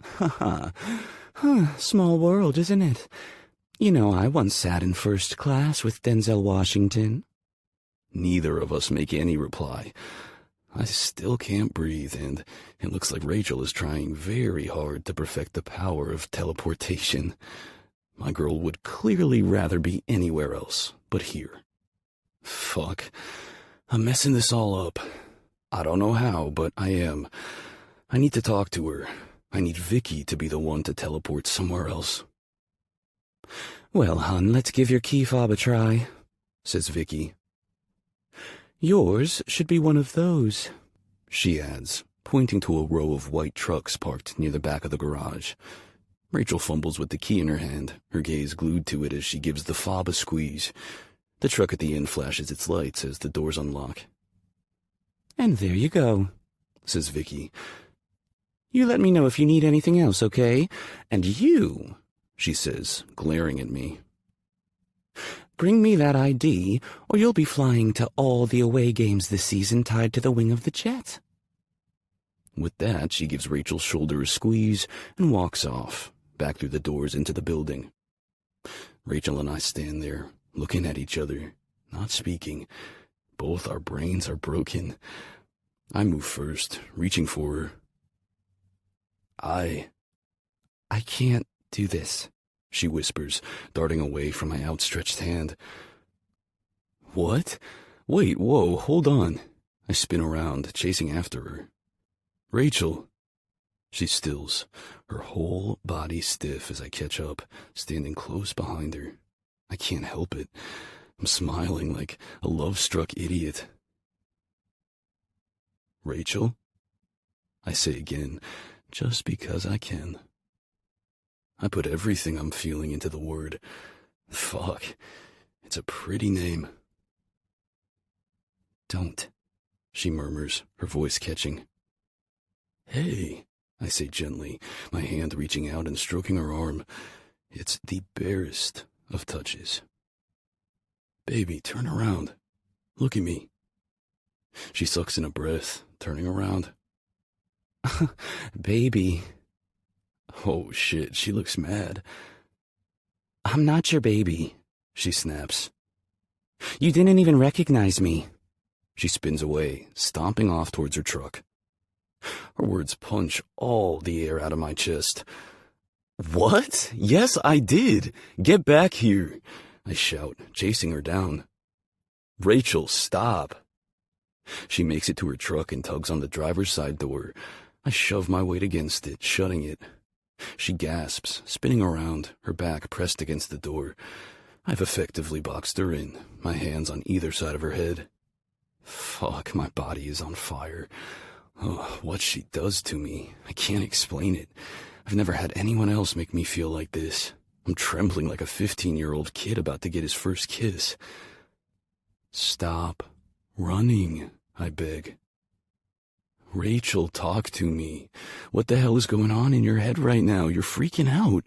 Ha ha. Small world, isn't it? You know, I once sat in first class with Denzel Washington. Neither of us make any reply. I still can't breathe, and it looks like Rachel is trying very hard to perfect the power of teleportation. My girl would clearly rather be anywhere else but here. Fuck. I'm messing this all up. I don't know how, but I am. I need to talk to her. I need Vicky to be the one to teleport somewhere else. Well, hon, let's give your key fob a try, says Vicky. Yours should be one of those, she adds, pointing to a row of white trucks parked near the back of the garage. Rachel fumbles with the key in her hand, her gaze glued to it as she gives the fob a squeeze. The truck at the end flashes its lights as the doors unlock. And there you go, says Vicky. You let me know if you need anything else, okay? And you, she says, glaring at me. Bring me that ID, or you'll be flying to all the away games this season tied to the wing of the jet. With that, she gives Rachel's shoulder a squeeze and walks off, back through the doors into the building. Rachel and I stand there, looking at each other, not speaking. Both our brains are broken. I move first, reaching for her. I can't do this, she whispers, darting away from my outstretched hand. What? Wait, whoa, hold on. I spin around, chasing after her. Rachel. She stills, her whole body stiff as I catch up, standing close behind her. I can't help it. I'm smiling like a love-struck idiot. Rachel? I say again, just because I can. I put everything I'm feeling into the word. Fuck. It's a pretty name. Don't, she murmurs, her voice catching. Hey, I say gently, my hand reaching out and stroking her arm. It's the barest of touches. Baby, turn around. Look at me. She sucks in a breath, turning around. Baby. Oh shit, she looks mad. I'm not your baby, She snaps. you didn't even recognize me. She spins away, stomping off towards her truck. Her words punch all the air out of my chest. What? Yes, I did. Get back here, I shout, chasing her down. Rachel, stop. She makes it to her truck and tugs on the driver's side door. I shove my weight against it, shutting it. She gasps, spinning around, her back pressed against the door. I've effectively boxed her in, my hands on either side of her head. Fuck, my body is on fire. Oh, what she does to me, I can't explain it. I've never had anyone else make me feel like this. I'm trembling like a 15-year-old kid about to get his first kiss. Stop running, I beg. Rachel, talk to me. What the hell is going on in your head right now? You're freaking out.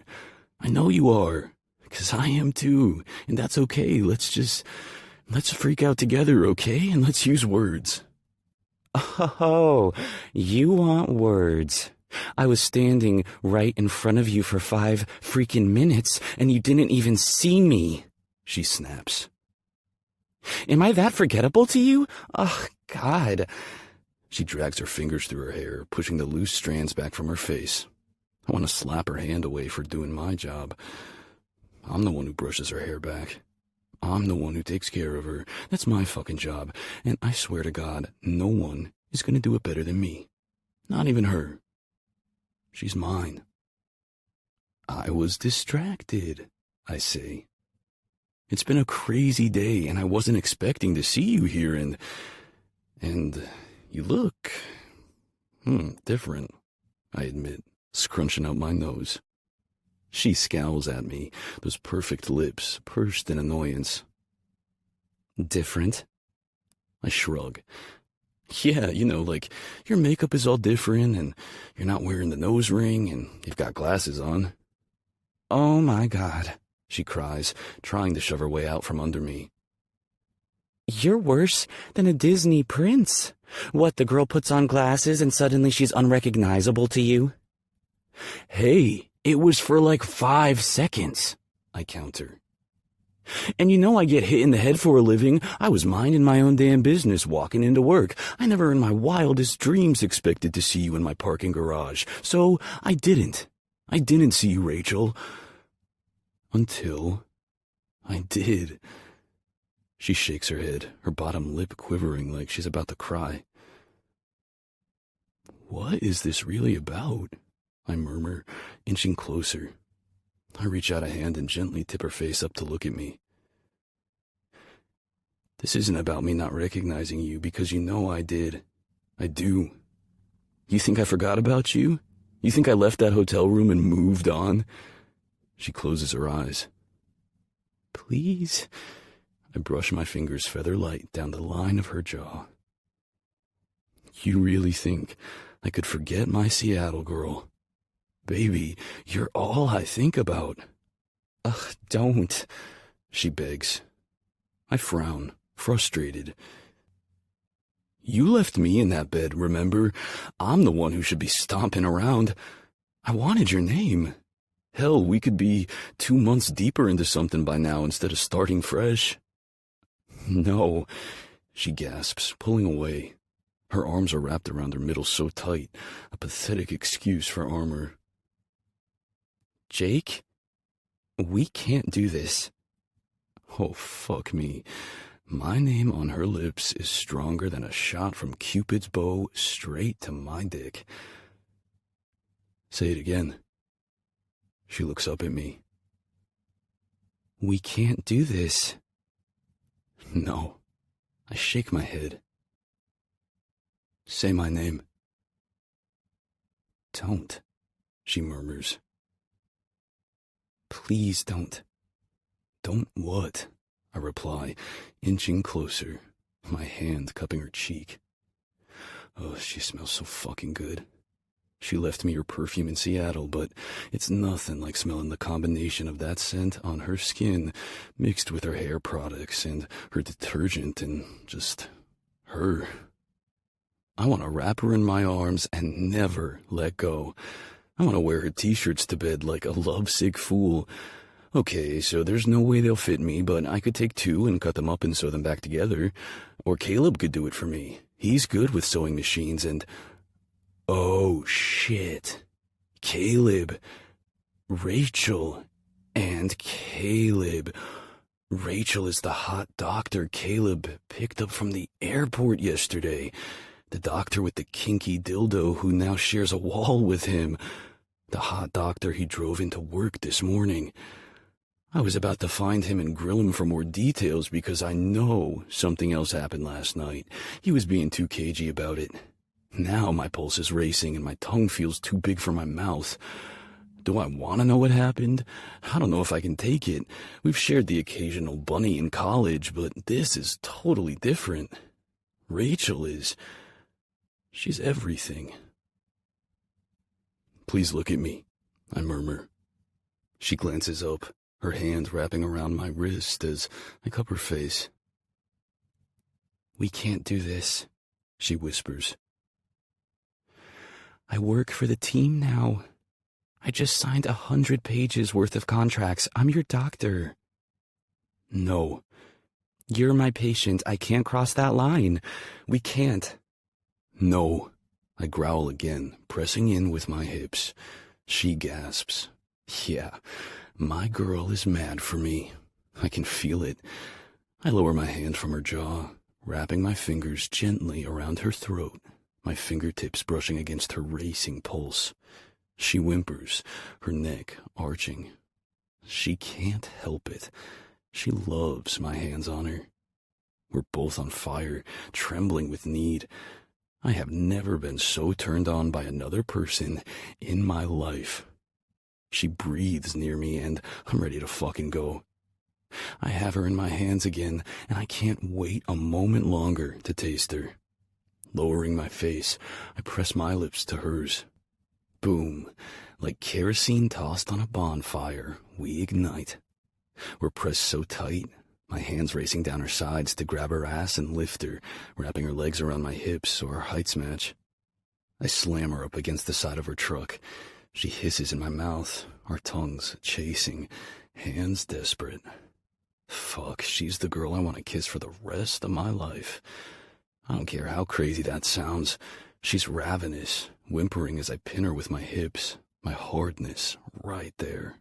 I know you are, 'cause I am too, and that's okay. Let's freak out together, okay? And let's use words. Oh, you want words. I was standing right in front of you for 5 freaking minutes, and you didn't even see me, She snaps. Am I that forgettable to you? Oh, God. She drags her fingers through her hair, pushing the loose strands back from her face. I want to slap her hand away for doing my job. I'm the one who brushes her hair back. I'm the one who takes care of her. That's my fucking job. And I swear to God, no one is going to do it better than me. Not even her. She's mine. I was distracted, I say. It's been a crazy day, and I wasn't expecting to see you here, and you look, different, I admit, scrunching up my nose. She scowls at me, those perfect lips pursed in annoyance. Different? I shrug. Yeah, like your makeup is all different, and you're not wearing the nose ring, and you've got glasses on. Oh my God, she cries, trying to shove her way out from under me. You're worse than a Disney prince. What, the girl puts on glasses and suddenly she's unrecognizable to you? Hey, it was for like 5 seconds, I counter. And I get hit in the head for a living. I was minding my own damn business, walking into work. I never in my wildest dreams expected to see you in my parking garage. So I didn't. I didn't see you, Rachel. Until I did. She shakes her head, her bottom lip quivering like she's about to cry. What is this really about? I murmur, inching closer. I reach out a hand and gently tip her face up to look at me. This isn't about me not recognizing you, because I did. I do. You think I forgot about you? You think I left that hotel room and moved on? She closes her eyes. Please. I brush my fingers feather light down the line of her jaw. You really think I could forget my Seattle girl? Baby, you're all I think about. Ugh, don't, she begs. I frown, frustrated. You left me in that bed, remember? I'm the one who should be stomping around. I wanted your name. Hell, we could be 2 months deeper into something by now instead of starting fresh. No, she gasps, pulling away. Her arms are wrapped around her middle so tight, a pathetic excuse for armor. Jake, we can't do this. Oh, fuck me. My name on her lips is stronger than a shot from Cupid's bow straight to my dick. Say it again. She looks up at me. We can't do this. No. I shake my head. Say my name. Don't, she murmurs. Please don't. Don't what? I reply, inching closer, my hand cupping her cheek. Oh, she smells so fucking good. She left me her perfume in Seattle, but it's nothing like smelling the combination of that scent on her skin mixed with her hair products and her detergent and just her. I want to wrap her in my arms and never let go. I want to wear her t-shirts to bed like a lovesick fool. Okay, so there's no way they'll fit me, but I could take 2 and cut them up and sew them back together. Or Caleb could do it for me. He's good with sewing machines and... Oh, shit. Caleb. Rachel. And Caleb. Rachel is the hot doctor Caleb picked up from the airport yesterday. The doctor with the kinky dildo who now shares a wall with him. The hot doctor he drove into work this morning. I was about to find him and grill him for more details because I know something else happened last night. He was being too cagey about it. Now my pulse is racing and my tongue feels too big for my mouth. Do I want to know what happened? I don't know if I can take it. We've shared the occasional bunny in college, but this is totally different. Rachel is... she's everything. Please look at me, I murmur. She glances up, her hand wrapping around my wrist as I cup her face. We can't do this, she whispers. I work for the team now. I just signed 100 pages worth of contracts. I'm your doctor. No. You're my patient. I can't cross that line. We can't. No. I growl again, pressing in with my hips. She gasps. Yeah, my girl is mad for me. I can feel it. I lower my hand from her jaw, wrapping my fingers gently around her throat, my fingertips brushing against her racing pulse. She whimpers, her neck arching. She can't help it. She loves my hands on her. We're both on fire, trembling with need. I have never been so turned on by another person in my life. She breathes near me and I'm ready to fucking go. I have her in my hands again and I can't wait a moment longer to taste her. Lowering my face, I press my lips to hers. Boom, like kerosene tossed on a bonfire, we ignite. We're pressed so tight, my hands racing down her sides to grab her ass and lift her, wrapping her legs around my hips so our heights match. I slam her up against the side of her truck. She hisses in my mouth, our tongues chasing, hands desperate. Fuck, she's the girl I want to kiss for the rest of my life. I don't care how crazy that sounds. She's ravenous, whimpering as I pin her with my hips, my hardness right there.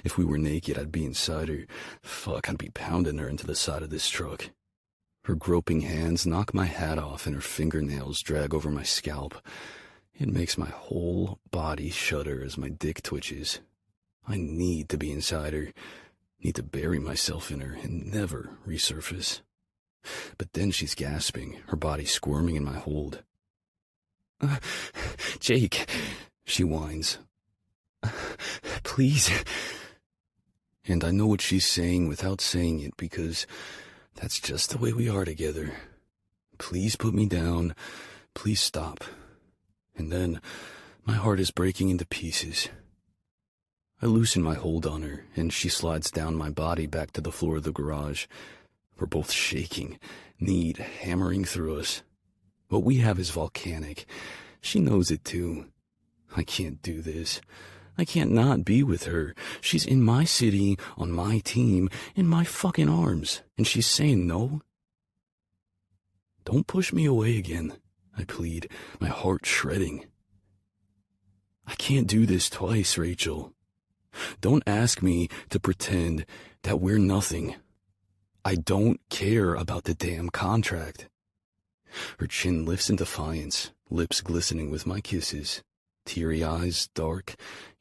If we were naked, I'd be inside her. Fuck, I'd be pounding her into the side of this truck. Her groping hands knock my hat off and her fingernails drag over my scalp. It makes my whole body shudder as my dick twitches. I need to be inside her, need to bury myself in her and never resurface. But then she's gasping, her body squirming in my hold. Jake, she whines. Please. And I know what she's saying without saying it because that's just the way we are together. Please put me down. Please stop. And then my heart is breaking into pieces. I loosen my hold on her and she slides down my body back to the floor of the garage. We're both shaking, need hammering through us. What we have is volcanic. She knows it too. I can't do this. I can't not be with her. She's in my city, on my team, in my fucking arms, and she's saying no? Don't push me away again, I plead, my heart shredding. I can't do this twice, Rachel. Don't ask me to pretend that we're nothing. I don't care about the damn contract. Her chin lifts in defiance, lips glistening with my kisses, teary eyes dark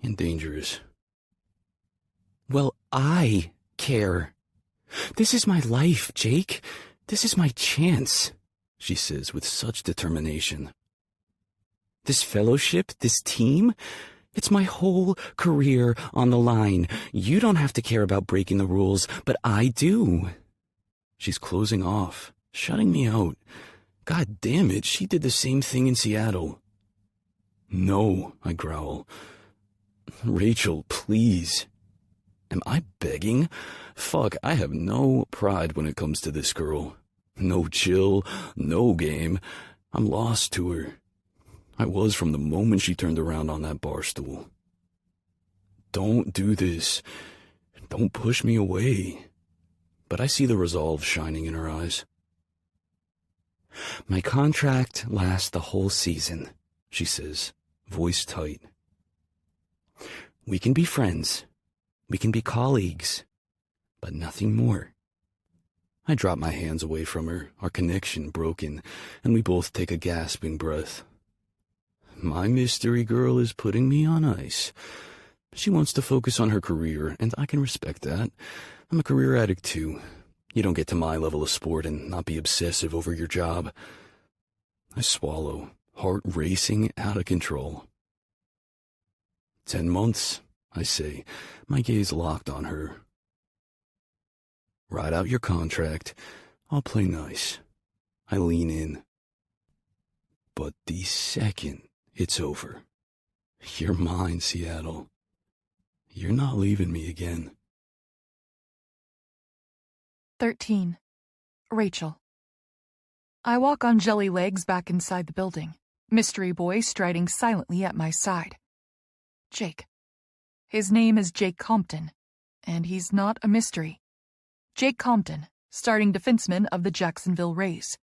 and dangerous. Well, I care. This is my life, Jake. This is my chance, she says with such determination. This fellowship, this team, it's my whole career on the line. You don't have to care about breaking the rules, but I do. She's closing off, shutting me out. God damn it, she did the same thing in Seattle. No, I growl. Rachel, please. Am I begging? Fuck, I have no pride when it comes to this girl. No chill, no game. I'm lost to her. I was from the moment she turned around on that bar stool. Don't do this. Don't push me away. But I see the resolve shining in her eyes. My contract lasts the whole season, she says, voice tight. We can be friends. We can be colleagues. But nothing more. I drop my hands away from her, our connection broken, and we both take a gasping breath. My mystery girl is putting me on ice. She wants to focus on her career, and I can respect that. I'm a career addict too. You don't get to my level of sport and not be obsessive over your job. I swallow, heart racing, out of control. 10 months, I say, my gaze locked on her. Write out your contract. I'll play nice. I lean in. But the second it's over, you're mine, Seattle. You're not leaving me again. 13. Rachel. I walk on jelly legs back inside the building, mystery boy striding silently at my side. Jake. His name is Jake Compton, and he's not a mystery. Jake Compton, starting defenseman of the Jacksonville Rays.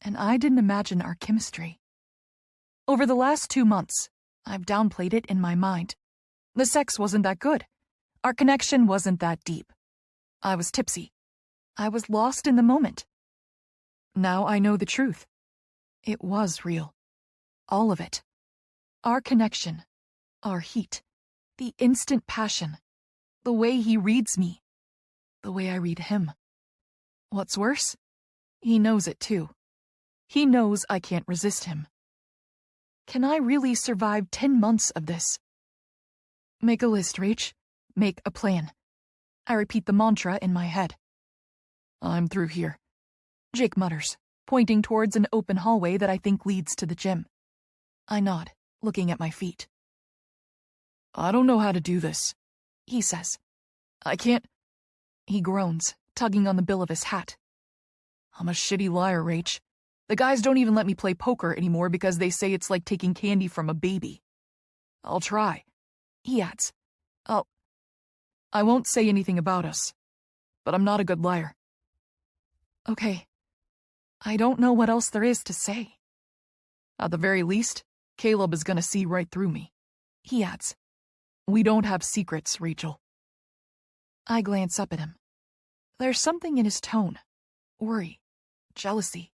And I didn't imagine our chemistry. Over the last 2 months, I've downplayed it in my mind. The sex wasn't that good. Our connection wasn't that deep. I was tipsy. I was lost in the moment. Now I know the truth. It was real. All of it. Our connection. Our heat. The instant passion. The way he reads me. The way I read him. What's worse? He knows it too. He knows I can't resist him. Can I really survive 10 months of this? Make a list, Rach. Make a plan. I repeat the mantra in my head. I'm through here. Jake mutters, pointing towards an open hallway that I think leads to the gym. I nod, looking at my feet. I don't know how to do this, he says. I can't. He groans, tugging on the bill of his hat. I'm a shitty liar, Rach. The guys don't even let me play poker anymore because they say it's like taking candy from a baby. I'll try, he adds. I won't say anything about us, but I'm not a good liar. Okay. I don't know what else there is to say. At the very least, Caleb is gonna see right through me, he adds. We don't have secrets, Rachel. I glance up at him. There's something in his tone. Worry, jealousy,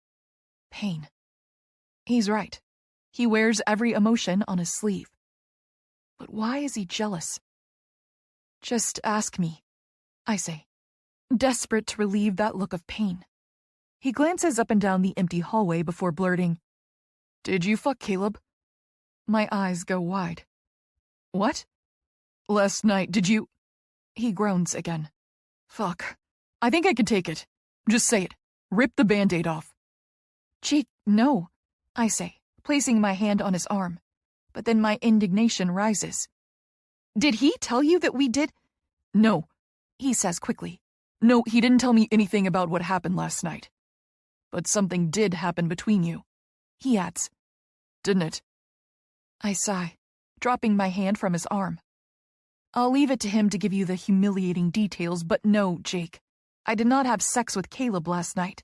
pain. He's right. He wears every emotion on his sleeve. But why is he jealous? Just ask me, I say, desperate to relieve that look of pain. He glances up and down the empty hallway before blurting, Did you fuck Caleb? My eyes go wide. What? Last night, did you? He groans again. Fuck. I think I can take it. Just say it. Rip the Band-Aid off. Jake, no, I say, placing my hand on his arm. But then my indignation rises. Did he tell you that we did? No, he says quickly. No, he didn't tell me anything about what happened last night. But something did happen between you, he adds. Didn't it? I sigh, dropping my hand from his arm. I'll leave it to him to give you the humiliating details, but no, Jake. I did not have sex with Caleb last night.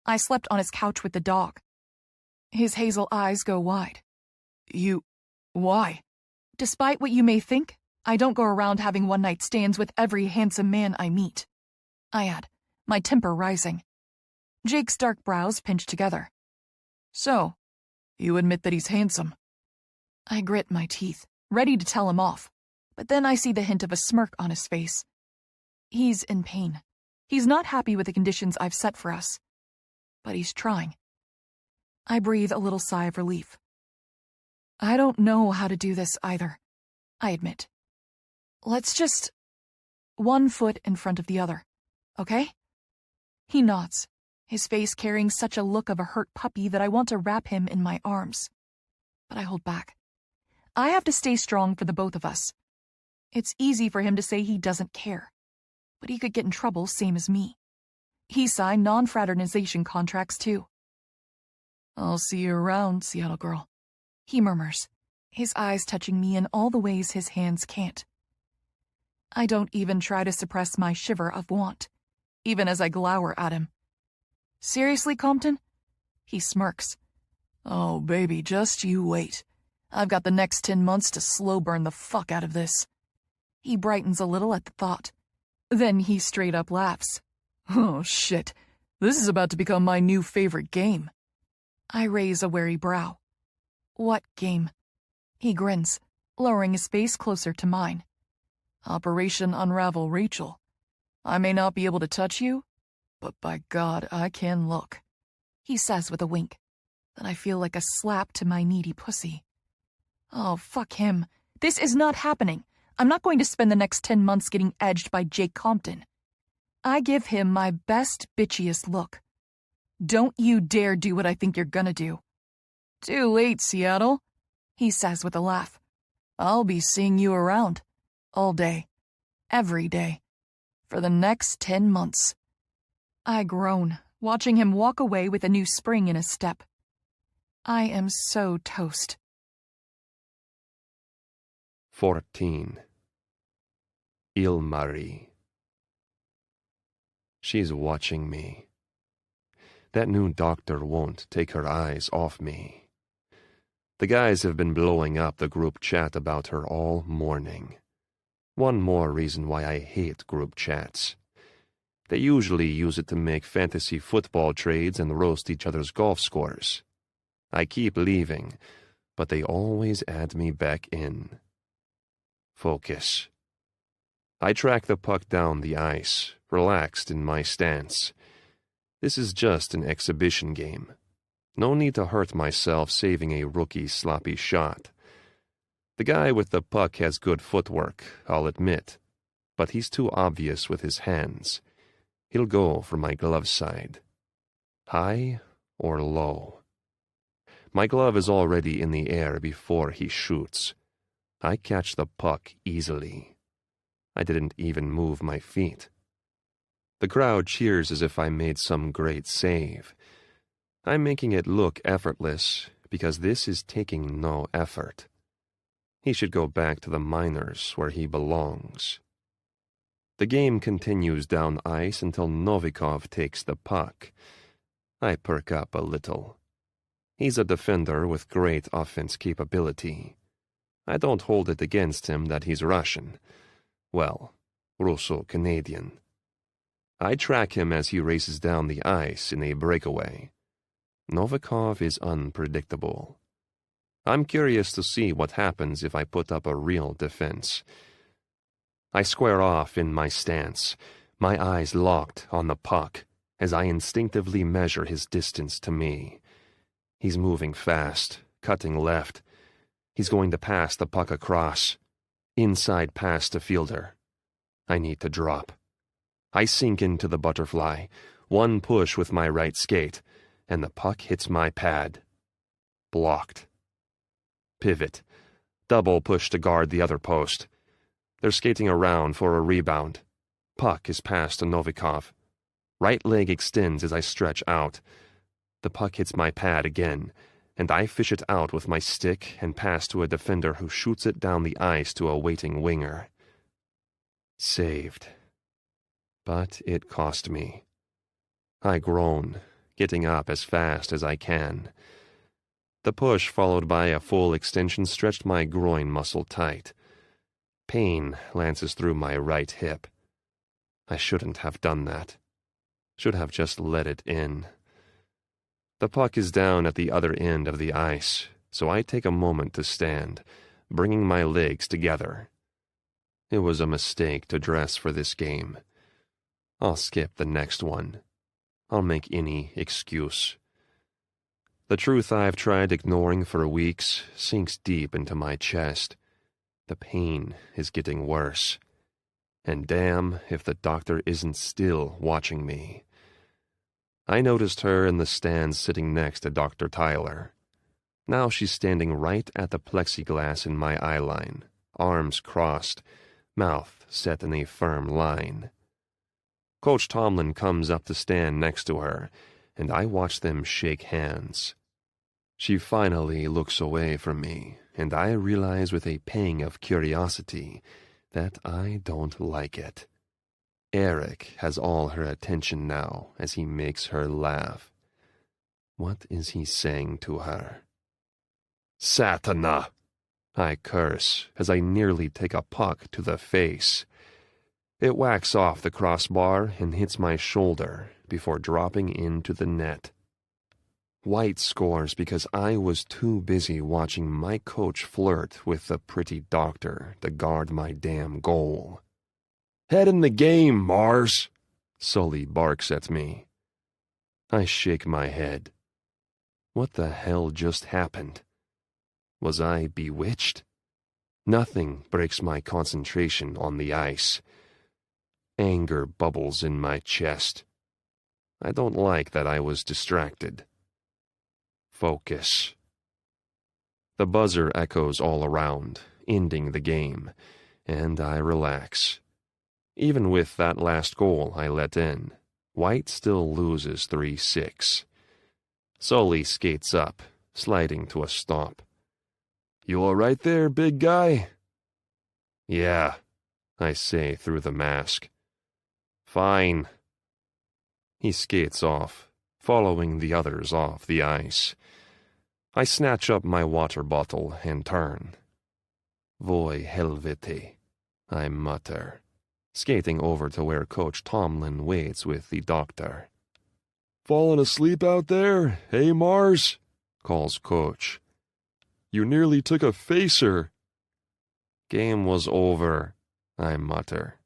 I slept on his couch with the dog. His hazel eyes go wide. Why? Despite what you may think, I don't go around having one-night stands with every handsome man I meet. I add, my temper rising. Jake's dark brows pinch together. So, you admit that he's handsome? I grit my teeth, ready to tell him off, but then I see the hint of a smirk on his face. He's in pain. He's not happy with the conditions I've set for us. But he's trying. I breathe a little sigh of relief. I don't know how to do this either, I admit. Let's just... one foot in front of the other, okay? He nods, his face carrying such a look of a hurt puppy that I want to wrap him in my arms. But I hold back. I have to stay strong for the both of us. It's easy for him to say he doesn't care, but he could get in trouble same as me. He signed non-fraternization contracts too. I'll see you around, Seattle girl. He murmurs, his eyes touching me in all the ways his hands can't. I don't even try to suppress my shiver of want, even as I glower at him. Seriously, Compton? He smirks. Oh, baby, just you wait. I've got the next 10 months to slow burn the fuck out of this. He brightens a little at the thought. Then he straight up laughs. Oh, shit. This is about to become my new favorite game. I raise a wary brow. What game? He grins, lowering his face closer to mine. Operation Unravel Rachel. I may not be able to touch you, but by God, I can look. He says with a wink. Then I feel like a slap to my needy pussy. Oh, fuck him. This is not happening. I'm not going to spend the next 10 months getting edged by Jake Compton. I give him my best, bitchiest look. Don't you dare do what I think you're gonna do. Too late, Seattle, he says with a laugh. I'll be seeing you around. All day. Every day. For the next 10 months. I groan, watching him walk away with a new spring in his step. I am so toast. 14. Il-Marie. She's watching me. That new doctor won't take her eyes off me. The guys have been blowing up the group chat about her all morning. One more reason why I hate group chats. They usually use it to make fantasy football trades and roast each other's golf scores. I keep leaving, but they always add me back in. Focus. I track the puck down the ice, relaxed in my stance. This is just an exhibition game. No need to hurt myself saving a rookie sloppy shot. The guy with the puck has good footwork, I'll admit, but he's too obvious with his hands. He'll go for my glove side. High or low? My glove is already in the air before he shoots. I catch the puck easily. I didn't even move my feet. The crowd cheers as if I made some great save. I'm making it look effortless because this is taking no effort. He should go back to the minors where he belongs. The game continues down ice until Novikov takes the puck. I perk up a little. He's a defender with great offense capability. I don't hold it against him that he's Russian. Well, Russo-Canadian. I track him as he races down the ice in a breakaway. Novikov is unpredictable. I'm curious to see what happens if I put up a real defense. I square off in my stance, my eyes locked on the puck as I instinctively measure his distance to me. He's moving fast, cutting left. He's going to pass the puck across. Inside pass to fielder. I need to drop. I sink into the butterfly, one push with my right skate, and the puck hits my pad. Blocked. Pivot. Double push to guard the other post. They're skating around for a rebound. Puck is passed to Novikov. Right leg extends as I stretch out. The puck hits my pad again, and I fish it out with my stick and pass to a defender who shoots it down the ice to a waiting winger. Saved. But it cost me. I groan, getting up as fast as I can. The push followed by a full extension stretched my groin muscle tight. Pain lances through my right hip. I shouldn't have done that. Should have just let it in. The puck is down at the other end of the ice, so I take a moment to stand, bringing my legs together. It was a mistake to dress for this game. I'll skip the next one. I'll make any excuse. The truth I've tried ignoring for weeks sinks deep into my chest. The pain is getting worse. And damn if the doctor isn't still watching me. I noticed her in the stands sitting next to Dr. Tyler. Now she's standing right at the plexiglass in my eye line, arms crossed, mouth set in a firm line. Coach Tomlin comes up to stand next to her, and I watch them shake hands. She finally looks away from me, and I realize with a pang of curiosity that I don't like it. Eric has all her attention now as he makes her laugh. What is he saying to her? Satana! I curse as I nearly take a puck to the face. It whacks off the crossbar and hits my shoulder before dropping into the net. White scores because I was too busy watching my coach flirt with the pretty doctor to guard my damn goal. Head in the game, Mars! Sully barks at me. I shake my head. What the hell just happened? Was I bewitched? Nothing breaks my concentration on the ice. Anger bubbles in my chest. I don't like that I was distracted. Focus. The buzzer echoes all around, ending the game, and I relax. Even with that last goal I let in, White still loses 3-6. Sully skates up, sliding to a stop. You all right there, big guy? Yeah, I say through the mask. Fine. He skates off, following the others off the ice. I snatch up my water bottle and turn. Voi helvete, I mutter, skating over to where Coach Tomlin waits with the doctor. Falling asleep out there, hey Mars? Calls Coach. You nearly took a facer. Game was over, I mutter.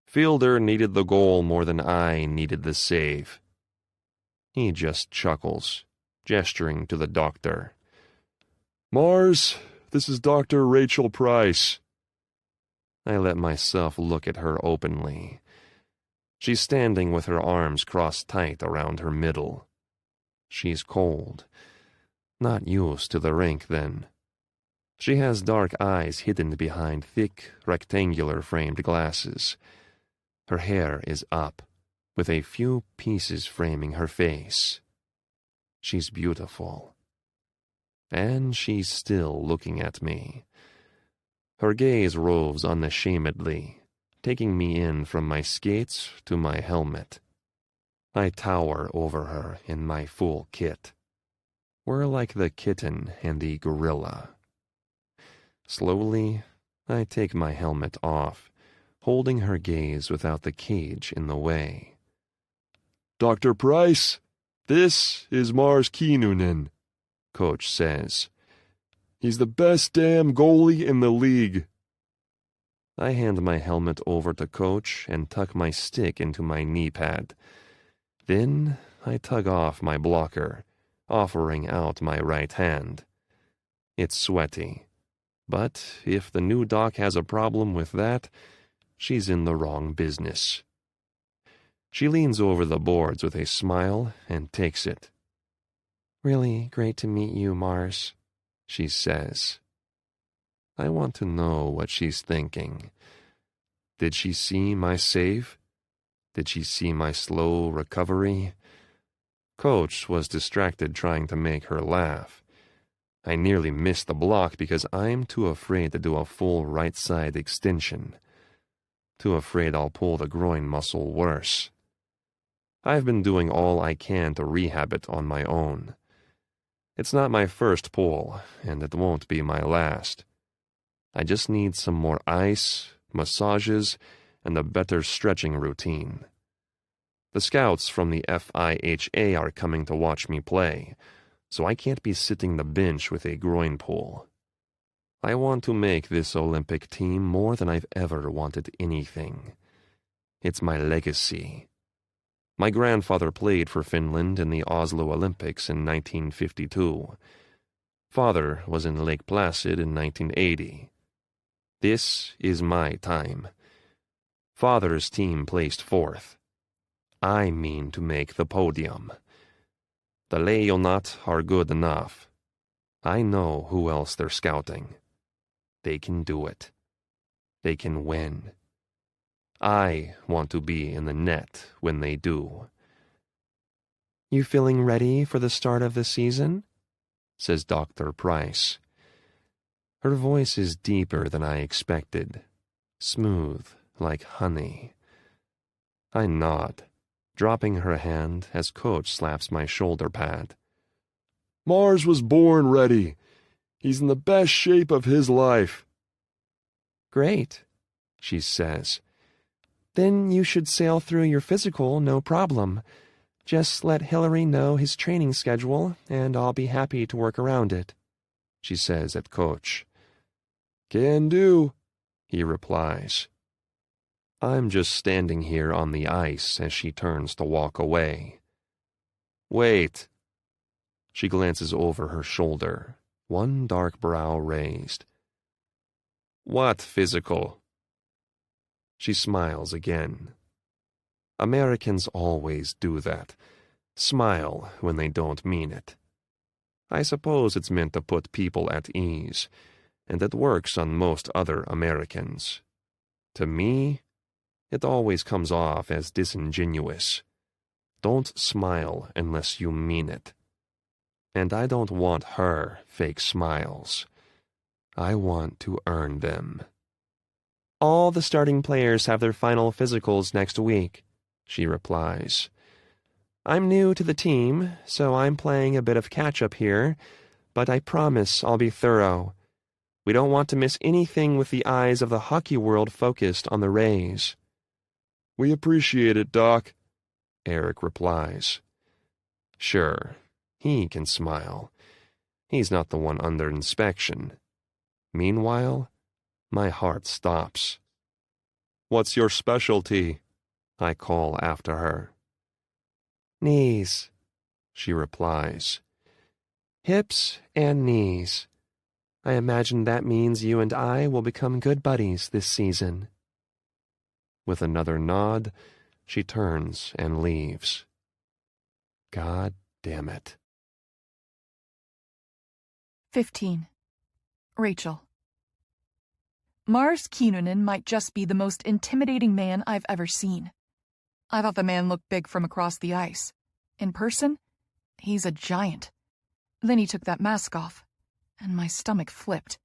Fielder needed the goal more than I needed the save. He just chuckles, gesturing to the doctor. Mars, this is Dr. Rachel Price. I let myself look at her openly. She's standing with her arms crossed tight around her middle. She's cold. Not used to the rink, then. She has dark eyes hidden behind thick, rectangular framed glasses. Her hair is up, with a few pieces framing her face. She's beautiful. And she's still looking at me. Her gaze roves unashamedly, taking me in from my skates to my helmet. I tower over her in my full kit. We're like the kitten and the gorilla. Slowly, I take my helmet off, holding her gaze without the cage in the way. Dr. Price, this is Mars Kinnunen, Coach says. He's the best damn goalie in the league. I hand my helmet over to Coach and tuck my stick into my knee pad. Then I tug off my blocker, offering out my right hand. It's sweaty, but if the new doc has a problem with that, she's in the wrong business. She leans over the boards with a smile and takes it. Really great to meet you, Mars, she says. I want to know what she's thinking. Did she see my save? Did she see my slow recovery? Coach was distracted trying to make her laugh. I nearly missed the block because I'm too afraid to do a full right side extension. Too afraid I'll pull the groin muscle worse. I've been doing all I can to rehab it on my own. It's not my first pull, and it won't be my last. I just need some more ice, massages, and a better stretching routine. The scouts from the FIHA are coming to watch me play, so I can't be sitting the bench with a groin pull. I want to make this Olympic team more than I've ever wanted anything. It's my legacy. My grandfather played for Finland in the Oslo Olympics in 1952. Father was in Lake Placid in 1980. This is my time. Father's team placed fourth. I mean to make the podium. The Leonat are good enough. I know who else they're scouting. They can do it. They can win. I want to be in the net when they do. You feeling ready for the start of the season? says Dr. Price. Her voice is deeper than I expected, smooth like honey. I nod, dropping her hand as Coach slaps my shoulder pad. Mars was born ready. He's in the best shape of his life. Great, she says. Then you should sail through your physical, no problem. Just let Hillary know his training schedule, and I'll be happy to work around it, she says at Coach. Can do, he replies. I'm just standing here on the ice as she turns to walk away. Wait. She glances over her shoulder, one dark brow raised. What physical? She smiles again. Americans always do that. Smile when they don't mean it. I suppose it's meant to put people at ease, and it works on most other Americans. To me, it always comes off as disingenuous. Don't smile unless you mean it. And I don't want her fake smiles. I want to earn them. All the starting players have their final physicals next week, she replies. I'm new to the team, so I'm playing a bit of catch-up here, but I promise I'll be thorough. We don't want to miss anything with the eyes of the hockey world focused on the Rays. We appreciate it, Doc, Eric replies. Sure, he can smile. He's not the one under inspection. Meanwhile, my heart stops. What's your specialty? I call after her. Knees, she replies. Hips and knees. I imagine that means you and I will become good buddies this season. With another nod, she turns and leaves. God damn it. 15. Rachel. Mars Keenanen might just be the most intimidating man I've ever seen. I thought the man looked big from across the ice. In person, he's a giant. Then he took that mask off, and my stomach flipped.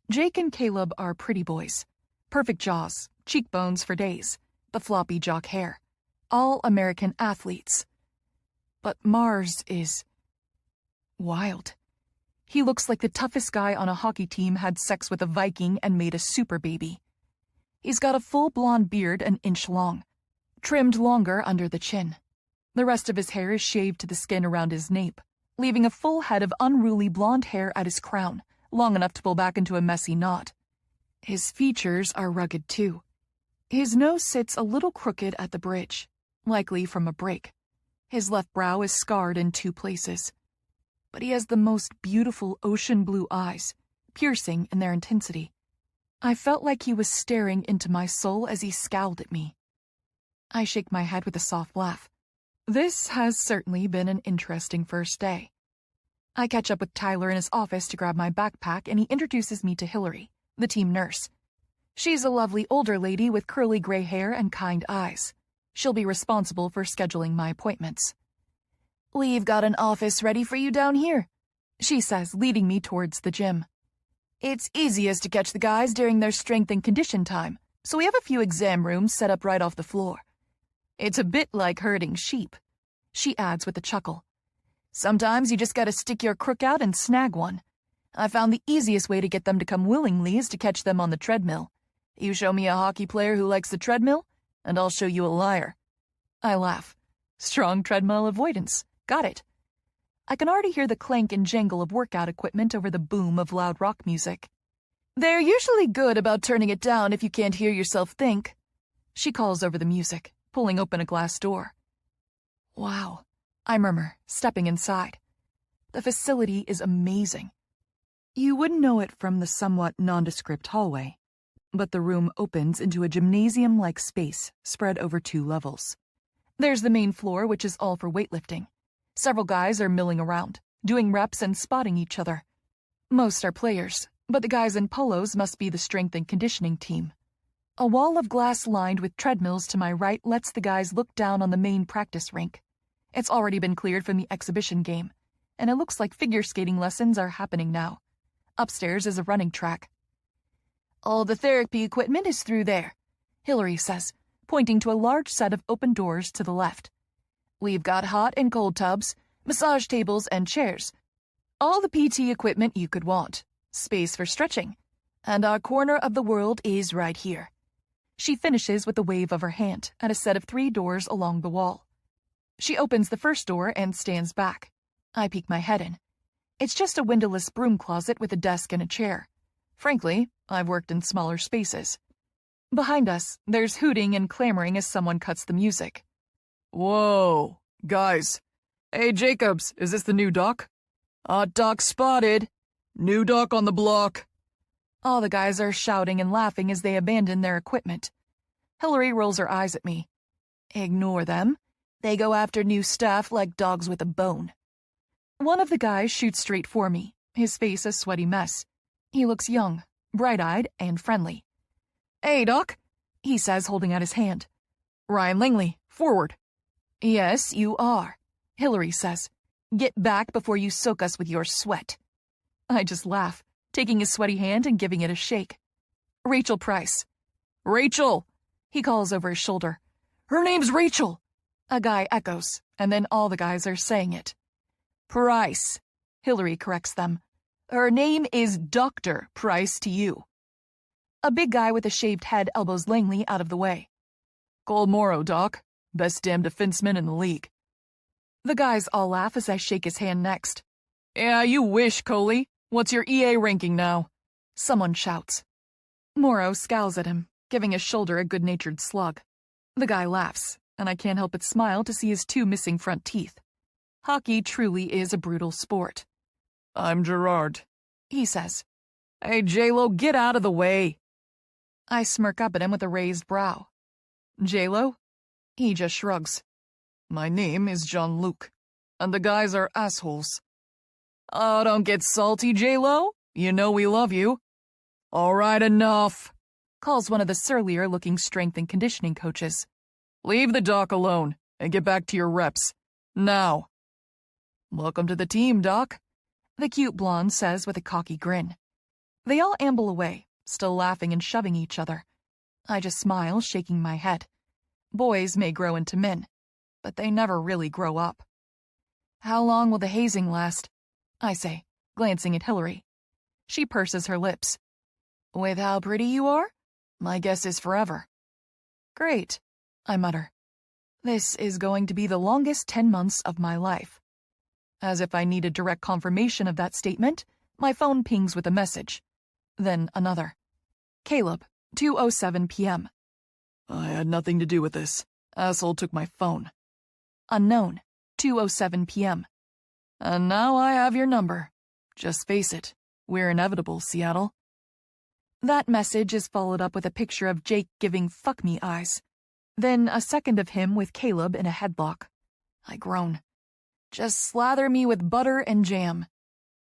Jake and Caleb are pretty boys. Perfect jaws, cheekbones for days, the floppy jock hair. All American athletes. But Mars is wild. He looks like the toughest guy on a hockey team had sex with a Viking and made a super baby. He's got a full blonde beard an inch long, trimmed longer under the chin. The rest of his hair is shaved to the skin around his nape, leaving a full head of unruly blonde hair at his crown, long enough to pull back into a messy knot. His features are rugged too. His nose sits a little crooked at the bridge, likely from a break. His left brow is scarred in 2 places. But he has the most beautiful ocean blue eyes, piercing in their intensity. I felt like he was staring into my soul as he scowled at me. I shake my head with a soft laugh. This has certainly been an interesting first day. I catch up with Tyler in his office to grab my backpack, and he introduces me to Hillary, the team nurse. She's a lovely older lady with curly gray hair and kind eyes. She'll be responsible for scheduling my appointments. We've got an office ready for you down here, she says, leading me towards the gym. It's easiest to catch the guys during their strength and condition time, so we have a few exam rooms set up right off the floor. It's a bit like herding sheep, she adds with a chuckle. Sometimes you just gotta stick your crook out and snag one. I found the easiest way to get them to come willingly is to catch them on the treadmill. You show me a hockey player who likes the treadmill, and I'll show you a liar. I laugh. Strong treadmill avoidance. Got it. I can already hear the clank and jangle of workout equipment over the boom of loud rock music. They're usually good about turning it down if you can't hear yourself think. She calls over the music, pulling open a glass door. Wow, I murmur, stepping inside. The facility is amazing. You wouldn't know it from the somewhat nondescript hallway, but the room opens into a gymnasium-like space spread over 2 levels. There's the main floor, which is all for weightlifting. Several guys are milling around, doing reps and spotting each other. Most are players, but the guys in polos must be the strength and conditioning team. A wall of glass lined with treadmills to my right lets the guys look down on the main practice rink. It's already been cleared from the exhibition game, and it looks like figure skating lessons are happening now. Upstairs is a running track. All the therapy equipment is through there, Hillary says, pointing to a large set of open doors to the left. We've got hot and cold tubs, massage tables and chairs. All the PT equipment you could want. Space for stretching. And our corner of the world is right here. She finishes with a wave of her hand at a set of 3 doors along the wall. She opens the first door and stands back. I peek my head in. It's just a windowless broom closet with a desk and a chair. Frankly, I've worked in smaller spaces. Behind us, there's hooting and clamoring as someone cuts the music. Whoa, guys. Hey, Jacobs, is this the new doc? Hot doc spotted. New doc on the block. All the guys are shouting and laughing as they abandon their equipment. Hillary rolls her eyes at me. Ignore them. They go after new stuff like dogs with a bone. One of the guys shoots straight for me, his face a sweaty mess. He looks young, bright-eyed, and friendly. Hey, Doc, he says, holding out his hand. Ryan Langley, forward. Yes, you are, Hillary says. Get back before you soak us with your sweat. I just laugh, taking his sweaty hand and giving it a shake. Rachel Price. Rachel, he calls over his shoulder. Her name's Rachel. A guy echoes, and then all the guys are saying it. Price, Hillary corrects them. Her name is Dr. Price to you. A big guy with a shaved head elbows Langley out of the way. Cole Morrow, Doc. Best damn defenseman in the league. The guys all laugh as I shake his hand next. Yeah, you wish, Coley. What's your EA ranking now? Someone shouts. Morrow scowls at him, giving his shoulder a good-natured slug. The guy laughs, and I can't help but smile to see his 2 missing front teeth. Hockey truly is a brutal sport. I'm Gerard, he says. Hey, J-Lo, get out of the way. I smirk up at him with a raised brow. J-Lo? He just shrugs. My name is Jean-Luc, and the guys are assholes. Oh, don't get salty, J-Lo. You know we love you. All right, enough, calls one of the surlier-looking strength and conditioning coaches. Leave the doc alone and get back to your reps. Now. Welcome to the team, Doc, the cute blonde says with a cocky grin. They all amble away, still laughing and shoving each other. I just smile, shaking my head. Boys may grow into men, but they never really grow up. How long will the hazing last? I say, glancing at Hillary. She purses her lips. With how pretty you are? My guess is forever. Great, I mutter. This is going to be the longest 10 months of my life. As if I needed direct confirmation of that statement, my phone pings with a message. Then another. Caleb, 2:07 p.m. I had nothing to do with this. Asshole took my phone. Unknown, 2:07 p.m. And now I have your number. Just face it, we're inevitable, Seattle. That message is followed up with a picture of Jake giving fuck me eyes. Then a second of him with Caleb in a headlock. I groan. Just slather me with butter and jam,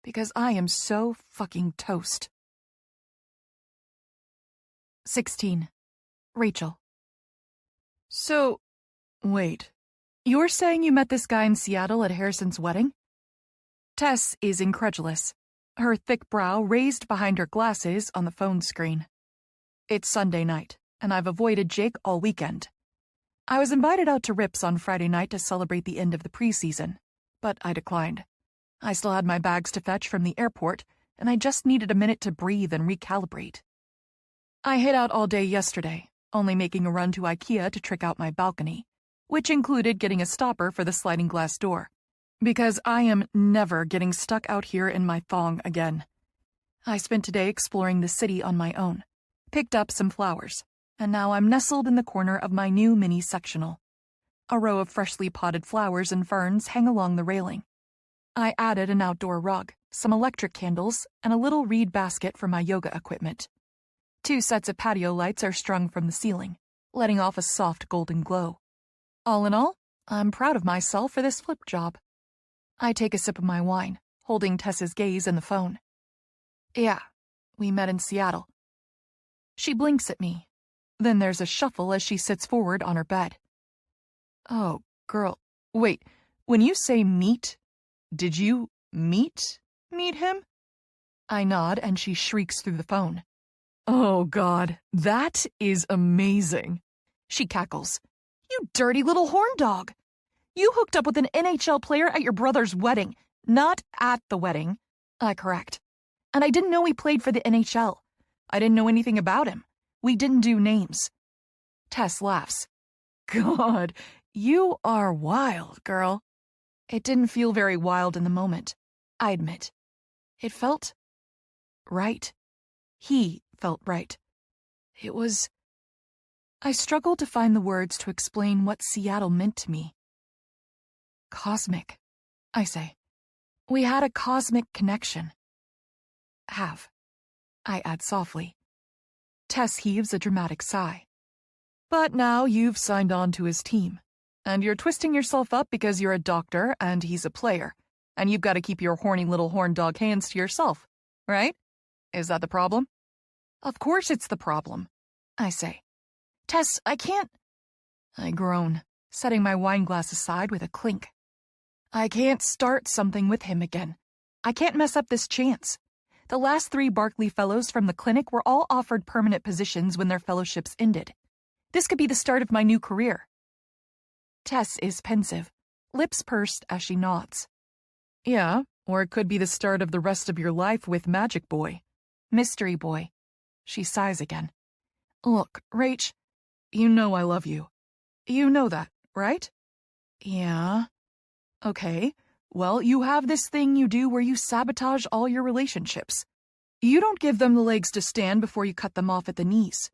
because I am so fucking toast. 16. Rachel. So, wait. You're saying you met this guy in Seattle at Harrison's wedding? Tess is incredulous, her thick brow raised behind her glasses on the phone screen. It's Sunday night, and I've avoided Jake all weekend. I was invited out to Rips on Friday night to celebrate the end of the preseason, but I declined. I still had my bags to fetch from the airport, and I just needed a minute to breathe and recalibrate. I hid out all day yesterday, only making a run to IKEA to trick out my balcony, which included getting a stopper for the sliding glass door, because I am never getting stuck out here in my thong again. I spent today exploring the city on my own, picked up some flowers, and now I'm nestled in the corner of my new mini sectional. A row of freshly potted flowers and ferns hang along the railing. I added an outdoor rug, some electric candles, and a little reed basket for my yoga equipment. 2 sets of patio lights are strung from the ceiling, letting off a soft golden glow. All in all, I'm proud of myself for this flip job. I take a sip of my wine, holding Tessa's gaze in the phone. Yeah, we met in Seattle. She blinks at me. Then there's a shuffle as she sits forward on her bed. Oh, girl, wait, when you say meet, did you Meet him? I nod and she shrieks through the phone. Oh, God, that is amazing. She cackles. You dirty little horn dog. You hooked up with an NHL player at your brother's wedding. Not at the wedding, I correct. And I didn't know he played for the NHL. I didn't know anything about him. We didn't do names. Tess laughs. God, you are wild, girl. It didn't feel very wild in the moment, I admit. It felt right. He felt right. It was... I struggled to find the words to explain what Seattle meant to me. Cosmic, I say. We had a cosmic connection. Have, I add softly. Tess heaves a dramatic sigh. But now you've signed on to his team, and you're twisting yourself up because you're a doctor and he's a player, and you've got to keep your horny little horn dog hands to yourself, right? Is that the problem? Of course it's the problem, I say. Tess, I can't... I groan, setting my wine glass aside with a clink. I can't start something with him again. I can't mess up this chance. The last 3 Barkley Fellows from the clinic were all offered permanent positions when their fellowships ended. This could be the start of my new career. Tess is pensive, lips pursed as she nods. Yeah, or it could be the start of the rest of your life with Magic Boy. Mystery Boy. She sighs again. Look, Rach, you know I love you. You know that, right? Yeah. Okay, well, you have this thing you do where you sabotage all your relationships. You don't give them the legs to stand before you cut them off at the knees.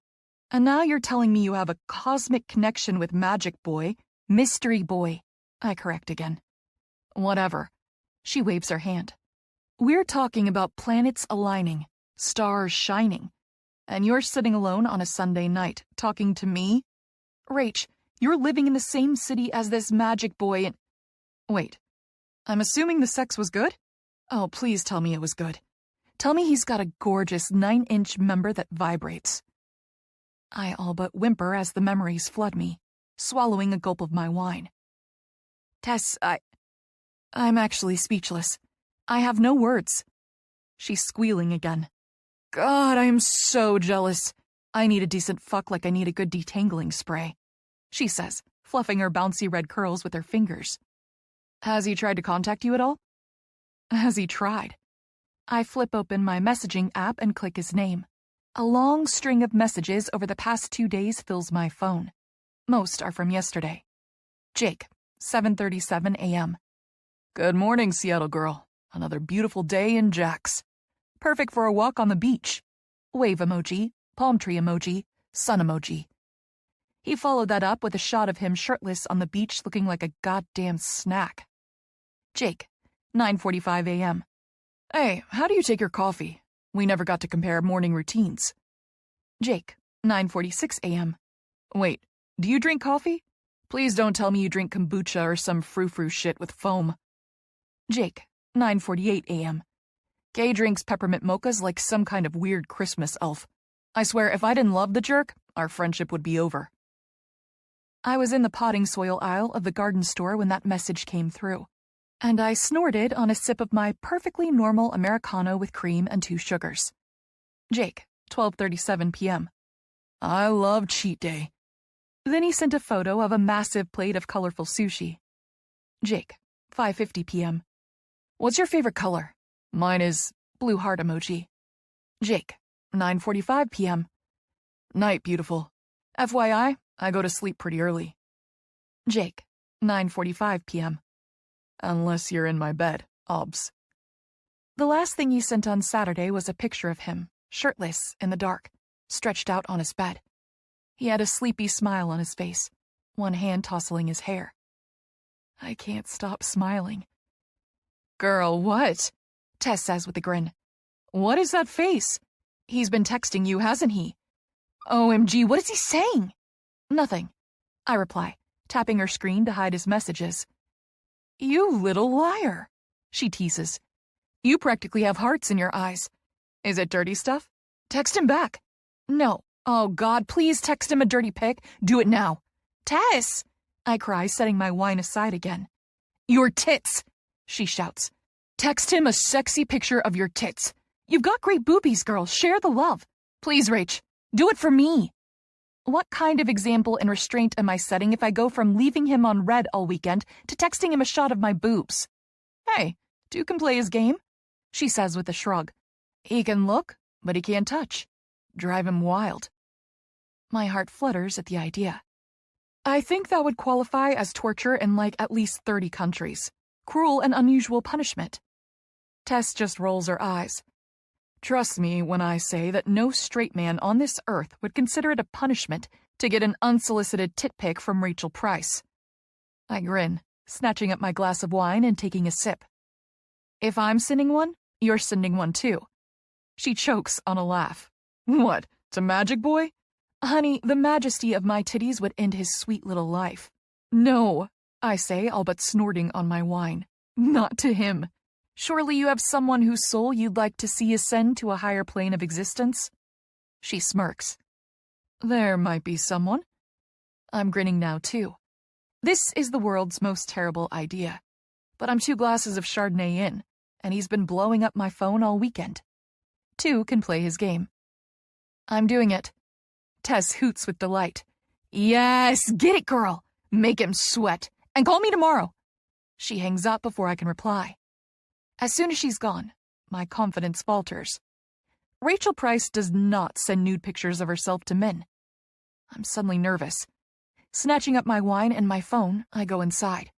And now you're telling me you have a cosmic connection with Magic Boy, Mystery Boy, I correct again. Whatever. She waves her hand. We're talking about planets aligning, stars shining. And you're sitting alone on a Sunday night, talking to me? Rach, you're living in the same city as this Magic Boy and... Wait, I'm assuming the sex was good? Oh, please tell me it was good. Tell me he's got a gorgeous 9-inch member that vibrates. I all but whimper as the memories flood me, swallowing a gulp of my wine. Tess, I'm actually speechless. I have no words. She's squealing again. God, I'm so jealous. I need a decent fuck like I need a good detangling spray, she says, fluffing her bouncy red curls with her fingers. Has he tried to contact you at all? Has he tried? I flip open my messaging app and click his name. A long string of messages over the past 2 days fills my phone. Most are from yesterday. Jake, 7:37 a.m. Good morning, Seattle girl. Another beautiful day in Jax. Perfect for a walk on the beach. Wave emoji, palm tree emoji, sun emoji. He followed that up with a shot of him shirtless on the beach looking like a goddamn snack. Jake, 9:45 a.m. Hey, how do you take your coffee? We never got to compare morning routines. Jake, 9:46 a.m. Wait, do you drink coffee? Please don't tell me you drink kombucha or some frou-frou shit with foam. Jake, 9:48 a.m. Gay drinks peppermint mochas like some kind of weird Christmas elf. I swear if I didn't love the jerk, our friendship would be over. I was in the potting soil aisle of the garden store when that message came through, and I snorted on a sip of my perfectly normal Americano with cream and 2 sugars. Jake, 12:37 p.m. I love cheat day. Then he sent a photo of a massive plate of colorful sushi. Jake, 5:50 p.m. What's your favorite color? Mine is blue heart emoji. Jake, 9:45 p.m. Night, beautiful. FYI, I go to sleep pretty early. Jake, 9:45 p.m. Unless you're in my bed, obs. The last thing he sent on Saturday was a picture of him, shirtless, in the dark, stretched out on his bed. He had a sleepy smile on his face, one hand tousling his hair. I can't stop smiling. Girl, what? Tess says with a grin. What is that face? He's been texting you, hasn't he? OMG, what is he saying? Nothing, I reply, tapping her screen to hide his messages. You little liar, she teases. You practically have hearts in your eyes. Is it dirty stuff? Text him back. No. Oh, God, please text him a dirty pic. Do it now. Tess, I cry, setting my wine aside again. Your tits, she shouts. Text him a sexy picture of your tits. You've got great boobies, girl. Share the love. Please, Rach, do it for me. What kind of example and restraint am I setting if I go from leaving him on red all weekend to texting him a shot of my boobs? Hey, Duke can play his game, she says with a shrug. He can look, but he can't touch. Drive him wild. My heart flutters at the idea. I think that would qualify as torture in like at least 30 countries. Cruel and unusual punishment. Tess just rolls her eyes. Trust me when I say that no straight man on this earth would consider it a punishment to get an unsolicited tit pic from Rachel Price. I grin, snatching up my glass of wine and taking a sip. If I'm sending one, you're sending one too. She chokes on a laugh. What, to Magic Boy? Honey, the majesty of my titties would end his sweet little life. No, I say, all but snorting on my wine. Not to him. Surely you have someone whose soul you'd like to see ascend to a higher plane of existence? She smirks. There might be someone. I'm grinning now, too. This is the world's most terrible idea. But I'm 2 glasses of Chardonnay in, and he's been blowing up my phone all weekend. 2 can play his game. I'm doing it. Tess hoots with delight. Yes, get it, girl. Make him sweat. And call me tomorrow. She hangs up before I can reply. As soon as she's gone, my confidence falters. Rachel Price does not send nude pictures of herself to men. I'm suddenly nervous. Snatching up my wine and my phone, I go inside.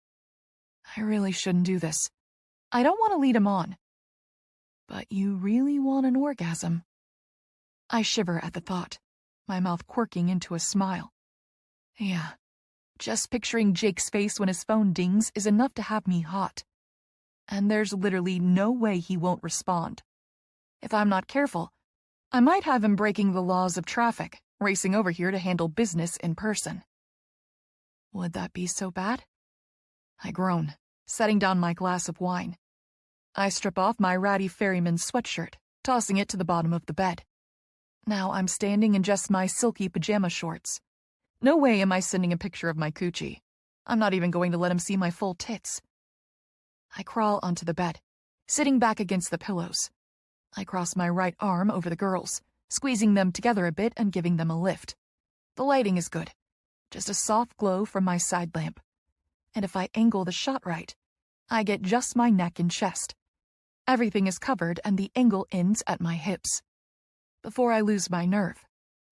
I really shouldn't do this. I don't want to lead him on. But you really want an orgasm. I shiver at the thought, my mouth quirking into a smile. Yeah, just picturing Jake's face when his phone dings is enough to have me hot. And there's literally no way he won't respond. If I'm not careful, I might have him breaking the laws of traffic, racing over here to handle business in person. Would that be so bad? I groan, setting down my glass of wine. I strip off my ratty ferryman sweatshirt, tossing it to the bottom of the bed. Now I'm standing in just my silky pajama shorts. No way am I sending a picture of my coochie. I'm not even going to let him see my full tits. I crawl onto the bed, sitting back against the pillows. I cross my right arm over the girls, squeezing them together a bit and giving them a lift. The lighting is good, just a soft glow from my side lamp. And if I angle the shot right, I get just my neck and chest. Everything is covered and the angle ends at my hips. Before I lose my nerve,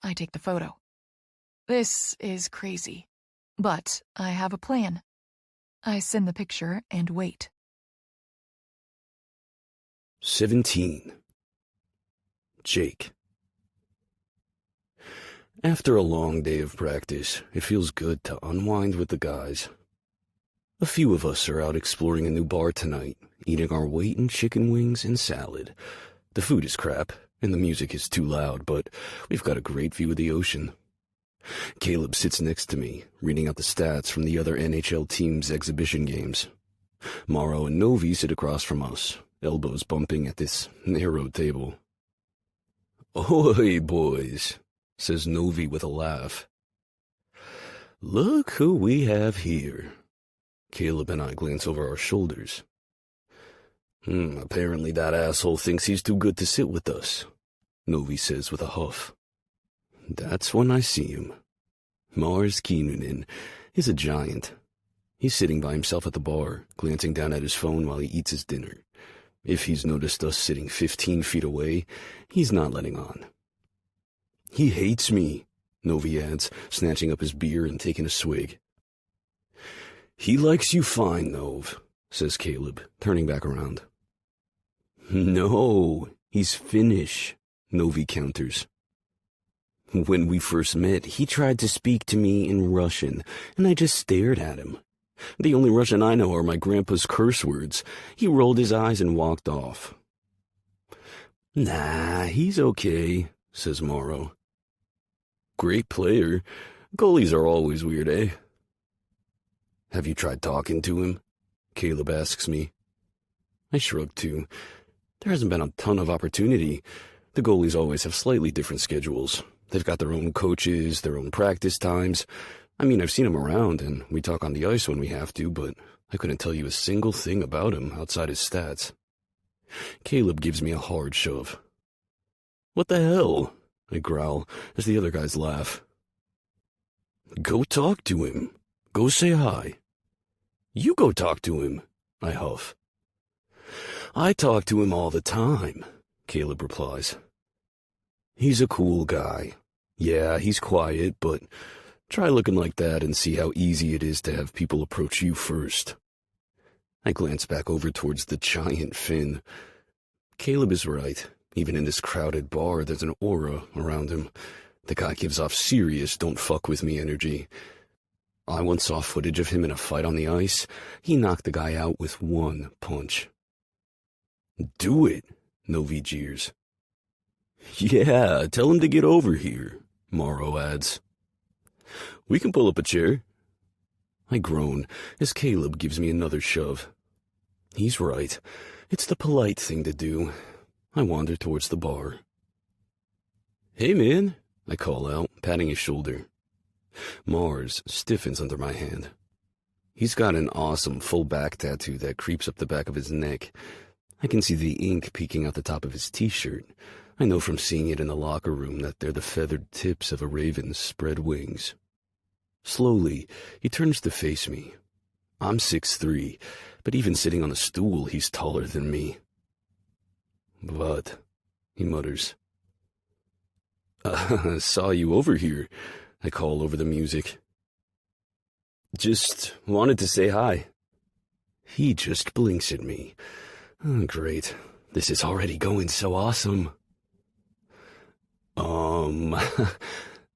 I take the photo. This is crazy, but I have a plan. I send the picture and wait. 17. Jake. After a long day of practice, it feels good to unwind with the guys. A few of us are out exploring a new bar tonight, eating our weight in chicken wings and salad. The food is crap, and the music is too loud, but we've got a great view of the ocean. Caleb sits next to me, reading out the stats from the other NHL team's exhibition games. Morrow and Novi sit across from us, elbows bumping at this narrow table. "Oi, boys," says Novi with a laugh. "Look who we have here." Caleb and I glance over our shoulders. Apparently that asshole thinks he's too good to sit with us," Novi says with a huff. That's when I see him. Mars Keenunen is a giant. He's sitting by himself at the bar, glancing down at his phone while he eats his dinner. If he's noticed us sitting 15 feet away, he's not letting on. "He hates me," Novi adds, snatching up his beer and taking a swig. "He likes you fine, Nov," says Caleb, turning back around. "No, he's Finnish," Novi counters. "When we first met, he tried to speak to me in Russian, and I just stared at him. The only Russian I know are my grandpa's curse words. He rolled his eyes and walked off." "Nah, he's okay," says Morrow. "Great player. Goalies are always weird, eh?" "Have you tried talking to him?" Caleb asks me. I shrug too. There hasn't been a ton of opportunity. The goalies always have slightly different schedules. They've got their own coaches, their own practice times. I mean, I've seen him around, and we talk on the ice when we have to, but I couldn't tell you a single thing about him outside his stats. Caleb gives me a hard shove. What the hell? I growl as the other guys laugh. Go talk to him. Go say hi. You go talk to him, I huff. I talk to him all the time, Caleb replies. He's a cool guy. Yeah, he's quiet, but try looking like that and see how easy it is to have people approach you first. I glance back over towards the giant fin. Caleb is right. Even in this crowded bar, there's an aura around him. The guy gives off serious don't fuck with me energy. I once saw footage of him in a fight on the ice. He knocked the guy out with one punch. Do it, Novi jeers. Yeah, tell him to get over here, Morrow adds. We can pull up a chair. I groan as Caleb gives me another shove. He's right. It's the polite thing to do. I wander towards the bar. Hey, man, I call out, patting his shoulder. Mars stiffens under my hand. He's got an awesome full back tattoo that creeps up the back of his neck. I can see the ink peeking out the top of his t-shirt. I know from seeing it in the locker room that they're the feathered tips of a raven's spread wings. Slowly, he turns to face me. I'm 6'3", but even sitting on a stool, he's taller than me. What? He mutters. Saw you over here, I call over the music. Just wanted to say hi. He just blinks at me. Oh, great. This is already going so awesome.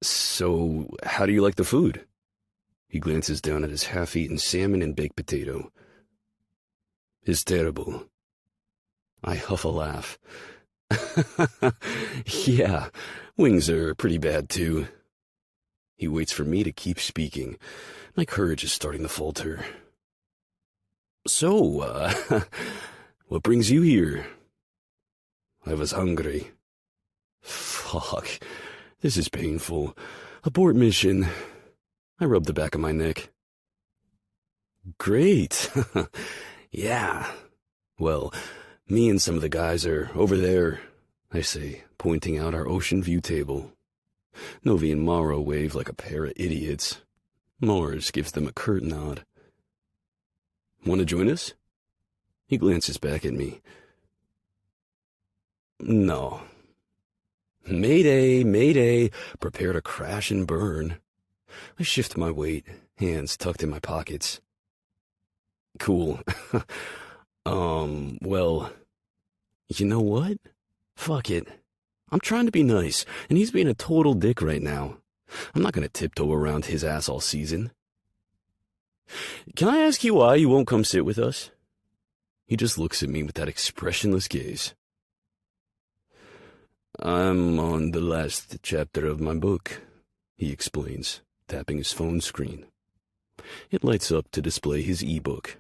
So how do you like the food? He glances down at his half-eaten salmon and baked potato. It's terrible. I huff a laugh. Yeah, wings are pretty bad too. He waits for me to keep speaking. My courage is starting to falter. So, what brings you here? I was hungry. Fuck, this is painful. Abort mission. I rub the back of my neck. Great. Yeah. Well, me and some of the guys are over there, I say, pointing out our ocean view table. Novi and Morrow wave like a pair of idiots. Mars gives them a curt nod. Want to join us? He glances back at me. No. Mayday, mayday, prepare to crash and burn. I shift my weight, hands tucked in my pockets. Cool. Well, you know what? Fuck it. I'm trying to be nice, and he's being a total dick right now. I'm not gonna tiptoe around his ass all season. Can I ask you why you won't come sit with us? He just looks at me with that expressionless gaze. I'm on the last chapter of my book, he explains, tapping his phone screen. It lights up to display his e-book.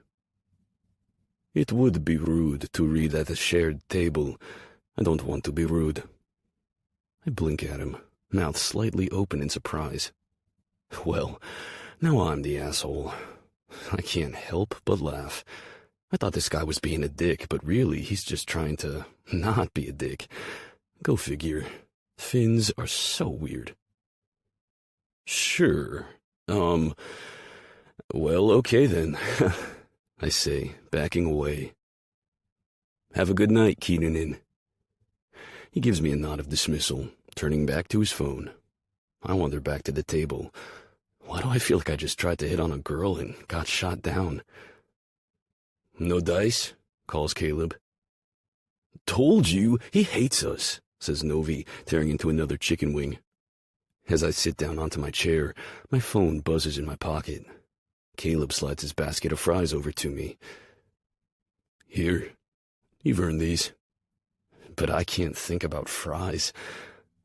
It would be rude to read at a shared table. I don't want to be rude. I blink at him, mouth slightly open in surprise. Well, now I'm the asshole. I can't help but laugh. I thought this guy was being a dick, but really he's just trying to not be a dick. Go figure. Fins are so weird. Sure. Well, okay then, I say, backing away. Have a good night, Keenan. He gives me a nod of dismissal, turning back to his phone. I wander back to the table. Why do I feel like I just tried to hit on a girl and got shot down? No dice? Calls Caleb. Told you, he hates us, says Novi, tearing into another chicken wing. As I sit down onto my chair, my phone buzzes in my pocket. Caleb slides his basket of fries over to me. Here, you've earned these. But I can't think about fries.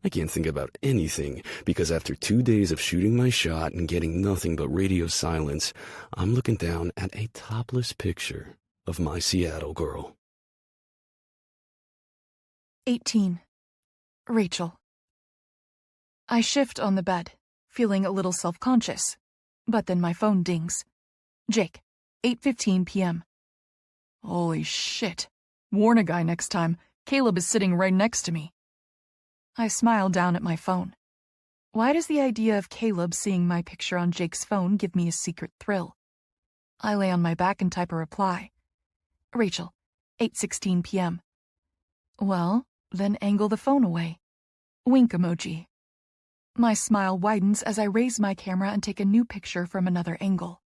I can't think about anything, because after 2 days of shooting my shot and getting nothing but radio silence, I'm looking down at a topless picture of my Seattle girl. 18. Rachel. I shift on the bed, feeling a little self-conscious, but then my phone dings. Jake, 8:15 p.m. Holy shit. Warn a guy next time. Caleb is sitting right next to me. I smiled down at my phone. Why does the idea of Caleb seeing my picture on Jake's phone give me a secret thrill? I lay on my back and type a reply. Rachel, 8:16 p.m. Well, then angle the phone away. Wink emoji. My smile widens as I raise my camera and take a new picture from another angle.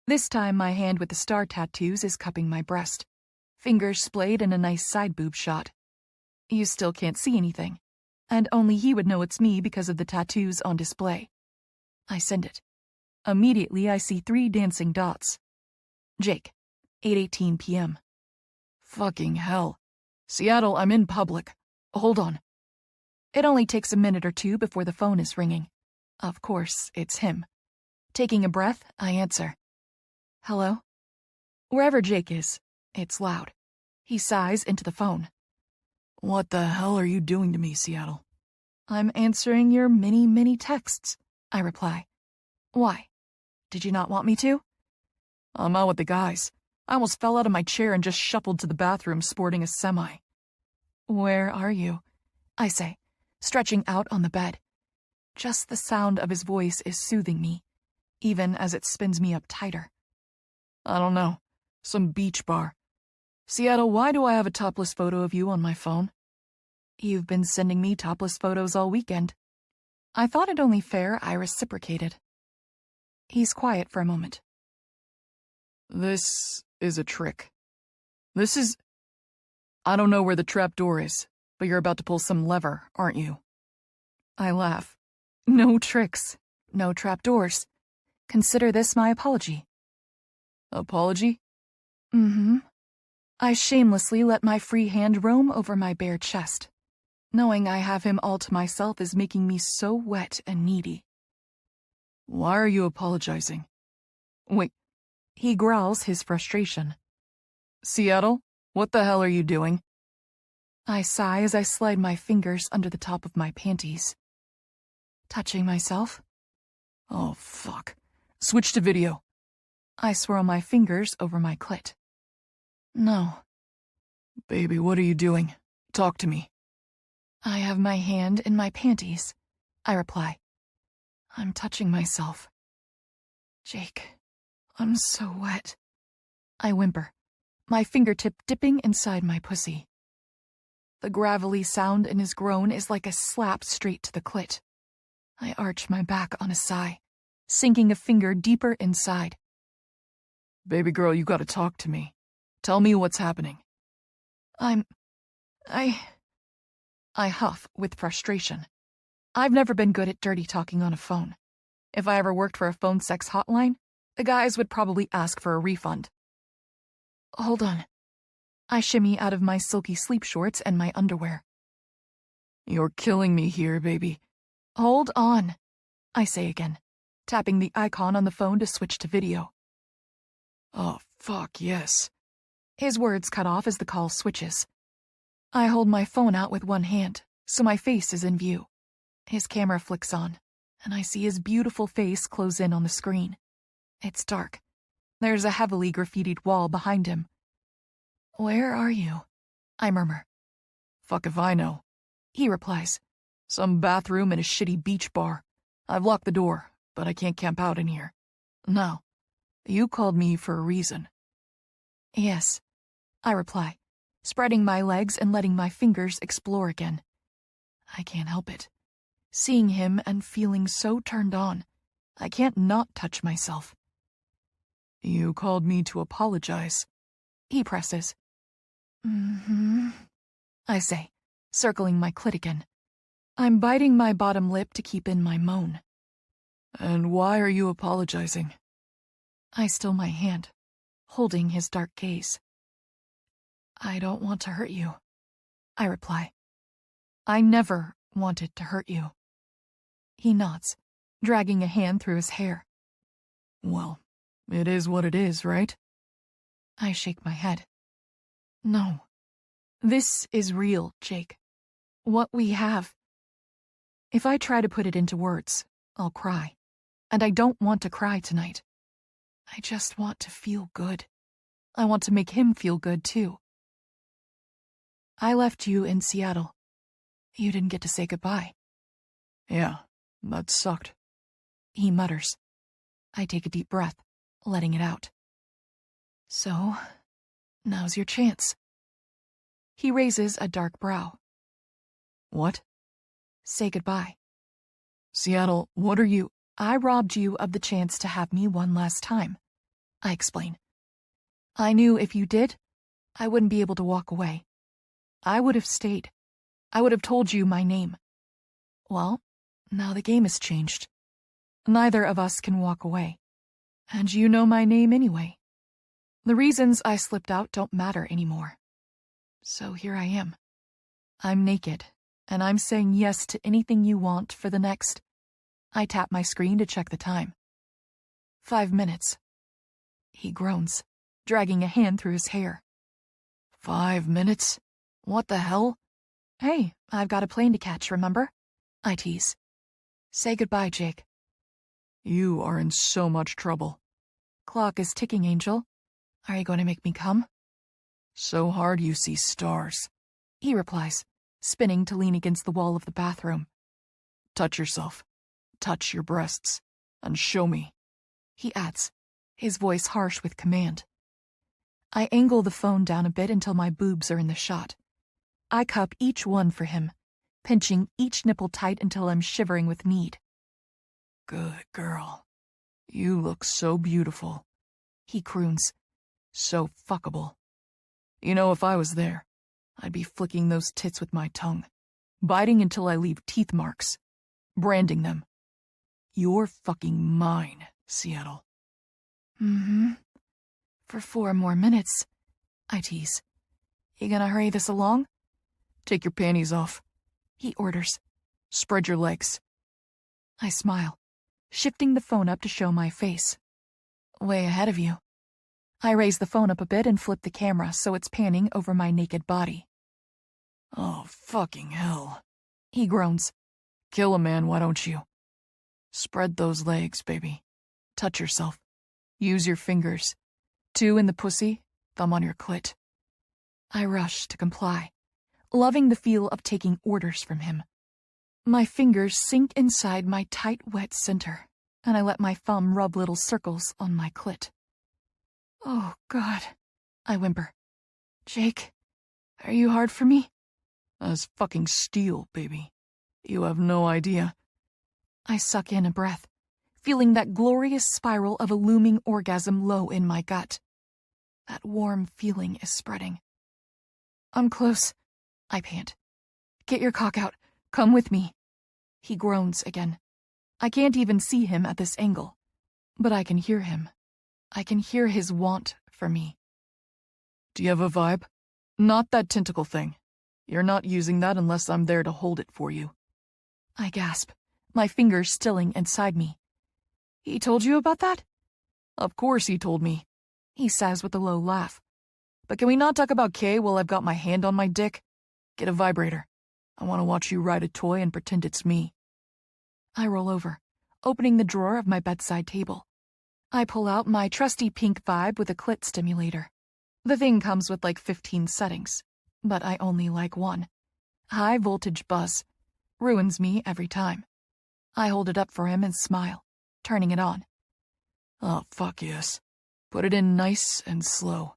This time my hand with the star tattoos is cupping my breast, fingers splayed in a nice side boob shot. You still can't see anything, and only he would know it's me because of the tattoos on display. I send it. Immediately I see 3 dancing dots. Jake, 8:18 p.m. Fucking hell. Seattle, I'm in public. Hold on. It only takes a minute or two before the phone is ringing. Of course, it's him. Taking a breath, I answer. Hello? Wherever Jake is, it's loud. He sighs into the phone. What the hell are you doing to me, Seattle? I'm answering your many texts, I reply. Why? Did you not want me to? I'm out with the guys. I almost fell out of my chair and just shuffled to the bathroom sporting a semi. Where are you? I say, stretching out on the bed. Just the sound of his voice is soothing me, even as it spins me up tighter. I don't know. Some beach bar. Seattle, why do I have a topless photo of you on my phone? You've been sending me topless photos all weekend. I thought it only fair I reciprocated. He's quiet for a moment. This is a trick. I don't know where the trap door is, but you're about to pull some lever, aren't you? I laugh. No tricks. No trap doors. Consider this my apology. Apology? Mm-hmm. I shamelessly let my free hand roam over my bare chest. Knowing I have him all to myself is making me so wet and needy. Why are you apologizing? Wait. He growls his frustration. Seattle, what the hell are you doing? I sigh as I slide my fingers under the top of my panties. Touching myself? Oh, fuck. Switch to video. I swirl my fingers over my clit. No. Baby, what are you doing? Talk to me. I have my hand in my panties, I reply. I'm touching myself. Jake, I'm so wet. I whimper, my fingertip dipping inside my pussy. The gravelly sound in his groan is like a slap straight to the clit. I arch my back on a sigh, sinking a finger deeper inside. Baby girl, you gotta talk to me. Tell me what's happening. I huff with frustration. I've never been good at dirty talking on a phone. If I ever worked for a phone sex hotline, the guys would probably ask for a refund. Hold on. I shimmy out of my silky sleep shorts and my underwear. You're killing me here, baby. Hold on, I say again, tapping the icon on the phone to switch to video. Oh, fuck, yes. His words cut off as the call switches. I hold my phone out with one hand, so my face is in view. His camera flicks on, and I see his beautiful face close in on the screen. It's dark. There's a heavily graffitied wall behind him. Where are you? I murmur. Fuck if I know. He replies. Some bathroom in a shitty beach bar. I've locked the door, but I can't camp out in here. Now, you called me for a reason. Yes, I reply, spreading my legs and letting my fingers explore again. I can't help it. Seeing him and feeling so turned on, I can't not touch myself. You called me to apologize. He presses. Mm-hmm, I say, circling my clit again. I'm biting my bottom lip to keep in my moan. And why are you apologizing? I still my hand, holding his dark gaze. I don't want to hurt you, I reply. I never wanted to hurt you. He nods, dragging a hand through his hair. Well, it is what it is, right? I shake my head. No. This is real, Jake. What we have. If I try to put it into words, I'll cry. And I don't want to cry tonight. I just want to feel good. I want to make him feel good, too. I left you in Seattle. You didn't get to say goodbye. Yeah, that sucked. He mutters. I take a deep breath, letting it out. So, now's your chance. He raises a dark brow. What? Say goodbye. Seattle, what are you? I robbed you of the chance to have me one last time, I explain. I knew if you did, I wouldn't be able to walk away. I would have stayed. I would have told you my name. Well, now the game has changed. Neither of us can walk away. And you know my name anyway. The reasons I slipped out don't matter anymore. So here I am. I'm naked, and I'm saying yes to anything you want for the next. I tap my screen to check the time. 5 minutes. He groans, dragging a hand through his hair. 5 minutes? What the hell? Hey, I've got a plane to catch, remember? I tease. Say goodbye, Jake. You are in so much trouble. Clock is ticking, Angel. Are you going to make me come? So hard you see stars. He replies, spinning to lean against the wall of the bathroom. Touch yourself. Touch your breasts. And show me. He adds, his voice harsh with command. I angle the phone down a bit until my boobs are in the shot. I cup each one for him, pinching each nipple tight until I'm shivering with need. Good girl. You look so beautiful. He croons. So fuckable. You know, if I was there, I'd be flicking those tits with my tongue, biting until I leave teeth marks, branding them. You're fucking mine, Seattle. Mm-hmm. For 4 more minutes, I tease. You gonna hurry this along? Take your panties off. He orders. Spread your legs. I smile, shifting the phone up to show my face. Way ahead of you. I raise the phone up a bit and flip the camera so it's panning over my naked body. Oh, fucking hell. He groans. Kill a man, why don't you? Spread those legs, baby. Touch yourself. Use your fingers. 2 in the pussy, thumb on your clit. I rush to comply, loving the feel of taking orders from him. My fingers sink inside my tight, wet center, and I let my thumb rub little circles on my clit. Oh, God, I whimper. Jake, are you hard for me? As fucking steel, baby. You have no idea. I suck in a breath, feeling that glorious spiral of a looming orgasm low in my gut. That warm feeling is spreading. I'm close, I pant. Get your cock out. Come with me. He groans again. I can't even see him at this angle, but I can hear him. I can hear his want for me. Do you have a vibe? Not that tentacle thing. You're not using that unless I'm there to hold it for you. I gasp, my fingers stilling inside me. He told you about that? Of course he told me, he says with a low laugh. But can we not talk about Kay while I've got my hand on my dick? Get a vibrator. I want to watch you ride a toy and pretend it's me. I roll over, opening the drawer of my bedside table. I pull out my trusty pink vibe with a clit stimulator. The thing comes with like 15 settings, but I only like one. High voltage buzz. Ruins me every time. I hold it up for him and smile, turning it on. Oh, fuck yes. Put it in nice and slow.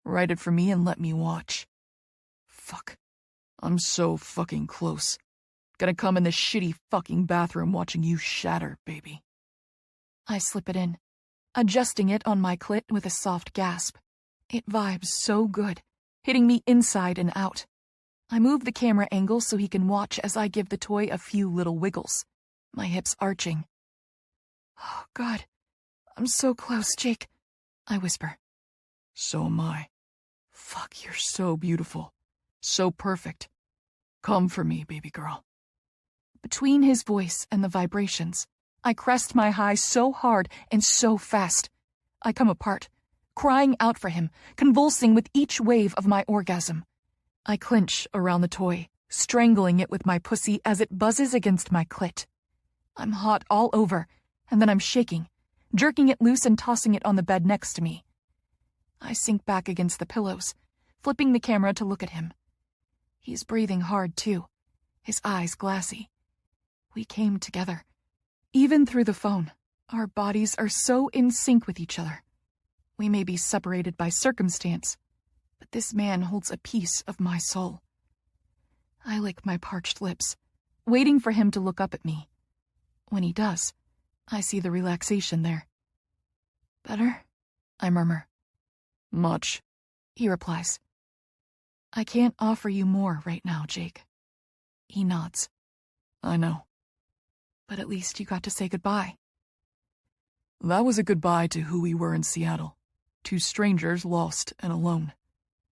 Write it for me and let me watch. Fuck. I'm so fucking close. Gonna come in this shitty fucking bathroom watching you shatter, baby. I slip it in, adjusting it on my clit with a soft gasp. It vibes so good, hitting me inside and out. I move the camera angle so he can watch as I give the toy a few little wiggles, my hips arching. Oh, God. I'm so close, Jake, I whisper. So am I. Fuck, you're so beautiful. So perfect. Come for me, baby girl. Between his voice and the vibrations, I crest my high so hard and so fast. I come apart, crying out for him, convulsing with each wave of my orgasm. I clench around the toy, strangling it with my pussy as it buzzes against my clit. I'm hot all over, and then I'm shaking, jerking it loose and tossing it on the bed next to me. I sink back against the pillows, flipping the camera to look at him. He's breathing hard, too, his eyes glassy. We came together. Even through the phone, our bodies are so in sync with each other. We may be separated by circumstance, but this man holds a piece of my soul. I lick my parched lips, waiting for him to look up at me. When he does, I see the relaxation there. "Better?" I murmur. "Much," he replies. "I can't offer you more right now, Jake." He nods. "I know." "But at least you got to say goodbye." "That was a goodbye to who we were in Seattle. Two strangers lost and alone."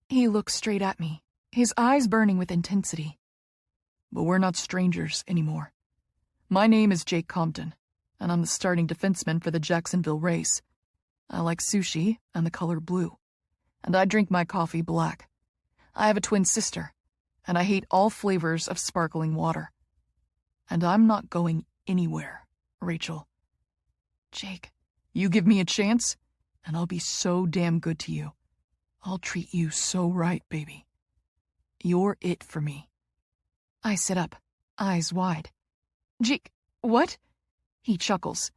He looks straight at me, his eyes burning with intensity. "But we're not strangers anymore. My name is Jake Compton, and I'm the starting defenseman for the Jacksonville Rays. I like sushi and the color blue, and I drink my coffee black. I have a twin sister, and I hate all flavors of sparkling water. And I'm not going anywhere, Rachel. Jake. You give me a chance, and I'll be so damn good to you. I'll treat you so right, baby. You're it for me." I sit up, eyes wide. "Jake, what?" He chuckles.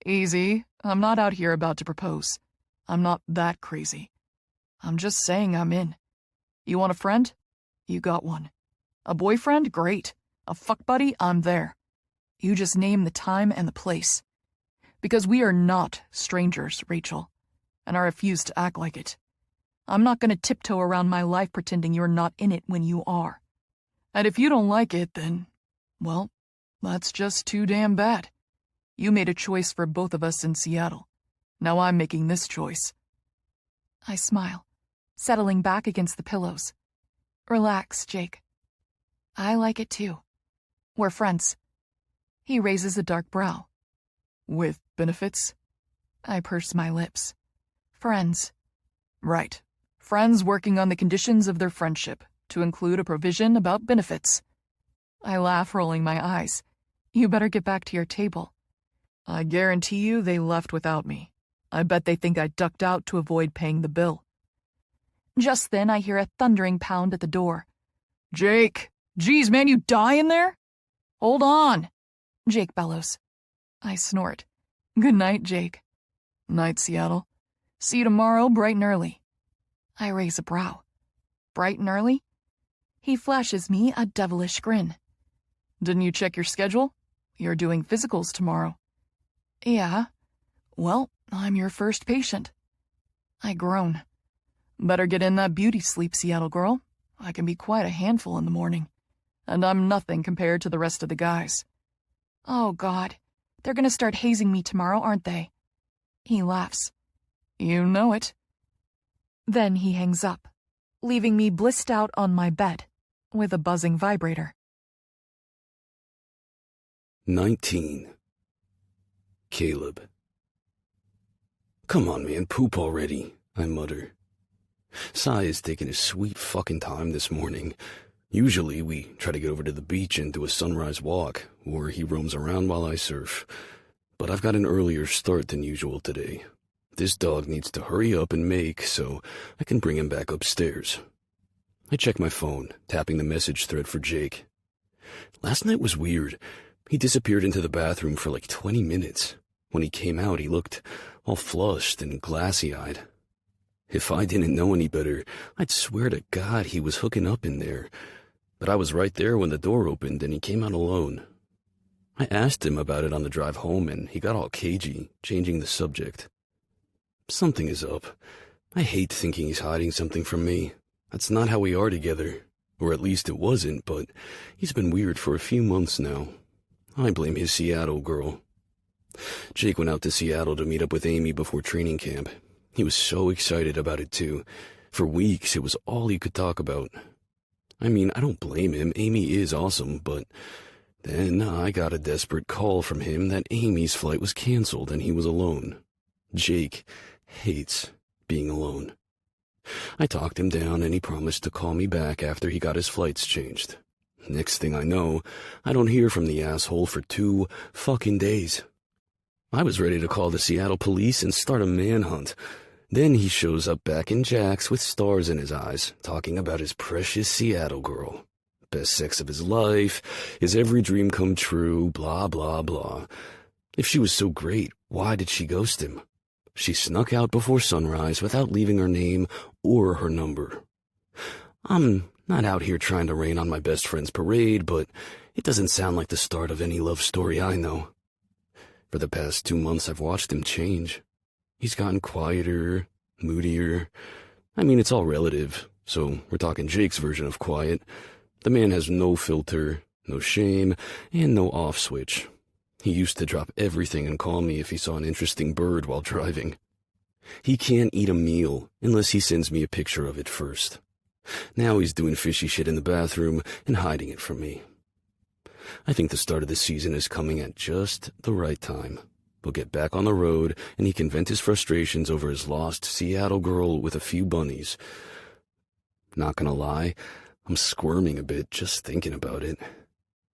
"Easy. I'm not out here about to propose. I'm not that crazy. I'm just saying I'm in. You want a friend? You got one. A boyfriend? Great. A fuck buddy? I'm there. You just name the time and the place. Because we are not strangers, Rachel, and I refuse to act like it. I'm not going to tiptoe around my life pretending you're not in it when you are. And if you don't like it, then, well, that's just too damn bad. You made a choice for both of us in Seattle. Now I'm making this choice." I smile, settling back against the pillows. "Relax, Jake. I like it too. We're friends." He raises a dark brow. "With benefits?" I purse my lips. "Friends." "Right. Friends working on the conditions of their friendship, to include a provision about benefits." I laugh, rolling my eyes. "You better get back to your table." "I guarantee you they left without me. I bet they think I ducked out to avoid paying the bill." Just then I hear a thundering pound at the door. "Jake! Geez, man, you die in there? Hold on!" Jake bellows. I snort. "Good night, Jake." "Night, Seattle." "See you tomorrow, bright and early." I raise a brow. "Bright and early?" He flashes me a devilish grin. "Didn't you check your schedule? You're doing physicals tomorrow." "Yeah." "Well, I'm your first patient." I groan. "Better get in that beauty sleep, Seattle girl. I can be quite a handful in the morning. And I'm nothing compared to the rest of the guys." "Oh, God. They're going to start hazing me tomorrow, aren't they?" He laughs. "You know it." Then he hangs up, leaving me blissed out on my bed with a buzzing vibrator. 19. Caleb. "Come on, man, poop already," I mutter. Sai is taking his sweet fucking time this morning. Usually we try to get over to the beach and do a sunrise walk, or he roams around while I surf. But I've got an earlier start than usual today. This dog needs to hurry up and make so I can bring him back upstairs. I check my phone, tapping the message thread for Jake. Last night was weird. He disappeared into the bathroom for like 20 minutes. When he came out, he looked all flushed and glassy-eyed. If I didn't know any better, I'd swear to God he was hooking up in there. But I was right there when the door opened and he came out alone. I asked him about it on the drive home and he got all cagey, changing the subject. Something is up. I hate thinking he's hiding something from me. That's not how we are together. Or at least it wasn't, but he's been weird for a few months now. I blame his Seattle girl. Jake went out to Seattle to meet up with Amy before training camp. He was so excited about it too. For weeks, it was all he could talk about. I mean, I don't blame him. Amy is awesome, but then I got a desperate call from him that Amy's flight was canceled and he was alone. Jake hates being alone. I talked him down and he promised to call me back after he got his flights changed. Next thing I know, I don't hear from the asshole for 2 fucking days. I was ready to call the Seattle police and start a manhunt. Then he shows up back in Jack's with stars in his eyes, talking about his precious Seattle girl. Best sex of his life, his every dream come true, blah, blah, blah. If she was so great, why did she ghost him? She snuck out before sunrise without leaving her name or her number. I'm not out here trying to rain on my best friend's parade, but it doesn't sound like the start of any love story I know. For the past 2 months, I've watched him change. He's gotten quieter, moodier. I mean, it's all relative, so we're talking Jake's version of quiet. The man has no filter, no shame, and no off switch. He used to drop everything and call me if he saw an interesting bird while driving. He can't eat a meal unless he sends me a picture of it first. Now he's doing fishy shit in the bathroom and hiding it from me. I think the start of the season is coming at just the right time. We'll get back on the road, and he can vent his frustrations over his lost Seattle girl with a few bunnies. Not gonna lie, I'm squirming a bit just thinking about it.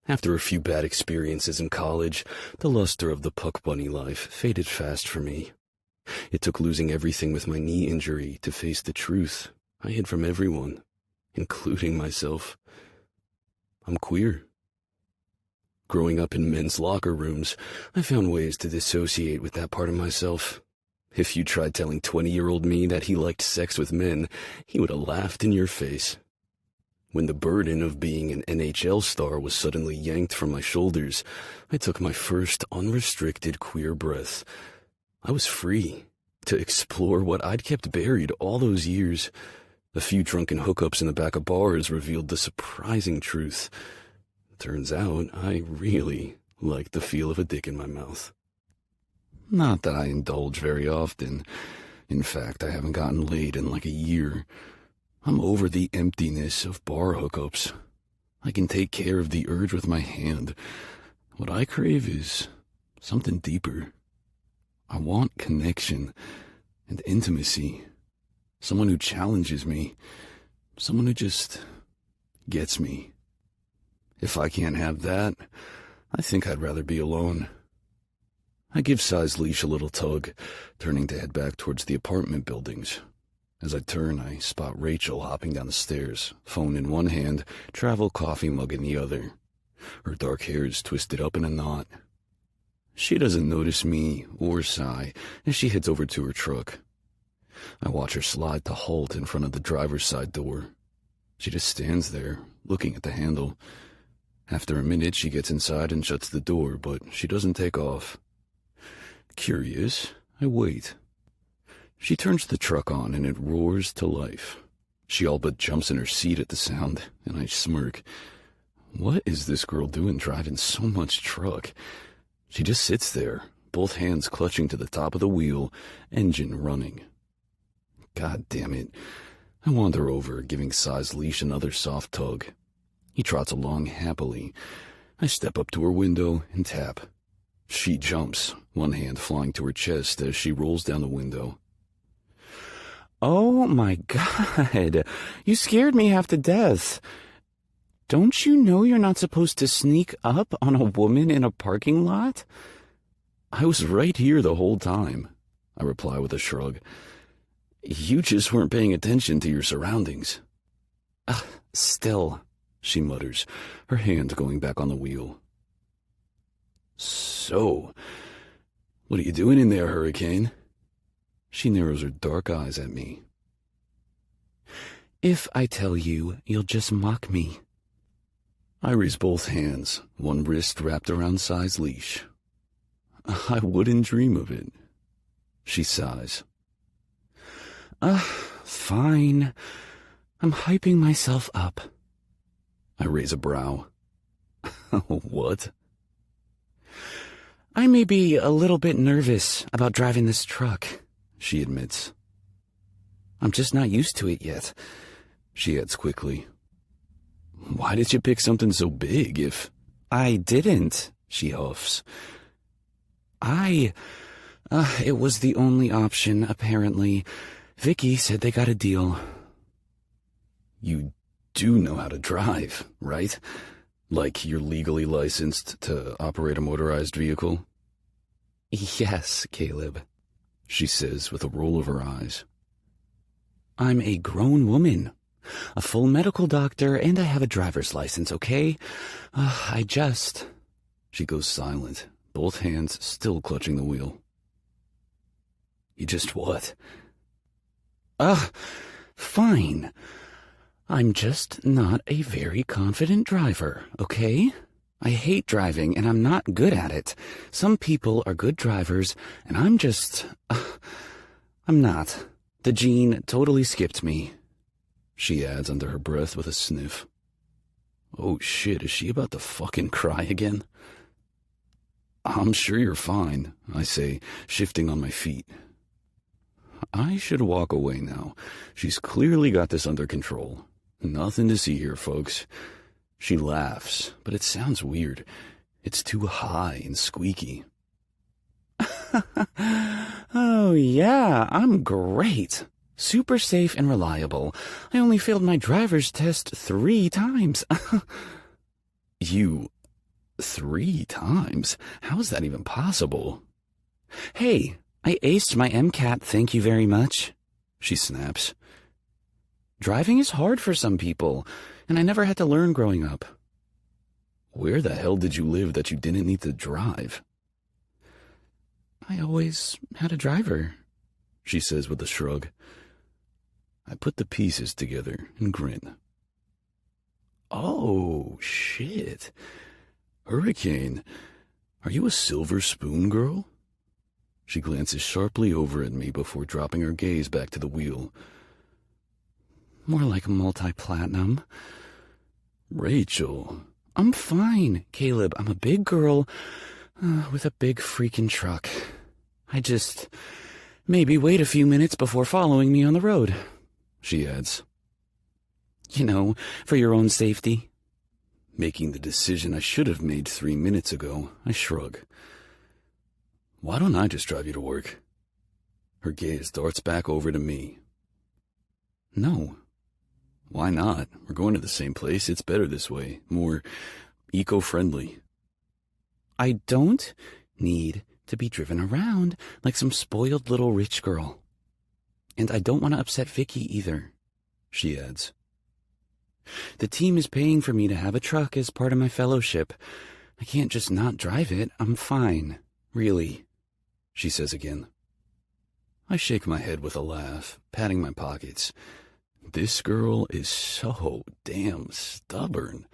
After a few bad experiences in college, the luster of the puck bunny life faded fast for me. It took losing everything with my knee injury to face the truth I hid from everyone, including myself. I'm queer. Growing up in men's locker rooms, I found ways to dissociate with that part of myself. If you tried telling 20-year-old me that he liked sex with men, he would have laughed in your face. When the burden of being an NHL star was suddenly yanked from my shoulders, I took my first unrestricted queer breath. I was free to explore what I'd kept buried all those years. A few drunken hookups in the back of bars revealed the surprising truth. Turns out I really liked the feel of a dick in my mouth. Not that I indulge very often. In fact, I haven't gotten laid in like a year. I'm over the emptiness of bar hookups. I can take care of the urge with my hand. What I crave is something deeper. I want connection and intimacy. Someone who challenges me. Someone who just gets me. If I can't have that, I think I'd rather be alone. I give Size Leash a little tug, turning to head back towards the apartment buildings. As I turn, I spot Rachel hopping down the stairs, phone in one hand, travel coffee mug in the other. Her dark hair is twisted up in a knot. She doesn't notice me or sigh as she heads over to her truck. I watch her slide to halt in front of the driver's side door. She just stands there, looking at the handle. After a minute, she gets inside and shuts the door, but she doesn't take off. Curious, I wait. She turns the truck on and it roars to life. She all but jumps in her seat at the sound, and I smirk. What is this girl doing driving so much truck? She just sits there, both hands clutching to the top of the wheel, engine running. God damn it. I wander over, giving Size Leash another soft tug. He trots along happily. I step up to her window and tap. She jumps, one hand flying to her chest as she rolls down the window. Oh my God, you scared me half to death. Don't you know you're not supposed to sneak up on a woman in a parking lot? I was right here the whole time, I reply with a shrug. You just weren't paying attention to your surroundings. Still, she mutters, her hand going back on the wheel. So, what are you doing in there, Hurricane? She narrows her dark eyes at me. If I tell you, you'll just mock me. I raise both hands, one wrist wrapped around Size Leash. I wouldn't dream of it. She sighs. Fine. I'm hyping myself up. I raise a brow. What? I may be a little bit nervous about driving this truck, she admits. I'm just not used to it yet, she adds quickly. Why did you pick something so big if... I didn't, she huffs. It was the only option, apparently. Vicky said they got a deal. You do know how to drive, right? Like you're legally licensed to operate a motorized vehicle? Yes, Caleb. she says with a roll of her eyes. I'm a grown woman, a full medical doctor, and I have a driver's license, okay? She goes silent, both hands still clutching the wheel. You just what? Fine. I'm just not a very confident driver, okay? I hate driving, and I'm not good at it. Some people are good drivers, and I'm not. The gene totally skipped me, she adds under her breath with a sniff. Oh shit, is she about to fucking cry again? I'm sure you're fine, I say, shifting on my feet. I should walk away now. She's clearly got this under control. Nothing to see here, folks. She laughs, but it sounds weird. It's too high and squeaky. Oh, yeah, I'm great. Super safe and reliable. I only failed my driver's test 3 times. You... 3 times? How is that even possible? Hey, I aced my MCAT, thank you very much, she snaps. Driving is hard for some people, and I never had to learn growing up. Where the hell did you live that you didn't need to drive? I always had a driver, she says with a shrug. I put the pieces together and grin. Oh, shit. Hurricane, are you a silver spoon girl? She glances sharply over at me before dropping her gaze back to the wheel. More like multi-platinum. Rachel. I'm fine, Caleb. I'm a big girl with a big freaking truck. Maybe wait a few minutes before following me on the road, she adds. You know, for your own safety. Making the decision I should have made 3 minutes ago, I shrug. Why don't I just drive you to work? Her gaze darts back over to me. No. Why not? We're going to the same place. It's better this way. More eco-friendly. I don't need to be driven around like some spoiled little rich girl. And I don't want to upset Vicky either, she adds. The team is paying for me to have a truck as part of my fellowship. I can't just not drive it. I'm fine, really, she says again. I shake my head with a laugh, patting my pockets. This girl is so damn stubborn.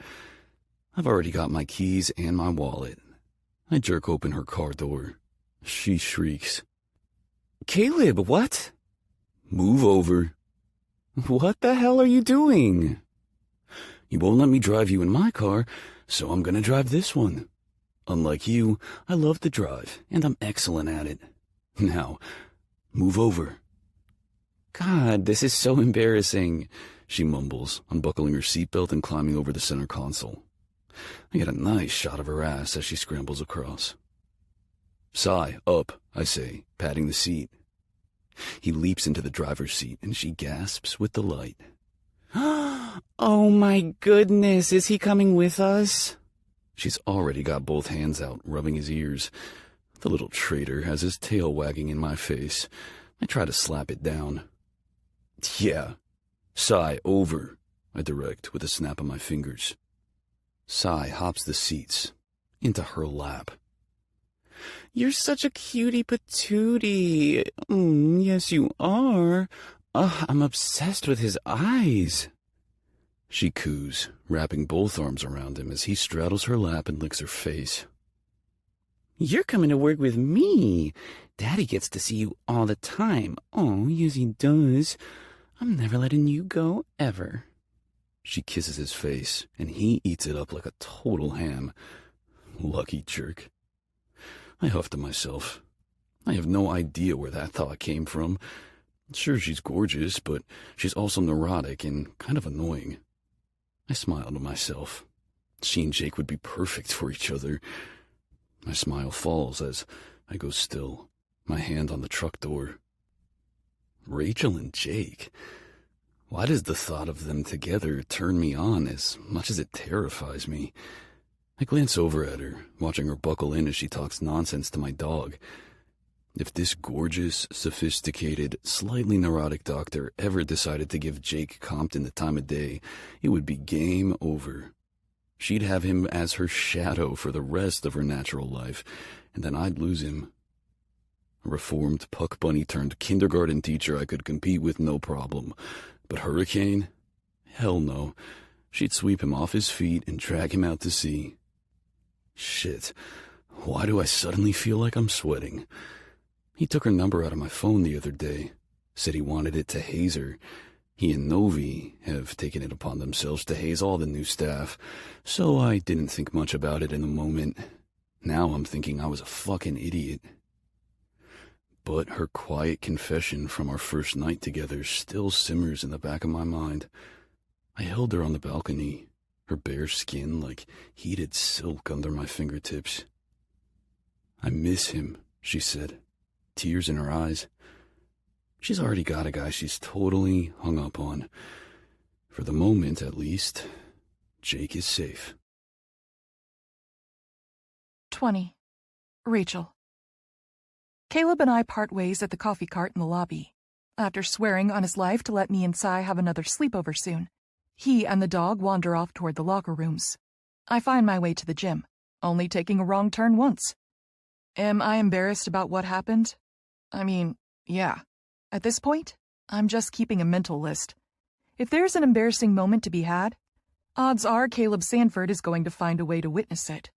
I've already got my keys and my wallet. I jerk open her car door. She shrieks. Caleb, what? Move over. What the hell are you doing? You won't let me drive you in my car, so I'm gonna drive this one. Unlike you, I love to drive, and I'm excellent at it. Now, move over. God, this is so embarrassing, she mumbles, unbuckling her seatbelt and climbing over the center console. I get a nice shot of her ass as she scrambles across. Sigh, up, I say, patting the seat. He leaps into the driver's seat, and she gasps with delight. Oh my goodness, is he coming with us? She's already got both hands out, rubbing his ears. The little traitor has his tail wagging in my face. I try to slap it down. Yeah. Sigh, over, I direct with a snap of my fingers. Sigh hops the seats into her lap. You're such a cutie patootie. Yes, you are. I'm obsessed with his eyes. She coos, wrapping both arms around him as he straddles her lap and licks her face. You're coming to work with me. Daddy gets to see you all the time. Oh, yes, he does. I'm never letting you go, ever. She kisses his face, and he eats it up like a total ham. Lucky jerk. I huff to myself. I have no idea where that thought came from. Sure, she's gorgeous, but she's also neurotic and kind of annoying. I smile to myself. She and Jake would be perfect for each other. My smile falls as I go still, my hand on the truck door. Rachel and Jake. Why does the thought of them together turn me on as much as it terrifies me? I glance over at her, watching her buckle in as she talks nonsense to my dog. If this gorgeous, sophisticated, slightly neurotic doctor ever decided to give Jake Compton the time of day, it would be game over. She'd have him as her shadow for the rest of her natural life, and then I'd lose him. A reformed puck bunny turned kindergarten teacher I could compete with no problem. But Hurricane? Hell no. She'd sweep him off his feet and drag him out to sea. Shit. Why do I suddenly feel like I'm sweating? He took her number out of my phone the other day. Said he wanted it to haze her. He and Novi have taken it upon themselves to haze all the new staff, so I didn't think much about it in the moment. Now I'm thinking I was a fucking idiot. But her quiet confession from our first night together still simmers in the back of my mind. I held her on the balcony, her bare skin like heated silk under my fingertips. "I miss him," she said, tears in her eyes. She's already got a guy she's totally hung up on. For the moment, at least, Jake is safe. 20. Rachel. Caleb and I part ways at the coffee cart in the lobby. After swearing on his life to let me and Cy have another sleepover soon, he and the dog wander off toward the locker rooms. I find my way to the gym, only taking a wrong turn once. Am I embarrassed about what happened? I mean, yeah. At this point, I'm just keeping a mental list. If there's an embarrassing moment to be had, odds are Caleb Sanford is going to find a way to witness it.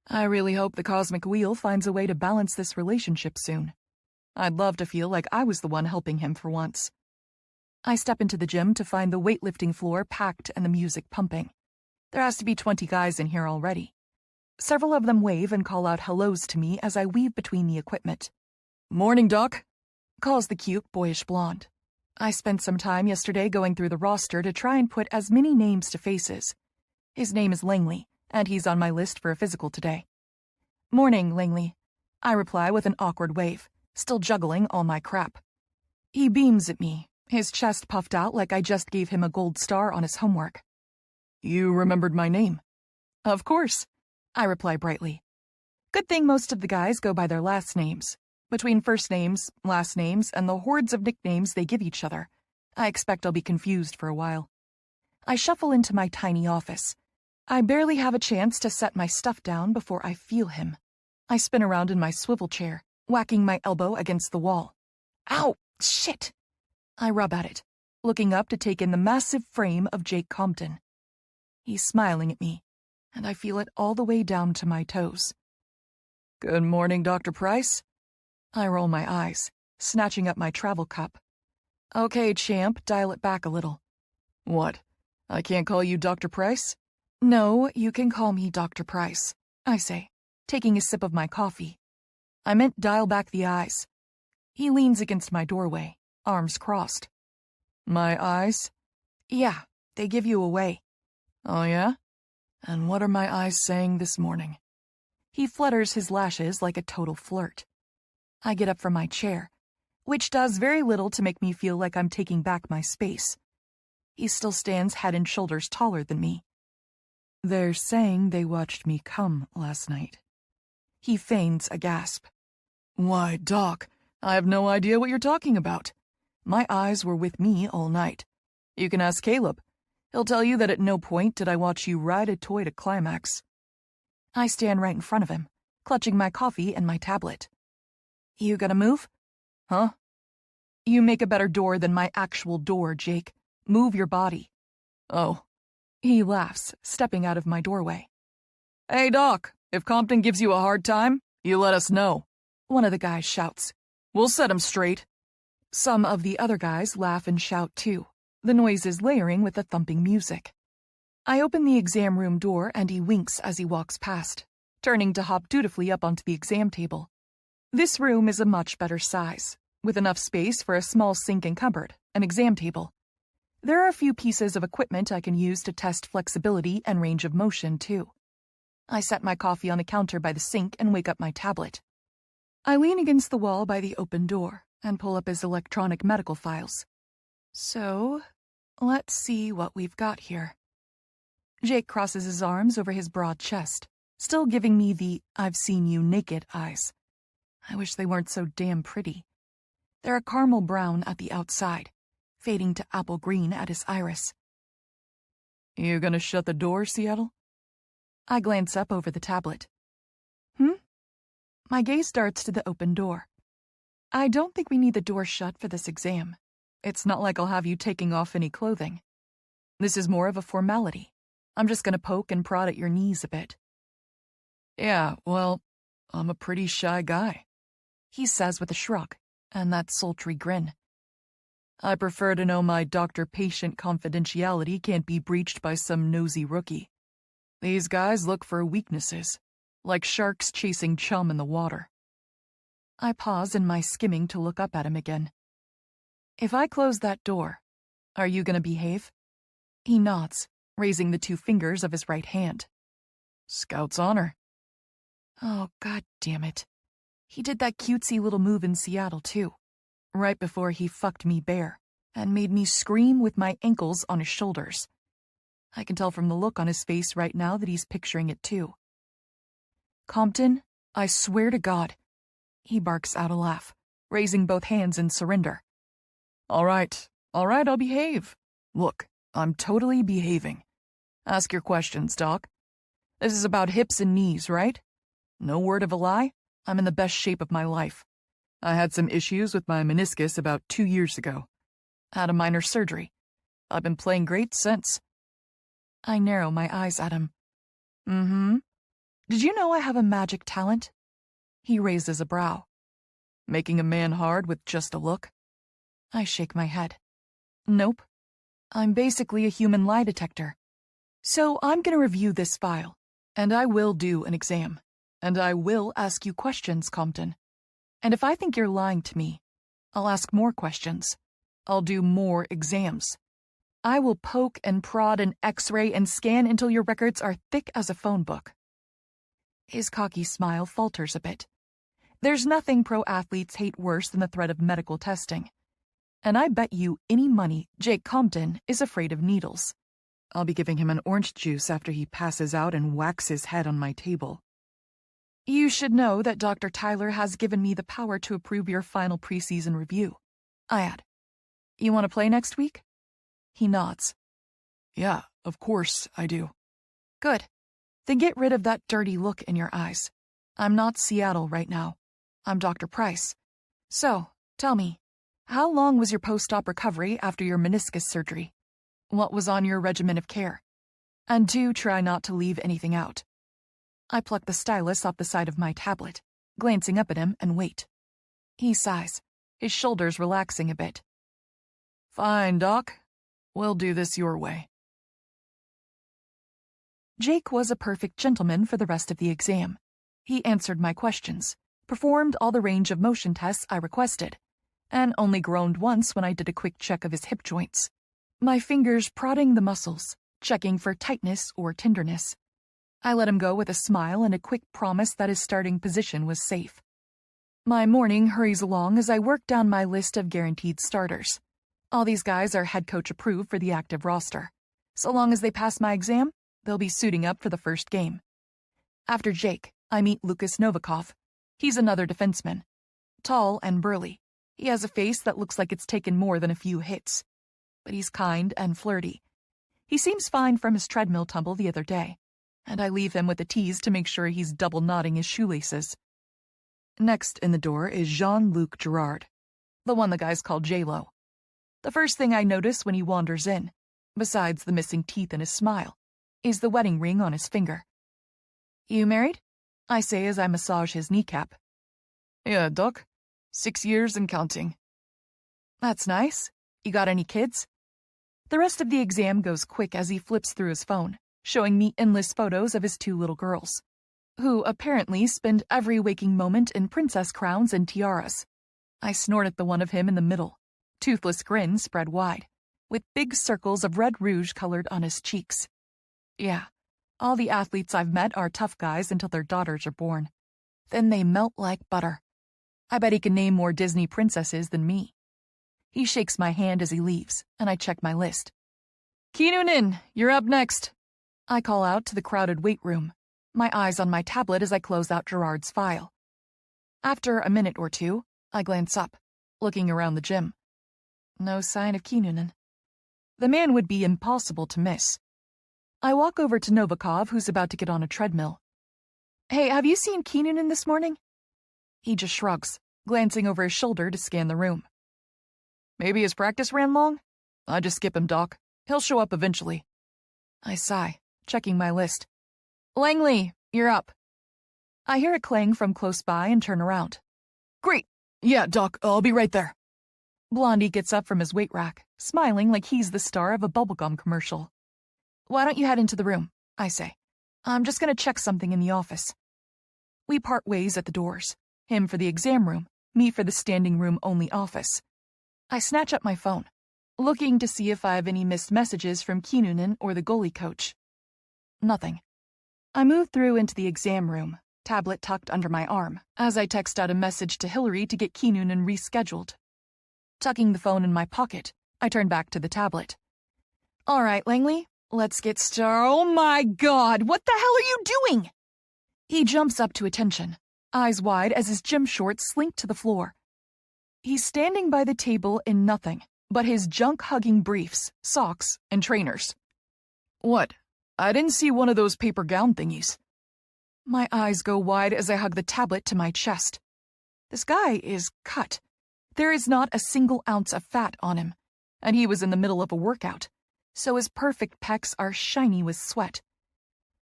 I really hope the cosmic wheel finds a way to balance this relationship soon. I'd love to feel like I was the one helping him for once. I step into the gym to find the weightlifting floor packed and the music pumping. There has to be 20 guys in here already. Several of them wave and call out hellos to me as I weave between the equipment. "Morning, Doc," calls the cute, boyish blonde. I spent some time yesterday going through the roster to try and put as many names to faces. His name is Langley, and he's on my list for a physical today. "Morning, Langley," I reply with an awkward wave, still juggling all my crap. He beams at me, his chest puffed out like I just gave him a gold star on his homework. "You remembered my name?" "Of course," I reply brightly. Good thing most of the guys go by their last names. Between first names, last names, and the hordes of nicknames they give each other, I expect I'll be confused for a while. I shuffle into my tiny office. I barely have a chance to set my stuff down before I feel him. I spin around in my swivel chair, whacking my elbow against the wall. Ow! Shit! I rub at it, looking up to take in the massive frame of Jake Compton. He's smiling at me, and I feel it all the way down to my toes. "Good morning, Dr. Price." I roll my eyes, snatching up my travel cup. "Okay, champ, dial it back a little." "What? I can't call you Dr. Price?" "No, you can call me Dr. Price," I say, taking a sip of my coffee. I meant dial back the eyes. He leans against my doorway, arms crossed. "My eyes?" "Yeah, they give you away." "Oh, yeah? And what are my eyes saying this morning?" He flutters his lashes like a total flirt. I get up from my chair, which does very little to make me feel like I'm taking back my space. He still stands head and shoulders taller than me. "They're saying they watched me come last night." He feigns a gasp. "Why, Doc, I have no idea what you're talking about. My eyes were with me all night. You can ask Caleb. He'll tell you that at no point did I watch you ride a toy to climax." I stand right in front of him, clutching my coffee and my tablet. "You gonna move?" "Huh?" "You make a better door than my actual door, Jake. Move your body." "Oh." He laughs, stepping out of my doorway. "Hey, Doc, if Compton gives you a hard time, you let us know," one of the guys shouts. "We'll set him straight." Some of the other guys laugh and shout too, the noises layering with the thumping music. I open the exam room door and he winks as he walks past, turning to hop dutifully up onto the exam table. This room is a much better size, with enough space for a small sink and cupboard, an exam table. There are a few pieces of equipment I can use to test flexibility and range of motion, too. I set my coffee on the counter by the sink and wake up my tablet. I lean against the wall by the open door and pull up his electronic medical files. So, let's see what we've got here. Jake crosses his arms over his broad chest, still giving me the "I've seen you naked" eyes. I wish they weren't so damn pretty. They're a caramel brown at the outside, fading to apple green at his iris. You gonna shut the door, Seattle? I glance up over the tablet. My gaze darts to the open door. I don't think we need the door shut for this exam. It's not like I'll have you taking off any clothing. This is more of a formality. I'm just gonna poke and prod at your knees a bit. Yeah, well, I'm a pretty shy guy, he says with a shrug and that sultry grin. I prefer to know my doctor-patient confidentiality can't be breached by some nosy rookie. These guys look for weaknesses, like sharks chasing chum in the water. I pause in my skimming to look up at him again. If I close that door, are you gonna behave? He nods, raising the 2 fingers of his right hand. Scout's honor. Oh, god damn it. He did that cutesy little move in Seattle, too, right before he fucked me bare and made me scream with my ankles on his shoulders. I can tell from the look on his face right now that he's picturing it, too. Compton, I swear to God. He barks out a laugh, raising both hands in surrender. All right, I'll behave. Look, I'm totally behaving. Ask your questions, Doc. This is about hips and knees, right? No word of a lie, I'm in the best shape of my life. I had some issues with my meniscus about 2 years ago. Had a minor surgery. I've been playing great since. I narrow my eyes at him. Did you know I have a magic talent? He raises a brow. Making a man hard with just a look? I shake my head. Nope. I'm basically a human lie detector. So I'm gonna review this file, and I will do an exam, and I will ask you questions, Compton. And if I think you're lying to me, I'll ask more questions. I'll do more exams. I will poke and prod and x-ray and scan until your records are thick as a phone book. His cocky smile falters a bit. There's nothing pro athletes hate worse than the threat of medical testing. And I bet you any money Jake Compton is afraid of needles. I'll be giving him an orange juice after he passes out and whacks his head on my table. You should know that Dr. Tyler has given me the power to approve your final preseason review. I add, you want to play next week? He nods. Yeah, of course I do. Good. Then get rid of that dirty look in your eyes. I'm not Seattle right now. I'm Dr. Price. So, tell me, how long was your post-op recovery after your meniscus surgery? What was on your regimen of care? And do try not to leave anything out. I pluck the stylus off the side of my tablet, glancing up at him, and wait. He sighs, his shoulders relaxing a bit. Fine, Doc. We'll do this your way. Jake was a perfect gentleman for the rest of the exam. He answered my questions, performed all the range of motion tests I requested, and only groaned once when I did a quick check of his hip joints, my fingers prodding the muscles, checking for tightness or tenderness. I let him go with a smile and a quick promise that his starting position was safe. My morning hurries along as I work down my list of guaranteed starters. All these guys are head coach approved for the active roster. So long as they pass my exam, they'll be suiting up for the first game. After Jake, I meet Lucas Novikov. He's another defenseman. Tall and burly. He has a face that looks like it's taken more than a few hits. But he's kind and flirty. He seems fine from his treadmill tumble the other day, and I leave him with a tease to make sure he's double knotting his shoelaces. Next in the door is Jean-Luc Girard, the one the guys call J-Lo. The first thing I notice when he wanders in, besides the missing teeth in his smile, is the wedding ring on his finger. You married? I say as I massage his kneecap. Yeah, Doc. 6 years and counting. That's nice. You got any kids? The rest of the exam goes quick as he flips through his phone, showing me endless photos of his 2 little girls, who apparently spend every waking moment in princess crowns and tiaras. I snort at the one of him in the middle, toothless grin spread wide, with big circles of red rouge colored on his cheeks. Yeah, all the athletes I've met are tough guys until their daughters are born. Then they melt like butter. I bet he can name more Disney princesses than me. He shakes my hand as he leaves, and I check my list. Kinnunen, you're up next. I call out to the crowded weight room, my eyes on my tablet as I close out Girard's file. After a minute or two, I glance up, looking around the gym. No sign of Kinnunen. The man would be impossible to miss. I walk over to Novikov, who's about to get on a treadmill. Hey, have you seen Kinnunen this morning? He just shrugs, glancing over his shoulder to scan the room. Maybe his practice ran long? I just skip him, Doc. He'll show up eventually. I sigh, checking my list. Langley, you're up. I hear a clang from close by and turn around. Great. Yeah, Doc, I'll be right there. Blondie gets up from his weight rack, smiling like he's the star of a bubblegum commercial. Why don't you head into the room, I say. I'm just going to check something in the office. We part ways at the doors, him for the exam room, me for the standing room only office. I snatch up my phone, looking to see if I have any missed messages from Kinnunen or the goalie coach. Nothing. I move through into the exam room, tablet tucked under my arm, as I text out a message to Hillary to get Kinnunen rescheduled. Tucking the phone in my pocket, I turn back to the tablet. All right, Langley, let's get started. Oh my God, what the hell are you doing? He jumps up to attention, eyes wide as his gym shorts slink to the floor. He's standing by the table in nothing but his junk-hugging briefs, socks, and trainers. What? I didn't see one of those paper gown thingies. My eyes go wide as I hug the tablet to my chest. This guy is cut. There is not a single ounce of fat on him, and he was in the middle of a workout, so his perfect pecs are shiny with sweat.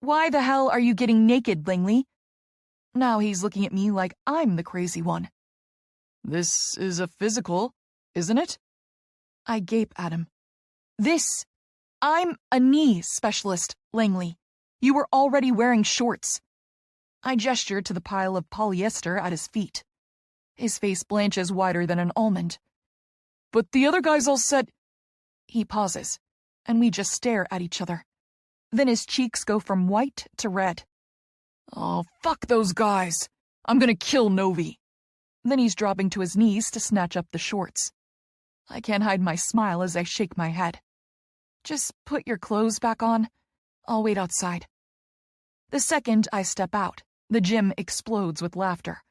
Why the hell are you getting naked, Langley? Now he's looking at me like I'm the crazy one. This is a physical, isn't it? I gape at him. I'm a knee specialist, Langley. You were already wearing shorts. I gesture to the pile of polyester at his feet. His face blanches wider than an almond. But the other guys all said... He pauses, and we just stare at each other. Then his cheeks go from white to red. Oh, fuck those guys. I'm gonna kill Novi. Then he's dropping to his knees to snatch up the shorts. I can't hide my smile as I shake my head. Just put your clothes back on. I'll wait outside. The second I step out, the gym explodes with laughter.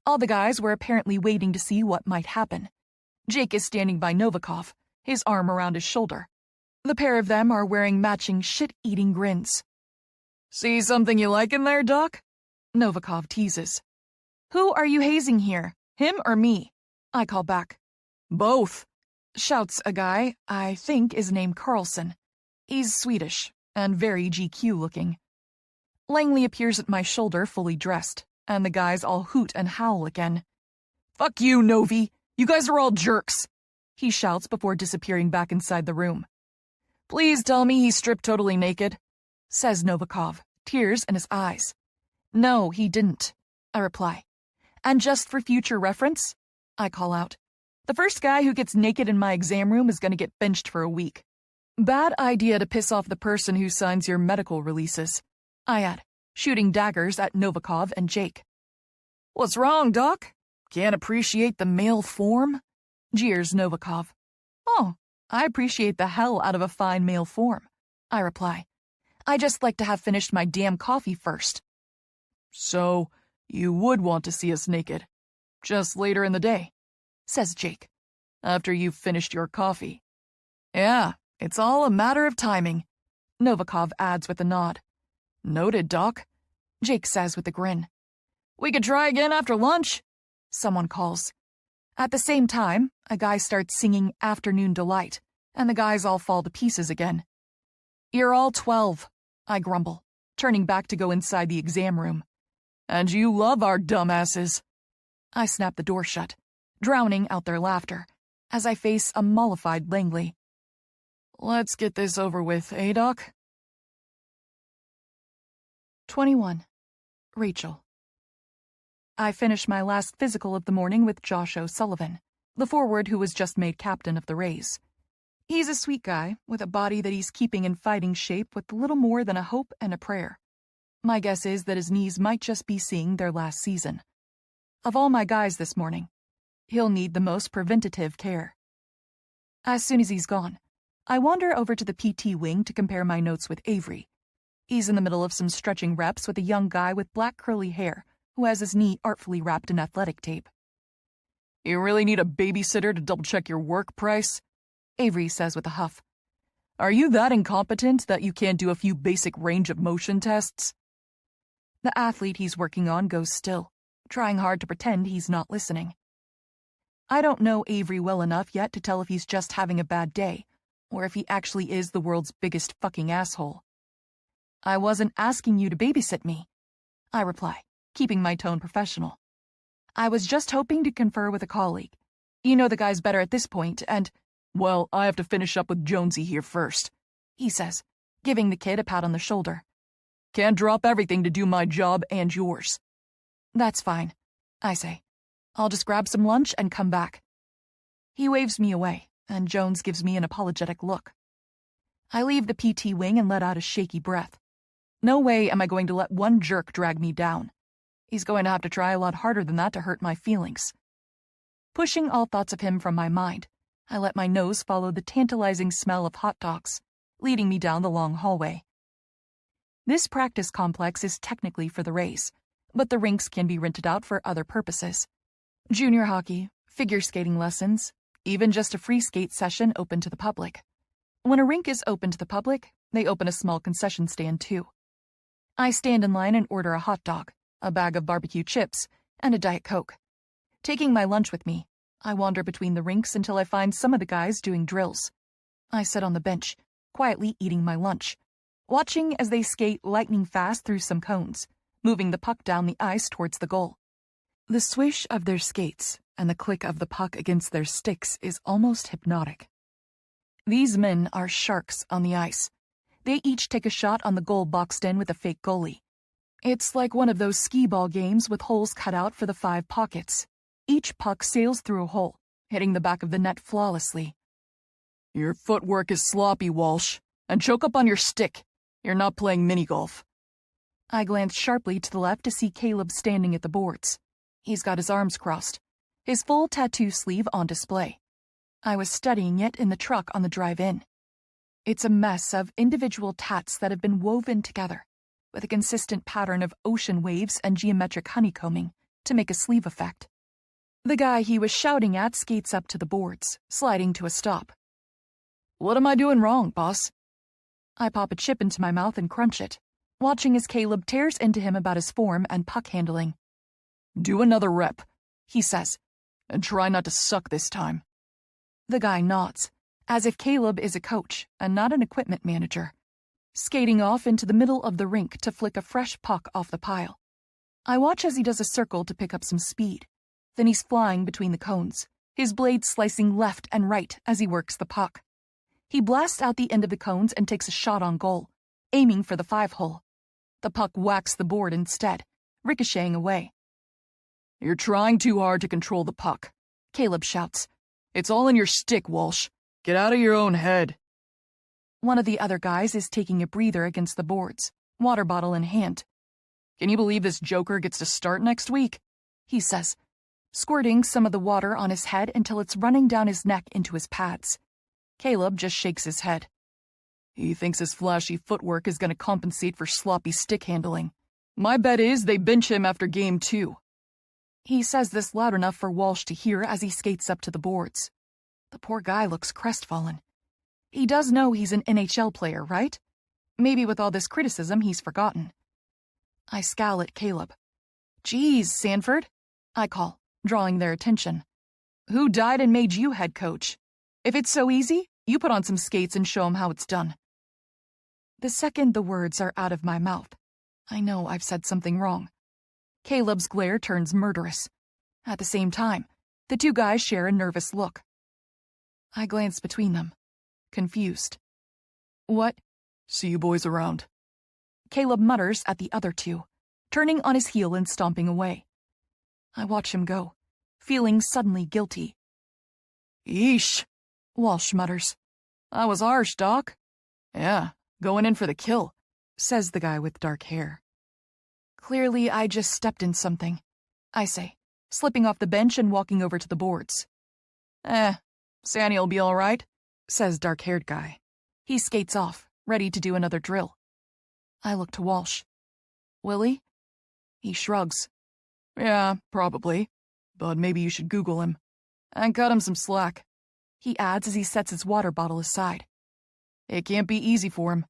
All the guys were apparently waiting to see what might happen. Jake is standing by Novikov, his arm around his shoulder. The pair of them are wearing matching shit-eating grins. See something you like in there, Doc? Novikov teases. Who are you hazing here, him or me? I call back. Both, shouts a guy I think is named Carlson. He's Swedish and very GQ looking. Langley appears at my shoulder fully dressed, and the guys all hoot and howl again. Fuck you, Novi. You guys are all jerks, he shouts before disappearing back inside the room. Please tell me he stripped totally naked, says Novikov, tears in his eyes. No, he didn't, I reply. And just for future reference, I call out, the first guy who gets naked in my exam room is going to get benched for a week. Bad idea to piss off the person who signs your medical releases, I add, shooting daggers at Novikov and Jake. What's wrong, Doc? Can't appreciate the male form? Jeers Novikov. Oh, I appreciate the hell out of a fine male form, I reply. I just like to have finished my damn coffee first. So, you would want to see us naked. Just later in the day, says Jake. After you've finished your coffee. Yeah, it's all a matter of timing, Novikov adds with a nod. Noted, Doc, Jake says with a grin. We could try again after lunch, someone calls. At the same time, a guy starts singing Afternoon Delight, and the guys all fall to pieces again. You're all 12, I grumble, turning back to go inside the exam room. And you love our dumbasses. I snap the door shut, drowning out their laughter, as I face a mollified Langley. Let's get this over with, eh, Doc? 21. Rachel. I finish my last physical of the morning with Josh O'Sullivan, the forward who was just made captain of the Rays. He's a sweet guy with a body that he's keeping in fighting shape with little more than a hope and a prayer. My guess is that his knees might just be seeing their last season. Of all my guys this morning, he'll need the most preventative care. As soon as he's gone, I wander over to the PT wing to compare my notes with Avery. He's in the middle of some stretching reps with a young guy with black curly hair who has his knee artfully wrapped in athletic tape. You really need a babysitter to double-check your work, Price? Avery says with a huff. Are you that incompetent that you can't do a few basic range of motion tests? The athlete he's working on goes still, trying hard to pretend he's not listening. I don't know Avery well enough yet to tell if he's just having a bad day, or if he actually is the world's biggest fucking asshole. I wasn't asking you to babysit me, I reply, keeping my tone professional. I was just hoping to confer with a colleague. You know the guy's better at this point, and... Well, I have to finish up with Jonesy here first, he says, giving the kid a pat on the shoulder. Can't drop everything to do my job and yours. That's fine, I say. I'll just grab some lunch and come back. He waves me away, and Jones gives me an apologetic look. I leave the PT wing and let out a shaky breath. No way am I going to let one jerk drag me down. He's going to have to try a lot harder than that to hurt my feelings. Pushing all thoughts of him from my mind, I let my nose follow the tantalizing smell of hot dogs, leading me down the long hallway. This practice complex is technically for the Rays, but the rinks can be rented out for other purposes. Junior hockey, figure skating lessons, even just a free skate session open to the public. When a rink is open to the public, they open a small concession stand too. I stand in line and order a hot dog, a bag of barbecue chips, and a Diet Coke. Taking my lunch with me, I wander between the rinks until I find some of the guys doing drills. I sit on the bench, quietly eating my lunch, watching as they skate lightning fast through some cones, moving the puck down the ice towards the goal. The swish of their skates and the click of the puck against their sticks is almost hypnotic. These men are sharks on the ice. They each take a shot on the goal boxed in with a fake goalie. It's like one of those skee-ball games with holes cut out for the 5 pockets. Each puck sails through a hole, hitting the back of the net flawlessly. Your footwork is sloppy, Walsh, and choke up on your stick. You're not playing mini-golf. I glance sharply to the left to see Caleb standing at the boards. He's got his arms crossed, his full tattoo sleeve on display. I was studying it in the truck on the drive in. It's a mess of individual tats that have been woven together, with a consistent pattern of ocean waves and geometric honeycombing to make a sleeve effect. The guy he was shouting at skates up to the boards, sliding to a stop. What am I doing wrong, boss? I pop a chip into my mouth and crunch it, watching as Caleb tears into him about his form and puck handling. Do another rep, he says, and try not to suck this time. The guy nods, as if Caleb is a coach and not an equipment manager, skating off into the middle of the rink to flick a fresh puck off the pile. I watch as he does a circle to pick up some speed. Then he's flying between the cones, his blade slicing left and right as he works the puck. He blasts out the end of the cones and takes a shot on goal, aiming for the 5-hole. The puck whacks the board instead, ricocheting away. You're trying too hard to control the puck, Caleb shouts. It's all in your stick, Walsh. Get out of your own head. One of the other guys is taking a breather against the boards, water bottle in hand. Can you believe this joker gets to start next week? He says, squirting some of the water on his head until it's running down his neck into his pads. Caleb just shakes his head. He thinks his flashy footwork is going to compensate for sloppy stick handling. My bet is they bench him after game 2. He says this loud enough for Walsh to hear as he skates up to the boards. The poor guy looks crestfallen. He does know he's an NHL player, right? Maybe with all this criticism he's forgotten. I scowl at Caleb. Geez, Sanford, I call, drawing their attention. Who died and made you head coach? If it's so easy, you put on some skates and show 'em how it's done. The second the words are out of my mouth, I know I've said something wrong. Caleb's glare turns murderous. At the same time, the two guys share a nervous look. I glance between them, confused. What? See you boys around. Caleb mutters at the other two, turning on his heel and stomping away. I watch him go, feeling suddenly guilty. Yeesh, Walsh mutters. That was harsh, Doc. Yeah, going in for the kill, says the guy with dark hair. Clearly I just stepped in something, I say, slipping off the bench and walking over to the boards. Sandy'll be all right, says dark-haired guy. He skates off, ready to do another drill. I look to Walsh. Willie? He shrugs. Yeah, probably. But maybe you should Google him. And cut him some slack. He adds as he sets his water bottle aside. It can't be easy for him.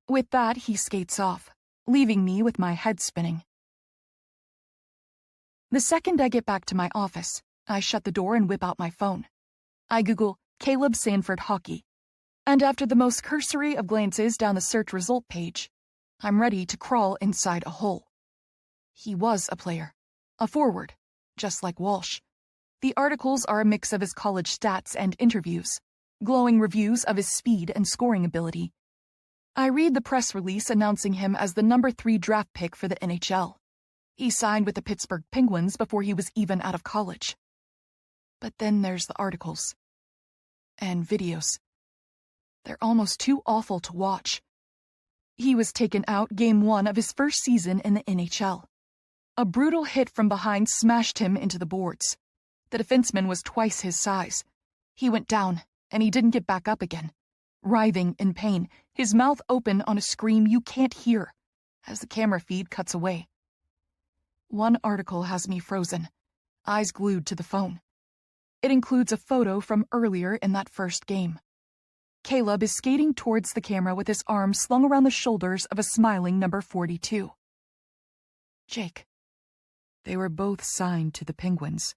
With that, he skates off, leaving me with my head spinning. The second I get back to my office, I shut the door and whip out my phone. I Google Caleb Sanford hockey, and after the most cursory of glances down the search result page, I'm ready to crawl inside a hole. He was a player, a forward, just like Walsh. The articles are a mix of his college stats and interviews, glowing reviews of his speed and scoring ability. I read the press release announcing him as the number 3 draft pick for the NHL. He signed with the Pittsburgh Penguins before he was even out of college. But then there's the articles. And videos. They're almost too awful to watch. He was taken out Game 1 of his first season in the NHL. A brutal hit from behind smashed him into the boards. The defenseman was twice his size. He went down, and he didn't get back up again, writhing in pain, his mouth open on a scream you can't hear, as the camera feed cuts away. One article has me frozen, eyes glued to the phone. It includes a photo from earlier in that first game. Caleb is skating towards the camera with his arms slung around the shoulders of a smiling number 42. Jake. They were both signed to the Penguins.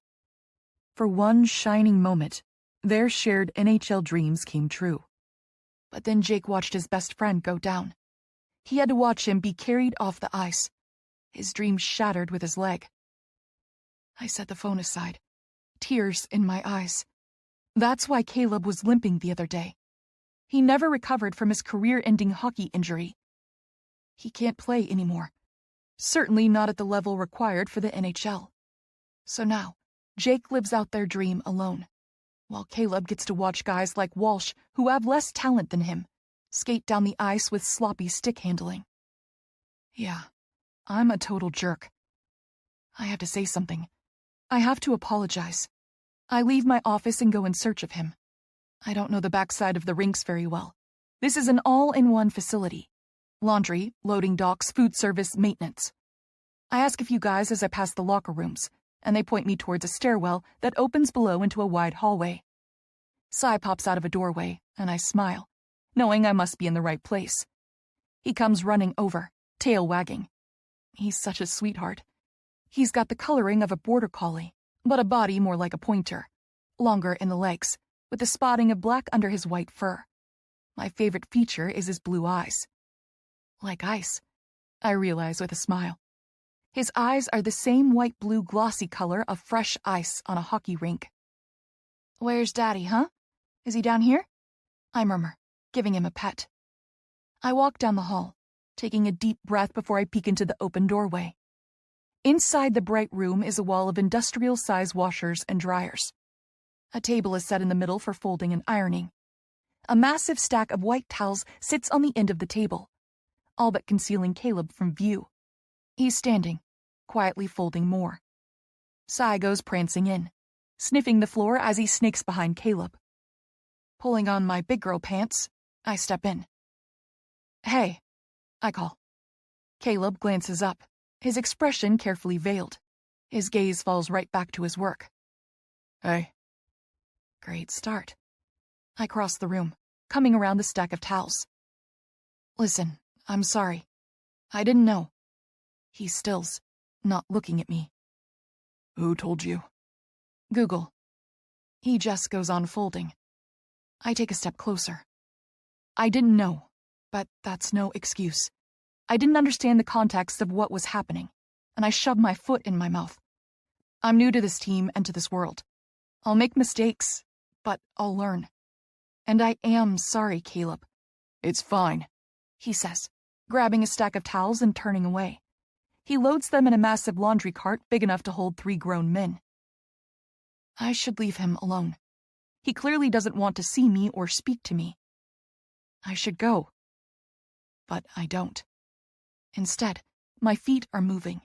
For one shining moment, their shared NHL dreams came true. But then Jake watched his best friend go down. He had to watch him be carried off the ice, his dreams shattered with his leg. I set the phone aside, tears in my eyes. That's why Caleb was limping the other day. He never recovered from his career-ending hockey injury. He can't play anymore, certainly not at the level required for the NHL. So now, Jake lives out their dream alone, while Caleb gets to watch guys like Walsh, who have less talent than him, skate down the ice with sloppy stick handling. Yeah, I'm a total jerk. I have to say something. I have to apologize. I leave my office and go in search of him. I don't know the backside of the rinks very well. This is an all-in-one facility. Laundry, loading docks, food service, maintenance. I ask a few guys as I pass the locker rooms, and they point me towards a stairwell that opens below into a wide hallway. Cy pops out of a doorway, and I smile, knowing I must be in the right place. He comes running over, tail wagging. He's such a sweetheart. He's got the coloring of a border collie, but a body more like a pointer, longer in the legs, with a spotting of black under his white fur. My favorite feature is his blue eyes. Like ice, I realize with a smile. His eyes are the same white-blue glossy color of fresh ice on a hockey rink. "Where's Daddy, huh? Is he down here?" I murmur, giving him a pet. I walk down the hall, taking a deep breath before I peek into the open doorway. Inside the bright room is a wall of industrial-size washers and dryers. A table is set in the middle for folding and ironing. A massive stack of white towels sits on the end of the table, all but concealing Caleb from view. He's standing, quietly folding more. Cy goes prancing in, sniffing the floor as he snakes behind Caleb. Pulling on my big girl pants, I step in. "Hey," I call. Caleb glances up, his expression carefully veiled. His gaze falls right back to his work. "Hey." Great start. I cross the room, coming around the stack of towels. "Listen, I'm sorry. I didn't know." He stills, not looking at me. "Who told you?" "Google." He just goes on folding. I take a step closer. I didn't know, but that's no excuse. I didn't understand the context of what was happening, and I shoved my foot in my mouth. I'm new to this team and to this world. I'll make mistakes, but I'll learn. And I am sorry, Caleb. "It's fine," he says, grabbing a stack of towels and turning away. He loads them in a massive laundry cart big enough to hold 3 grown men. I should leave him alone. He clearly doesn't want to see me or speak to me. I should go. But I don't. Instead, my feet are moving.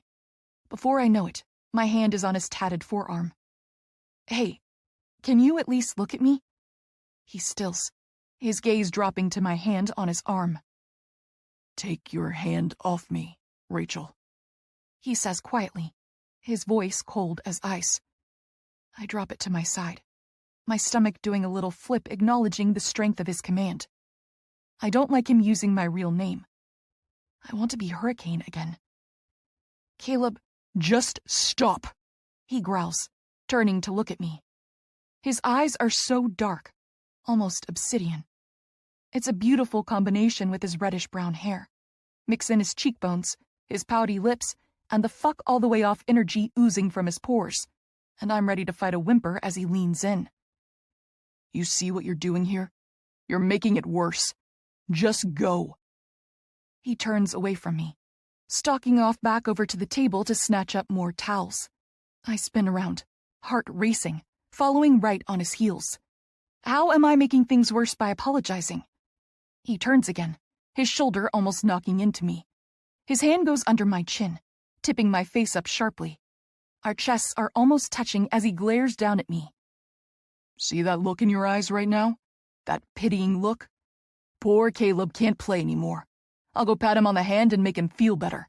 Before I know it, my hand is on his tatted forearm. "Hey, can you at least look at me?" He stills, his gaze dropping to my hand on his arm. "Take your hand off me, Rachel," he says quietly, his voice cold as ice. I drop it to my side, my stomach doing a little flip, acknowledging the strength of his command. I don't like him using my real name. I want to be Hurricane again. Caleb, Just stop. he growls, turning to look at me. His eyes are so dark, almost obsidian. It's a beautiful combination with his reddish-brown hair. Mix in his cheekbones, his pouty lips, and the fuck all the way off energy oozing from his pores, and I'm ready to fight a whimper as he leans in. You see what you're doing here? You're making it worse. Just go. He turns away from me, stalking off back over to the table to snatch up more towels. I spin around, heart racing, following right on his heels. How am I making things worse by apologizing? He turns again, his shoulder almost knocking into me. His hand goes under my chin, tipping my face up sharply. Our chests are almost touching as he glares down at me. See that look in your eyes right now? That pitying look? Poor Caleb can't play anymore. I'll go pat him on the hand and make him feel better.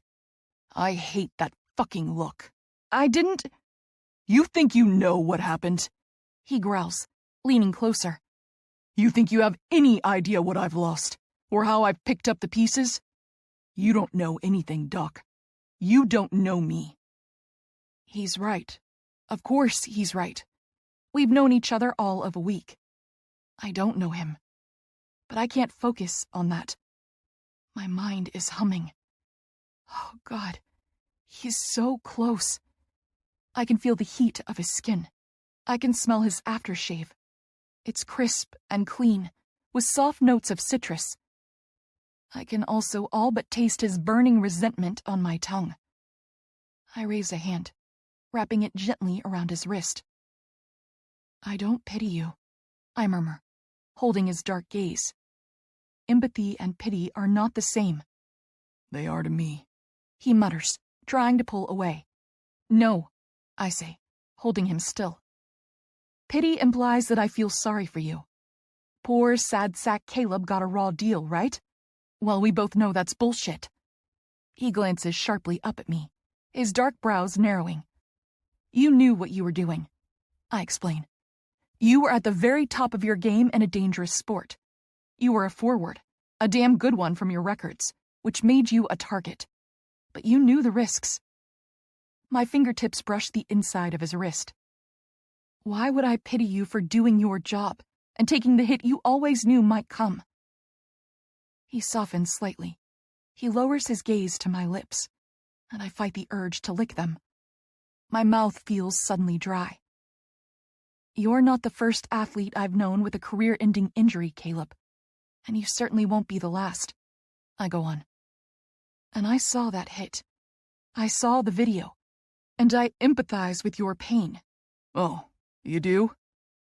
I hate that fucking look. I didn't... You think you know what happened? He growls, leaning closer. You think you have any idea what I've lost, or how I've picked up the pieces? You don't know anything, Doc. You don't know me. He's right. Of course he's right. We've known each other all of a week. I don't know him. But I can't focus on that. My mind is humming. Oh, God. He's so close. I can feel the heat of his skin. I can smell his aftershave. It's crisp and clean, with soft notes of citrus. I can also all but taste his burning resentment on my tongue. I raise a hand, wrapping it gently around his wrist. I don't pity you, I murmur, holding his dark gaze. Empathy and pity are not the same. They are to me, he mutters, trying to pull away. No, I say, holding him still. Pity implies that I feel sorry for you. Poor, sad sack Caleb got a raw deal, right? Well, we both know that's bullshit. He glances sharply up at me, his dark brows narrowing. You knew what you were doing, I explain. You were at the very top of your game in a dangerous sport. You were a forward, a damn good one from your records, which made you a target. But you knew the risks. My fingertips brush the inside of his wrist. Why would I pity you for doing your job and taking the hit you always knew might come? He softens slightly. He lowers his gaze to my lips, and I fight the urge to lick them. My mouth feels suddenly dry. You're not the first athlete I've known with a career-ending injury, Caleb, and you certainly won't be the last. I go on. And I saw that hit. I saw the video, and I empathize with your pain. Oh, you do?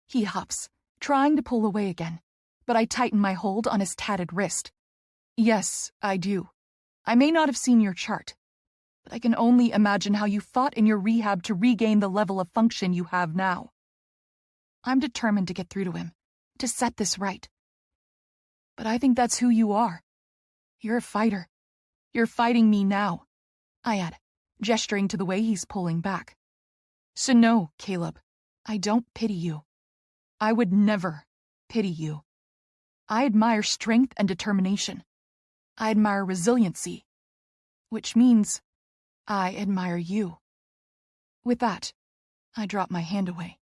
He huffs, trying to pull away again, but I tighten my hold on his tatted wrist. Yes, I do. I may not have seen your chart, but I can only imagine how you fought in your rehab to regain the level of function you have now. I'm determined to get through to him, to set this right. But I think that's who you are. You're a fighter. You're fighting me now, I add, gesturing to the way he's pulling back. So no, Caleb, I don't pity you. I would never pity you. I admire strength and determination. I admire resiliency, which means I admire you. With that, I drop my hand away.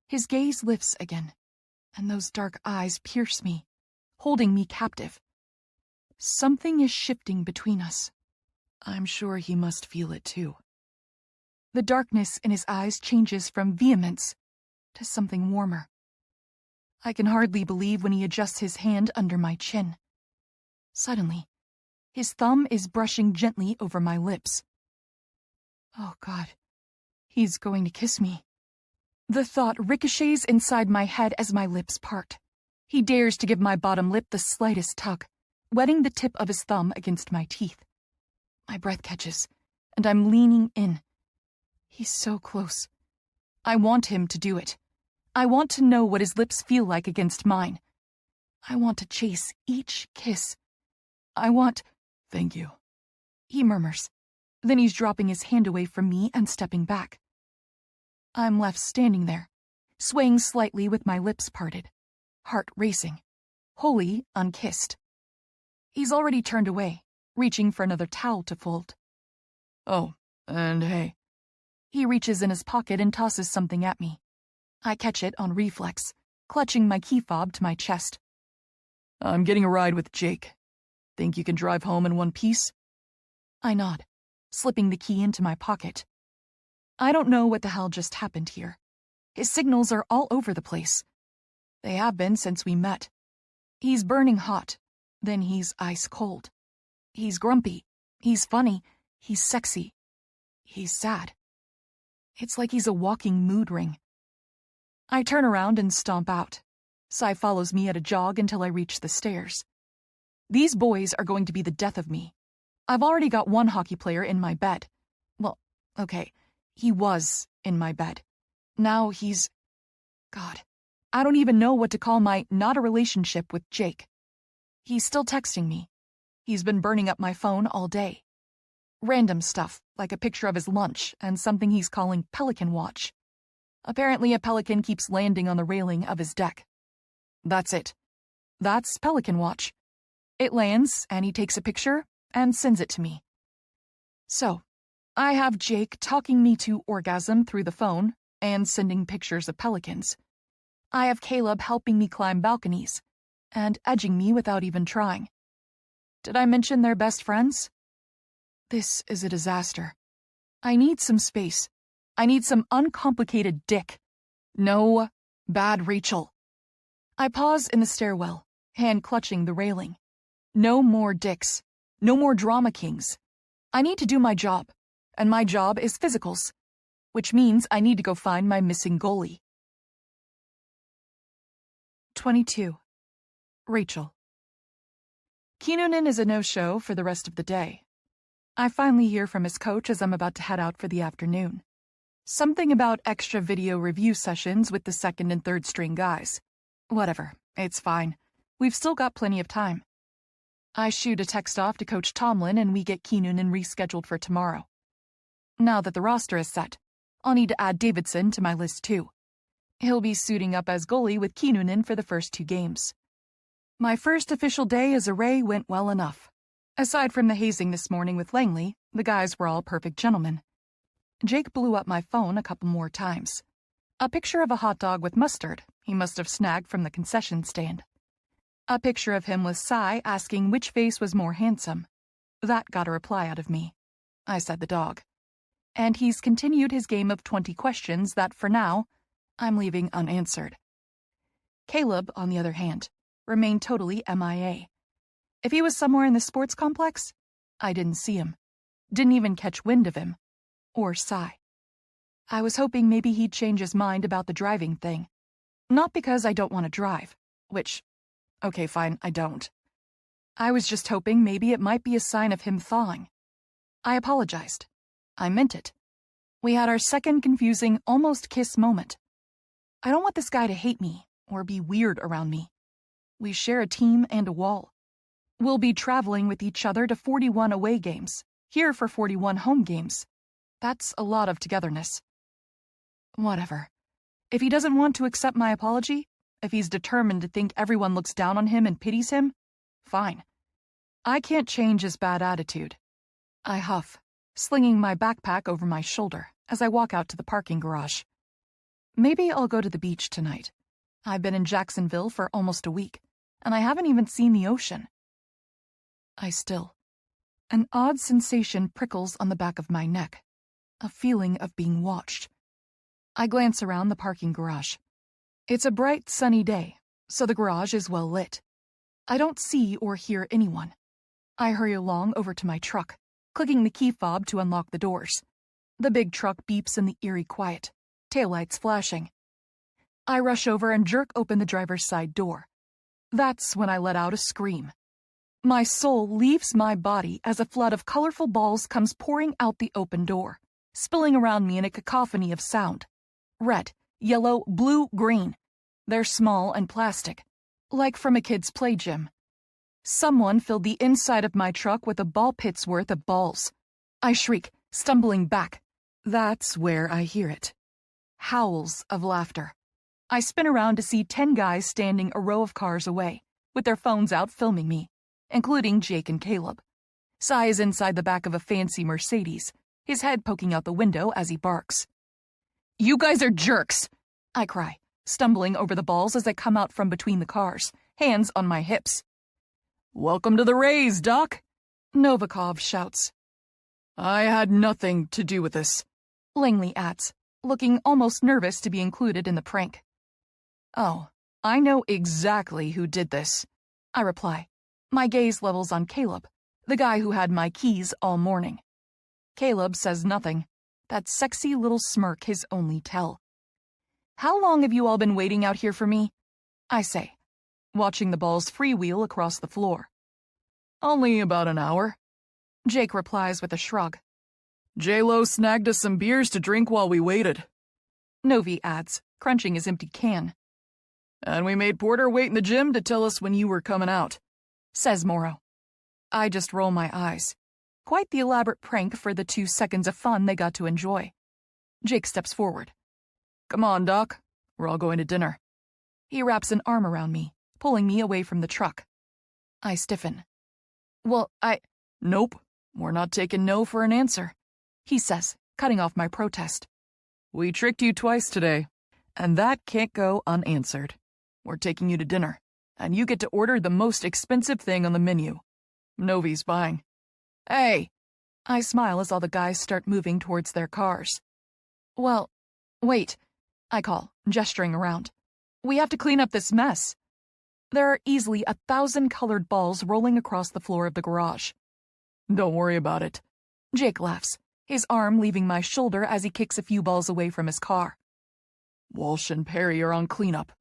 His gaze lifts again, and those dark eyes pierce me, holding me captive. Something is shifting between us. I'm sure he must feel it too. The darkness in his eyes changes from vehemence to something warmer. I can hardly believe when he adjusts his hand under my chin. Suddenly, his thumb is brushing gently over my lips. Oh, God, he's going to kiss me. The thought ricochets inside my head as my lips part. He dares to give my bottom lip the slightest tug, wetting the tip of his thumb against my teeth. My breath catches, and I'm leaning in. He's so close. I want him to do it. I want to know what his lips feel like against mine. I want to chase each kiss. I want... Thank you, he murmurs, Then he's dropping his hand away from me and stepping back. I'm left standing there, swaying slightly with my lips parted, heart racing, wholly unkissed. He's already turned away, reaching for another towel to fold. Oh, and hey. He reaches in his pocket and tosses something at me. I catch it on reflex, clutching my key fob to my chest. I'm getting a ride with Jake. Think you can drive home in one piece? I nod, slipping the key into my pocket. I don't know what the hell just happened here. His signals are all over the place. They have been since we met. He's burning hot, then he's ice cold. He's grumpy, he's funny, he's sexy, he's sad. It's like he's a walking mood ring. I turn around and stomp out. Sai follows me at a jog until I reach the stairs. These boys are going to be the death of me. I've already got one hockey player in my bed. Well, okay, he was in my bed. Now he's... God, I don't even know what to call my not a relationship with Jake. He's still texting me. He's been burning up my phone all day. Random stuff, like a picture of his lunch and something he's calling Pelican Watch. Apparently a pelican keeps landing on the railing of his deck. That's it. That's Pelican Watch. It lands, and he takes a picture and sends it to me. So, I have Jake talking me to orgasm through the phone and sending pictures of pelicans. I have Caleb helping me climb balconies and edging me without even trying. Did I mention they're best friends? This is a disaster. I need some space. I need some uncomplicated dick. No bad Rachel. I pause in the stairwell, hand clutching the railing. No more dicks. No more drama kings. I need to do my job, and my job is physicals, which means I need to go find my missing goalie. 22. Rachel. Kinnunen is a no-show for the rest of the day. I finally hear from his coach as I'm about to head out for the afternoon. Something about extra video review sessions with the second and third string guys. Whatever, it's fine. We've still got plenty of time. I shoot a text off to Coach Tomlin and we get Kinnunen rescheduled for tomorrow. Now that the roster is set, I'll need to add Davidson to my list too. He'll be suiting up as goalie with Kinnunen for the first 2 games. My first official day as a Ray went well enough. Aside from the hazing this morning with Langley, the guys were all perfect gentlemen. Jake blew up my phone a couple more times. A picture of a hot dog with mustard he must have snagged from the concession stand. A picture of him with Sai asking which face was more handsome. That got a reply out of me. I said the dog. And he's continued his game of 20 questions that, for now, I'm leaving unanswered. Caleb, on the other hand, remained totally MIA. If he was somewhere in the sports complex, I didn't see him. Didn't even catch wind of him. Or Sai. I was hoping maybe he'd change his mind about the driving thing. Not because I don't want to drive, which, okay, fine, I don't. I was just hoping maybe it might be a sign of him thawing. I apologized. I meant it. We had our second confusing, almost kiss moment. I don't want this guy to hate me or be weird around me. We share a team and a wall. We'll be traveling with each other to 41 away games, here for 41 home games. That's a lot of togetherness. Whatever. If he doesn't want to accept my apology, if he's determined to think everyone looks down on him and pities him, fine. I can't change his bad attitude. I huff, slinging my backpack over my shoulder as I walk out to the parking garage. Maybe I'll go to the beach tonight. I've been in Jacksonville for almost a week, and I haven't even seen the ocean. I still. An odd sensation prickles on the back of my neck, a feeling of being watched. I glance around the parking garage. It's a bright, sunny day, so the garage is well lit. I don't see or hear anyone. I hurry along over to my truck, clicking the key fob to unlock the doors. The big truck beeps in the eerie quiet, taillights flashing. I rush over and jerk open the driver's side door. That's when I let out a scream. My soul leaves my body as a flood of colorful balls comes pouring out the open door, spilling around me in a cacophony of sound. Red, yellow, blue, green. They're small and plastic, like from a kid's play gym. Someone filled the inside of my truck with a ball pit's worth of balls. I shriek, stumbling back. That's where I hear it. Howls of laughter. I spin around to see 10 guys standing a row of cars away, with their phones out filming me, including Jake and Caleb. Cy is inside the back of a fancy Mercedes, his head poking out the window as he barks. "You guys are jerks!" I cry, stumbling over the balls as I come out from between the cars, hands on my hips. "Welcome to the Rays, Doc," Novikov shouts. "I had nothing to do with this," Langley adds, looking almost nervous to be included in the prank. "Oh, I know exactly who did this," I reply, my gaze levels on Caleb, the guy who had my keys all morning. Caleb says nothing, that sexy little smirk his only tell. "How long have you all been waiting out here for me?" I say, watching the balls freewheel across the floor. "Only about an hour," Jake replies with a shrug. "J-Lo snagged us some beers to drink while we waited." Novi adds, crunching his empty can. "And we made Porter wait in the gym to tell us when you were coming out," says Morrow. I just roll my eyes. Quite the elaborate prank for the 2 seconds of fun they got to enjoy. Jake steps forward. "Come on, Doc. We're all going to dinner." He wraps an arm around me, pulling me away from the truck. I stiffen. "Well, "Nope, we're not taking no for an answer," he says, cutting off my protest. "We tricked you twice today, and that can't go unanswered. We're taking you to dinner, and you get to order the most expensive thing on the menu. Novi's buying." "Hey!" I smile as all the guys start moving towards their cars. "Well, wait," I call, gesturing around. "We have to clean up this mess." There are easily 1,000 colored balls rolling across the floor of the garage. "Don't worry about it," Jake laughs, his arm leaving my shoulder as he kicks a few balls away from his car. "Walsh and Perry are on cleanup,"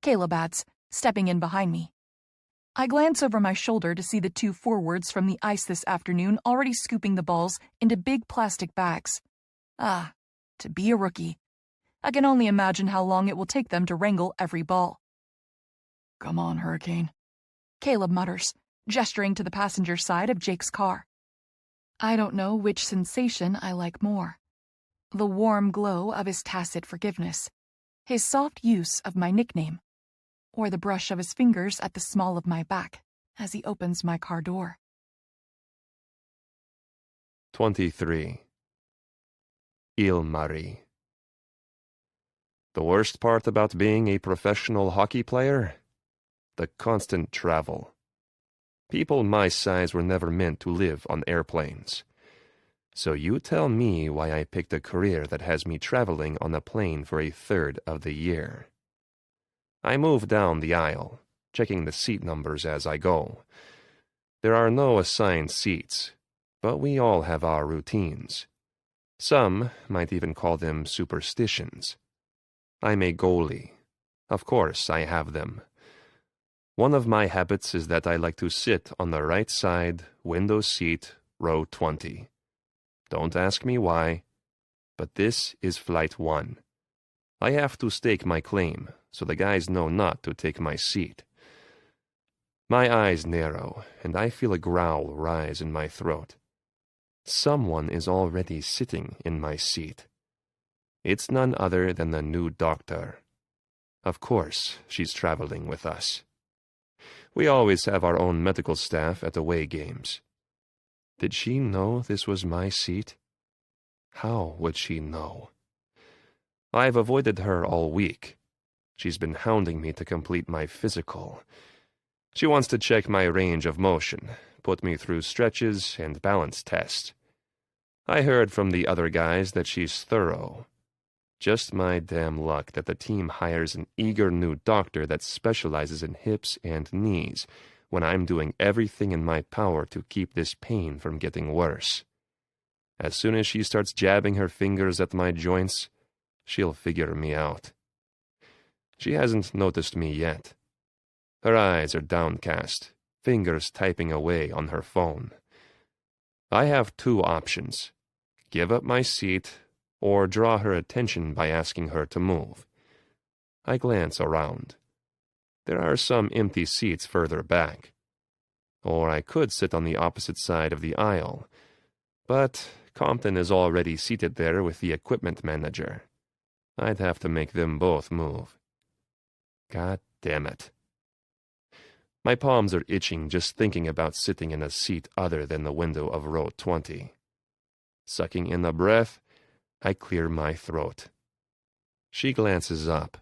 Caleb adds, stepping in behind me. I glance over my shoulder to see the 2 forwards from the ice this afternoon already scooping the balls into big plastic bags. Ah, to be a rookie. I can only imagine how long it will take them to wrangle every ball. "Come on, Hurricane," Caleb mutters, gesturing to the passenger side of Jake's car. I don't know which sensation I like more. The warm glow of his tacit forgiveness, his soft use of my nickname, or the brush of his fingers at the small of my back as he opens my car door. 23. Ilmari. The worst part about being a professional hockey player? The constant travel. People my size were never meant to live on airplanes. So you tell me why I picked a career that has me traveling on a plane for a third of the year. I move down the aisle, checking the seat numbers as I go. There are no assigned seats, but we all have our routines. Some might even call them superstitions. I'm a goalie. Of course I have them. One of my habits is that I like to sit on the right side, window seat, row 20. Don't ask me why, but this is flight 1. I have to stake my claim, so the guys know not to take my seat. My eyes narrow, and I feel a growl rise in my throat. Someone is already sitting in my seat. It's none other than the new doctor. Of course, she's traveling with us. We always have our own medical staff at away games. Did she know this was my seat? How would she know? I've avoided her all week. She's been hounding me to complete my physical. She wants to check my range of motion, put me through stretches and balance tests. I heard from the other guys that she's thorough. Just my damn luck that the team hires an eager new doctor that specializes in hips and knees when I'm doing everything in my power to keep this pain from getting worse. As soon as she starts jabbing her fingers at my joints, she'll figure me out. She hasn't noticed me yet. Her eyes are downcast, fingers typing away on her phone. I have 2 options: give up my seat or draw her attention by asking her to move. I glance around. There are some empty seats further back. Or I could sit on the opposite side of the aisle. But Compton is already seated there with the equipment manager. I'd have to make them both move. God damn it. My palms are itching just thinking about sitting in a seat other than the window of row 20. Sucking in a breath, I clear my throat. She glances up,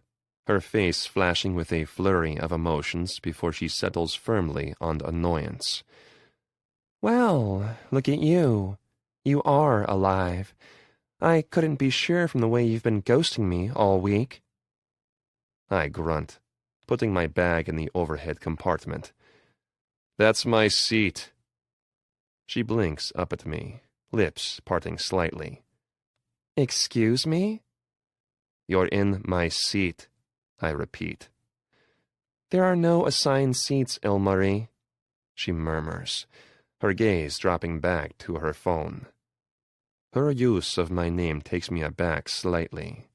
her face flashing with a flurry of emotions before she settles firmly on annoyance. Well, look at you. You are alive. I couldn't be sure from the way you've been ghosting me all week. I grunt, putting my bag in the overhead compartment. That's my seat. She blinks up at me, lips parting slightly. Excuse me? You're in my seat, I repeat. There are no assigned seats, Ilmarie, she murmurs, her gaze dropping back to her phone. Her use of my name takes me aback slightly.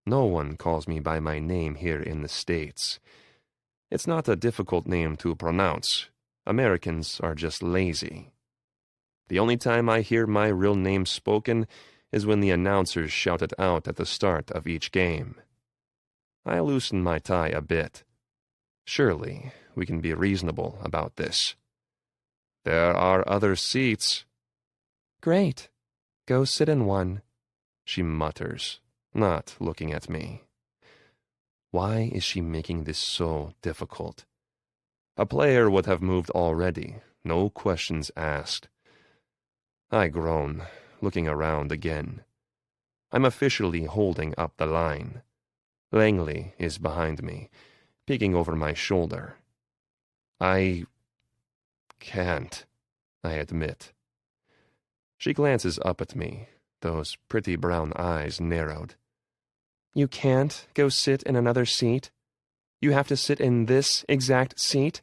No one calls me by my name here in the States. It's not a difficult name to pronounce. Americans are just lazy. The only time I hear my real name spoken is when the announcers shout it out at the start of each game. I loosen my tie a bit. Surely we can be reasonable about this. There are other seats. Great. Go sit in one, she mutters, not looking at me. Why is she making this so difficult? A player would have moved already, no questions asked. I groan, looking around again. I'm officially holding up the line. Langley is behind me, peeking over my shoulder. I can't, I admit. She glances up at me, those pretty brown eyes narrowed. You can't go sit in another seat? You have to sit in this exact seat?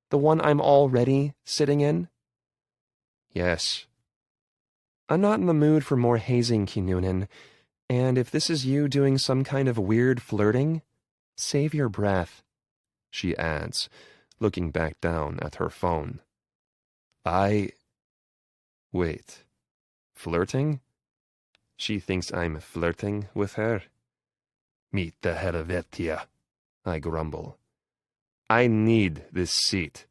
The one I'm already sitting in? Yes. I'm not in the mood for more hazing, Kinnunen, and if this is you doing some kind of weird flirting, save your breath, she adds, looking back down at her phone. Wait. Flirting? She thinks I'm flirting with her? Meet the Helvetia, I grumble. I need this seat.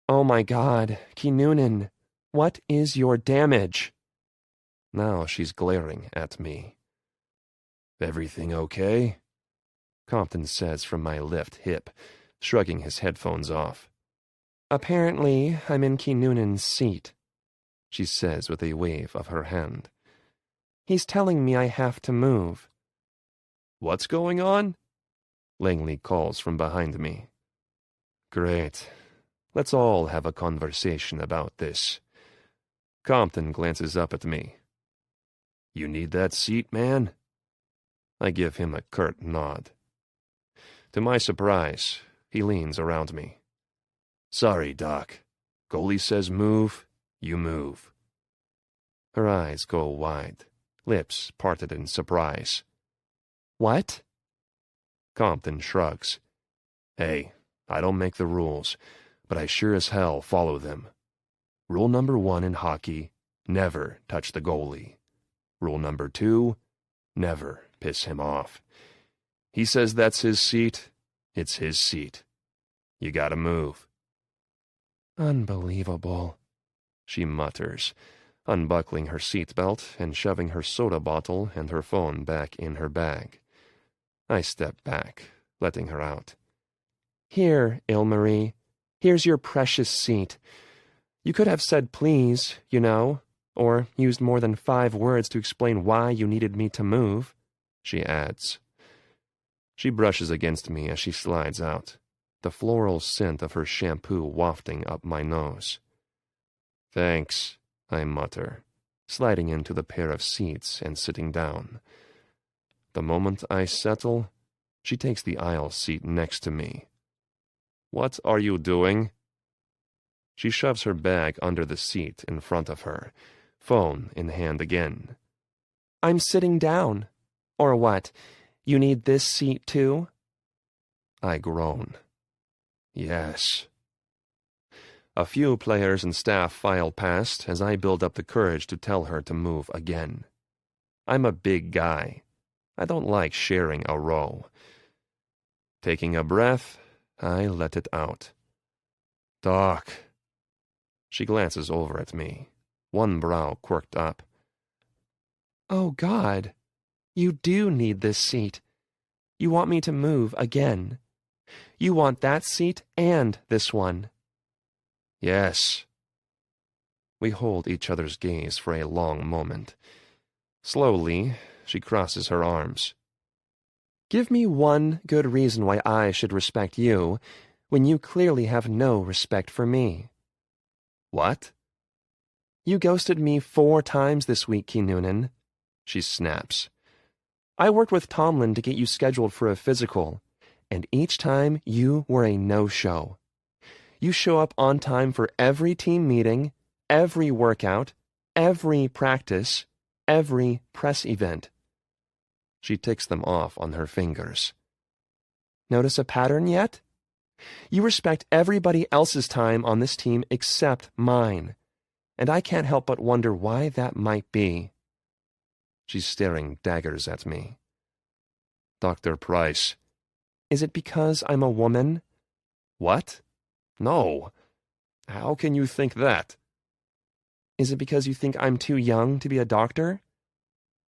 Oh my God, Kinnunen, what is your damage? Now she's glaring at me. Everything okay? Compton says from my left hip, shrugging his headphones off. Apparently, I'm in Kinnunen's seat, she says with a wave of her hand. He's telling me I have to move. What's going on? Langley calls from behind me. Great. Let's all have a conversation about this. Compton glances up at me. You need that seat, man? I give him a curt nod. To my surprise, he leans around me. Sorry, Doc. Goalie says move, you move. Her eyes go wide, lips parted in surprise. What? Compton shrugs. Hey, I don't make the rules, but I sure as hell follow them. Rule number 1 in hockey, never touch the goalie. Rule number 2, never piss him off. He says that's his seat, it's his seat. You gotta move. Unbelievable, she mutters, unbuckling her seatbelt and shoving her soda bottle and her phone back in her bag. I step back, letting her out. Here, Ilmarie, here's your precious seat. You could have said please, you know, or used more than 5 words to explain why you needed me to move, she adds. She brushes against me as she slides out, the floral scent of her shampoo wafting up my nose. Thanks, I mutter, sliding into the pair of seats and sitting down. The moment I settle, she takes the aisle seat next to me. What are you doing? She shoves her bag under the seat in front of her, phone in hand again. I'm sitting down. Or what? You need this seat too? I groan. Yes. A few players and staff file past as I build up the courage to tell her to move again. I'm a big guy. I don't like sharing a row. Taking a breath, I let it out. Doc. She glances over at me, one brow quirked up. Oh, God. You do need this seat. You want me to move again. You want that seat and this one. Yes. We hold each other's gaze for a long moment. Slowly, she crosses her arms. Give me one good reason why I should respect you, when you clearly have no respect for me. What? You ghosted me 4 times this week, Key Noonan. She snaps. I worked with Tomlin to get you scheduled for a physical, and each time you were a no-show. You show up on time for every team meeting, every workout, every practice, every press event. She ticks them off on her fingers. Notice a pattern yet? You respect everybody else's time on this team except mine, and I can't help but wonder why that might be. She's staring daggers at me. Dr. Price. Is it because I'm a woman? What? No. How can you think that? Is it because you think I'm too young to be a doctor?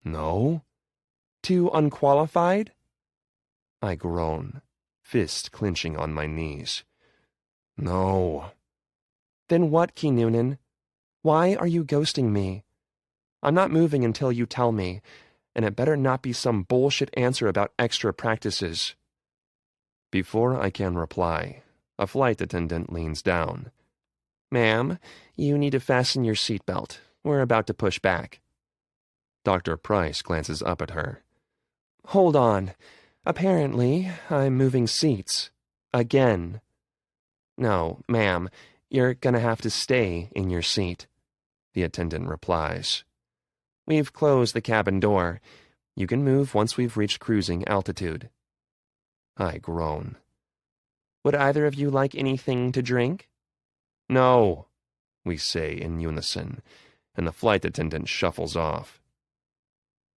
No. Too unqualified? I groan, fist clenching on my knees. No. Then what, Key Noonan? Why are you ghosting me? I'm not moving until you tell me, and it better not be some bullshit answer about extra practices. Before I can reply, a flight attendant leans down. Ma'am, you need to fasten your seatbelt. We're about to push back. Dr. Price glances up at her. Hold on. Apparently, I'm moving seats. Again. No, ma'am, you're gonna have to stay in your seat, the attendant replies. We've closed the cabin door. You can move once we've reached cruising altitude. I groan. Would either of you like anything to drink? No, we say in unison, and the flight attendant shuffles off.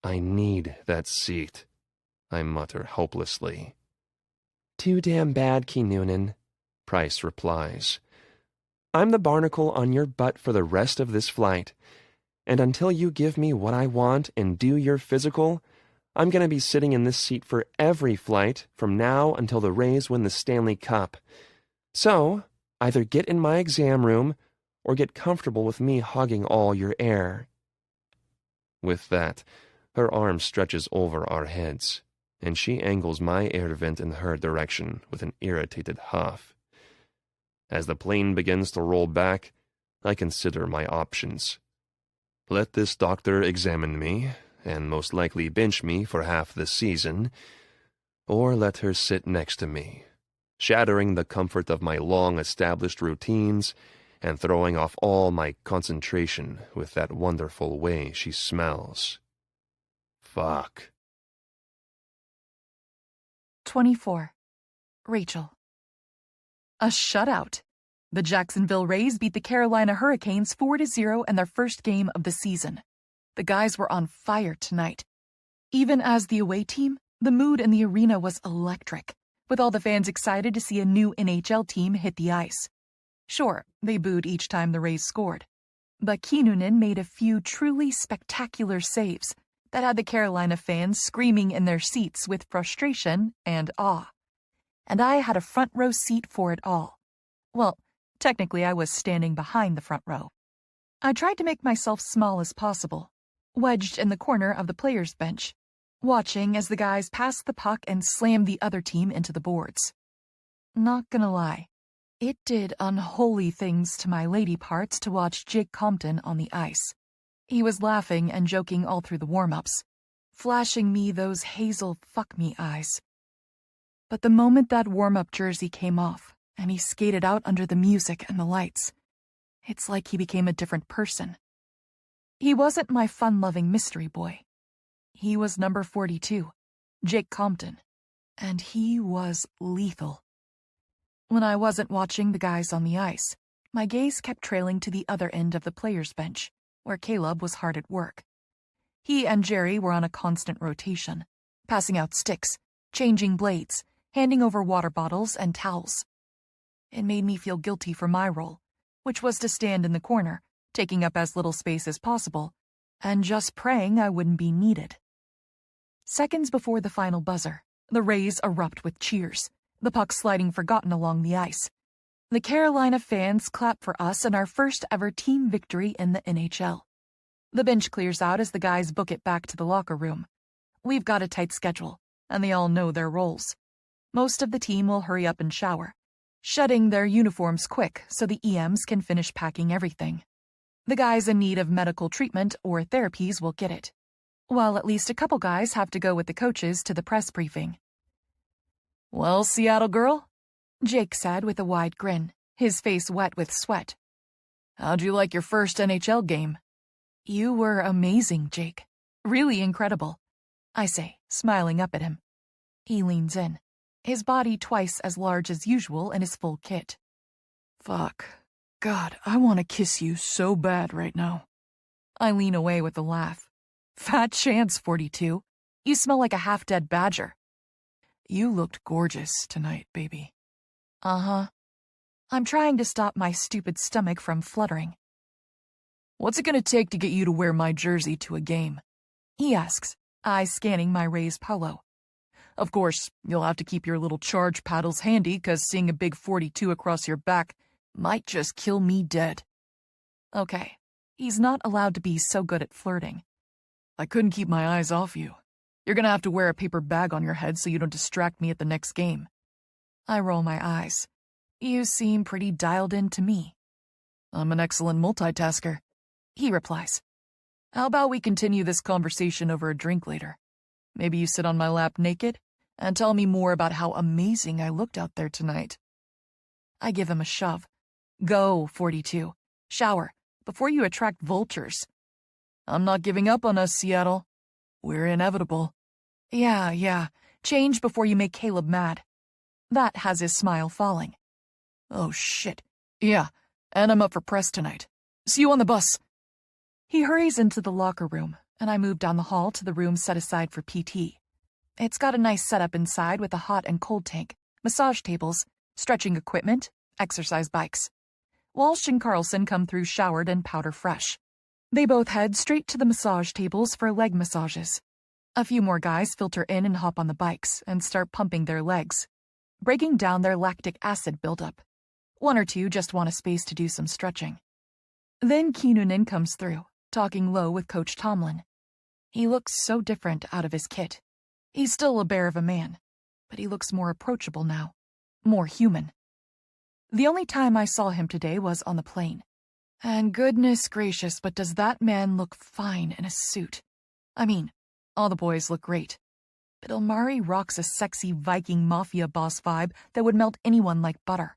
I need that seat, I mutter hopelessly. Too damn bad, Key Noonan, Price replies. I'm the barnacle on your butt for the rest of this flight, and until you give me what I want and do your physical, I'm going to be sitting in this seat for every flight from now until the Rays win the Stanley Cup. So, either get in my exam room or get comfortable with me hogging all your air. With that, her arm stretches over our heads, and she angles my air vent in her direction with an irritated huff. As the plane begins to roll back, I consider my options. Let this doctor examine me, and most likely bench me for half the season, or let her sit next to me, shattering the comfort of my long-established routines and throwing off all my concentration with that wonderful way she smells. Fuck. 24. Rachel. A shutout. The Jacksonville Rays beat the Carolina Hurricanes 4-0 in their first game of the season. The guys were on fire tonight. Even as the away team, the mood in the arena was electric, with all the fans excited to see a new NHL team hit the ice. Sure, they booed each time the Rays scored, but Key Noonan made a few truly spectacular saves that had the Carolina fans screaming in their seats with frustration and awe. And I had a front row seat for it all. Well, technically I was standing behind the front row. I tried to make myself small as possible, wedged in the corner of the players' bench, watching as the guys passed the puck and slammed the other team into the boards. Not gonna lie, it did unholy things to my lady parts to watch Jake Compton on the ice. He was laughing and joking all through the warm-ups, flashing me those hazel fuck-me eyes. But the moment that warm-up jersey came off, and he skated out under the music and the lights, it's like he became a different person. He wasn't my fun-loving mystery boy. He was number 42, Jake Compton, and he was lethal. When I wasn't watching the guys on the ice, My gaze kept trailing to the other end of the players' bench, where Caleb was hard at work. He and Jerry were on a constant rotation, passing out sticks, changing blades, handing over water bottles and towels. It made me feel guilty for my role, which was to stand in the corner, taking up as little space as possible, and just praying I wouldn't be needed. Seconds before the final buzzer, the Rays erupt with cheers, the puck sliding forgotten along the ice. The Carolina fans clap for us and our first ever team victory in the NHL. The bench clears out as the guys book it back to the locker room. We've got a tight schedule, and they all know their roles. Most of the team will hurry up and shower, shedding their uniforms quick so the EMs can finish packing everything. The guys in need of medical treatment or therapies will get it, while at least a couple guys have to go with the coaches to the press briefing. "Well, Seattle girl," Jake said with a wide grin, his face wet with sweat. "How'd you like your first NHL game?" You were amazing, Jake. Really incredible, I say, smiling up at him. He leans in, his body twice as large as usual in his full kit. Fuck. God, I want to kiss you so bad right now. I lean away with a laugh. Fat chance, 42. You smell like a half-dead badger. You looked gorgeous tonight, baby. Uh-huh. I'm trying to stop my stupid stomach from fluttering. What's it gonna take to get you to wear my jersey to a game? He asks, eyes scanning my Rays polo. Of course, you'll have to keep your little charge paddles handy, 'cause seeing a big 42 across your back might just kill me dead. Okay, he's not allowed to be so good at flirting. I couldn't keep my eyes off you. You're gonna have to wear a paper bag on your head so you don't distract me at the next game. I roll my eyes. You seem pretty dialed in to me. I'm an excellent multitasker, he replies. How about we continue this conversation over a drink later? Maybe you sit on my lap naked and tell me more about how amazing I looked out there tonight. I give him a shove. Go, 42. Shower, before you attract vultures. I'm not giving up on us, Seattle. We're inevitable. Yeah. Change before you make Caleb mad. That has his smile falling. Oh, shit. Yeah, and I'm up for press tonight. See you on the bus. He hurries into the locker room, and I move down the hall to the room set aside for PT. It's got a nice setup inside with a hot and cold tank, massage tables, stretching equipment, exercise bikes. Walsh and Carlson come through showered and powder fresh. They both head straight to the massage tables for leg massages. A few more guys filter in and hop on the bikes and start pumping their legs, breaking down their lactic acid buildup. One or two just want a space to do some stretching. Then Keenan comes through, talking low with Coach Tomlin. He looks so different out of his kit. He's still a bear of a man, but he looks more approachable now, more human. The only time I saw him today was on the plane. And goodness gracious, but does that man look fine in a suit. I mean, all the boys look great. But Omari rocks a sexy Viking mafia boss vibe that would melt anyone like butter.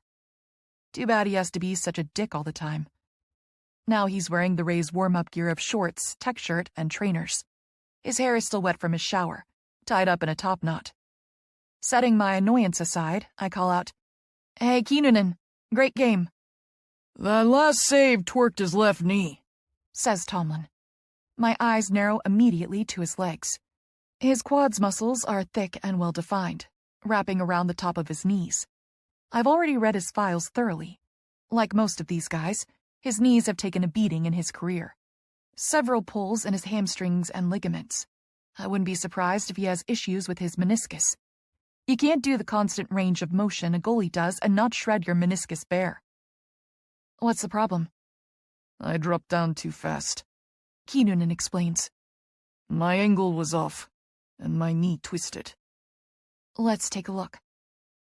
Too bad he has to be such a dick all the time. Now he's wearing the Rays warm-up gear of shorts, tech shirt, and trainers. His hair is still wet from his shower, tied up in a top knot. Setting my annoyance aside, I call out, "Hey, Keenan, great game." "That last save twerked his left knee," says Tomlin. My eyes narrow immediately to his legs. His quads muscles are thick and well-defined, wrapping around the top of his knees. I've already read his files thoroughly. Like most of these guys, his knees have taken a beating in his career. Several pulls in his hamstrings and ligaments. I wouldn't be surprised if he has issues with his meniscus. You can't do the constant range of motion a goalie does and not shred your meniscus bare. What's the problem? I dropped down too fast, Keenan explains. My angle was off, and my knee twisted. Let's take a look.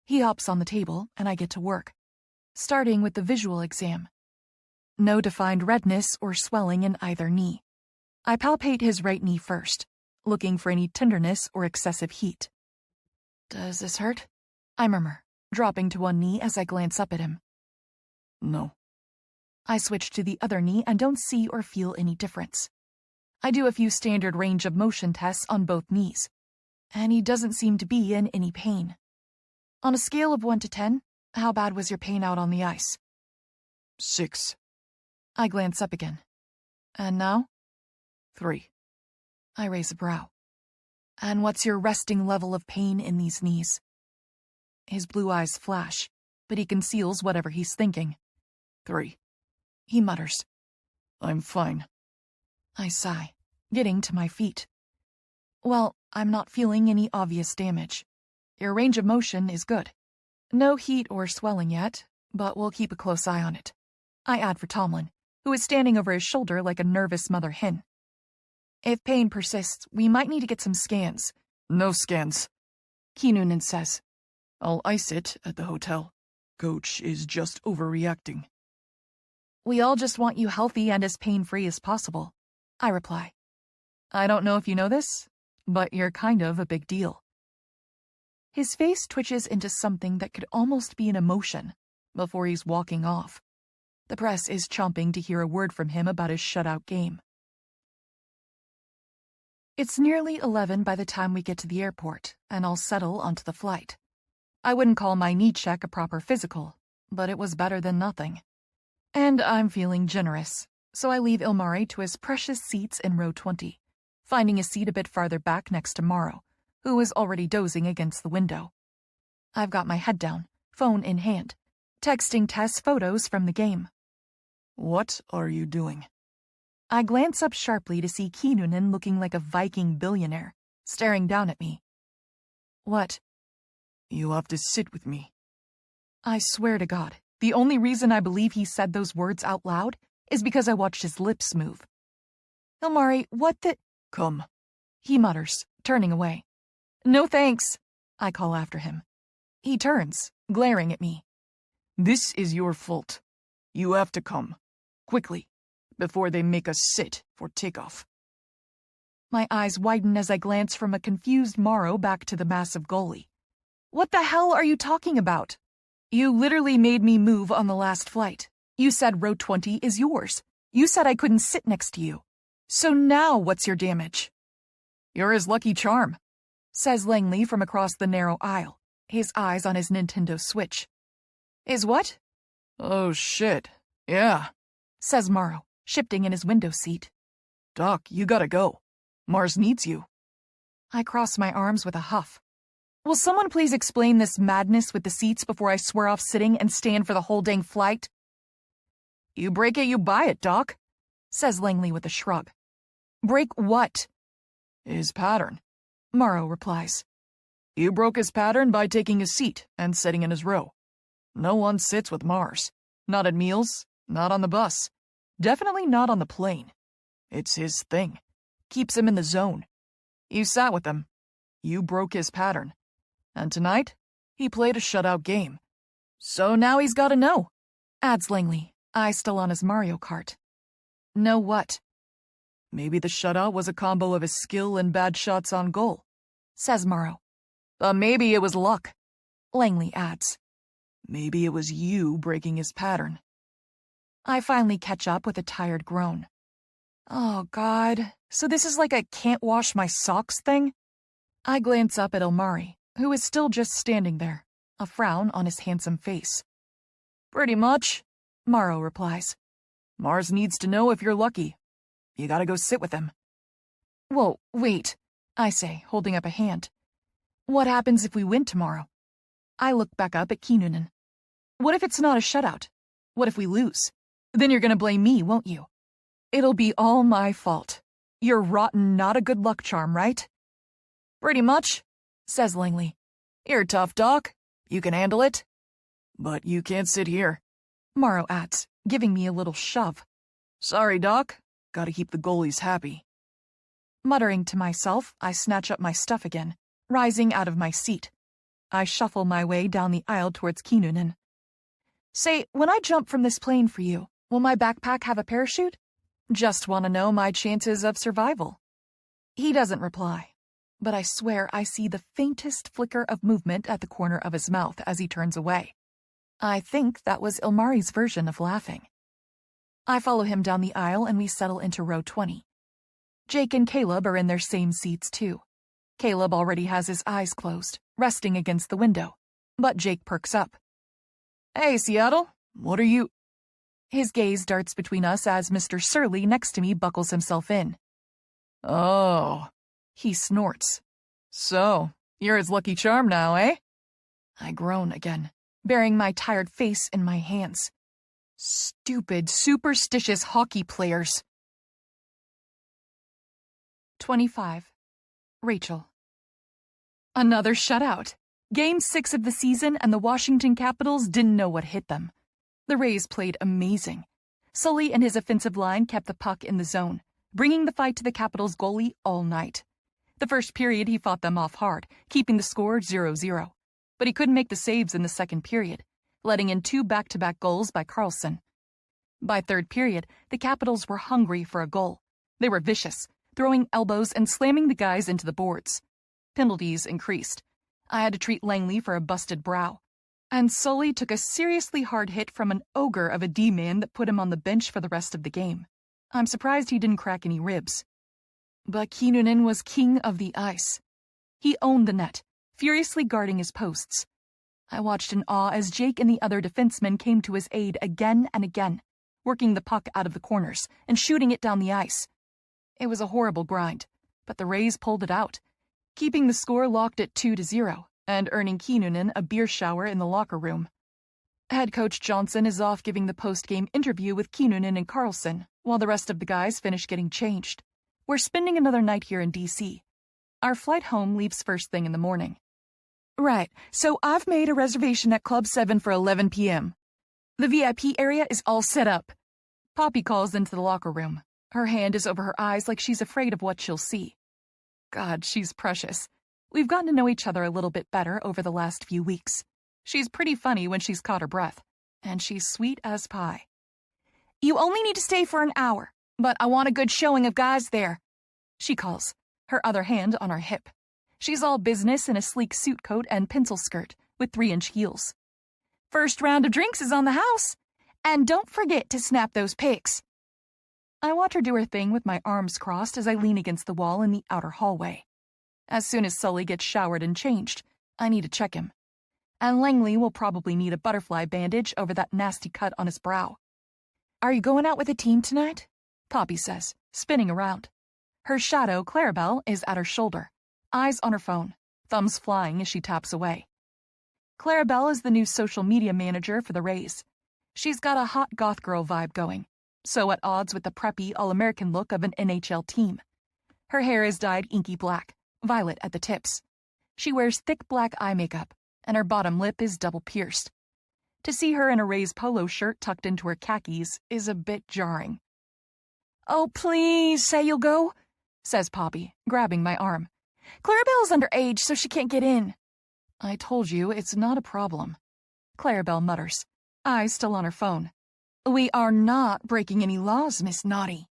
He hops on the table, and I get to work, starting with the visual exam. No defined redness or swelling in either knee. I palpate his right knee first, looking for any tenderness or excessive heat. Does this hurt? I murmur, dropping to one knee as I glance up at him. No. I switch to the other knee and don't see or feel any difference. I do a few standard range of motion tests on both knees, and he doesn't seem to be in any pain. On a scale of 1 to 10, how bad was your pain out on the ice? 6. I glance up again. And now? 3. I raise a brow. And what's your resting level of pain in these knees? His blue eyes flash, but he conceals whatever he's thinking. 3. He mutters. I'm fine. I sigh, getting to my feet. Well, I'm not feeling any obvious damage. Your range of motion is good. No heat or swelling yet, but we'll keep a close eye on it. I add for Tomlin, who is standing over his shoulder like a nervous mother hen. If pain persists, we might need to get some scans. No scans. Kinnunen says. I'll ice it at the hotel. Coach is just overreacting. We all just want you healthy and as pain-free as possible, I reply. I don't know if you know this, but you're kind of a big deal. His face twitches into something that could almost be an emotion before he's walking off. The press is chomping to hear a word from him about his shutout game. It's nearly 11 by the time we get to the airport, and I'll settle onto the flight. I wouldn't call my knee check a proper physical, but it was better than nothing. And I'm feeling generous, so I leave Ilmari to his precious seats in row 20, finding a seat a bit farther back next to Morrow, who is already dozing against the window. I've got my head down, phone in hand, texting Tess photos from the game. What are you doing? I glance up sharply to see Kinnunen looking like a Viking billionaire, staring down at me. What? You have to sit with me. I swear to God, the only reason I believe he said those words out loud is because I watched his lips move. Ilmari, what the— Come. He mutters, turning away. No thanks, I call after him. He turns, glaring at me. This is your fault. You have to come. Quickly, before they make us sit for takeoff. My eyes widen as I glance from a confused Morrow back to the massive goalie. What the hell are you talking about? You literally made me move on the last flight. You said row 20 is yours. You said I couldn't sit next to you. So now what's your damage? You're his lucky charm, says Langley from across the narrow aisle, his eyes on his Nintendo Switch. Is what? Oh shit, yeah, says Morrow, shifting in his window seat. Doc, you gotta go. Mars needs you. I cross my arms with a huff. Will someone please explain this madness with the seats before I swear off sitting and stand for the whole dang flight? You break it, you buy it, Doc, says Langley with a shrug. Break what? His pattern, Morrow replies. You broke his pattern by taking his seat and sitting in his row. No one sits with Mars. Not at meals, not on the bus. Definitely not on the plane. It's his thing. Keeps him in the zone. You sat with him. You broke his pattern. And tonight, he played a shutout game. So now he's gotta know, adds Langley, eye still on his Mario Kart. Know what? Maybe the shutout was a combo of his skill and bad shots on goal, says Morrow. But maybe it was luck, Langley adds. Maybe it was you breaking his pattern. I finally catch up with a tired groan. Oh, God. So this is like a can't wash my socks thing? I glance up at Ilmari, who is still just standing there, a frown on his handsome face. Pretty much, Morrow replies. Mars needs to know if you're lucky. You gotta go sit with him. Whoa, wait, I say, holding up a hand. What happens if we win tomorrow? I look back up at Kinnunen. What if it's not a shutout? What if we lose? Then you're gonna blame me, won't you? It'll be all my fault. You're rotten, not a good luck charm, right? Pretty much, says Langley. You're tough, Doc. You can handle it. But you can't sit here, Morrow adds, giving me a little shove. Sorry, Doc. Gotta keep the goalies happy. Muttering to myself, I snatch up my stuff again, rising out of my seat. I shuffle my way down the aisle towards Kinnunen. Say, when I jump from this plane for you, will my backpack have a parachute? Just want to know my chances of survival. He doesn't reply, but I swear I see the faintest flicker of movement at the corner of his mouth as he turns away. I think that was Ilmari's version of laughing. I follow him down the aisle and we settle into row 20. Jake and Caleb are in their same seats too. Caleb already has his eyes closed, resting against the window, but Jake perks up. Hey, Seattle, what are you— His gaze darts between us as Mr. Surly next to me buckles himself in. Oh, He snorts. so you're his lucky charm now, eh? I groan again, burying my tired face in my hands. Stupid, superstitious hockey players. 25. Rachel. Another shutout. Game 6 of the season, and the Washington Capitals didn't know what hit them. The Rays played amazing. Sully and his offensive line kept the puck in the zone, bringing the fight to the Capitals goalie all night. The first period he fought them off hard, keeping the score 0-0. But he couldn't make the saves in the second period, letting in 2 back-to-back goals by Karlsson. By third period, the Capitals were hungry for a goal. They were vicious, throwing elbows and slamming the guys into the boards. Penalties increased. I had to treat Langley for a busted brow. And Sully took a seriously hard hit from an ogre of a D-man that put him on the bench for the rest of the game. I'm surprised he didn't crack any ribs. But Kinnunen was king of the ice. He owned the net, furiously guarding his posts. I watched in awe as Jake and the other defensemen came to his aid again and again, working the puck out of the corners and shooting it down the ice. It was a horrible grind, but the Rays pulled it out, keeping the score locked at 2-0 and earning Kinnunen a beer shower in the locker room. Head coach Johnson is off giving the post-game interview with Kinnunen and Karlsson, while the rest of the guys finish getting changed. We're spending another night here in D.C. Our flight home leaves first thing in the morning. Right, so I've made a reservation at Club 7 for 11 p.m. The VIP area is all set up. Poppy calls into the locker room. Her hand is over her eyes like she's afraid of what she'll see. God, she's precious. We've gotten to know each other a little bit better over the last few weeks. She's pretty funny when she's caught her breath, and she's sweet as pie. You only need to stay for an hour, but I want a good showing of guys there, she calls, her other hand on her hip. She's all business in a sleek suit coat and pencil skirt with 3-inch heels. First round of drinks is on the house, and don't forget to snap those pics. I watch her do her thing with my arms crossed as I lean against the wall in the outer hallway. As soon as Sully gets showered and changed, I need to check him. And Langley will probably need a butterfly bandage over that nasty cut on his brow. Are you going out with the team tonight? Poppy says, spinning around. Her shadow, Clarabelle, is at her shoulder, eyes on her phone, thumbs flying as she taps away. Clarabelle is the new social media manager for the Rays. She's got a hot goth girl vibe going, so at odds with the preppy all-American look of an NHL team. Her hair is dyed inky black, violet at the tips. She wears thick black eye makeup, and her bottom lip is double pierced. To see her in a Rays polo shirt tucked into her khakis is a bit jarring. Oh, please say you'll go, says Poppy, grabbing my arm. Clarabelle's underage, so she can't get in. I told you it's not a problem, Clarabelle mutters, eyes still on her phone. We are not breaking any laws, Miss Naughty,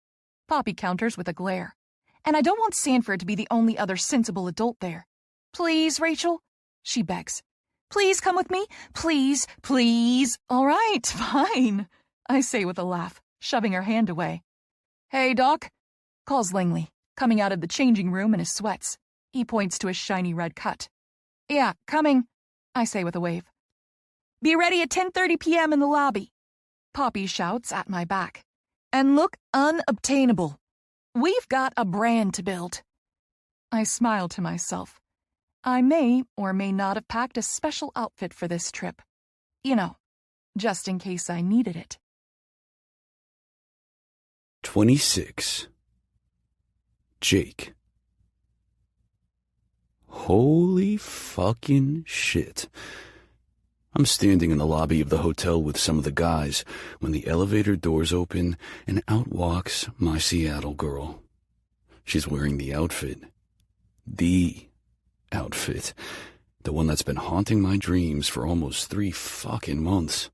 Poppy counters with a glare. And I don't want Sanford to be the only other sensible adult there. Please, Rachel, she begs. Please come with me. Please, please. All right, fine, I say with a laugh, shoving her hand away. Hey, Doc, calls Langley, coming out of the changing room in his sweats. He points to his shiny red cut. Yeah, coming, I say with a wave. Be ready at 10:30 p.m. in the lobby, Poppy shouts at my back. And look unobtainable. We've got a brand to build. I smile to myself. I may or may not have packed a special outfit for this trip. You know, just in case I needed it. 26. Jake. Holy fucking shit. I'm standing in the lobby of the hotel with some of the guys when the elevator doors open and out walks my Seattle girl. She's wearing the outfit. The outfit. The one that's been haunting my dreams for almost 3 fucking months.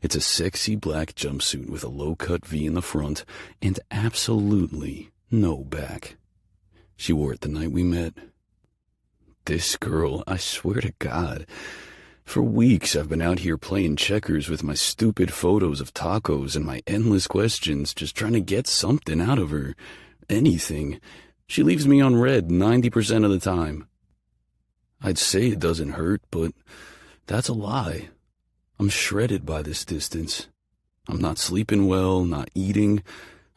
It's a sexy black jumpsuit with a low-cut V in the front and absolutely no back. She wore it the night we met. This girl, I swear to God, for weeks I've been out here playing checkers with my stupid photos of tacos and my endless questions, just trying to get something out of her. Anything. She leaves me on red 90% of the time. I'd say it doesn't hurt, but that's a lie. I'm shredded by this distance. I'm not sleeping well, not eating.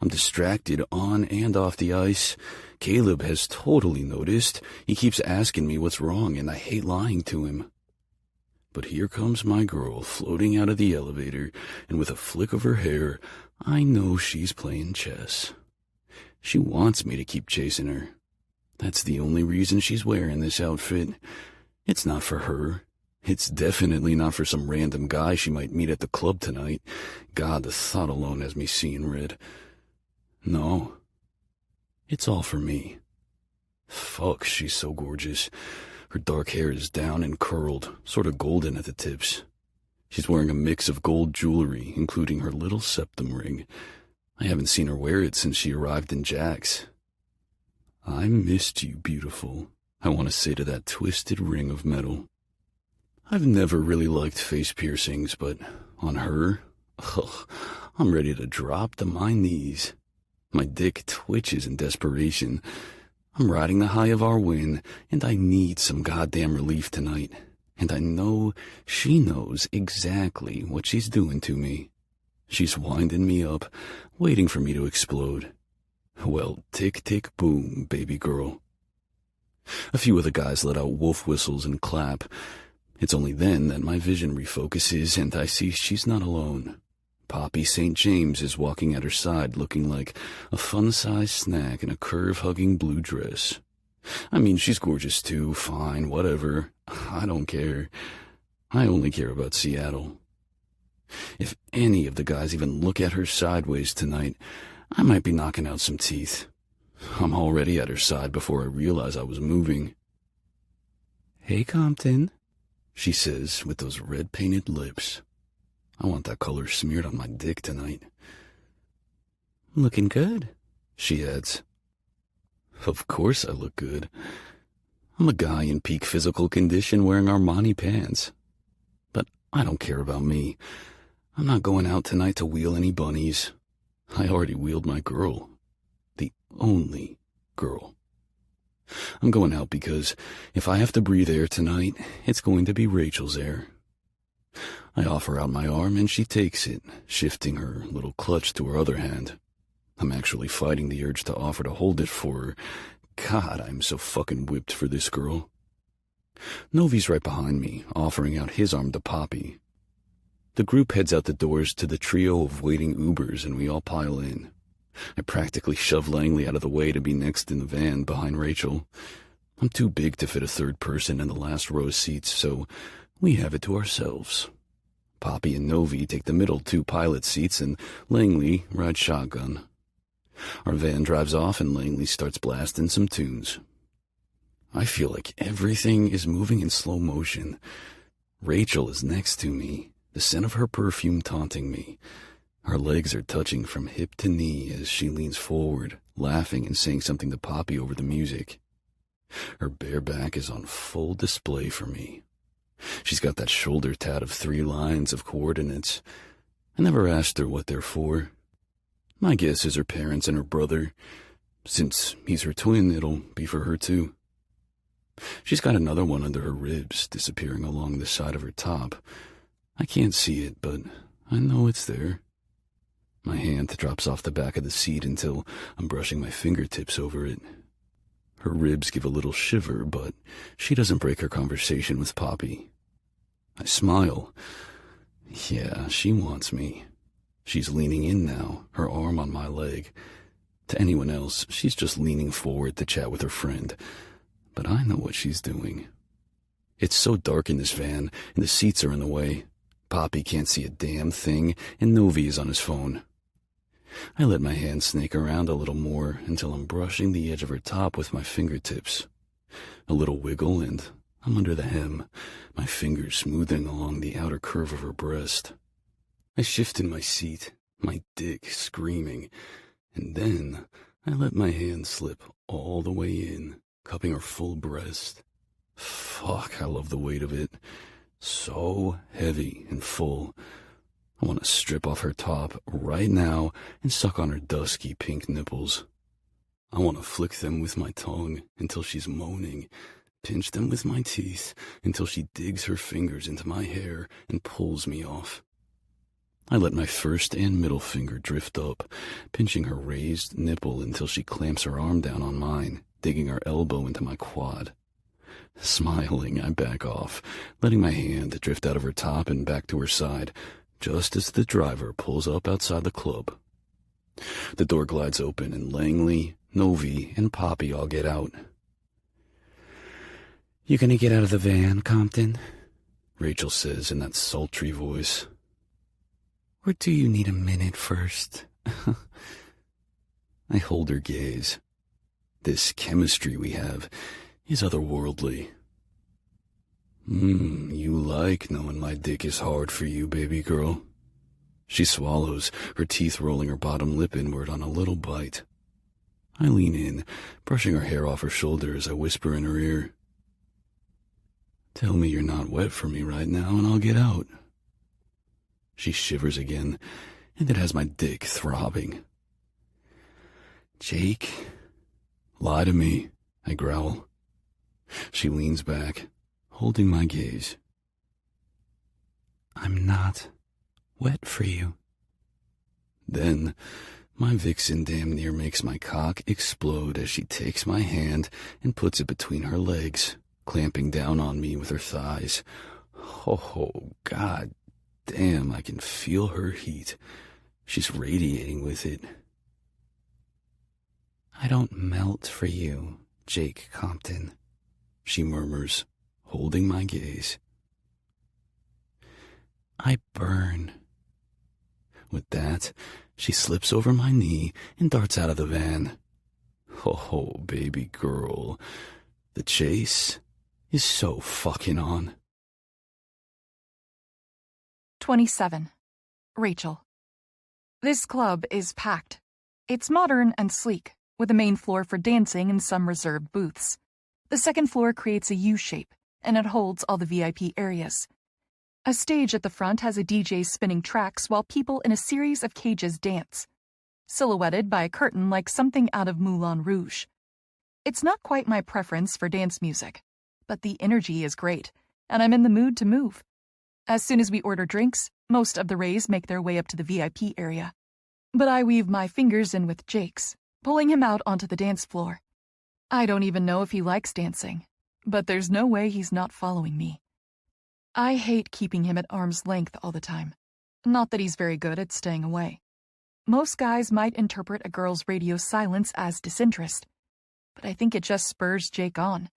I'm distracted on and off the ice. Caleb has totally noticed. He keeps asking me what's wrong, and I hate lying to him. But here comes my girl floating out of the elevator, and with a flick of her hair, I know she's playing chess. She wants me to keep chasing her. That's the only reason she's wearing this outfit. It's not for her. It's definitely not for some random guy she might meet at the club tonight. God, the thought alone has me seeing red. No. It's all for me. Fuck, she's so gorgeous. Her dark hair is down and curled, sort of golden at the tips. She's wearing a mix of gold jewelry, including her little septum ring. I haven't seen her wear it since she arrived in Jax. I missed you, beautiful, I want to say to that twisted ring of metal. I've never really liked face piercings, but on her, I'm ready to drop to my knees. My dick twitches in desperation. I'm riding the high of our win, and I need some goddamn relief tonight. And I know she knows exactly what she's doing to me. She's winding me up, waiting for me to explode. Well, tick, tick, boom, baby girl. A few of the guys let out wolf whistles and clap. It's only then that my vision refocuses and I see she's not alone. Poppy St. James is walking at her side looking like a fun-sized snack in a curve-hugging blue dress. I mean, she's gorgeous too, fine, whatever. I don't care. I only care about Seattle. If any of the guys even look at her sideways tonight, I might be knocking out some teeth. I'm already at her side before I realize I was moving. "Hey, Compton," she says with those red-painted lips. I want that color smeared on my dick tonight. "Looking good," she adds. Of course I look good. I'm a guy in peak physical condition wearing Armani pants. But I don't care about me. I'm not going out tonight to wheel any bunnies. I already wheeled my girl. The only girl. I'm going out because if I have to breathe air tonight, it's going to be Rachel's air. I offer out my arm and she takes it, shifting her little clutch to her other hand. I'm actually fighting the urge to offer to hold it for her. God, I'm so fucking whipped for this girl. Novi's right behind me, offering out his arm to Poppy. The group heads out the doors to the trio of waiting Ubers and we all pile in. I practically shove Langley out of the way to be next in the van behind Rachel. I'm too big to fit a third person in the last row of seats, so we have it to ourselves. Poppy and Novi take the middle two pilot seats and Langley rides shotgun. Our van drives off and Langley starts blasting some tunes. I feel like everything is moving in slow motion. Rachel is next to me, the scent of her perfume taunting me. Our legs are touching from hip to knee as she leans forward, laughing and saying something to Poppy over the music. Her bare back is on full display for me. She's got that shoulder tat of 3 lines of coordinates. I never asked her what they're for. My guess is her parents and her brother. Since he's her twin, it'll be for her too. She's got another one under her ribs, disappearing along the side of her top. I can't see it, but I know it's there. My hand drops off the back of the seat until I'm brushing my fingertips over it. Her ribs give a little shiver, but she doesn't break her conversation with Poppy. I smile. Yeah, she wants me. She's leaning in now, her arm on my leg. To anyone else, she's just leaning forward to chat with her friend. But I know what she's doing. It's so dark in this van, and the seats are in the way. Poppy can't see a damn thing, and Novi is on his phone. I let my hand snake around a little more until I'm brushing the edge of her top with my fingertips. A little wiggle, and I'm under the hem, my fingers smoothing along the outer curve of her breast. I shift in my seat, my dick screaming, and then I let my hand slip all the way in, cupping her full breast. Fuck, I love the weight of it. So heavy and full. I want to strip off her top right now and suck on her dusky pink nipples. I want to flick them with my tongue until she's moaning, pinch them with my teeth until she digs her fingers into my hair and pulls me off. I let my first and middle finger drift up, pinching her raised nipple until she clamps her arm down on mine, digging her elbow into my quad. Smiling, I back off, letting my hand drift out of her top and back to her side, just as the driver pulls up outside the club. The door glides open and Langley, Novi, and Poppy all get out. "You gonna get out of the van, Compton?" Rachel says in that sultry voice. "Or do you need a minute first?" I hold her gaze. This chemistry we have is otherworldly. You like knowing my dick is hard for you, baby girl. She swallows, her teeth rolling her bottom lip inward on a little bite. I lean in, brushing her hair off her shoulder as I whisper in her ear. Tell me you're not wet for me right now and I'll get out. She shivers again, and it has my dick throbbing. "Jake?" Lie to me, I growl. She leans back, holding my gaze. "I'm not wet for you." Then, my vixen damn near makes my cock explode as she takes my hand and puts it between her legs, clamping down on me with her thighs. Oh, god damn, I can feel her heat. She's radiating with it. "I don't melt for you, Jake Compton," she murmurs, holding my gaze. "I burn." With that, she slips over my knee and darts out of the van. Oh, baby girl, the chase is so fucking on. 27. Rachel. This club is packed. It's modern and sleek, with a main floor for dancing and some reserved booths. The second floor creates a U shape, and it holds all the VIP areas. A stage at the front has a DJ spinning tracks while people in a series of cages dance, silhouetted by a curtain like something out of Moulin Rouge. It's not quite my preference for dance music, but the energy is great, and I'm in the mood to move. As soon as we order drinks, most of the Rays make their way up to the VIP area. But I weave my fingers in with Jake's, pulling him out onto the dance floor. I don't even know if he likes dancing, but there's no way he's not following me. I hate keeping him at arm's length all the time. Not that he's very good at staying away. Most guys might interpret a girl's radio silence as disinterest, but I think it just spurs Jake on.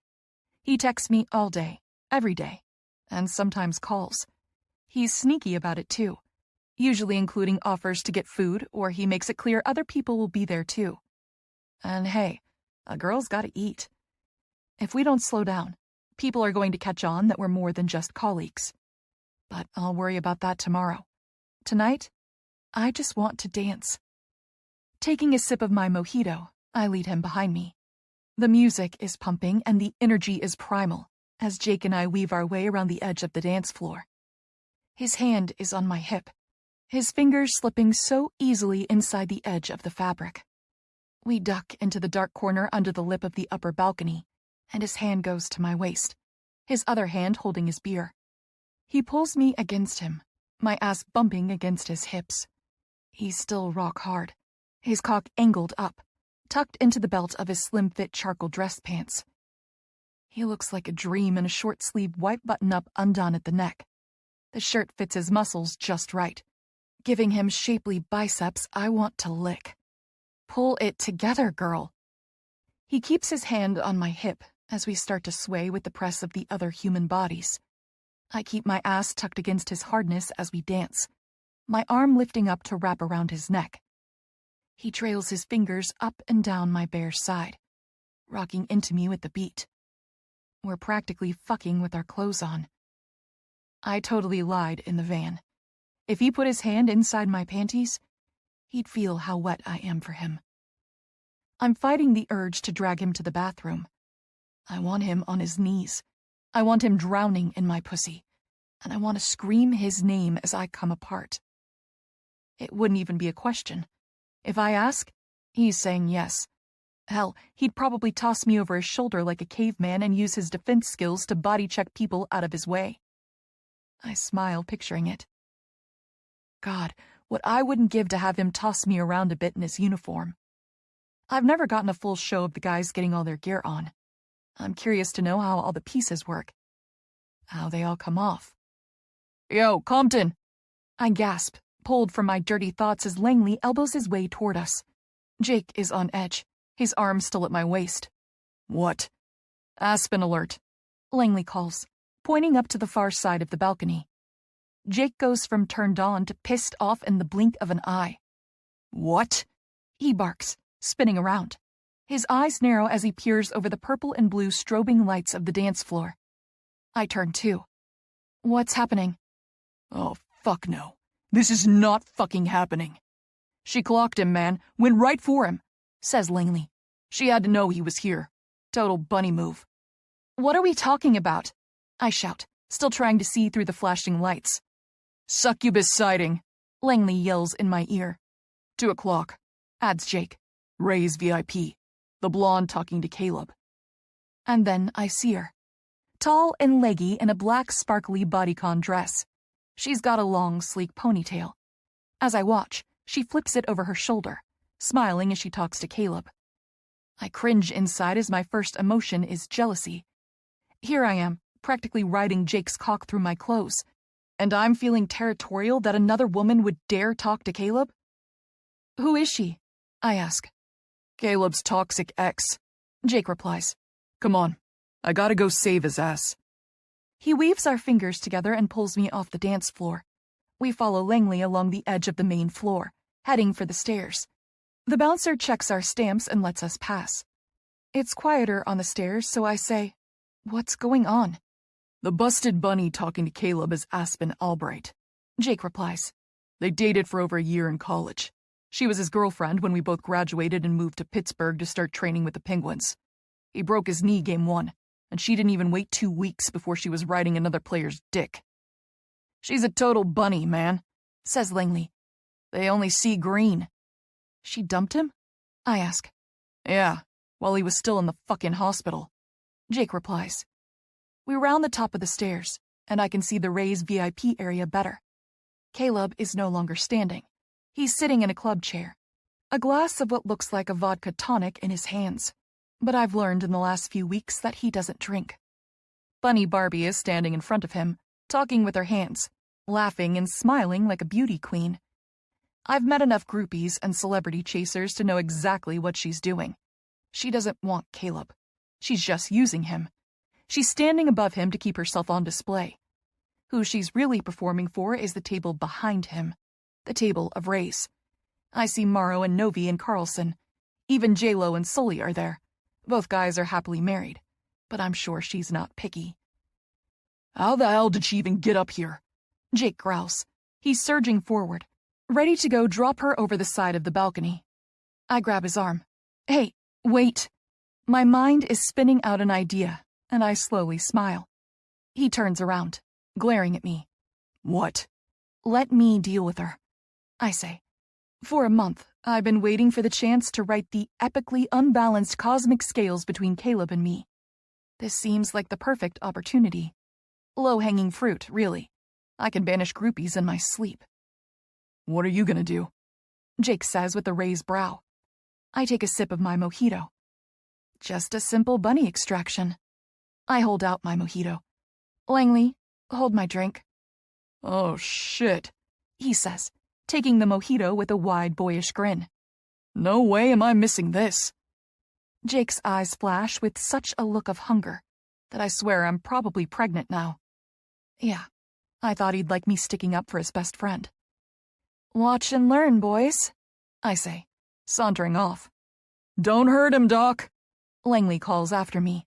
He texts me all day, every day, and sometimes calls. He's sneaky about it too, usually including offers to get food, or he makes it clear other people will be there too. And hey, a girl's gotta eat. If we don't slow down, people are going to catch on that we're more than just colleagues. But I'll worry about that tomorrow. Tonight, I just want to dance. Taking a sip of my mojito, I lead him behind me. The music is pumping and the energy is primal as Jake and I weave our way around the edge of the dance floor. His hand is on my hip, his fingers slipping so easily inside the edge of the fabric. We duck into the dark corner under the lip of the upper balcony, and his hand goes to my waist, his other hand holding his beer. He pulls me against him, my ass bumping against his hips. He's still rock hard, his cock angled up, tucked into the belt of his slim-fit charcoal dress pants. He looks like a dream in a short-sleeved white button-up undone at the neck. The shirt fits his muscles just right, giving him shapely biceps I want to lick. Pull it together, girl. He keeps his hand on my hip as we start to sway with the press of the other human bodies. I keep my ass tucked against his hardness as we dance, my arm lifting up to wrap around his neck. He trails his fingers up and down my bare side, rocking into me with the beat. We're practically fucking with our clothes on. I totally lied in the van. If he put his hand inside my panties, he'd feel how wet I am for him. I'm fighting the urge to drag him to the bathroom. I want him on his knees. I want him drowning in my pussy, and I want to scream his name as I come apart. It wouldn't even be a question. If I ask, he's saying yes. Hell, he'd probably toss me over his shoulder like a caveman and use his defense skills to body check people out of his way. I smile, picturing it. God, what I wouldn't give to have him toss me around a bit in his uniform. I've never gotten a full show of the guys getting all their gear on. I'm curious to know how all the pieces work. How they all come off. Yo, Compton! I gasp, pulled from my dirty thoughts as Langley elbows his way toward us. Jake is on edge, his arm still at my waist. What? Aspen alert, Langley calls, pointing up to the far side of the balcony. Jake goes from turned on to pissed off in the blink of an eye. What? He barks, spinning around. His eyes narrow as he peers over the purple and blue strobing lights of the dance floor. I turn too. What's happening? Oh, fuck no. This is not fucking happening. She clocked him, man. Went right for him, says Langley. She had to know he was here. Total bunny move. What are we talking about? I shout, still trying to see through the flashing lights. Succubus sighting, Langley yells in my ear. 2 o'clock, adds Jake. Rays VIP. The blonde talking to Caleb. And then I see her. Tall and leggy in a black sparkly bodycon dress. She's got a long, sleek ponytail. As I watch, she flips it over her shoulder, smiling as she talks to Caleb. I cringe inside as my first emotion is jealousy. Here I am, practically riding Jake's cock through my clothes, and I'm feeling territorial that another woman would dare talk to Caleb? Who is she? I ask. Caleb's toxic ex, Jake replies. Come on, I gotta go save his ass. He weaves our fingers together and pulls me off the dance floor. We follow Langley along the edge of the main floor, heading for the stairs. The bouncer checks our stamps and lets us pass. It's quieter on the stairs, so I say, "What's going on?" The busted bunny talking to Caleb is Aspen Albright, Jake replies. They dated for over a year in college. She was his girlfriend when we both graduated and moved to Pittsburgh to start training with the Penguins. He broke his knee game 1, and she didn't even wait 2 weeks before she was riding another player's dick. She's a total bunny, man, says Langley. They only see green. She dumped him? I ask. Yeah, while he was still in the fucking hospital. Jake replies. We round the top of the stairs, and I can see the Rays VIP area better. Caleb is no longer standing. He's sitting in a club chair, a glass of what looks like a vodka tonic in his hands. But I've learned in the last few weeks that he doesn't drink. Bunny Barbie is standing in front of him, talking with her hands, laughing and smiling like a beauty queen. I've met enough groupies and celebrity chasers to know exactly what she's doing. She doesn't want Caleb. She's just using him. She's standing above him to keep herself on display. Who she's really performing for is the table behind him, the table of Rays. I see Morrow and Novi and Carlson. Even J-Lo and Sully are there. Both guys are happily married, but I'm sure she's not picky. How the hell did she even get up here? Jake growls. He's surging forward, ready to go drop her over the side of the balcony. I grab his arm. Hey, wait. My mind is spinning out an idea, and I slowly smile. He turns around, glaring at me. What? Let me deal with her, I say. For a month, I've been waiting for the chance to right the epically unbalanced cosmic scales between Caleb and me. This seems like the perfect opportunity. Low-hanging fruit, really. I can banish groupies in my sleep. What are you gonna do? Jake says with a raised brow. I take a sip of my mojito. Just a simple bunny extraction. I hold out my mojito. Langley, hold my drink. Oh, shit, he says, taking the mojito with a wide, boyish grin. No way am I missing this. Jake's eyes flash with such a look of hunger that I swear I'm probably pregnant now. Yeah, I thought he'd like me sticking up for his best friend. Watch and learn, boys, I say, sauntering off. Don't hurt him, Doc, Langley calls after me.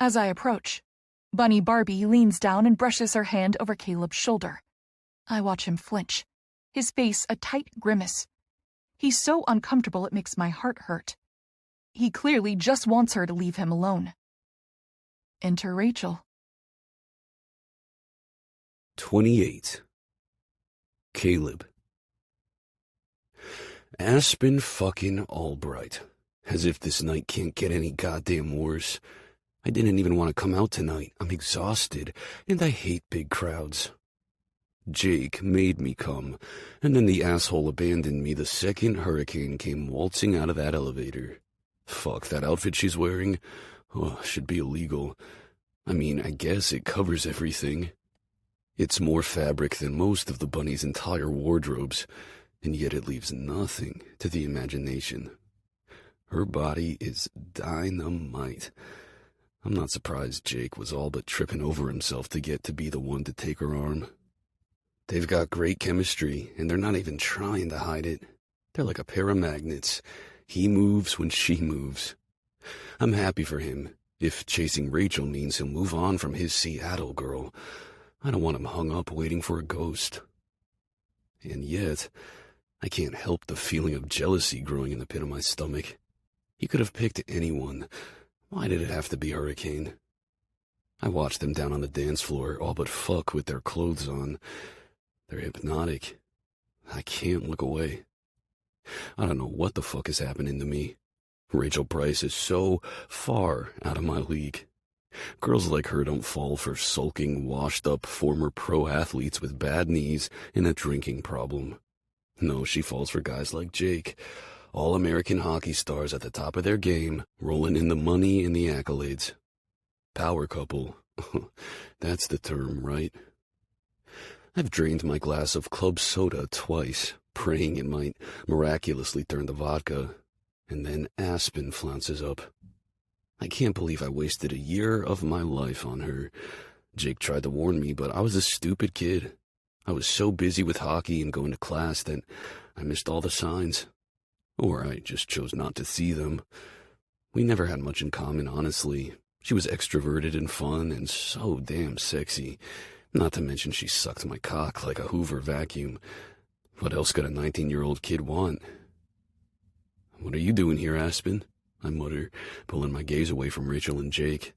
As I approach, Bunny Barbie leans down and brushes her hand over Caleb's shoulder. I watch him flinch, his face a tight grimace. He's so uncomfortable it makes my heart hurt. He clearly just wants her to leave him alone. Enter Rachel. 28. Caleb. Aspen fucking Albright. As if this night can't get any goddamn worse. I didn't even want to come out tonight. I'm exhausted, and I hate big crowds. Jake made me come, and then the asshole abandoned me the second Hurricane came waltzing out of that elevator. Fuck, that outfit she's wearing? Oh, should be illegal. I mean, I guess it covers everything. It's more fabric than most of the bunny's entire wardrobes, and yet it leaves nothing to the imagination. Her body is dynamite. I'm not surprised Jake was all but tripping over himself to get to be the one to take her arm. They've got great chemistry, and they're not even trying to hide it. They're like a pair of magnets. He moves when she moves. I'm happy for him. If chasing Rachel means he'll move on from his Seattle girl, I don't want him hung up waiting for a ghost. And yet, I can't help the feeling of jealousy growing in the pit of my stomach. He could have picked anyone. Why did it have to be Hurricane? I watched them down on the dance floor, all but fuck with their clothes on. They're hypnotic. I can't look away. I don't know what the fuck is happening to me. Rachel Price is so far out of my league. Girls like her don't fall for sulking, washed-up former pro athletes with bad knees and a drinking problem. No, she falls for guys like Jake, all-American hockey stars at the top of their game, rolling in the money and the accolades. Power couple. That's the term, right? I've drained my glass of club soda twice, praying it might miraculously turn to vodka, and then Aspen flounces up. I can't believe I wasted a year of my life on her. Jake tried to warn me, but I was a stupid kid. I was so busy with hockey and going to class that I missed all the signs. Or I just chose not to see them. We never had much in common, honestly. She was extroverted and fun and so damn sexy. Not to mention she sucked my cock like a Hoover vacuum. What else could a 19-year-old kid want? "What are you doing here, Aspen?" I mutter, pulling my gaze away from Rachel and Jake.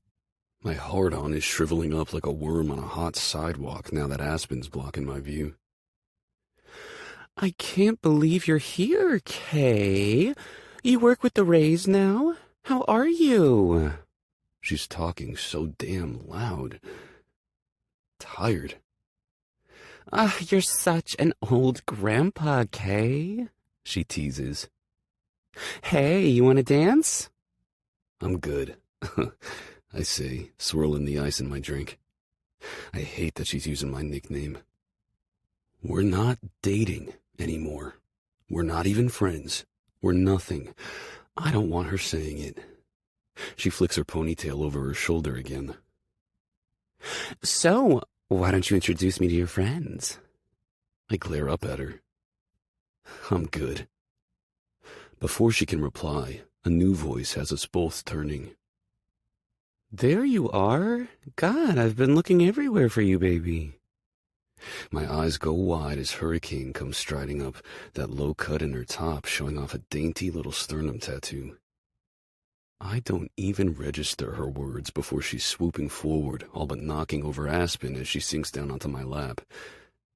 My hard-on is shriveling up like a worm on a hot sidewalk now that Aspen's blocking my view. I can't believe you're here, Kay. You work with the Rays now? How are you? She's talking so damn loud. Tired. You're such an old grandpa, Kay, she teases. Hey, you want to dance? I'm good, I say, swirling the ice in my drink. I hate that she's using my nickname. We're not dating anymore. We're not even friends. We're nothing. I don't want her saying it. She flicks her ponytail over her shoulder again. So, why don't you introduce me to your friends? I glare up at her. I'm good. Before she can reply, a new voice has us both turning. There you are. God, I've been looking everywhere for you, baby. My eyes go wide as Hurricane comes striding up, that low cut in her top showing off a dainty little sternum tattoo. I don't even register her words before she's swooping forward, all but knocking over Aspen as she sinks down onto my lap.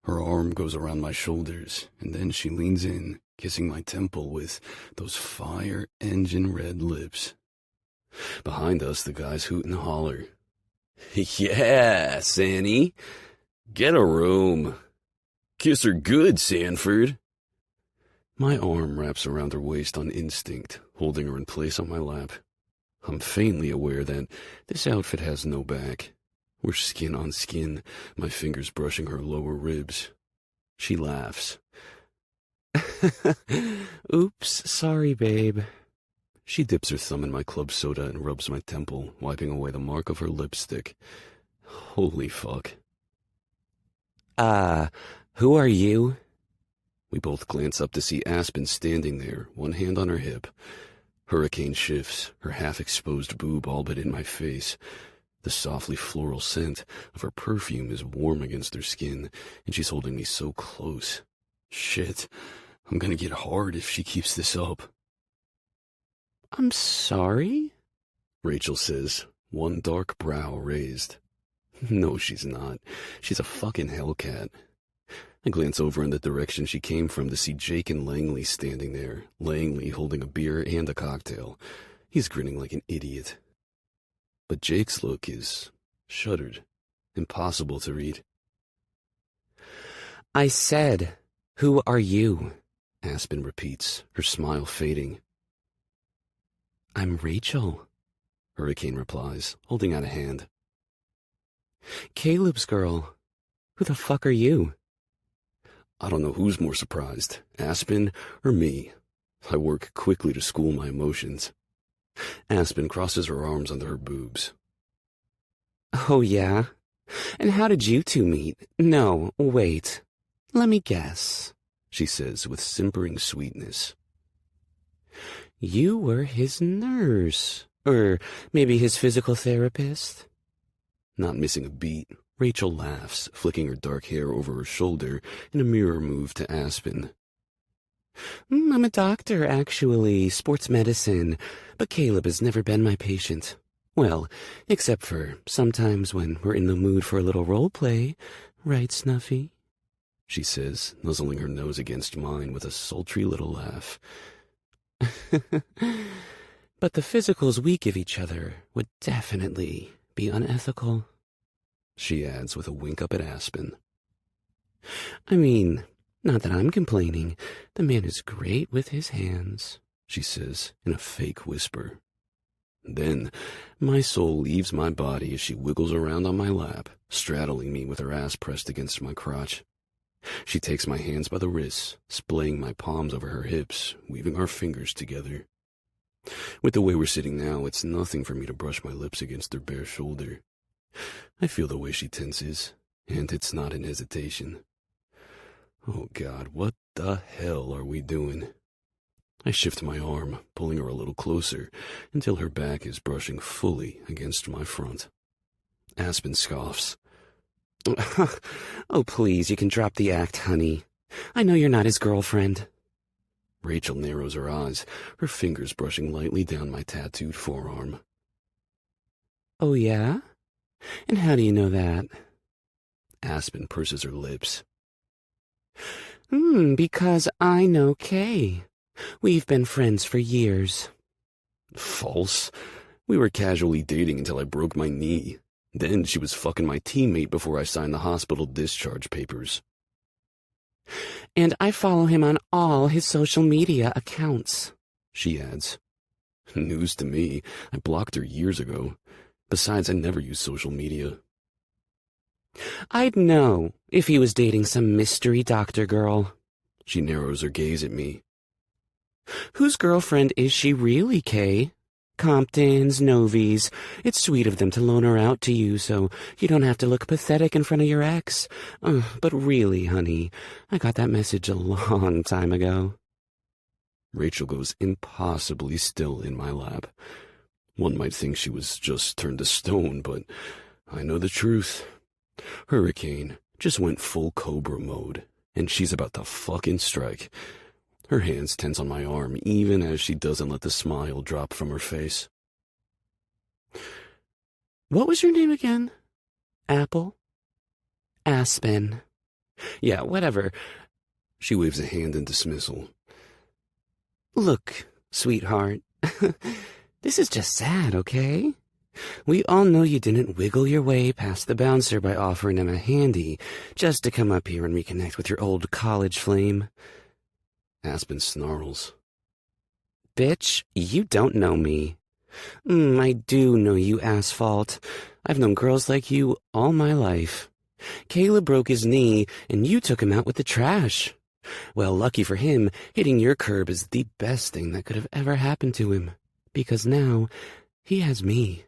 Her arm goes around my shoulders, and then she leans in, kissing my temple with those fire engine red lips. Behind us, the guys hoot and holler. "Yeah, Sandy. Get a room. Kiss her good, Sanford." My arm wraps around her waist on instinct, holding her in place on my lap. I'm faintly aware that this outfit has no back. We're skin on skin, my fingers brushing her lower ribs. She laughs. Oops, sorry, babe. She dips her thumb in my club soda and rubs my temple, wiping away the mark of her lipstick. Holy fuck. Who are you? We both glance up to see Aspen standing there, one hand on her hip. Hurricane shifts, her half-exposed boob all but in my face. The softly floral scent of her perfume is warm against her skin, and she's holding me so close. Shit, I'm gonna get hard if she keeps this up. I'm sorry? Rachel says, one dark brow raised. No, she's not. She's a fucking hellcat. I glance over in the direction she came from to see Jake and Langley standing there, Langley holding a beer and a cocktail. He's grinning like an idiot. But Jake's look is shuttered, impossible to read. I said, who are you? Aspen repeats, her smile fading. I'm Rachel, Hurricane replies, holding out a hand. Caleb's girl. Who the fuck are you? I don't know who's more surprised, Aspen or me. I work quickly to school my emotions. Aspen crosses her arms under her boobs. Oh, yeah? And how did you two meet? No, wait. Let me guess, she says with simpering sweetness. You were his nurse, or maybe his physical therapist? Not missing a beat, Rachel laughs, flicking her dark hair over her shoulder in a mirror move to Aspen. I'm a doctor, actually, sports medicine, but Caleb has never been my patient. Well, except for sometimes when we're in the mood for a little role play, right, Snuffy? She says, nuzzling her nose against mine with a sultry little laugh. But the physicals we give each other would definitely be unethical, she adds with a wink up at Aspen. I mean, not that I'm complaining. The man is great with his hands, she says in a fake whisper. Then, my soul leaves my body as she wiggles around on my lap, straddling me with her ass pressed against my crotch. She takes my hands by the wrists, splaying my palms over her hips, weaving our fingers together. With the way we're sitting now, it's nothing for me to brush my lips against her bare shoulder. I feel the way she tenses, and it's not in hesitation. Oh God, what the hell are we doing? I shift my arm, pulling her a little closer, until her back is brushing fully against my front. Aspen scoffs. Oh, please, you can drop the act, honey. I know you're not his girlfriend. Rachel narrows her eyes, her fingers brushing lightly down my tattooed forearm. Oh, yeah? And how do you know that? Aspen purses her lips. Because I know Kay. We've been friends for years. False. We were casually dating until I broke my knee. Then she was fucking my teammate before I signed the hospital discharge papers. And I follow him on all his social media accounts, she adds. News to me. I blocked her years ago. Besides, I never use social media. I'd know if he was dating some mystery doctor girl. She narrows her gaze at me. Whose girlfriend is she really, Kay? Compton's, Novi's. It's sweet of them to loan her out to you so you don't have to look pathetic in front of your ex. But really, honey, I got that message a long time ago. Rachel goes impossibly still in my lap. One might think she was just turned to stone, but I know the truth. Hurricane just went full Cobra mode, and she's about to fucking strike. Her hands tense on my arm, even as she doesn't let the smile drop from her face. What was your name again? Apple? Aspen. Yeah, whatever. She waves a hand in dismissal. Look, sweetheart, this is just sad, okay? We all know you didn't wiggle your way past the bouncer by offering him a handy just to come up here and reconnect with your old college flame. Aspen snarls. Bitch, you don't know me. I do know you, Asphalt. I've known girls like you all my life. Caleb broke his knee, and you took him out with the trash. Well, lucky for him, hitting your curb is the best thing that could have ever happened to him, because now he has me.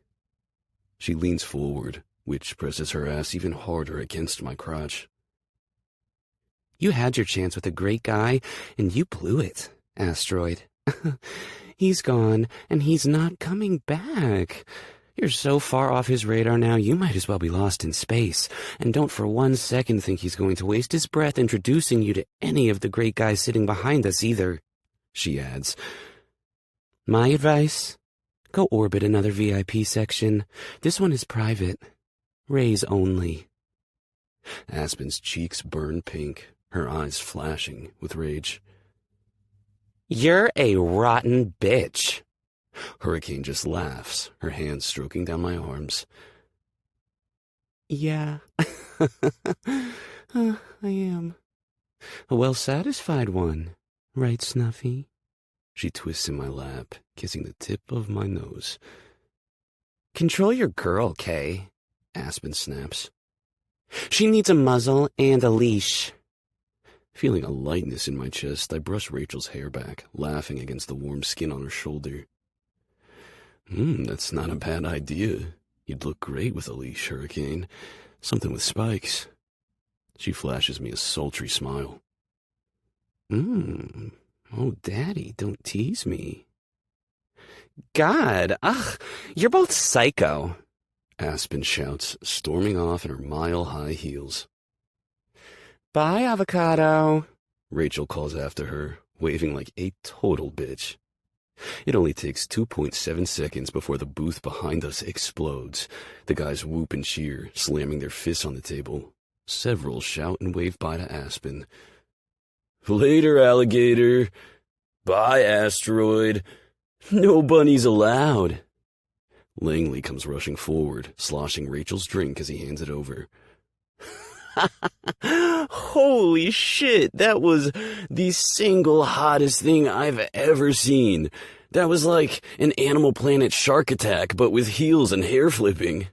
She leans forward, which presses her ass even harder against my crotch. You had your chance with a great guy, and you blew it, Asteroid. He's gone, and he's not coming back. You're so far off his radar now, you might as well be lost in space. And don't for 1 second think he's going to waste his breath introducing you to any of the great guys sitting behind us either, she adds. My advice? Go orbit another VIP section. This one is private. Rays only. Aspen's cheeks burn pink, her eyes flashing with rage. You're a rotten bitch. Hurricane just laughs, her hands stroking down my arms. Yeah, I am. A well-satisfied one, right, Snuffy? She twists in my lap, kissing the tip of my nose. Control your girl, Kay, Aspen snaps. She needs a muzzle and a leash. Feeling a lightness in my chest, I brush Rachel's hair back, laughing against the warm skin on her shoulder. That's not a bad idea. You'd look great with a leash, Hurricane. Something with spikes. She flashes me a sultry smile. Oh, Daddy, don't tease me. God, you're both psycho, Aspen shouts, storming off in her mile-high heels. Bye, Avocado, Rachel calls after her, waving like a total bitch. It only takes 2.7 seconds before the booth behind us explodes. The guys whoop and cheer, slamming their fists on the table. Several shout and wave bye to Aspen. Later, alligator. Bye, asteroid. No bunnies allowed. Langley comes rushing forward, sloshing Rachel's drink as he hands it over. Holy shit, that was the single hottest thing I've ever seen. That was like an Animal Planet shark attack, but with heels and hair flipping.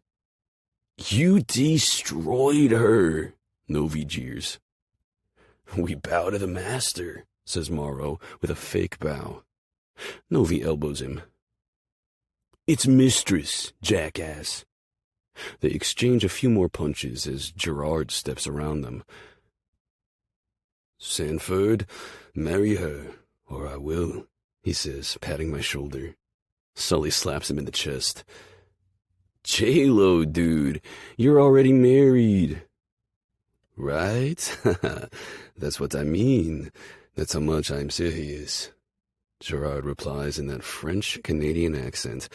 You destroyed her, Novi jeers. We bow to the master, says Morrow with a fake bow. Novi elbows him. It's mistress, jackass. They exchange a few more punches as Gerard steps around them. Sanford, marry her, or I will, he says, patting my shoulder. Sully slaps him in the chest. J-Lo, dude, you're already married. Right? That's what I mean. That's how much I'm serious. Gerard replies in that French-Canadian accent,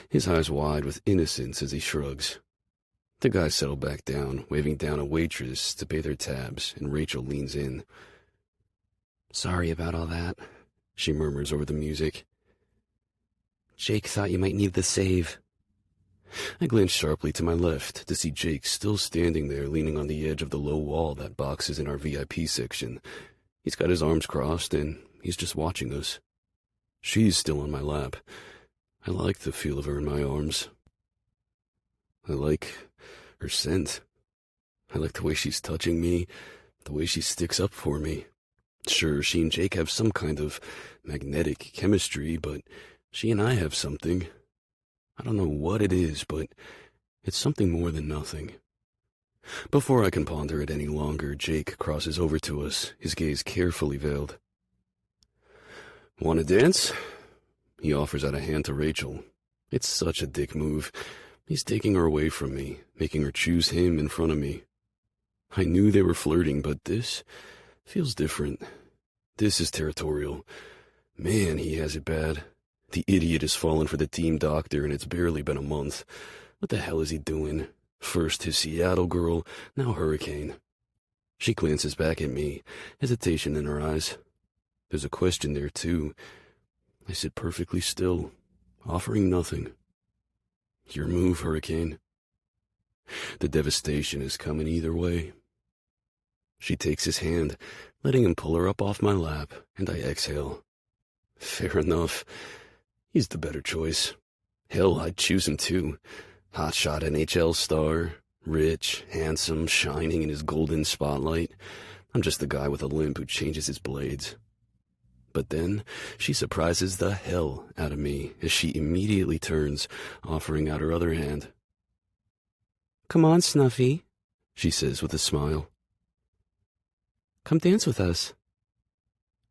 his eyes wide with innocence as he shrugs. The guys settle back down, waving down a waitress to pay their tabs, and Rachel leans in. Sorry about all that, she murmurs over the music. Jake thought you might need the save. I glance sharply to my left to see Jake still standing there leaning on the edge of the low wall that boxes in our VIP section. He's got his arms crossed, and he's just watching us. She's still on my lap. I like the feel of her in my arms. I like her scent. I like the way she's touching me, the way she sticks up for me. Sure, she and Jake have some kind of magnetic chemistry, but she and I have something. I don't know what it is, but it's something more than nothing. Before I can ponder it any longer, Jake crosses over to us, his gaze carefully veiled. Want to dance? He offers out a hand to Rachel. It's such a dick move. He's taking her away from me, making her choose him in front of me. I knew they were flirting, but this feels different. This is territorial. Man, he has it bad. The idiot has fallen for the team doctor, and it's barely been a month. What the hell is he doing? First his Seattle girl, now Hurricane. She glances back at me, hesitation in her eyes. There's a question there, too. I sit perfectly still, offering nothing. Your move, Hurricane. The devastation is coming either way. She takes his hand, letting him pull her up off my lap, and I exhale. Fair enough. He's the better choice. Hell, I'd choose him too. Hotshot NHL star, rich, handsome, shining in his golden spotlight. I'm just the guy with a limp who changes his blades. But then she surprises the hell out of me as she immediately turns, offering out her other hand. Come on, Snuffy, she says with a smile. Come dance with us.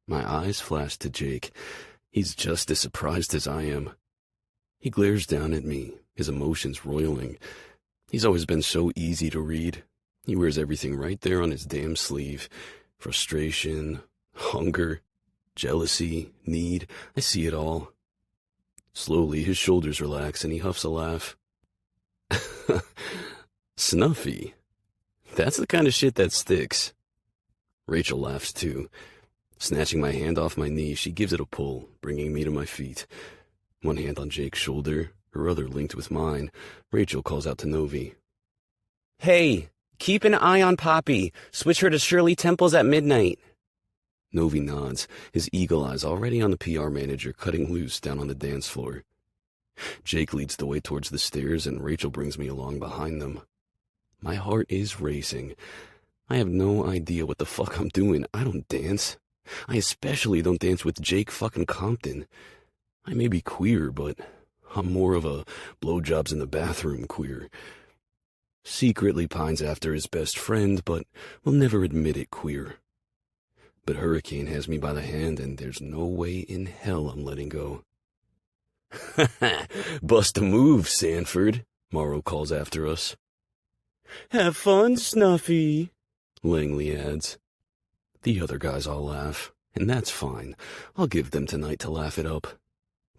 My eyes flash to Jake. He's just as surprised as I am. He glares down at me, his emotions roiling. He's always been so easy to read. He wears everything right there on his damn sleeve. Frustration, hunger, jealousy, need. I see it all. Slowly, his shoulders relax and he huffs a laugh. Snuffy. That's the kind of shit that sticks. Rachel laughs too. Snatching my hand off my knee, she gives it a pull, bringing me to my feet. One hand on Jake's shoulder, her other linked with mine. Rachel calls out to Novi. Hey, Keep an eye on Poppy. Switch her to Shirley Temples at midnight. Novi nods, his eagle eyes already on the PR manager cutting loose down on the dance floor. Jake leads the way towards the stairs, and Rachel brings me along behind them. My heart is racing. I have no idea what the fuck I'm doing. I don't dance. I especially don't dance with Jake fucking Compton. I may be queer, but I'm more of a blowjobs in the bathroom queer. Secretly pines after his best friend, but will never admit it queer. But Hurricane has me by the hand, and there's no way in hell I'm letting go. Bust a move, Sanford, Morrow calls after us. Have fun, Snuffy, Langley adds. The other guys all laugh, and that's fine. I'll give them tonight to laugh it up.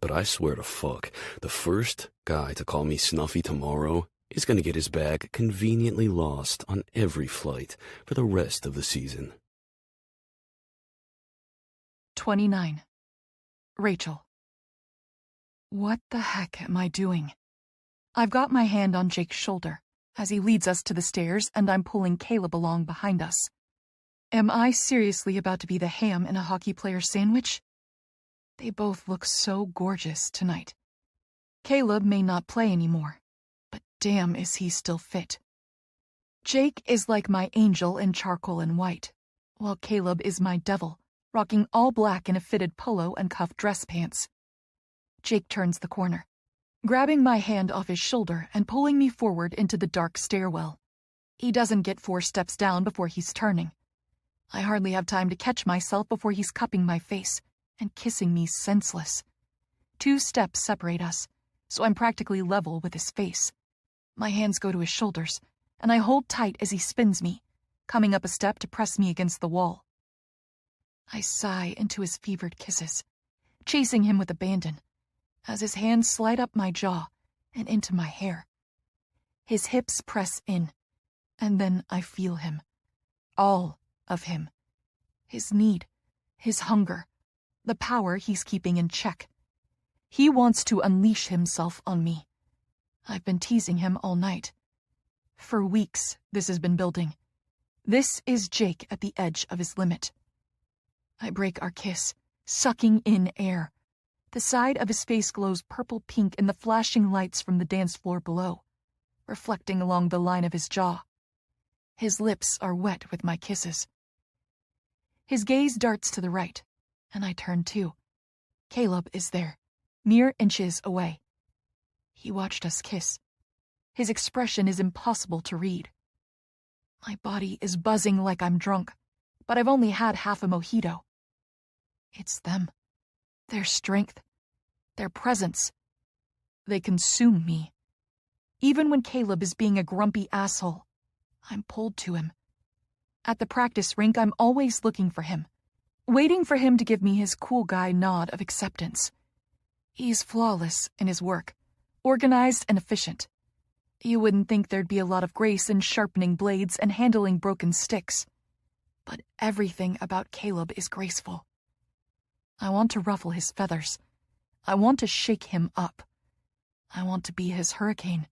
But I swear to fuck, the first guy to call me Snuffy tomorrow is gonna get his bag conveniently lost on every flight for the rest of the season. 29. Rachel. What the heck am I doing? I've got my hand on Jake's shoulder as he leads us to the stairs, and I'm pulling Caleb along behind us. Am I seriously about to be the ham in a hockey player's sandwich? They both look so gorgeous tonight. Caleb may not play anymore, but damn is he still fit. Jake is like my angel in charcoal and white, while Caleb is my devil, rocking all black in a fitted polo and cuffed dress pants. Jake turns the corner, grabbing my hand off his shoulder and pulling me forward into the dark stairwell. He doesn't get 4 steps down before he's turning. I hardly have time to catch myself before he's cupping my face and kissing me senseless. 2 steps separate us, so I'm practically level with his face. My hands go to his shoulders, and I hold tight as he spins me, coming up a step to press me against the wall. I sigh into his fevered kisses, chasing him with abandon, as his hands slide up my jaw and into my hair. His hips press in, and then I feel him. All of him. His need, his hunger, the power he's keeping in check. He wants to unleash himself on me. I've been teasing him all night. For weeks, this has been building. This is Jake at the edge of his limit. I break our kiss, sucking in air. The side of his face glows purple-pink in the flashing lights from the dance floor below, reflecting along the line of his jaw. His lips are wet with my kisses. His gaze darts to the right, and I turn too. Caleb is there, mere inches away. He watched us kiss. His expression is impossible to read. My body is buzzing like I'm drunk, but I've only had half a mojito. It's them. Their strength, their presence. They consume me. Even when Caleb is being a grumpy asshole, I'm pulled to him. At the practice rink, I'm always looking for him, waiting for him to give me his cool guy nod of acceptance. He's flawless in his work, organized and efficient. You wouldn't think there'd be a lot of grace in sharpening blades and handling broken sticks. But everything about Caleb is graceful. I want to ruffle his feathers. I want to shake him up. I want to be his hurricane.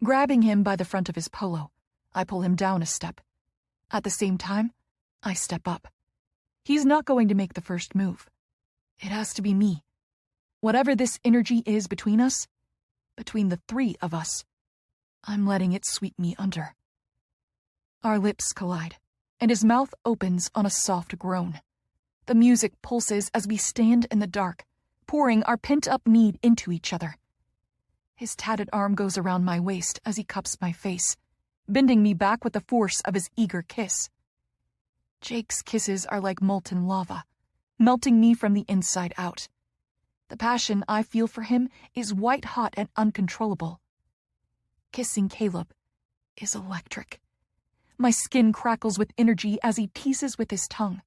Grabbing him by the front of his polo, I pull him down a step. At the same time, I step up. He's not going to make the first move. It has to be me. Whatever this energy is between us, between the 3 of us, I'm letting it sweep me under. Our lips collide, and his mouth opens on a soft groan. The music pulses as we stand in the dark, pouring our pent-up need into each other. His tatted arm goes around my waist as he cups my face, bending me back with the force of his eager kiss. Jake's kisses are like molten lava, melting me from the inside out. The passion I feel for him is white-hot and uncontrollable. Kissing Caleb is electric. My skin crackles with energy as he teases with his tongue,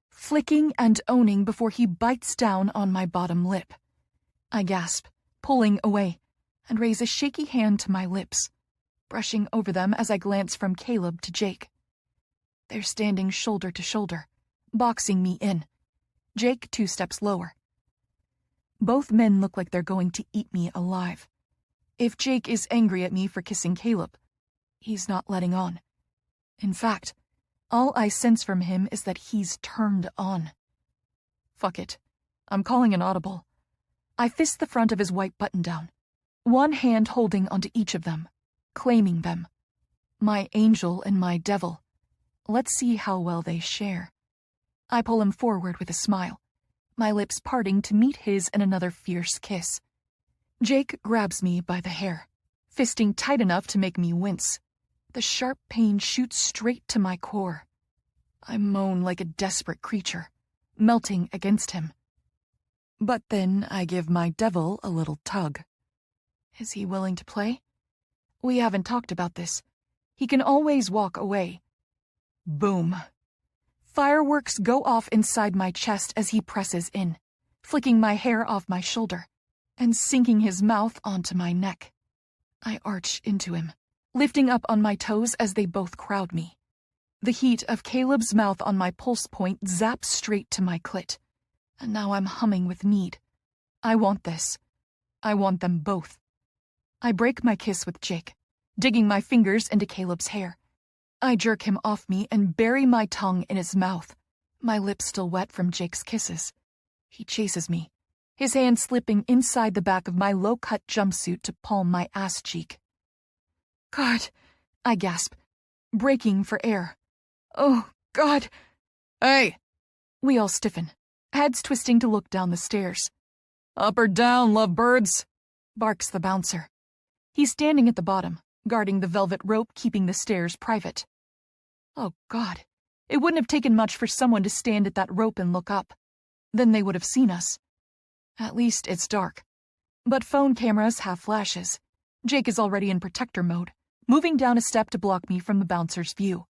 flicking and owning before he bites down on my bottom lip. I gasp, pulling away, and raise a shaky hand to my lips, brushing over them as I glance from Caleb to Jake. They're standing shoulder to shoulder, boxing me in. Jake 2 steps lower. Both men look like they're going to eat me alive. If Jake is angry at me for kissing Caleb, He's not letting on. In fact, all I sense from him is that he's turned on. Fuck it. I'm calling an audible. I fist the front of his white button-down, one hand holding onto each of them, claiming them. My angel and my devil. Let's see how well they share. I pull him forward with a smile, my lips parting to meet his in another fierce kiss. Jake grabs me by the hair, fisting tight enough to make me wince. The sharp pain shoots straight to my core. I moan like a desperate creature, melting against him. But then I give my devil a little tug. Is he willing to play? We haven't talked about this. He can always walk away. Boom. Fireworks go off inside my chest as he presses in, flicking my hair off my shoulder and sinking his mouth onto my neck. I arch into him, lifting up on my toes as they both crowd me. The heat of Caleb's mouth on my pulse point zaps straight to my clit, and now I'm humming with need. I want this. I want them both. I break my kiss with Jake, digging my fingers into Caleb's hair. I jerk him off me and bury my tongue in his mouth, my lips still wet from Jake's kisses. He chases me, his hand slipping inside the back of my low-cut jumpsuit to palm my ass cheek. God, I gasp, breaking for air. Oh, God. Hey! We all stiffen, heads twisting to look down the stairs. Up or down, lovebirds? Barks the bouncer. He's standing at the bottom, guarding the velvet rope keeping the stairs private. Oh, God. It wouldn't have taken much for someone to stand at that rope and look up. Then they would have seen us. At least it's dark. But phone cameras have flashes. Jake is already in protector mode, moving down a step to block me from the bouncer's view.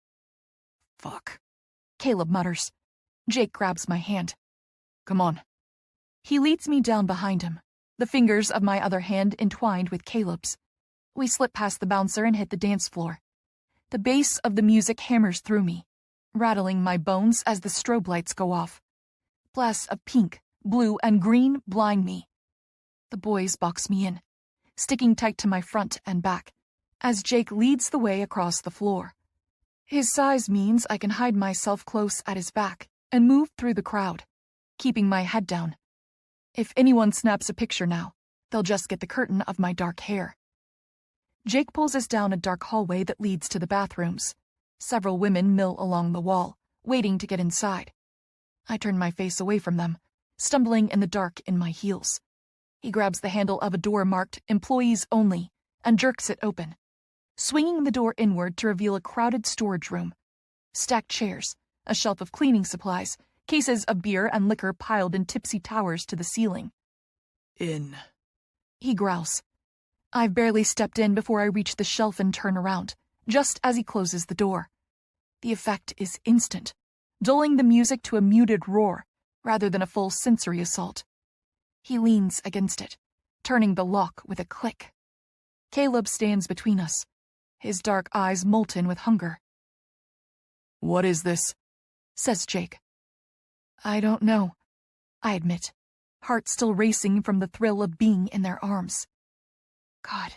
Fuck. Caleb mutters. Jake grabs my hand. Come on. He leads me down behind him, the fingers of my other hand entwined with Caleb's. We slip past the bouncer and hit the dance floor. The bass of the music hammers through me, rattling my bones as the strobe lights go off. Blasts of pink, blue, and green blind me. The boys box me in, sticking tight to my front and back, as Jake leads the way across the floor. His size means I can hide myself close at his back and move through the crowd, keeping my head down. If anyone snaps a picture now, they'll just get the curtain of my dark hair. Jake pulls us down a dark hallway that leads to the bathrooms. Several women mill along the wall, waiting to get inside. I turn my face away from them, stumbling in the dark in my heels. He grabs the handle of a door marked Employees Only and jerks it open, swinging the door inward to reveal a crowded storage room. Stacked chairs, a shelf of cleaning supplies, cases of beer and liquor piled in tipsy towers to the ceiling. In. He growls. I've barely stepped in before I reach the shelf and turn around, just as he closes the door. The effect is instant, dulling the music to a muted roar rather than a full sensory assault. He leans against it, turning the lock with a click. Caleb stands between us, his dark eyes molten with hunger. What is this? Says Jake. I don't know, I admit, heart still racing from the thrill of being in their arms. God,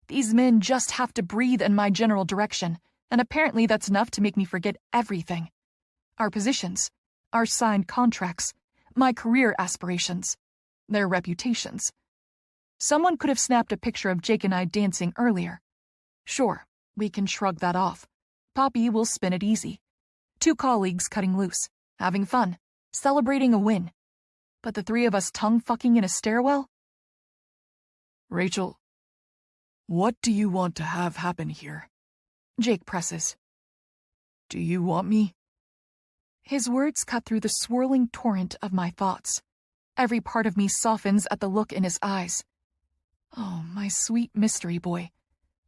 these men just have to breathe in my general direction, and apparently that's enough to make me forget everything. Our positions, our signed contracts, my career aspirations, their reputations. Someone could have snapped a picture of Jake and I dancing earlier. Sure, we can shrug that off. Poppy will spin it easy. Two colleagues cutting loose, having fun, celebrating a win. But the three of us tongue-fucking in a stairwell? Rachel, what do you want to have happen here? Jake presses. Do you want me? His words cut through the swirling torrent of my thoughts. Every part of me softens at the look in his eyes. Oh, my sweet mystery boy,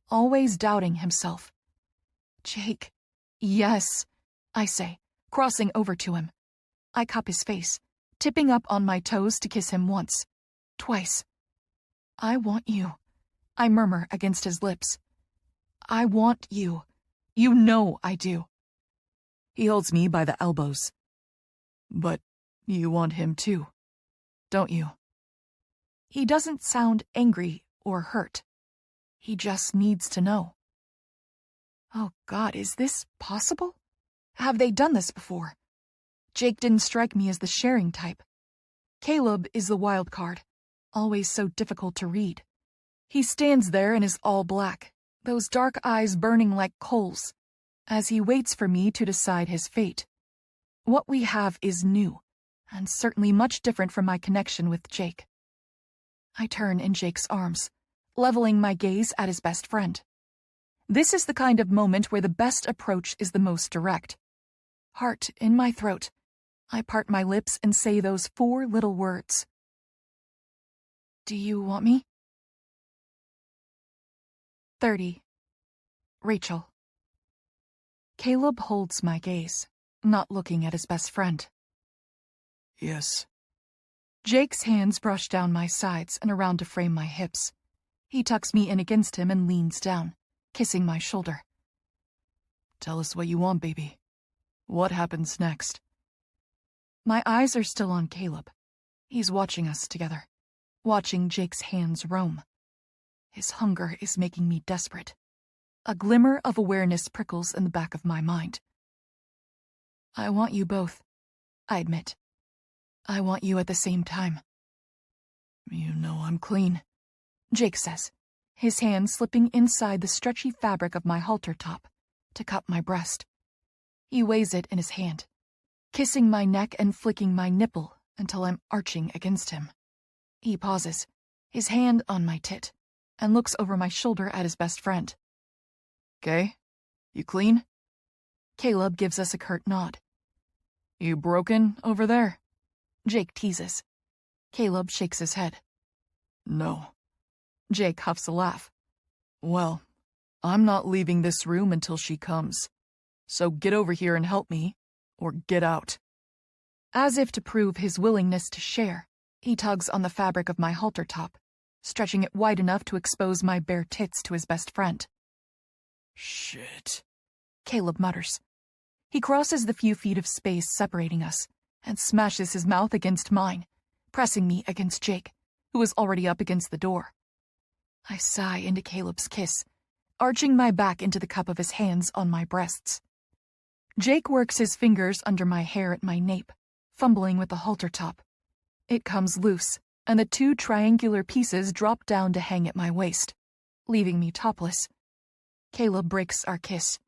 always doubting himself. Jake, yes, I say, crossing over to him. I cup his face, tipping up on my toes to kiss him once, twice. I want you, I murmur against his lips. I want you. You know I do. He holds me by the elbows. But you want him too, don't you? He doesn't sound angry or hurt. He just needs to know. Oh God, is this possible? Have they done this before? Jake didn't strike me as the sharing type. Caleb is the wild card, always so difficult to read. He stands there in his all black, those dark eyes burning like coals, as he waits for me to decide his fate. What we have is new, and certainly much different from my connection with Jake. I turn in Jake's arms, leveling my gaze at his best friend. This is the kind of moment where the best approach is the most direct. Heart in my throat, I part my lips and say those 4 little words. Do you want me? 30. Rachel. Caleb holds my gaze, not looking at his best friend. Yes. Jake's hands brush down my sides and around to frame my hips. He tucks me in against him and leans down, kissing my shoulder. Tell us what you want, baby. What happens next? My eyes are still on Caleb. He's watching us together, watching Jake's hands roam. His hunger is making me desperate. A glimmer of awareness prickles in the back of my mind. I want you both, I admit. I want you at the same time. You know I'm clean, Jake says, his hand slipping inside the stretchy fabric of my halter top to cup my breast. He weighs it in his hand, kissing my neck and flicking my nipple until I'm arching against him. He pauses, his hand on my tit, and looks over my shoulder at his best friend. Okay? You clean? Caleb gives us a curt nod. You broken over there? Jake teases. Caleb shakes his head. No. Jake huffs a laugh. Well, I'm not leaving this room until she comes. So get over here and help me, or get out. As if to prove his willingness to share, he tugs on the fabric of my halter top, stretching it wide enough to expose my bare tits to his best friend. Shit, Caleb mutters. He crosses the few feet of space separating us and smashes his mouth against mine, pressing me against Jake, who was already up against the door. I sigh into Caleb's kiss, arching my back into the cup of his hands on my breasts. Jake works his fingers under my hair at my nape, fumbling with the halter top. It comes loose, and the 2 triangular pieces drop down to hang at my waist, leaving me topless. Caleb breaks our kiss,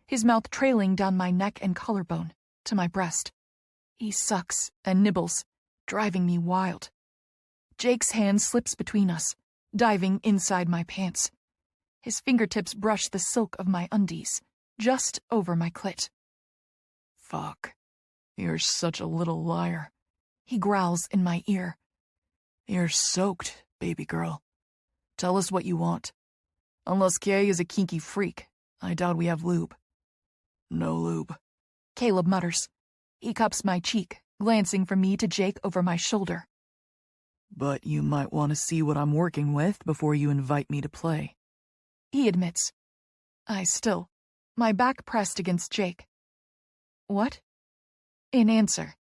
his mouth trailing down my neck and collarbone to my breast. He sucks and nibbles, driving me wild. Jake's hand slips between us, diving inside my pants. His fingertips brush the silk of my undies, just over my clit. Fuck. You're such a little liar. He growls in my ear. You're soaked, baby girl. Tell us what you want. Unless Kay is a kinky freak, I doubt we have lube. No lube, Caleb mutters. He cups my cheek, glancing from me to Jake over my shoulder. But you might want to see what I'm working with before you invite me to play. He admits. I still, my back pressed against Jake. What? In answer,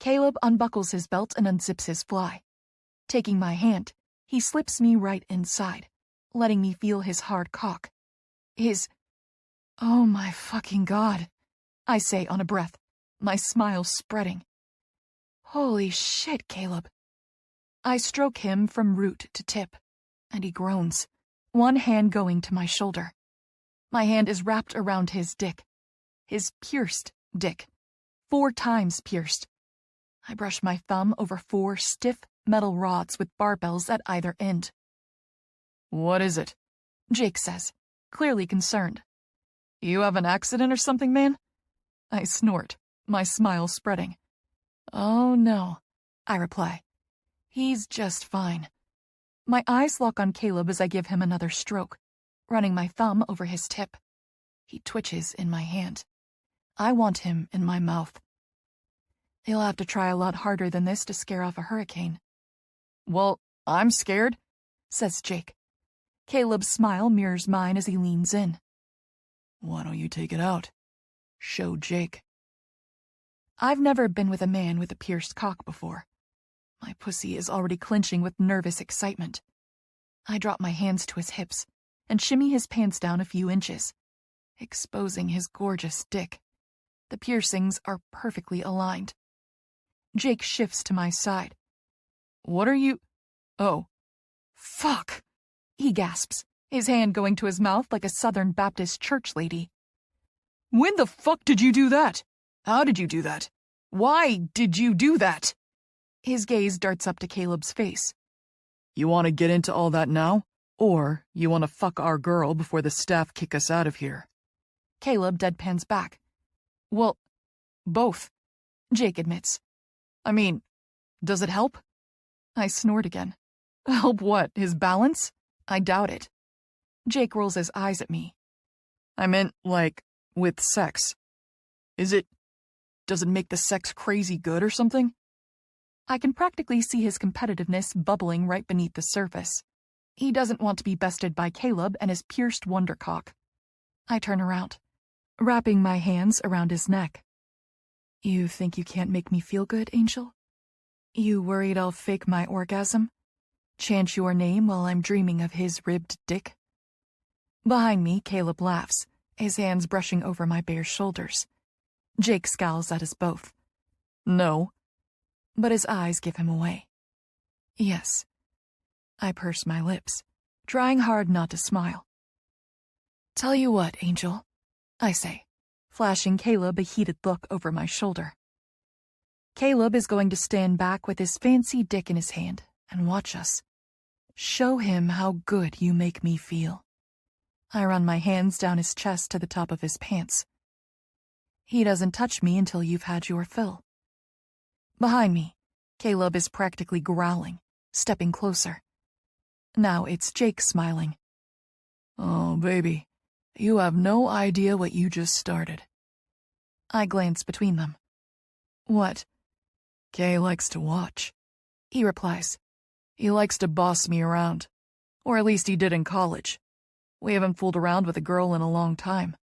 Caleb unbuckles his belt and unzips his fly. Taking my hand, he slips me right inside, letting me feel his hard cock. Oh my fucking God, I say on a breath, my smile spreading. Holy shit, Caleb. I stroke him from root to tip, and he groans, one hand going to my shoulder. My hand is wrapped around his dick. His pierced dick. 4 times pierced. I brush my thumb over 4 stiff metal rods with barbells at either end. What is it? Jake says, clearly concerned. You have an accident or something, man? I snort, my smile spreading. Oh no, I reply. He's just fine. My eyes lock on Caleb as I give him another stroke, running my thumb over his tip. He twitches in my hand. I want him in my mouth. He'll have to try a lot harder than this to scare off a hurricane. Well, I'm scared, says Jake. Caleb's smile mirrors mine as he leans in. Why don't you take it out? Show Jake. I've never been with a man with a pierced cock before. My pussy is already clenching with nervous excitement. I drop my hands to his hips and shimmy his pants down a few inches. exposing his gorgeous dick. The piercings are perfectly aligned. Jake shifts to my side. What are you... Oh. Fuck! He gasps, his hand going to his mouth like a Southern Baptist church lady. When the fuck did you do that? How did you do that? Why did you do that? His gaze darts up to Caleb's face. You want to get into all that now? Or you want to fuck our girl before the staff kick us out of here? Caleb deadpans back. Well, both, Jake admits. I mean, does it help? I snort again. Help what? His balance? I doubt it. Jake rolls his eyes at me. I meant, like, with sex. Does it make the sex crazy good or something? I can practically see his competitiveness bubbling right beneath the surface. He doesn't want to be bested by Caleb and his pierced wondercock. I turn around, wrapping my hands around his neck. You think you can't make me feel good, Angel? You worried I'll fake my orgasm? Chant your name while I'm dreaming of his ribbed dick? Behind me, Caleb laughs, his hands brushing over my bare shoulders. Jake scowls at us both. No. But his eyes give him away. Yes. I purse my lips, trying hard not to smile. Tell you what, Angel, I say, flashing Caleb a heated look over my shoulder. Caleb is going to stand back with his fancy dick in his hand and watch us. Show him how good you make me feel. I run my hands down his chest to the top of his pants. He doesn't touch me until you've had your fill. Behind me, Caleb is practically growling, stepping closer. Now it's Jake smiling. Oh, baby, you have no idea what you just started. I glance between them. What? Kay likes to watch. He replies. He likes to boss me around. Or at least he did in college. We haven't fooled around with a girl in a long time.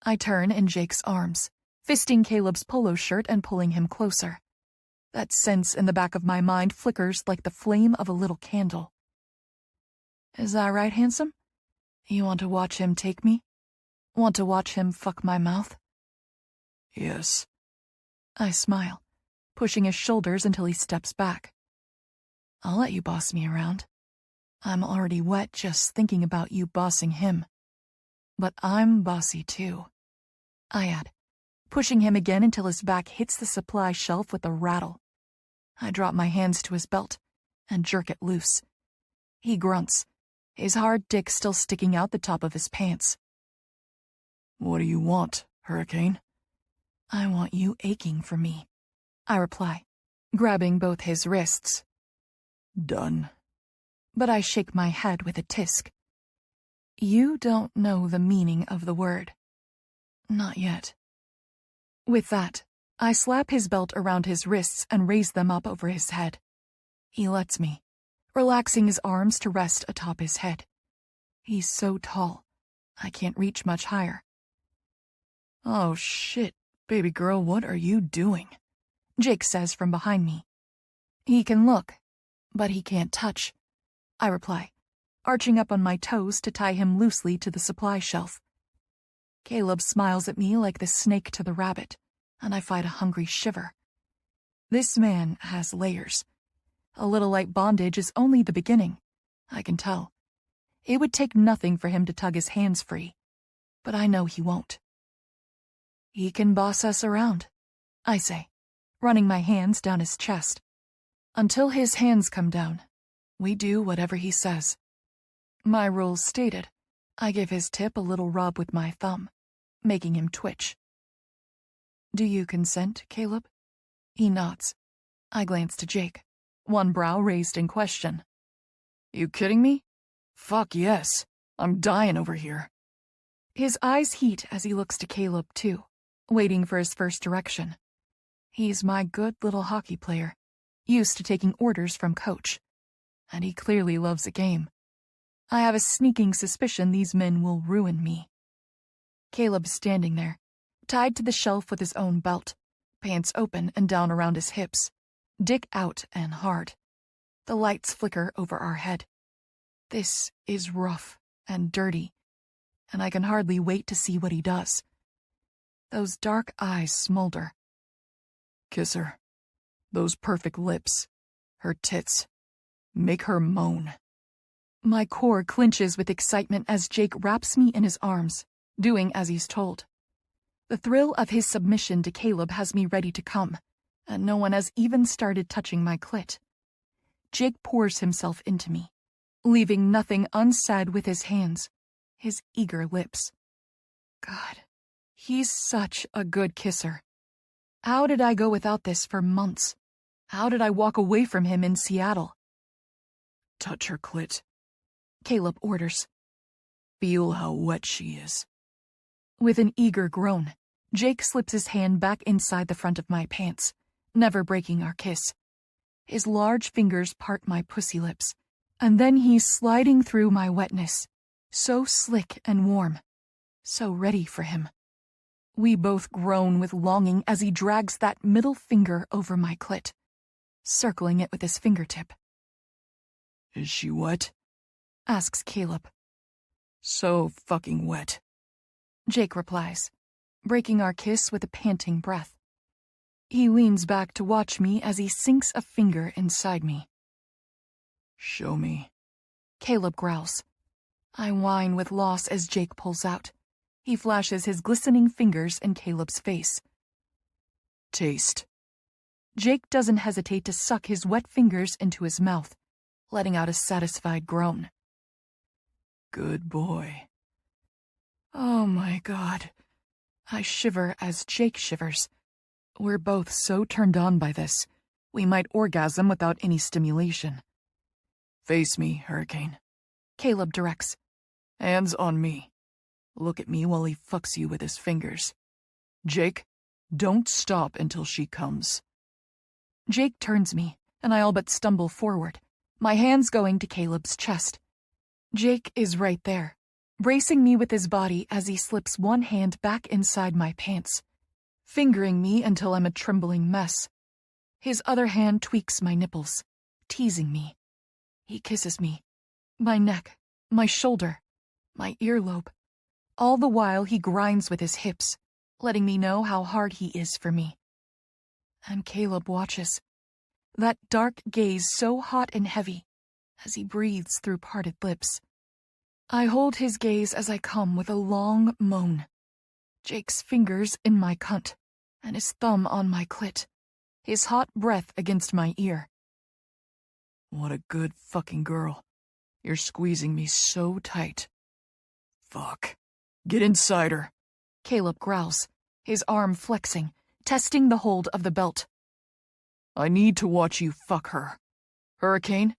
I turn in Jake's arms, fisting Caleb's polo shirt and pulling him closer. That sense in the back of my mind flickers like the flame of a little candle. Is that right, handsome? You want to watch him take me? Want to watch him fuck my mouth? Yes. I smile, pushing his shoulders until he steps back. I'll let you boss me around. I'm already wet just thinking about you bossing him. But I'm bossy too. I add, pushing him again until his back hits the supply shelf with a rattle. I drop my hands to his belt and jerk it loose. He grunts, his hard dick still sticking out the top of his pants. What do you want, Hurricane? I want you aching for me, I reply, grabbing both his wrists. Done. But I shake my head with a tisk. You don't know the meaning of the word. Not yet. With that, I slap his belt around his wrists and raise them up over his head. He lets me, relaxing his arms to rest atop his head. He's so tall, I can't reach much higher. Oh shit, baby girl, what are you doing? Jake says from behind me. He can look, but he can't touch, I reply, arching up on my toes to tie him loosely to the supply shelf. Caleb smiles at me like the snake to the rabbit, and I fight a hungry shiver. This man has layers. A little light bondage is only the beginning, I can tell. It would take nothing for him to tug his hands free, but I know he won't. He can boss us around, I say, running my hands down his chest. Until his hands come down, we do whatever he says. My rules stated, I give his tip a little rub with my thumb, making him twitch. Do you consent, Caleb? He nods. I glance to Jake, one brow raised in question. You kidding me? Fuck yes. I'm dying over here. His eyes heat as he looks to Caleb, too, waiting for his first direction. He's my good little hockey player, used to taking orders from coach. And he clearly loves a game. I have a sneaking suspicion these men will ruin me. Caleb's standing there, tied to the shelf with his own belt, pants open and down around his hips, dick out and hard. The lights flicker over our head. This is rough and dirty, and I can hardly wait to see what he does. Those dark eyes smolder. Kiss her. Those perfect lips. Her tits. Make her moan. My core clinches with excitement as Jake wraps me in his arms, doing as he's told. The thrill of his submission to Caleb has me ready to come, and no one has even started touching my clit. Jake pours himself into me, leaving nothing unsaid with his hands, his eager lips. God, he's such a good kisser. How did I go without this for months? How did I walk away from him in Seattle? Touch her clit. Caleb orders. Feel how wet she is. With an eager groan, Jake slips his hand back inside the front of my pants, never breaking our kiss. His large fingers part my pussy lips, and then he's sliding through my wetness, so slick and warm, so ready for him. We both groan with longing as he drags that middle finger over my clit, circling it with his fingertip. Is she wet? Asks Caleb. So fucking wet. Jake replies, breaking our kiss with a panting breath. He leans back to watch me as he sinks a finger inside me. Show me. Caleb growls. I whine with loss as Jake pulls out. He flashes his glistening fingers in Caleb's face. Taste. Jake doesn't hesitate to suck his wet fingers into his mouth, letting out a satisfied groan. Good boy. Oh my God. I shiver as Jake shivers. We're both so turned on by this. We might orgasm without any stimulation. Face me, Hurricane. Caleb directs. Hands on me. Look at me while he fucks you with his fingers. Jake, don't stop until she comes. Jake turns me, and I all but stumble forward, my hands going to Caleb's chest. Jake is right there, bracing me with his body as he slips one hand back inside my pants, fingering me until I'm a trembling mess. His other hand tweaks my nipples, teasing me. He kisses me, my neck, my shoulder, my earlobe. All the while he grinds with his hips, letting me know how hard he is for me. And Caleb watches, that dark gaze so hot and heavy, as he breathes through parted lips. I hold his gaze as I come with a long moan. Jake's fingers in my cunt, and his thumb on my clit, his hot breath against my ear. What a good fucking girl. You're squeezing me so tight. Fuck. Get inside her. Caleb growls, his arm flexing, testing the hold of the belt. I need to watch you fuck her. Hurricane,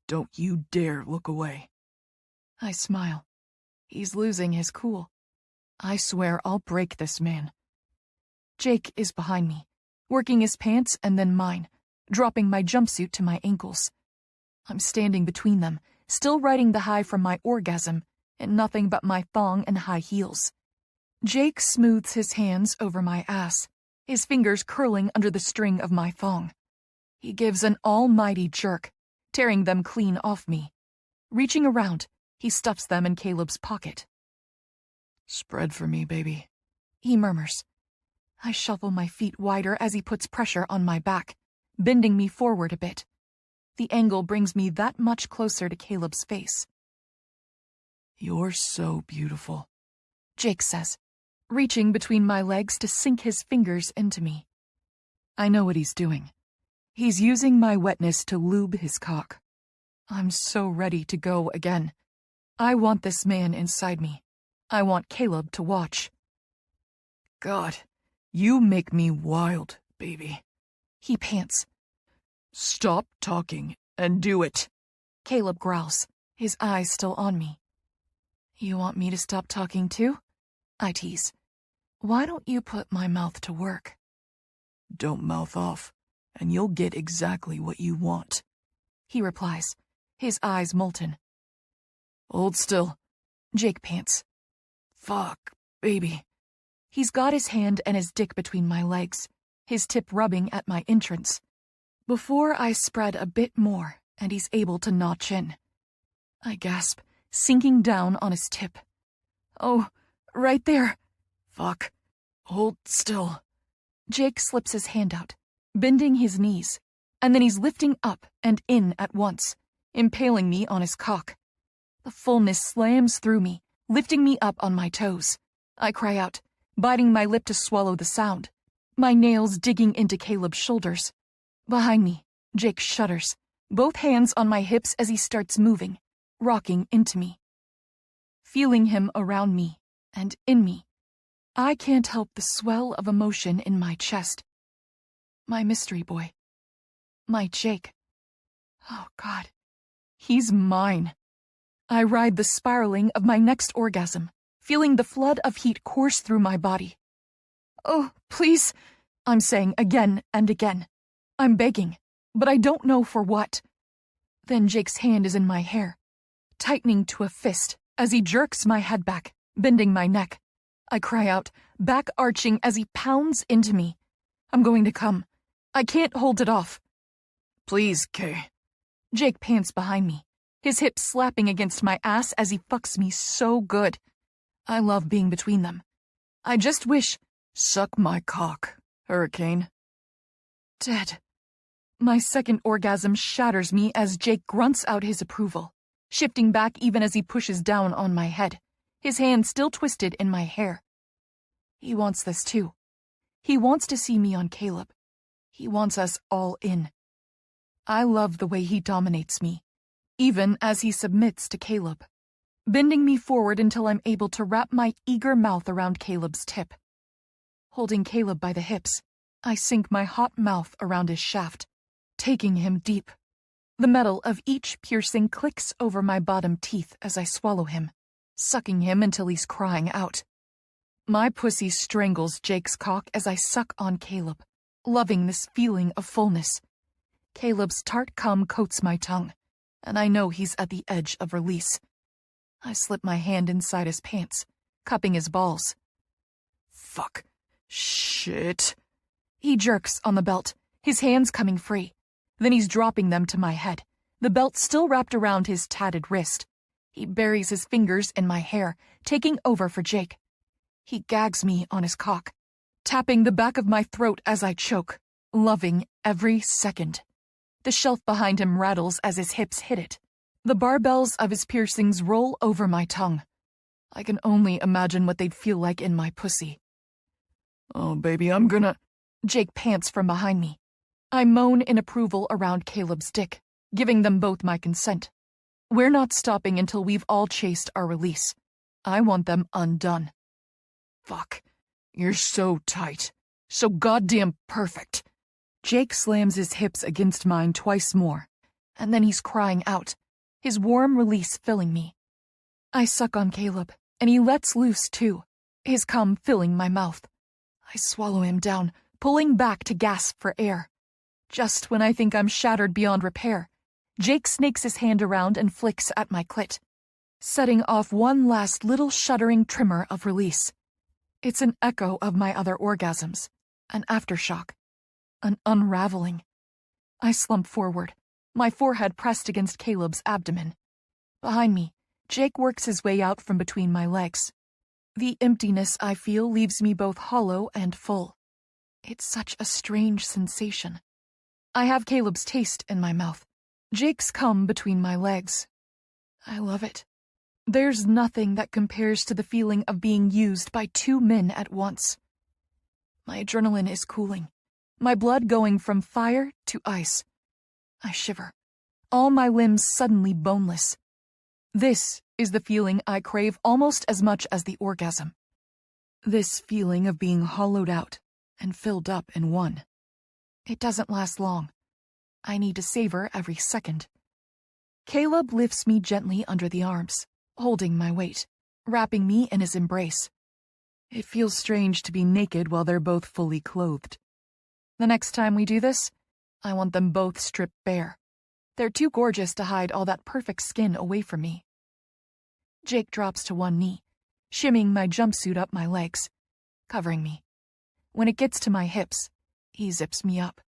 don't you dare look away. I smile. He's losing his cool. I swear I'll break this man. Jake is behind me, working his pants and then mine, dropping my jumpsuit to my ankles. I'm standing between them, still riding the high from my orgasm, and nothing but my thong and high heels. Jake smooths his hands over my ass, his fingers curling under the string of my thong. He gives an almighty jerk, tearing them clean off me. Reaching around, he stuffs them in Caleb's pocket. Spread for me, baby, he murmurs. I shuffle my feet wider as he puts pressure on my back, bending me forward a bit. The angle brings me that much closer to Caleb's face. You're so beautiful, Jake says, reaching between my legs to sink his fingers into me. I know what he's doing. He's using my wetness to lube his cock. I'm so ready to go again. I want this man inside me. I want Caleb to watch. God, you make me wild, baby. He pants. Stop talking and do it. Caleb growls, his eyes still on me. You want me to stop talking too? I tease. Why don't you put my mouth to work? Don't mouth off, and you'll get exactly what you want. He replies, his eyes molten. Hold still. Jake pants. Fuck, baby. He's got his hand and his dick between my legs, his tip rubbing at my entrance. Before I spread a bit more, and he's able to notch in. I gasp, sinking down on his tip. Oh, right there. Fuck. Hold still. Jake slips his hand out, bending his knees, and then he's lifting up and in at once, impaling me on his cock. The fullness slams through me, lifting me up on my toes. I cry out, biting my lip to swallow the sound, my nails digging into Caleb's shoulders. Behind me, Jake shudders, both hands on my hips as he starts moving, rocking into me. Feeling him around me and in me, I can't help the swell of emotion in my chest. My mystery boy. My Jake. Oh, God. He's mine. I ride the spiraling of my next orgasm, feeling the flood of heat course through my body. Oh, please, I'm saying again and again. I'm begging, but I don't know for what. Then Jake's hand is in my hair, tightening to a fist as he jerks my head back, bending my neck. I cry out, back arching as he pounds into me. I'm going to come. I can't hold it off. Please, Kay. Jake pants behind me, his hips slapping against my ass as he fucks me so good. I love being between them. I just wish... Suck my cock, Hurricane. Dead. My second orgasm shatters me as Jake grunts out his approval, shifting back even as he pushes down on my head, his hand still twisted in my hair. He wants this too. He wants to see me on Caleb. He wants us all in. I love the way he dominates me, even as he submits to Caleb, bending me forward until I'm able to wrap my eager mouth around Caleb's tip. Holding Caleb by the hips, I sink my hot mouth around his shaft, taking him deep. The metal of each piercing clicks over my bottom teeth as I swallow him, sucking him until he's crying out. My pussy strangles Jake's cock as I suck on Caleb, loving this feeling of fullness. Caleb's tart cum coats my tongue, and I know he's at the edge of release. I slip my hand inside his pants, cupping his balls. Fuck. Shit. He jerks on the belt, his hands coming free. Then he's dropping them to my head, the belt still wrapped around his tatted wrist. He buries his fingers in my hair, taking over for Jake. He gags me on his cock, tapping the back of my throat as I choke, loving every second. The shelf behind him rattles as his hips hit it. The barbells of his piercings roll over my tongue. I can only imagine what they'd feel like in my pussy. Oh, baby, I'm gonna... Jake pants from behind me. I moan in approval around Caleb's dick, giving them both my consent. We're not stopping until we've all chased our release. I want them undone. Fuck. You're so tight. So goddamn perfect. Jake slams his hips against mine twice more, and then he's crying out, his warm release filling me. I suck on Caleb, and he lets loose too, his cum filling my mouth. I swallow him down, pulling back to gasp for air. Just when I think I'm shattered beyond repair, Jake snakes his hand around and flicks at my clit, setting off one last little shuddering tremor of release. It's an echo of my other orgasms, an aftershock, an unraveling. I slump forward, my forehead pressed against Caleb's abdomen. Behind me, Jake works his way out from between my legs. The emptiness I feel leaves me both hollow and full. It's such a strange sensation. I have Caleb's taste in my mouth, Jake's cum between my legs. I love it. There's nothing that compares to the feeling of being used by two men at once. My adrenaline is cooling, my blood going from fire to ice. I shiver, all my limbs suddenly boneless. This is the feeling I crave almost as much as the orgasm. This feeling of being hollowed out and filled up in one. It doesn't last long. I need to savor every second. Caleb lifts me gently under the arms, holding my weight, wrapping me in his embrace. It feels strange to be naked while they're both fully clothed. The next time we do this, I want them both stripped bare. They're too gorgeous to hide all that perfect skin away from me. Jake drops to one knee, shimming my jumpsuit up my legs, covering me. When it gets to my hips, he zips me up.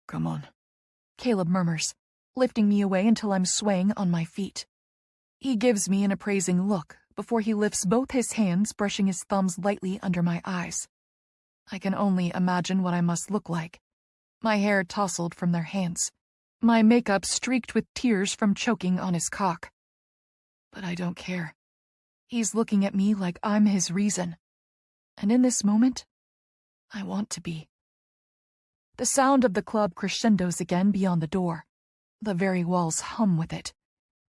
Come on, Caleb murmurs, lifting me away until I'm swaying on my feet. He gives me an appraising look before he lifts both his hands, brushing his thumbs lightly under my eyes. I can only imagine what I must look like. My hair tousled from their hands, my makeup streaked with tears from choking on his cock. But I don't care. He's looking at me like I'm his reason. And in this moment, I want to be. The sound of the club crescendos again beyond the door. The very walls hum with it.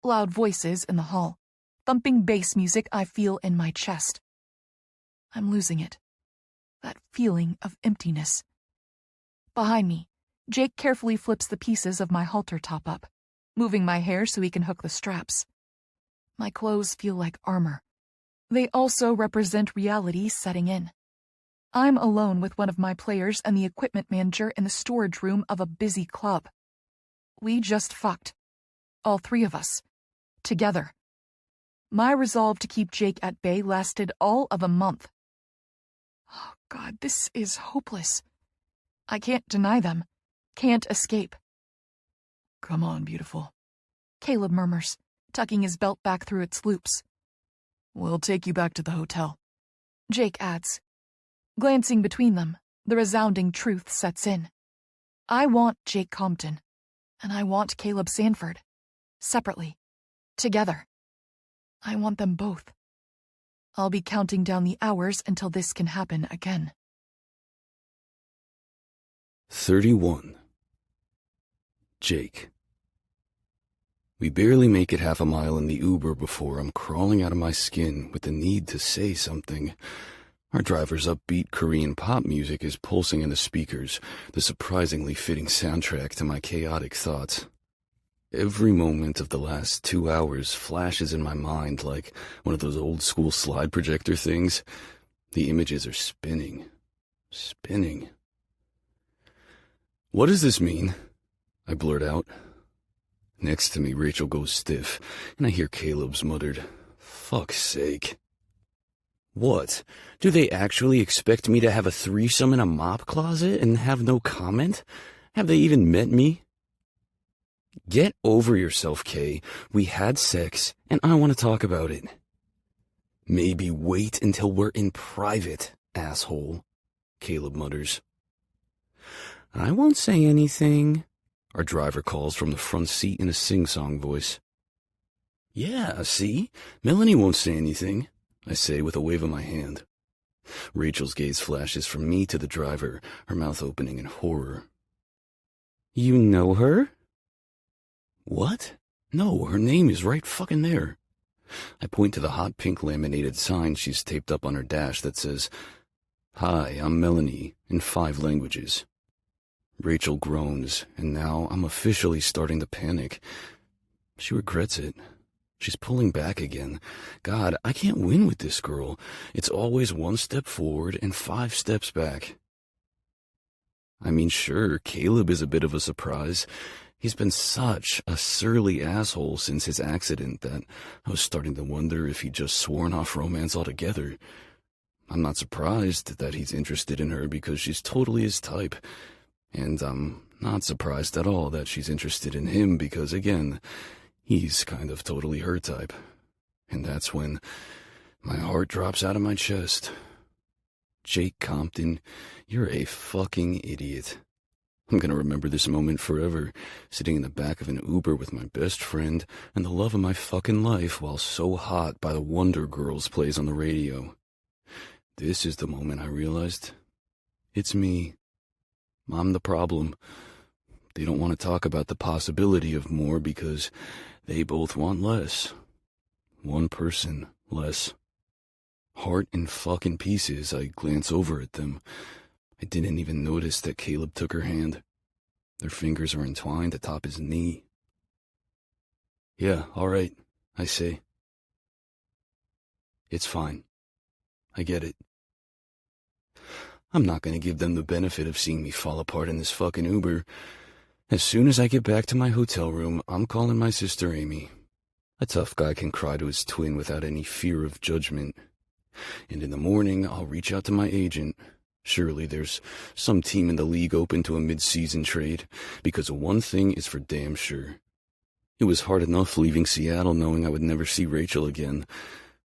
Loud voices in the hall. Thumping bass music I feel in my chest. I'm losing it. That feeling of emptiness. Behind me, Jake carefully flips the pieces of my halter top up, moving my hair so he can hook the straps. My clothes feel like armor. They also represent reality setting in. I'm alone with one of my players and the equipment manager in the storage room of a busy club. We just fucked. All three of us. Together. My resolve to keep Jake at bay lasted all of a month. Oh God, this is hopeless. I can't deny them. Can't escape. Come on, beautiful. Caleb murmurs, tucking his belt back through its loops. We'll take you back to the hotel. Jake adds. Glancing between them, the resounding truth sets in. I want Jake Compton, and I want Caleb Sanford. Separately. Together. I want them both. I'll be counting down the hours until this can happen again. 31. Jake. We barely make it half a mile in the Uber before I'm crawling out of my skin with the need to say something. Our driver's upbeat Korean pop music is pulsing in the speakers, the surprisingly fitting soundtrack to my chaotic thoughts. Every moment of the last 2 hours flashes in my mind like one of those old school slide projector things. The images are spinning. Spinning. What does this mean? I blurt out. Next to me, Rachel goes stiff, and I hear Caleb's muttered, "Fuck's sake." What? Do they actually expect me to have a threesome in a mop closet and have no comment? Have they even met me? Get over yourself, Kay. We had sex, and I want to talk about it. Maybe wait until we're in private, asshole, Caleb mutters. I won't say anything, our driver calls from the front seat in a sing-song voice. Yeah, see? Melanie won't say anything, I say with a wave of my hand. Rachel's gaze flashes from me to the driver, her mouth opening in horror. You know her? What? No, her name is right fucking there. I point to the hot pink laminated sign she's taped up on her dash that says, Hi, I'm Melanie, in 5 languages. Rachel groans, and now I'm officially starting to panic. She regrets it. She's pulling back again. God, I can't win with this girl. It's always 1 step forward and 5 steps back. I mean, sure, Caleb is a bit of a surprise. He's been such a surly asshole since his accident that I was starting to wonder if he'd just sworn off romance altogether. I'm not surprised that he's interested in her because she's totally his type. And I'm not surprised at all that she's interested in him because, again, he's kind of totally her type. And that's when my heart drops out of my chest. Jake Compton, you're a fucking idiot. I'm gonna remember this moment forever, sitting in the back of an Uber with my best friend and the love of my fucking life while So Hot by the Wonder Girls plays on the radio. This is the moment I realized. It's me. I'm the problem. They don't want to talk about the possibility of more because they both want less. 1 person less. Heart in fucking pieces, I glance over at them. I didn't even notice that Caleb took her hand. Their fingers are entwined atop his knee. Yeah, all right, I say. It's fine. I get it. I'm not going to give them the benefit of seeing me fall apart in this fucking Uber. As soon as I get back to my hotel room, I'm calling my sister Amy. A tough guy can cry to his twin without any fear of judgment. And in the morning, I'll reach out to my agent. Surely there's some team in the league open to a mid-season trade, because one thing is for damn sure. It was hard enough leaving Seattle knowing I would never see Rachel again,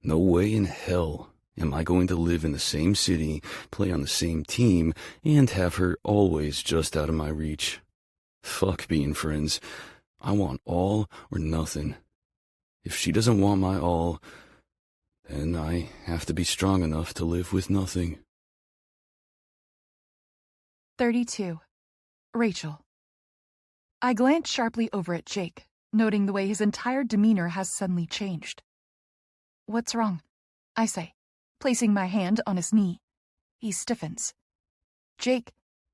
No way in hell am I going to live in the same city, play on the same team, and have her always just out of my reach. Fuck being friends. I want all or nothing. If she doesn't want my all, then I have to be strong enough to live with nothing. 32. Rachel. I glance sharply over at Jake, noting the way his entire demeanor has suddenly changed. What's wrong? I say, placing my hand on his knee. He stiffens. Jake,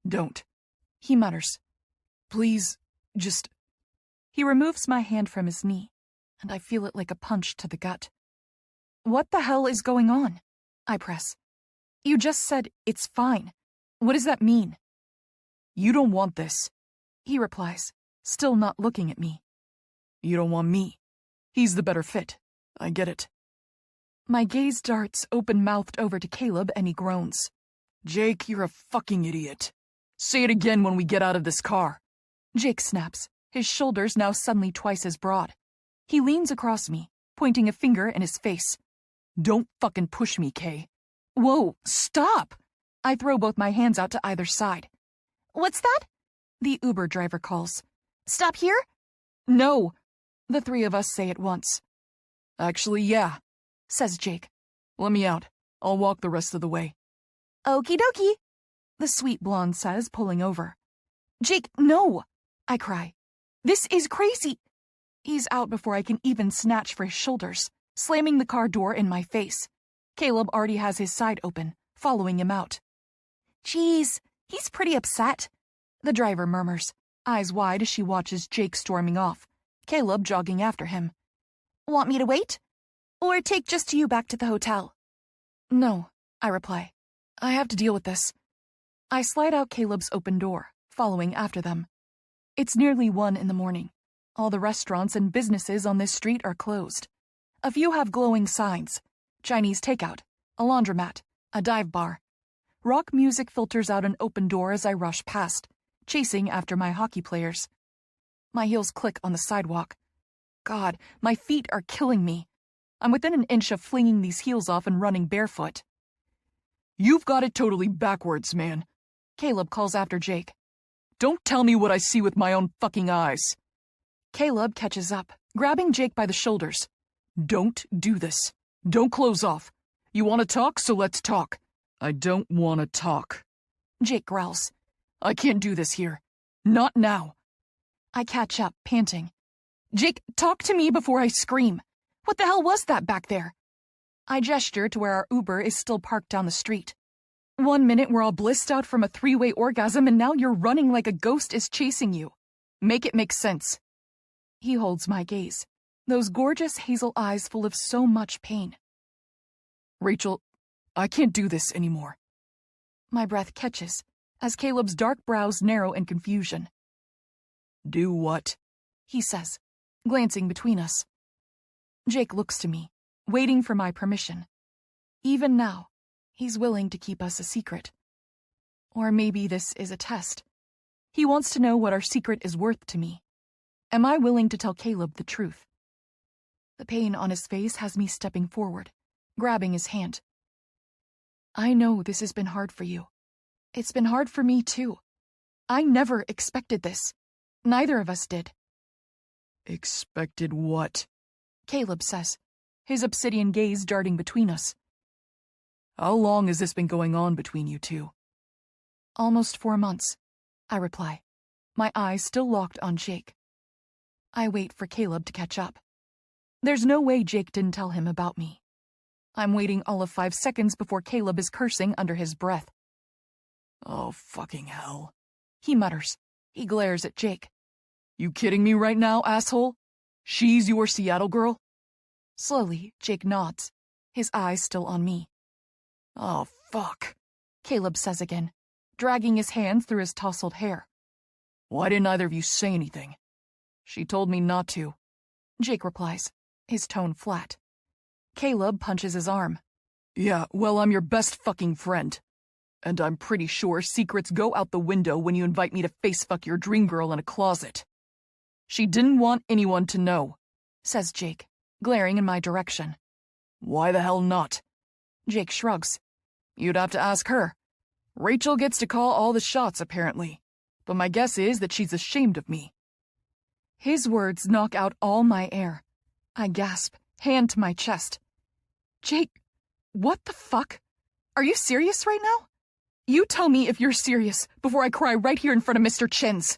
Don't. he mutters. Please, just... He removes my hand from his knee, and I feel it like a punch to the gut. What the hell is going on? I press. You just said it's fine. What does that mean? You don't want this. He replies, still not looking at me. You don't want me. He's the better fit. I get it. My gaze darts open-mouthed over to Caleb and he groans. Jake, you're a fucking idiot. Say it again when we get out of this car. Jake snaps, his shoulders now suddenly twice as broad. He leans across me, pointing a finger in his face. Don't fucking push me, Kay. Whoa, stop! I throw both my hands out to either side. What's that? The Uber driver calls. Stop here? No, the three of us say at once. Actually, yeah, Says Jake. let me out. I'll walk the rest of the way. Okie dokie, the sweet blonde says, pulling over. Jake, no! I cry. This is crazy! He's out before I can even snatch for his shoulders, slamming the car door in my face. Caleb already has his side open, following him out. Geez, he's pretty upset, the driver murmurs, eyes wide as she watches Jake storming off, Caleb jogging after him. Want me to wait? Or take just you back to the hotel? No, I reply. I have to deal with this. I slide out Caleb's open door, following after them. It's nearly 1 a.m. All the restaurants and businesses on this street are closed. A few have glowing signs. Chinese takeout, a laundromat, a dive bar. Rock music filters out an open door as I rush past, chasing after my hockey players. My heels click on the sidewalk. God, my feet are killing me. I'm within an inch of flinging these heels off and running barefoot. You've got it totally backwards, man. Caleb calls after Jake. Don't tell me what I see with my own fucking eyes. Caleb catches up, grabbing Jake by the shoulders. Don't do this. Don't close off. You want to talk, so let's talk. I don't want to talk. Jake growls. I can't do this here. Not now. I catch up, panting. Jake, talk to me before I scream. What the hell was that back there? I gesture to where our Uber is still parked down the street. 1 minute we're all blissed out from a 3-way orgasm and now you're running like a ghost is chasing you. Make it make sense. He holds my gaze, those gorgeous hazel eyes full of so much pain. Rachel, I can't do this anymore. My breath catches as Caleb's dark brows narrow in confusion. Do what? He says, glancing between us. Jake looks to me, waiting for my permission. Even now, he's willing to keep us a secret. Or maybe this is a test. He wants to know what our secret is worth to me. Am I willing to tell Caleb the truth? The pain on his face has me stepping forward, grabbing his hand. I know this has been hard for you. It's been hard for me, too. I never expected this. Neither of us did. Expected what? Caleb says, his obsidian gaze darting between us. How long has this been going on between you two? Almost 4 months, I reply, my eyes still locked on Jake. I wait for Caleb to catch up. There's no way Jake didn't tell him about me. I'm waiting all of 5 seconds before Caleb is cursing under his breath. Oh, fucking hell. He mutters. He glares at Jake. You kidding me right now, asshole? She's your Seattle girl? Slowly, Jake nods, his eyes still on me. Oh, fuck, Caleb says again, dragging his hands through his tousled hair. Why didn't either of you say anything? She told me not to. Jake replies, his tone flat. Caleb punches his arm. Yeah, well, I'm your best fucking friend. And I'm pretty sure secrets go out the window when you invite me to face-fuck your dream girl in a closet. She didn't want anyone to know, says Jake, glaring in my direction. Why the hell not? Jake shrugs. You'd have to ask her. Rachel gets to call all the shots, apparently. But my guess is that she's ashamed of me. His words knock out all my air. I gasp, hand to my chest. Jake, what the fuck? Are you serious right now? You tell me if you're serious before I cry right here in front of Mr. Chin's.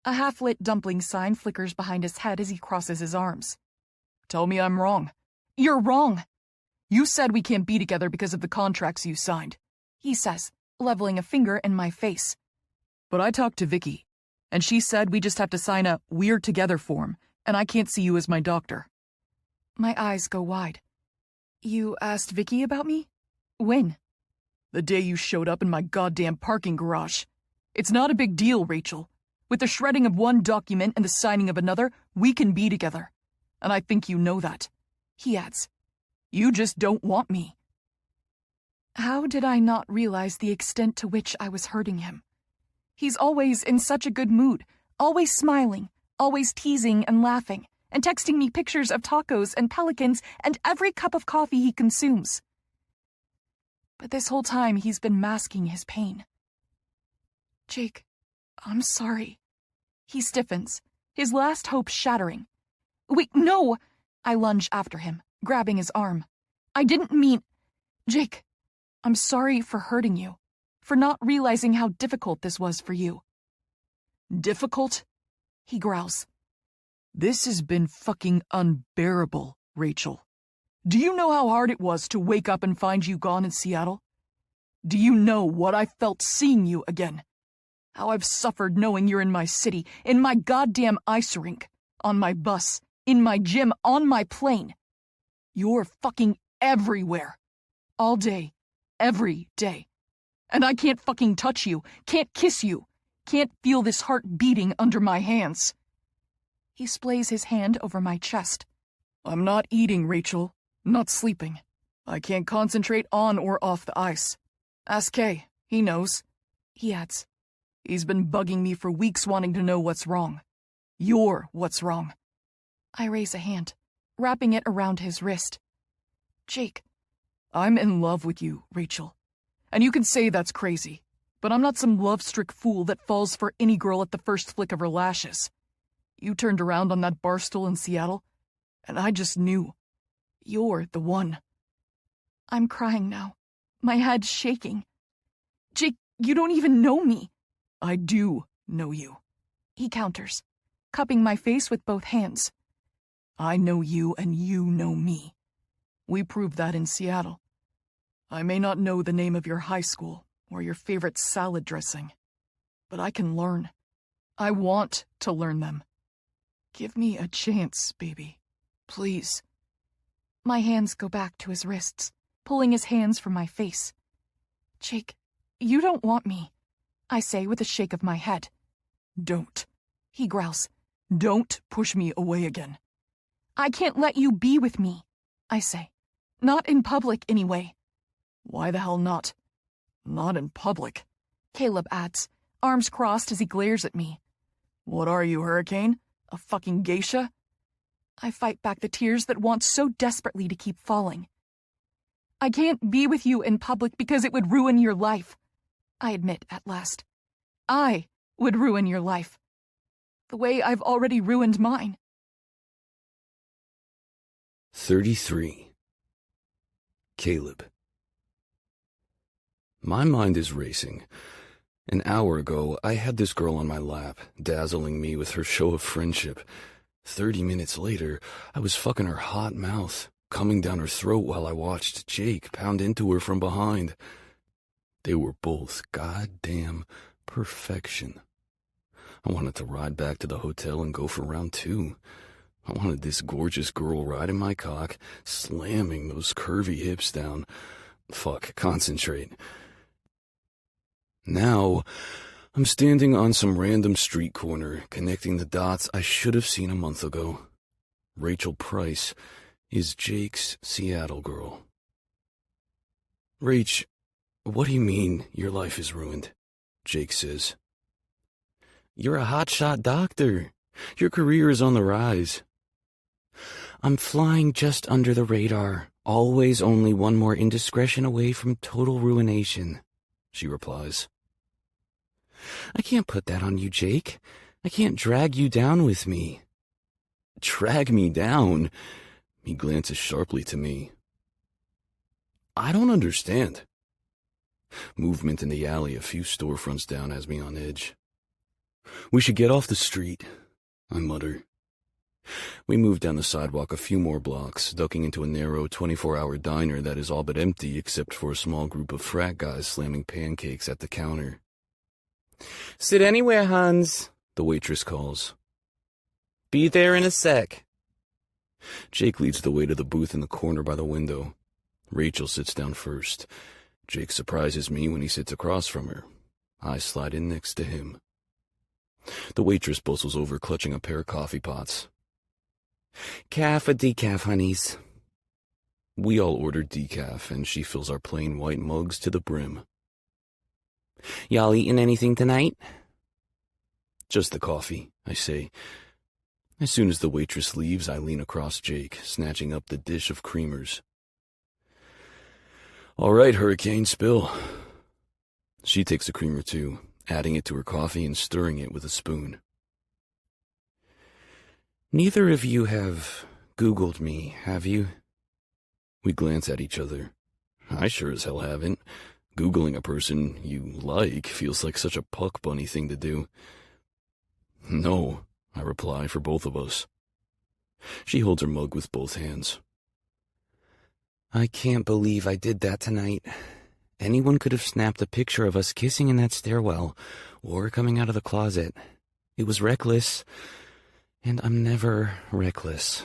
A half-lit dumpling sign flickers behind his head as he crosses his arms. Tell me I'm wrong. You're wrong, You said we can't be together because of the contracts you signed, he says, leveling a finger in my face. But I talked to Vicky, and she said we just have to sign a "we're together" form, and I can't see you as my doctor. My eyes go wide. You asked Vicky about me? When? The day you showed up in my goddamn parking garage. It's not a big deal, Rachel. With the shredding of one document and the signing of another, we can be together. And I think you know that. He adds. You just don't want me. How did I not realize the extent to which I was hurting him? He's always in such a good mood, always smiling, always teasing and laughing, and texting me pictures of tacos and pelicans and every cup of coffee he consumes. But this whole time he's been masking his pain. Jake, I'm sorry. He stiffens, his last hope shattering. Wait, no! I lunge after him, grabbing his arm. I didn't mean... Jake, I'm sorry for hurting you, for not realizing how difficult this was for you. Difficult? He growls. This has been fucking unbearable, Rachel. Do you know how hard it was to wake up and find you gone in Seattle? Do you know what I felt seeing you again? How I've suffered knowing you're in my city, in my goddamn ice rink, on my bus, in my gym, on my plane. You're fucking everywhere. All day. Every day. And I can't fucking touch you, can't kiss you, can't feel this heart beating under my hands. He splays his hand over my chest. I'm not eating, Rachel. Not sleeping. I can't concentrate on or off the ice. Ask Kay. He knows. He adds. He's been bugging me for weeks wanting to know what's wrong. You're what's wrong. I raise a hand, wrapping it around his wrist. Jake. I'm in love with you, Rachel. And you can say that's crazy, but I'm not some love-strict fool that falls for any girl at the first flick of her lashes. You turned around on that bar stool in Seattle, and I just knew. You're the one. I'm crying now, my head shaking. Jake, you don't even know me. I do know you. He counters, cupping my face with both hands. I know you and you know me. We proved that in Seattle. I may not know the name of your high school or your favorite salad dressing, but I can learn. I want to learn them. Give me a chance, baby. Please. My hands go back to his wrists, pulling his hands from my face. Jake, you don't want me, I say with a shake of my head. Don't. He growls. Don't push me away again. I can't let you be with me, I say. Not in public, anyway. Why the hell not? Not in public, Caleb adds, arms crossed as he glares at me. What are you, Hurricane? A fucking geisha? I fight back the tears that want so desperately to keep falling. I can't be with you in public because it would ruin your life, I admit at last. I would ruin your life. The way I've already ruined mine. 33. Caleb. My mind is racing. An hour ago, I had this girl on my lap, dazzling me with her show of friendship. 30 minutes later, I was fucking her hot mouth, coming down her throat while I watched Jake pound into her from behind. They were both goddamn perfection. I wanted to ride back to the hotel and go for round 2. I wanted this gorgeous girl riding my cock, slamming those curvy hips down. Fuck, concentrate. Now, I'm standing on some random street corner, connecting the dots I should have seen a month ago. Rachel Price is Jake's Seattle girl. Rach, what do you mean your life is ruined? Jake says. You're a hotshot doctor. Your career is on the rise. I'm flying just under the radar, Always only one more indiscretion away from total ruination, she replies. I can't put that on you, Jake. I can't drag you down with me. Drag me down? He glances sharply to me. I don't understand. Movement in the alley a few storefronts down has me on edge. We should get off the street, I mutter. We move down the sidewalk a few more blocks, ducking into a narrow 24-hour diner that is all but empty except for a small group of frat guys slamming pancakes at the counter. Sit anywhere, Hans, the waitress calls. Be there in a sec. Jake leads the way to the booth in the corner by the window. Rachel sits down first. Jake surprises me when he sits across from her. I slide in next to him. The waitress bustles over, clutching a pair of coffee pots. Calf or decaf, honeys? We all order decaf, and she fills our plain white mugs to the brim. Y'all eating anything tonight? Just the coffee, I say. As soon as the waitress leaves, I lean across Jake, snatching up the dish of creamers. All right, Hurricane, spill. She takes a creamer too, adding it to her coffee and stirring it with a spoon. Neither of you have Googled me, have you? We glance at each other. I sure as hell haven't. Googling a person you like feels like such a Puck Bunny thing to do. No, I reply for both of us. She holds her mug with both hands. I can't believe I did that tonight. Anyone could have snapped a picture of us kissing in that stairwell, or coming out of the closet. It was reckless, and I'm never reckless.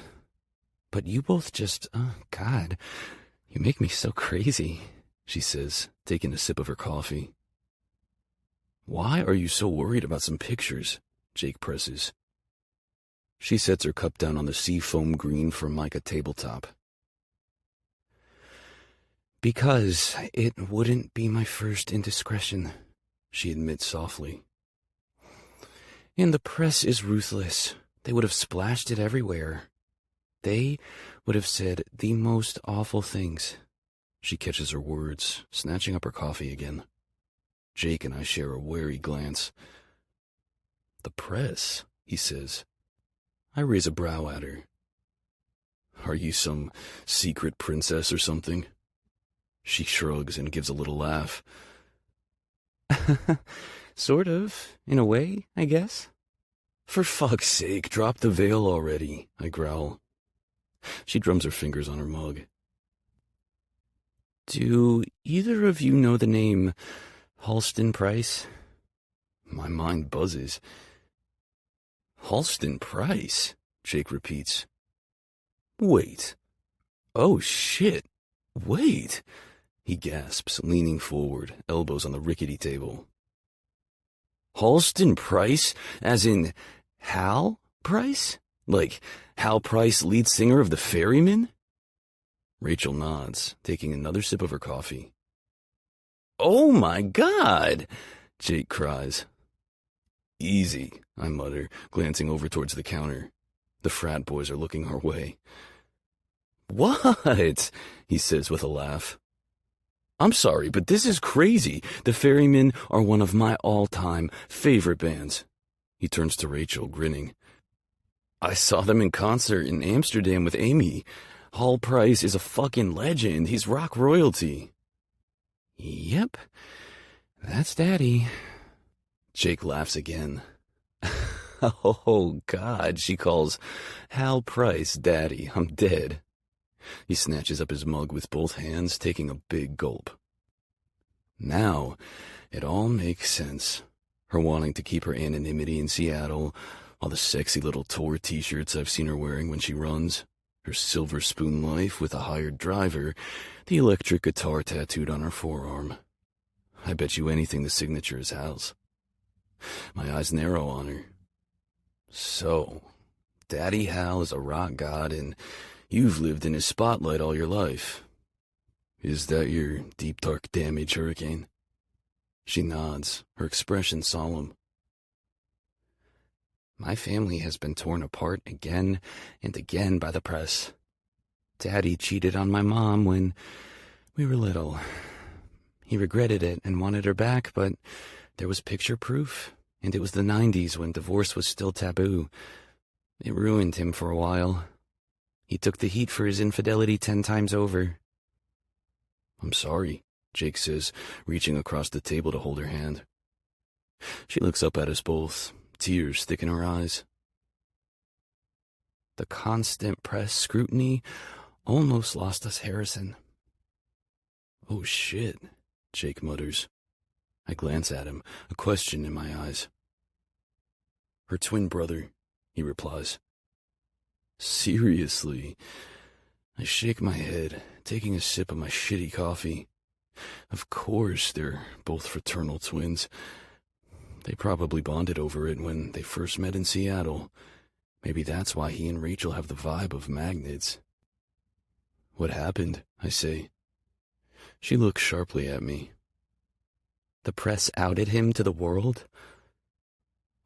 But you both just, oh God, you make me so crazy, she says, taking a sip of her coffee. Why are you so worried about some pictures? Jake presses. She sets her cup down on the seafoam green Formica tabletop. Because it wouldn't be my first indiscretion, she admits softly. And the press is ruthless. They would have splashed it everywhere. They would have said the most awful things. She catches her words, snatching up her coffee again. Jake and I share a wary glance. The press, he says. I raise a brow at her. Are you some secret princess or something? She shrugs and gives a little laugh. Sort of, in a way, I guess. For fuck's sake, drop the veil already, I growl. She drums her fingers on her mug. Do either of you know the name Halston Price? My mind buzzes. Halston Price, Jake repeats. Wait. Oh, shit. Wait. He gasps, leaning forward, elbows on the rickety table. Halston Price, as in Hal Price? Like Hal Price, lead singer of the Ferrymen? Rachel nods, taking another sip of her coffee. Oh my God, Jake cries. Easy, I mutter, glancing over towards the counter. The frat boys are looking our way. What? He says with a laugh. I'm sorry, but this is crazy. The Ferrymen are one of my all-time favorite bands. He turns to Rachel, grinning. I saw them in concert in Amsterdam with Amy. Hal Price is a fucking legend. He's rock royalty. Yep, that's Daddy. Jake laughs again. Oh, God, she calls Hal Price Daddy. I'm dead. He snatches up his mug with both hands, taking a big gulp. Now, it all makes sense. Her wanting to keep her anonymity in Seattle, all the sexy little tour t-shirts I've seen her wearing when she runs, her silver spoon life with a hired driver, the electric guitar tattooed on her forearm. I bet you anything the signature is Hal's. My eyes narrow on her. So, Daddy Hal is a rock god and you've lived in his spotlight all your life. Is that your deep, dark damage, Hurricane? She nods, her expression solemn. My family has been torn apart again and again by the press. Daddy cheated on my mom when we were little. He regretted it and wanted her back, but there was picture proof, and it was the 90s when divorce was still taboo. It ruined him for a while. He took the heat for his infidelity 10 times over. I'm sorry, Jake says, reaching across the table to hold her hand. She looks up at us both, tears thick in her eyes. The constant press scrutiny almost lost us Harrison. Oh shit, Jake mutters. I glance at him, a question in my eyes. Her twin brother, he replies. Seriously? I shake my head, taking a sip of my shitty coffee. Of course they're both fraternal twins. They probably bonded over it when they first met in Seattle. Maybe that's why he and Rachel have the vibe of magnets. What happened? I say. She looks sharply at me. The press outed him to the world?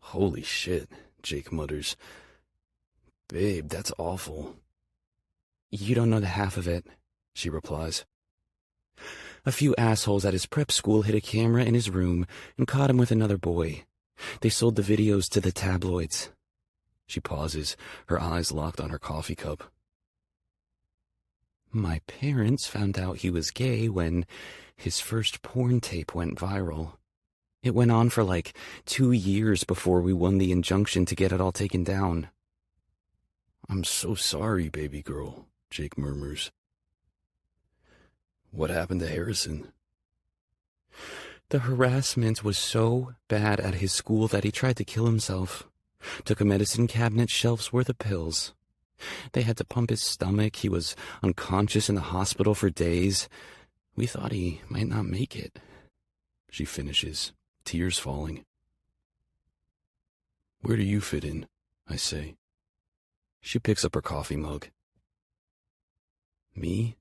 Holy shit, Jake mutters. Babe, that's awful. You don't know the half of it, she replies. A few assholes at his prep school hid a camera in his room and caught him with another boy. They sold the videos to the tabloids. She pauses, her eyes locked on her coffee cup. My parents found out he was gay when his first porn tape went viral. It went on for like 2 years before we won the injunction to get it all taken down. I'm so sorry, baby girl, Jake murmurs. What happened to Harrison? The harassment was so bad at his school that he tried to kill himself. Took a medicine cabinet shelf's worth of pills. They had to pump his stomach. He was unconscious in the hospital for days. We thought he might not make it. She finishes, tears falling. Where do you fit in? I say. She picks up her coffee mug. Me?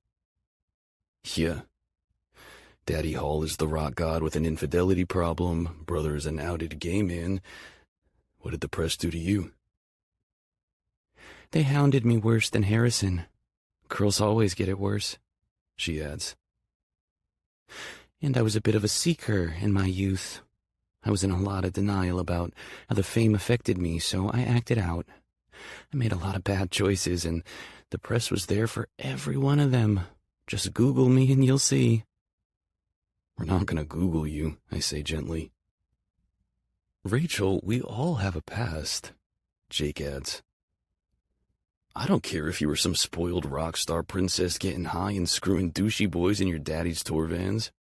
Yeah. Daddy Hall is the rock god with an infidelity problem. Brother is an outed gay man. What did the press do to you? They hounded me worse than Harrison. Girls always get it worse, she adds. And I was a bit of a seeker in my youth. I was in a lot of denial about how the fame affected me, so I acted out. I made a lot of bad choices, and the press was there for every one of them. Just Google me and you'll see. We're not gonna Google you, I say gently. Rachel, we all have a past, Jake adds. I don't care if you were some spoiled rock star princess getting high and screwing douchey boys in your daddy's tour vans.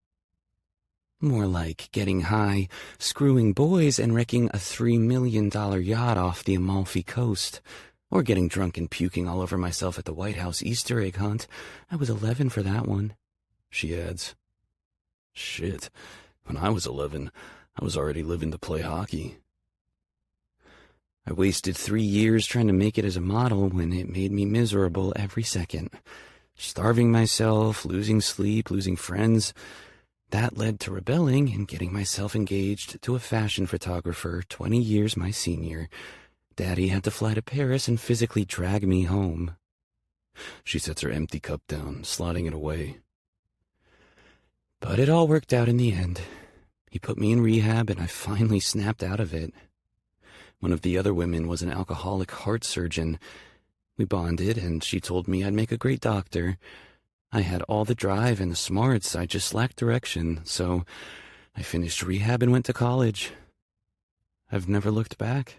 More like getting high, screwing boys, and wrecking a $3 million yacht off the Amalfi Coast. Or getting drunk and puking all over myself at the White House Easter egg hunt. I was 11 for that one, she adds. Shit, when I was 11, I was already living to play hockey. I wasted 3 years trying to make it as a model when it made me miserable every second. Starving myself, losing sleep, losing friends. That led to rebelling and getting myself engaged to a fashion photographer 20 years my senior. Daddy had to fly to Paris and physically drag me home. She sets her empty cup down, sliding it away. But it all worked out in the end. He put me in rehab and I finally snapped out of it. One of the other women was an alcoholic heart surgeon. We bonded and she told me I'd make a great doctor. I had all the drive and the smarts, I just lacked direction, so I finished rehab and went to college. I've never looked back.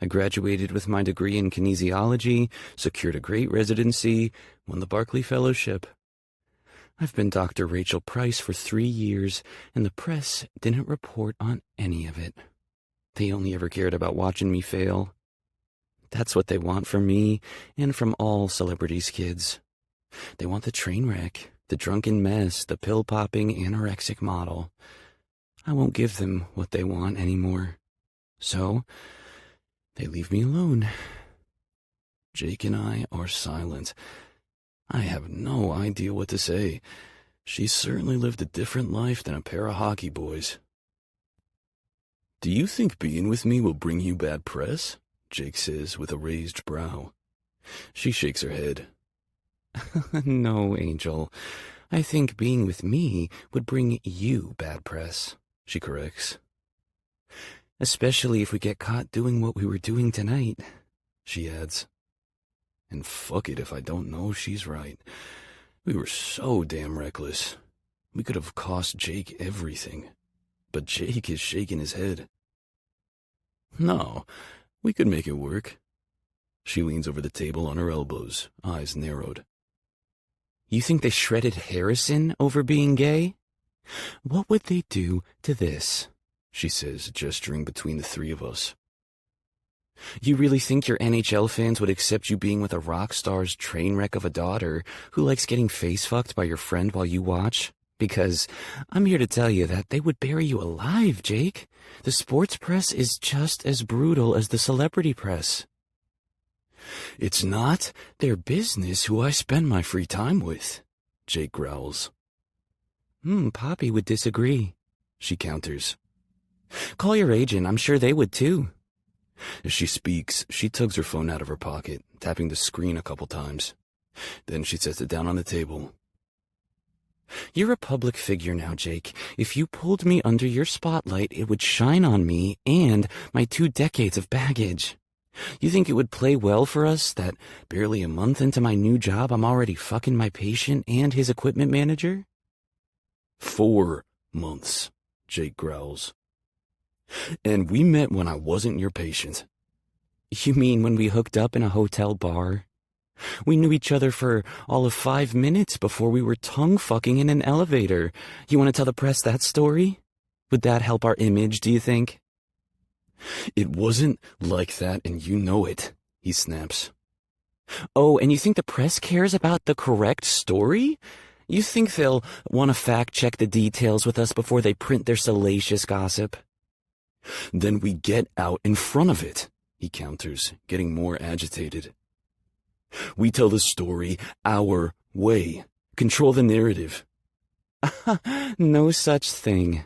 I graduated with my degree in kinesiology, secured a great residency, won the Barclay Fellowship. I've been Dr. Rachel Price for 3 years, and the press didn't report on any of it. They only ever cared about watching me fail. That's what they want from me and from all celebrities' kids. They want the train wreck, the drunken mess, the pill-popping anorexic model. I won't give them what they want anymore. So they leave me alone. Jake and I are silent. I have no idea what to say. She certainly lived a different life than a pair of hockey boys. Do you think being with me will bring you bad press? Jake says with a raised brow. She shakes her head. No, Angel. I think being with me would bring you bad press, she corrects. Especially if we get caught doing what we were doing tonight, she adds. And fuck it if I don't know she's right. We were so damn reckless. We could have cost Jake everything. But Jake is shaking his head. No, we could make it work. She leans over the table on her elbows, eyes narrowed. You think they shredded Harrison over being gay? What would they do to this? She says, gesturing between the three of us. You really think your NHL fans would accept you being with a rock star's train wreck of a daughter who likes getting face-fucked by your friend while you watch? Because I'm here to tell you that they would bury you alive, Jake. The sports press is just as brutal as the celebrity press. It's not their business who I spend my free time with, Jake growls. Poppy would disagree, she counters. Call your agent, I'm sure they would too. As she speaks, she tugs her phone out of her pocket, tapping the screen a couple times. Then she sets it down on the table. You're a public figure now, Jake. If you pulled me under your spotlight, it would shine on me and my 2 decades of baggage. You think it would play well for us that barely a month into my new job I'm already fucking my patient and his equipment manager? 4 months, Jake growls. And we met when I wasn't your patient. You mean when we hooked up in a hotel bar? We knew each other for all of 5 minutes before we were tongue-fucking in an elevator. You want to tell the press that story? Would that help our image, do you think? It wasn't like that, and you know it, he snaps. Oh, and you think the press cares about the correct story? You think they'll want to fact-check the details with us before they print their salacious gossip? Then we get out in front of it, he counters, getting more agitated. We tell the story our way. Control the narrative. No such thing.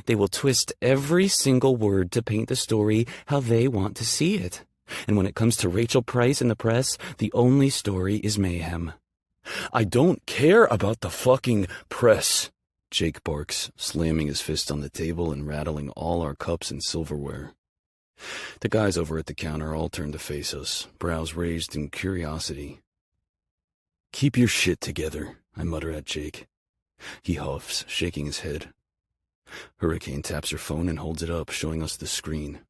They will twist every single word to paint the story how they want to see it. And when it comes to Rachel Price and the press, the only story is mayhem. I don't care about the fucking press, Jake barks, slamming his fist on the table and rattling all our cups and silverware. The guys over at the counter all turn to face us, brows raised in curiosity. Keep your shit together, I mutter at Jake. He huffs, shaking his head. Hurricane taps her phone and holds it up, showing us the screen.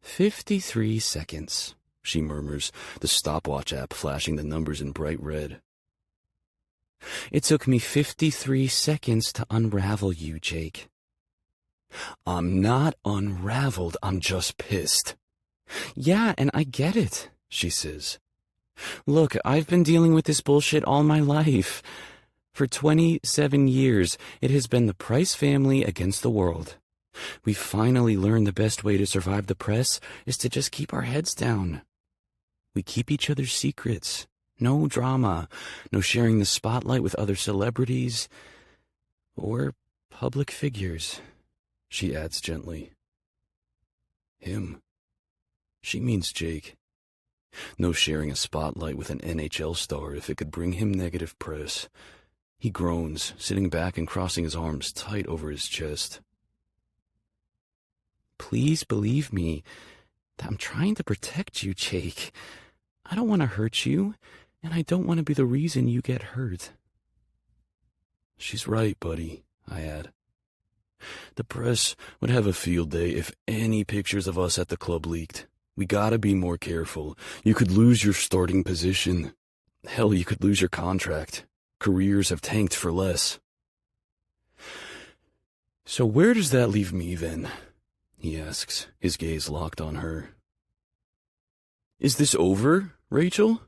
53 seconds, she murmurs, the stopwatch app flashing the numbers in bright red. It took me 53 seconds to unravel you, Jake. I'm not unraveled, I'm just pissed. Yeah, and I get it, she says. Look, I've been dealing with this bullshit all my life. For 27 years, it has been the Price family against the world. We've finally learned the best way to survive the press is to just keep our heads down. We keep each other's secrets. No drama, no sharing the spotlight with other celebrities or public figures, she adds gently. Him. She means Jake. No sharing a spotlight with an NHL star if it could bring him negative press. He groans, sitting back and crossing his arms tight over his chest. Please believe me that I'm trying to protect you, Jake. I don't want to hurt you. And I don't want to be the reason you get hurt. She's right, buddy, I add. The press would have a field day if any pictures of us at the club leaked. We gotta be more careful. You could lose your starting position. Hell, you could lose your contract. Careers have tanked for less. So where does that leave me then? He asks, his gaze locked on her. Is this over, Rachel?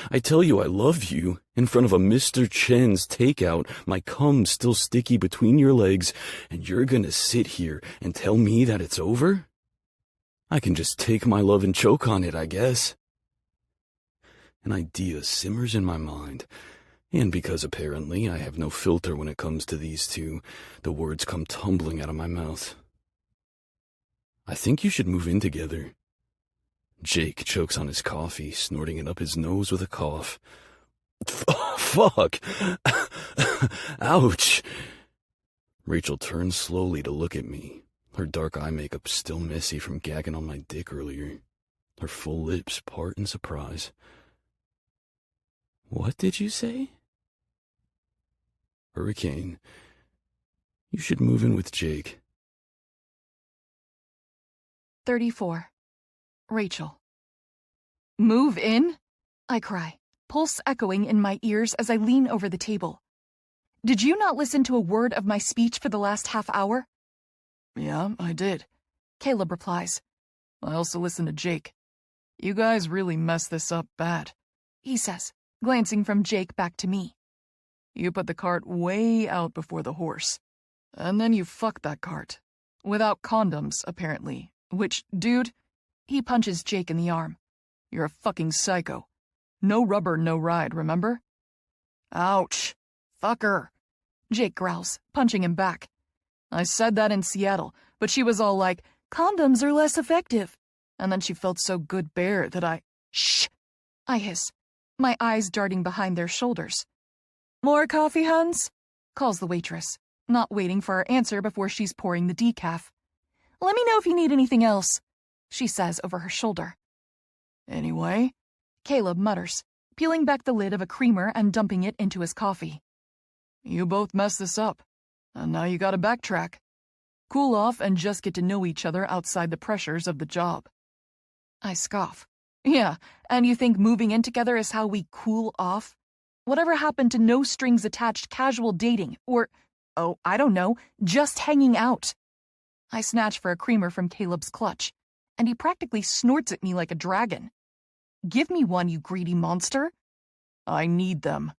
I tell you I love you, in front of a Mr. Chen's takeout, my cum still sticky between your legs, and you're gonna sit here and tell me that it's over? I can just take my love and choke on it, I guess. An idea simmers in my mind, and because apparently I have no filter when it comes to these two, the words come tumbling out of my mouth. I think you should move in together. Jake chokes on his coffee, snorting it up his nose with a cough. Fuck! Ouch! Rachel turns slowly to look at me, her dark eye makeup still messy from gagging on my dick earlier. Her full lips part in surprise. What did you say? Hurricane, you should move in with Jake. 34. Rachel. Move in? I cry, pulse echoing in my ears as I lean over the table. Did you not listen to a word of my speech for the last half hour? Yeah, I did. Caleb replies. I also listened to Jake. You guys really messed this up bad, He says, glancing from Jake back to me. You put the cart way out before the horse. And then you fucked that cart. Without condoms, apparently. Which, dude, he punches Jake in the arm. You're a fucking psycho. No rubber, no ride, remember? Ouch. Fucker. Jake growls, punching him back. I said that in Seattle, but she was all like, condoms are less effective. And then she felt so good bare that I... Shh! I hiss, my eyes darting behind their shoulders. More coffee, Huns? Calls the waitress, not waiting for our answer before she's pouring the decaf. Let me know if you need anything else, she says over her shoulder. Anyway, Caleb mutters, peeling back the lid of a creamer and dumping it into his coffee. You both messed this up, and now you gotta backtrack. Cool off and just get to know each other outside the pressures of the job. I scoff. Yeah, and you think moving in together is how we cool off? Whatever happened to no strings attached casual dating, or, oh, I don't know, just hanging out? I snatch for a creamer from Caleb's clutch, and he practically snorts at me like a dragon. Give me one, you greedy monster. I need them,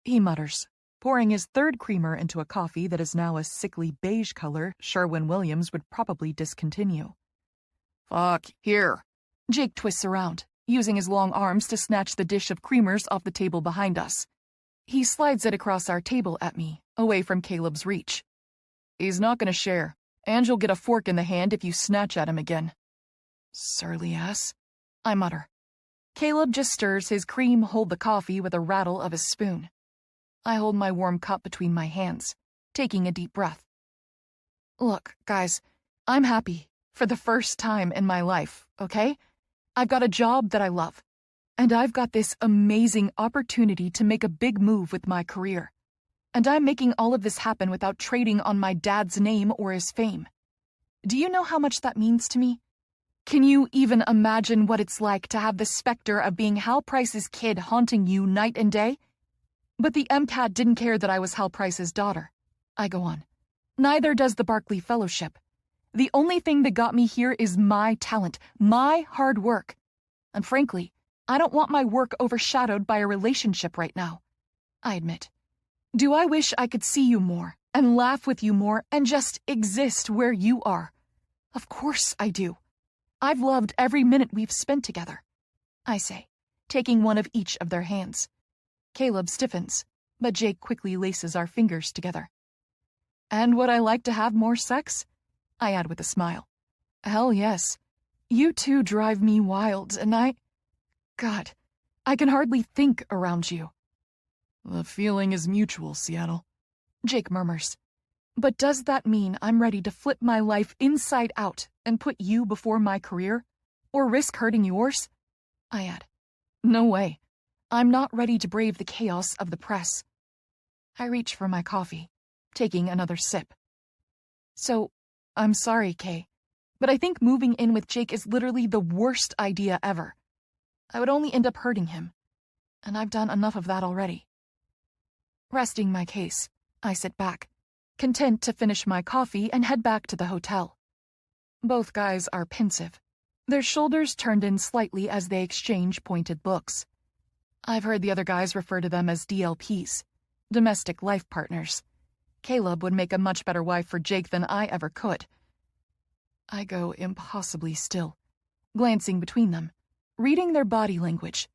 he mutters, pouring his third creamer into a coffee that is now a sickly beige color Sherwin-Williams would probably discontinue. Fuck, here. Jake twists around, using his long arms to snatch the dish of creamers off the table behind us. He slides it across our table at me, away from Caleb's reach. He's not gonna share, and you'll get a fork in the hand if you snatch at him again. Surly ass, I mutter. Caleb just stirs his cream-hold the coffee with a rattle of his spoon. I hold my warm cup between my hands, taking a deep breath. Look, guys, I'm happy, for the first time in my life, okay? I've got a job that I love, and I've got this amazing opportunity to make a big move with my career. And I'm making all of this happen without trading on my dad's name or his fame. Do you know how much that means to me? Can you even imagine what it's like to have the specter of being Hal Price's kid haunting you night and day? But the MCAT didn't care that I was Hal Price's daughter. I go on. Neither does the Barkley Fellowship. The only thing that got me here is my talent, my hard work. And frankly, I don't want my work overshadowed by a relationship right now. I admit. Do I wish I could see you more, and laugh with you more, and just exist where you are? Of course I do. I've loved every minute we've spent together, I say, taking one of each of their hands. Caleb stiffens, but Jake quickly laces our fingers together. And would I like to have more sex? I add with a smile. Hell yes. You two drive me wild, and God, I can hardly think around you. The feeling is mutual, Seattle, Jake murmurs. But does that mean I'm ready to flip my life inside out and put you before my career? Or risk hurting yours? I add. No way. I'm not ready to brave the chaos of the press. I reach for my coffee, taking another sip. So, I'm sorry, Kay, but I think moving in with Jake is literally the worst idea ever. I would only end up hurting him, and I've done enough of that already. Resting my case, I sit back, content to finish my coffee and head back to the hotel. Both guys are pensive, their shoulders turned in slightly as they exchange pointed looks. I've heard the other guys refer to them as DLPs, domestic life partners. Caleb would make a much better wife for Jake than I ever could. I go impossibly still, glancing between them, reading their body language.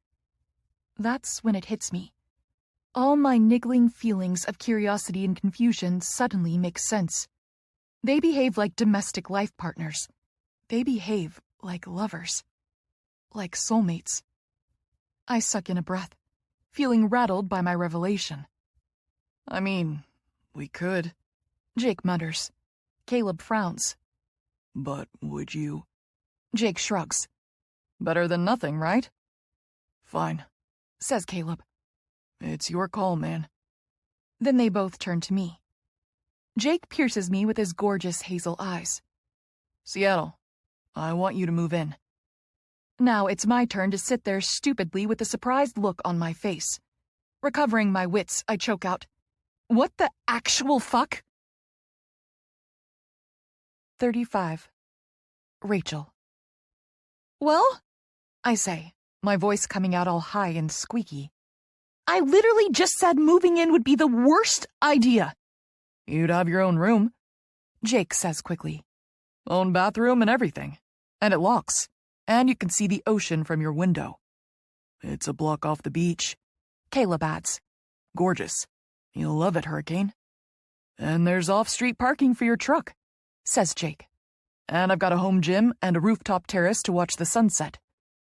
That's when it hits me. All my niggling feelings of curiosity and confusion suddenly make sense. They behave like domestic life partners. They behave like lovers. like soulmates. I suck in a breath, feeling rattled by my revelation. I mean, we could. Jake mutters. Caleb frowns. But would you? Jake shrugs. Better than nothing, right? Fine, says Caleb. It's your call, man. Then they both turn to me. Jake pierces me with his gorgeous hazel eyes. Seattle, I want you to move in. Now it's my turn to sit there stupidly with a surprised look on my face. Recovering my wits, I choke out, "What the actual fuck?" 35. Rachel. "Well?" I say, my voice coming out all high and squeaky. "I literally just said moving in would be the worst idea." You'd have your own room, Jake says quickly. Own bathroom and everything. And it locks. And you can see the ocean from your window. It's a block off the beach. Caleb adds. Gorgeous. You'll love it, Hurricane. And there's off-street parking for your truck, says Jake. And I've got a home gym and a rooftop terrace to watch the sunset.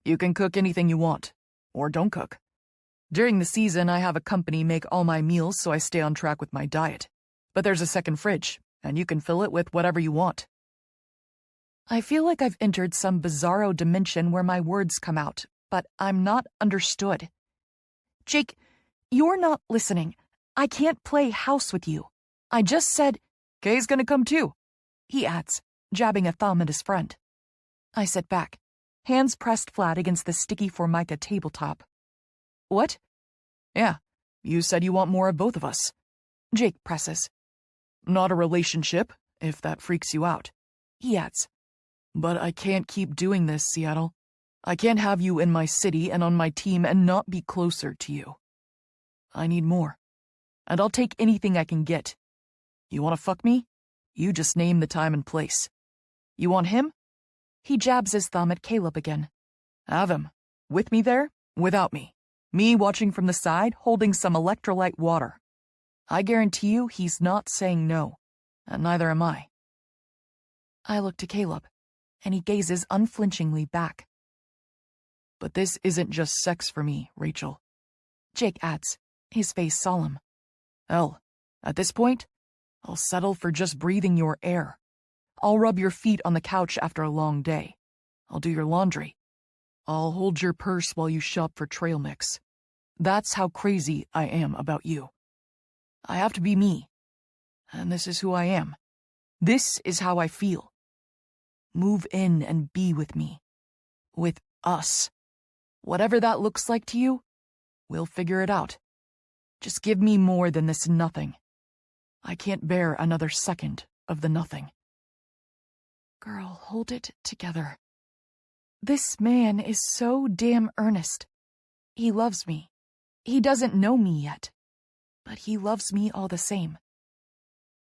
You can cook anything you want. Or don't cook. During the season, I have a company make all my meals so I stay on track with my diet. But there's a second fridge, and you can fill it with whatever you want. I feel like I've entered some bizarro dimension where my words come out, but I'm not understood. Jake, you're not listening. I can't play house with you. I just said, Kay's gonna come too, he adds, jabbing a thumb at his friend. I sit back, hands pressed flat against the sticky Formica tabletop. What? Yeah, you said you want more of both of us. Jake presses. Not a relationship, if that freaks you out. He adds. But I can't keep doing this, Seattle. I can't have you in my city and on my team and not be closer to you. I need more. And I'll take anything I can get. You want to fuck me? You just name the time and place. You want him? He jabs his thumb at Caleb again. Have him. With me there, without me. Me watching from the side, holding some electrolyte water. I guarantee you he's not saying no. And neither am I. I look to Caleb, and he gazes unflinchingly back. But this isn't just sex for me, Rachel. Jake adds, his face solemn. Hell, at this point, I'll settle for just breathing your air. I'll rub your feet on the couch after a long day. I'll do your laundry. I'll hold your purse while you shop for trail mix. That's how crazy I am about you. I have to be me. And this is who I am. This is how I feel. Move in and be with me. With us. Whatever that looks like to you, we'll figure it out. Just give me more than this nothing. I can't bear another second of the nothing. Girl, hold it together. This man is so damn earnest. He loves me. He doesn't know me yet, but he loves me all the same.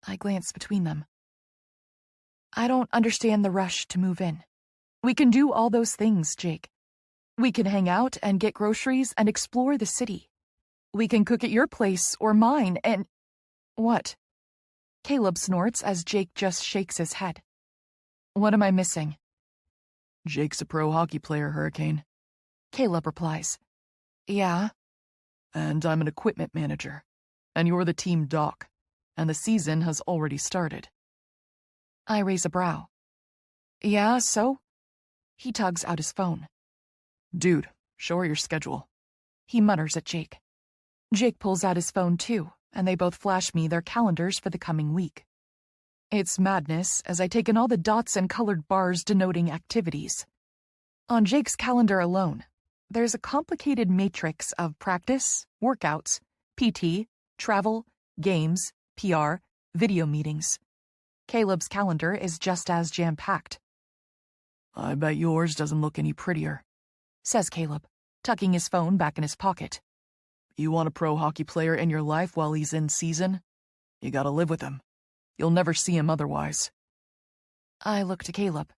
I glance between them. I don't understand the rush to move in. We can do all those things, Jake. We can hang out and get groceries and explore the city. We can cook at your place or mine and... What? Caleb snorts as Jake just shakes his head. What am I missing? Jake's a pro hockey player, Hurricane. Caleb replies. Yeah? And I'm an equipment manager. And you're the team doc. And the season has already started. I raise a brow. Yeah, so? He tugs out his phone. Dude, show her your schedule. He mutters at Jake. Jake pulls out his phone too, and they both flash me their calendars for the coming week. It's madness as I take in all the dots and colored bars denoting activities. On Jake's calendar alone, there's a complicated matrix of practice, workouts, PT, travel, games, PR, video meetings. Caleb's calendar is just as jam-packed. I bet yours doesn't look any prettier, says Caleb, tucking his phone back in his pocket. You want a pro hockey player in your life while he's in season? You gotta live with him. You'll never see him otherwise. I look to Caleb.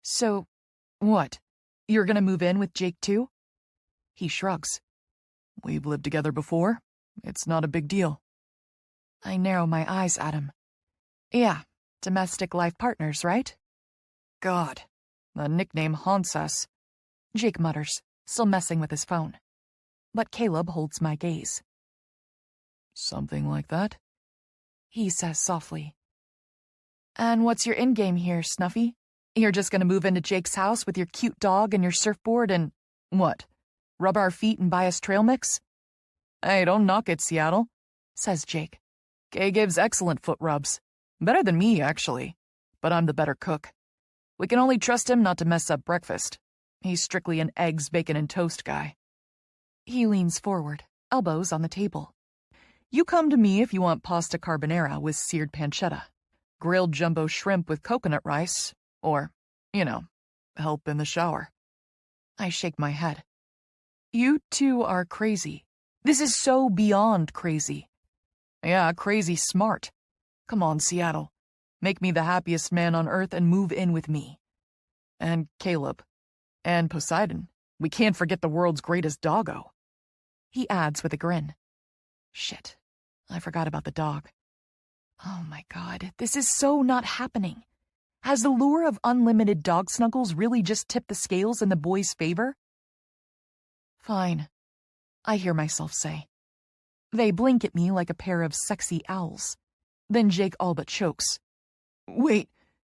So, what? You're gonna move in with Jake too? He shrugs. We've lived together before. It's not a big deal. I narrow my eyes at him. Yeah, domestic life partners, right? God, the nickname haunts us. Jake mutters, still messing with his phone. But Caleb holds my gaze. Something like that? He says softly. And what's your endgame here, Snuffy? You're just gonna move into Jake's house with your cute dog and your surfboard and, what, rub our feet and buy us trail mix? Hey, don't knock it, Seattle, says Jake. Kay gives excellent foot rubs. Better than me, actually. But I'm the better cook. We can only trust him not to mess up breakfast. He's strictly an eggs, bacon, and toast guy. He leans forward, elbows on the table. You come to me if you want pasta carbonara with seared pancetta, grilled jumbo shrimp with coconut rice, or, help in the shower. I shake my head. You two are crazy. This is so beyond crazy. Yeah, crazy smart. Come on, Seattle. Make me the happiest man on earth and move in with me. And Caleb. And Poseidon. We can't forget the world's greatest doggo. He adds with a grin. Shit, I forgot about the dog. Oh my God, this is so not happening. Has the lure of unlimited dog snuggles really just tipped the scales in the boy's favor? Fine, I hear myself say. They blink at me like a pair of sexy owls. Then Jake all but chokes. Wait,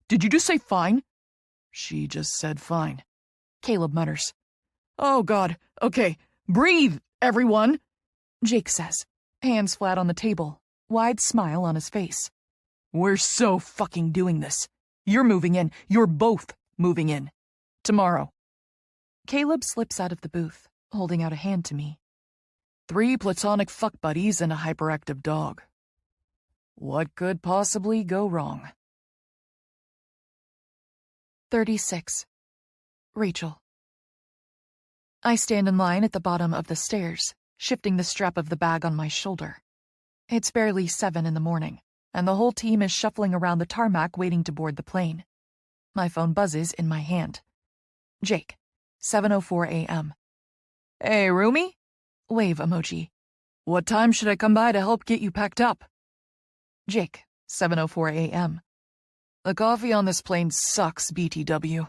did you just say fine? She just said fine. Caleb mutters. Oh God, okay, breathe, everyone, Jake says, hands flat on the table, wide smile on his face. We're so fucking doing this. You're moving in. You're both moving in. Tomorrow. Caleb slips out of the booth, holding out a hand to me. 3 platonic fuck buddies and a hyperactive dog. What could possibly go wrong? 36. Rachel. I stand in line at the bottom of the stairs, shifting the strap of the bag on my shoulder. It's barely 7 in the morning, and the whole team is shuffling around the tarmac waiting to board the plane. My phone buzzes in my hand. Jake, 7:04 a.m. Hey, roomie? Wave emoji. What time should I come by to help get you packed up? Jake, 7:04 a.m. The coffee on this plane sucks, BTW.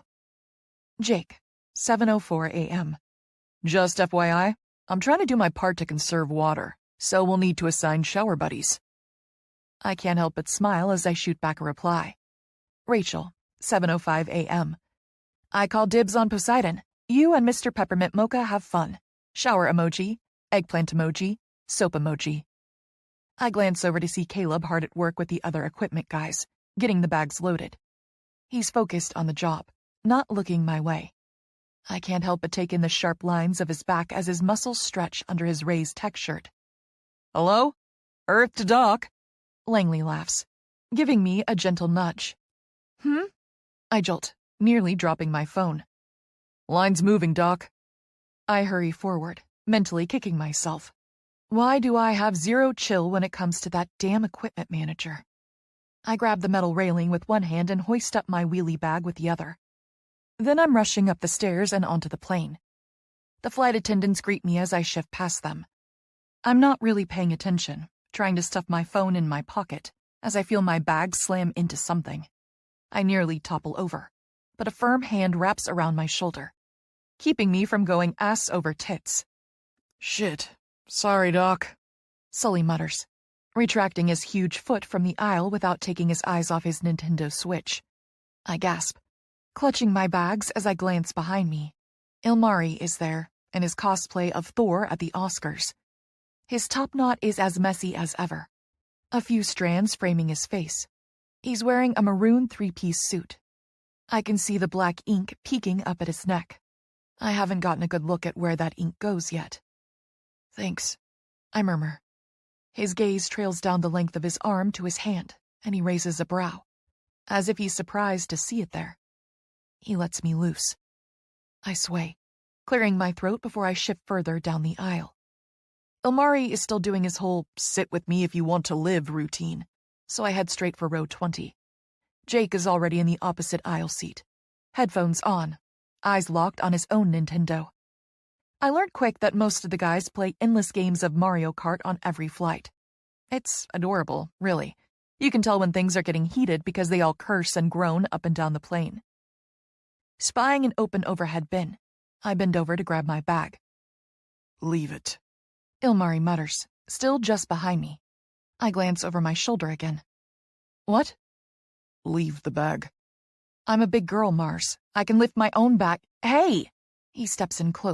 Jake, 7:04 a.m. Just FYI, I'm trying to do my part to conserve water, so we'll need to assign shower buddies. I can't help but smile as I shoot back a reply. Rachel, 7:05 a.m. I call dibs on Poseidon. You and Mr. Peppermint Mocha have fun. Shower emoji, eggplant emoji, soap emoji. I glance over to see Caleb hard at work with the other equipment guys, getting the bags loaded. He's focused on the job, not looking my way. I can't help but take in the sharp lines of his back as his muscles stretch under his Rays tech shirt. Hello? Earth to dock. Langley laughs, giving me a gentle nudge. I jolt, nearly dropping my phone. Line's moving, Doc. I hurry forward, mentally kicking myself. Why do I have zero chill when it comes to that damn equipment manager? I grab the metal railing with one hand and hoist up my wheelie bag with the other. Then I'm rushing up the stairs and onto the plane. The flight attendants greet me as I shift past them. I'm not really paying attention, trying to stuff my phone in my pocket, as I feel my bag slam into something. I nearly topple over, but a firm hand wraps around my shoulder, keeping me from going ass over tits. Shit. Sorry, Doc. Sully mutters, retracting his huge foot from the aisle without taking his eyes off his Nintendo Switch. I gasp, clutching my bags as I glance behind me. Ilmari is there, in his cosplay of Thor at the Oscars. His top knot is as messy as ever, a few strands framing his face. He's wearing a maroon 3-piece suit. I can see the black ink peeking up at his neck. I haven't gotten a good look at where that ink goes yet. Thanks, I murmur. His gaze trails down the length of his arm to his hand, and he raises a brow, as if he's surprised to see it there. He lets me loose. I sway, clearing my throat before I shift further down the aisle. Ilmari is still doing his whole sit with me if you want to live routine, so I head straight for row 20. Jake is already in the opposite aisle seat, headphones on, eyes locked on his own Nintendo. I learned quick that most of the guys play endless games of Mario Kart on every flight. It's adorable, really. You can tell when things are getting heated because they all curse and groan up and down the plane. Spying an open overhead bin, I bend over to grab my bag. Leave it. Ilmari mutters, still just behind me. I glance over my shoulder again. What? Leave the bag. I'm a big girl, Mars. I can lift my own bag. Hey! He steps in close.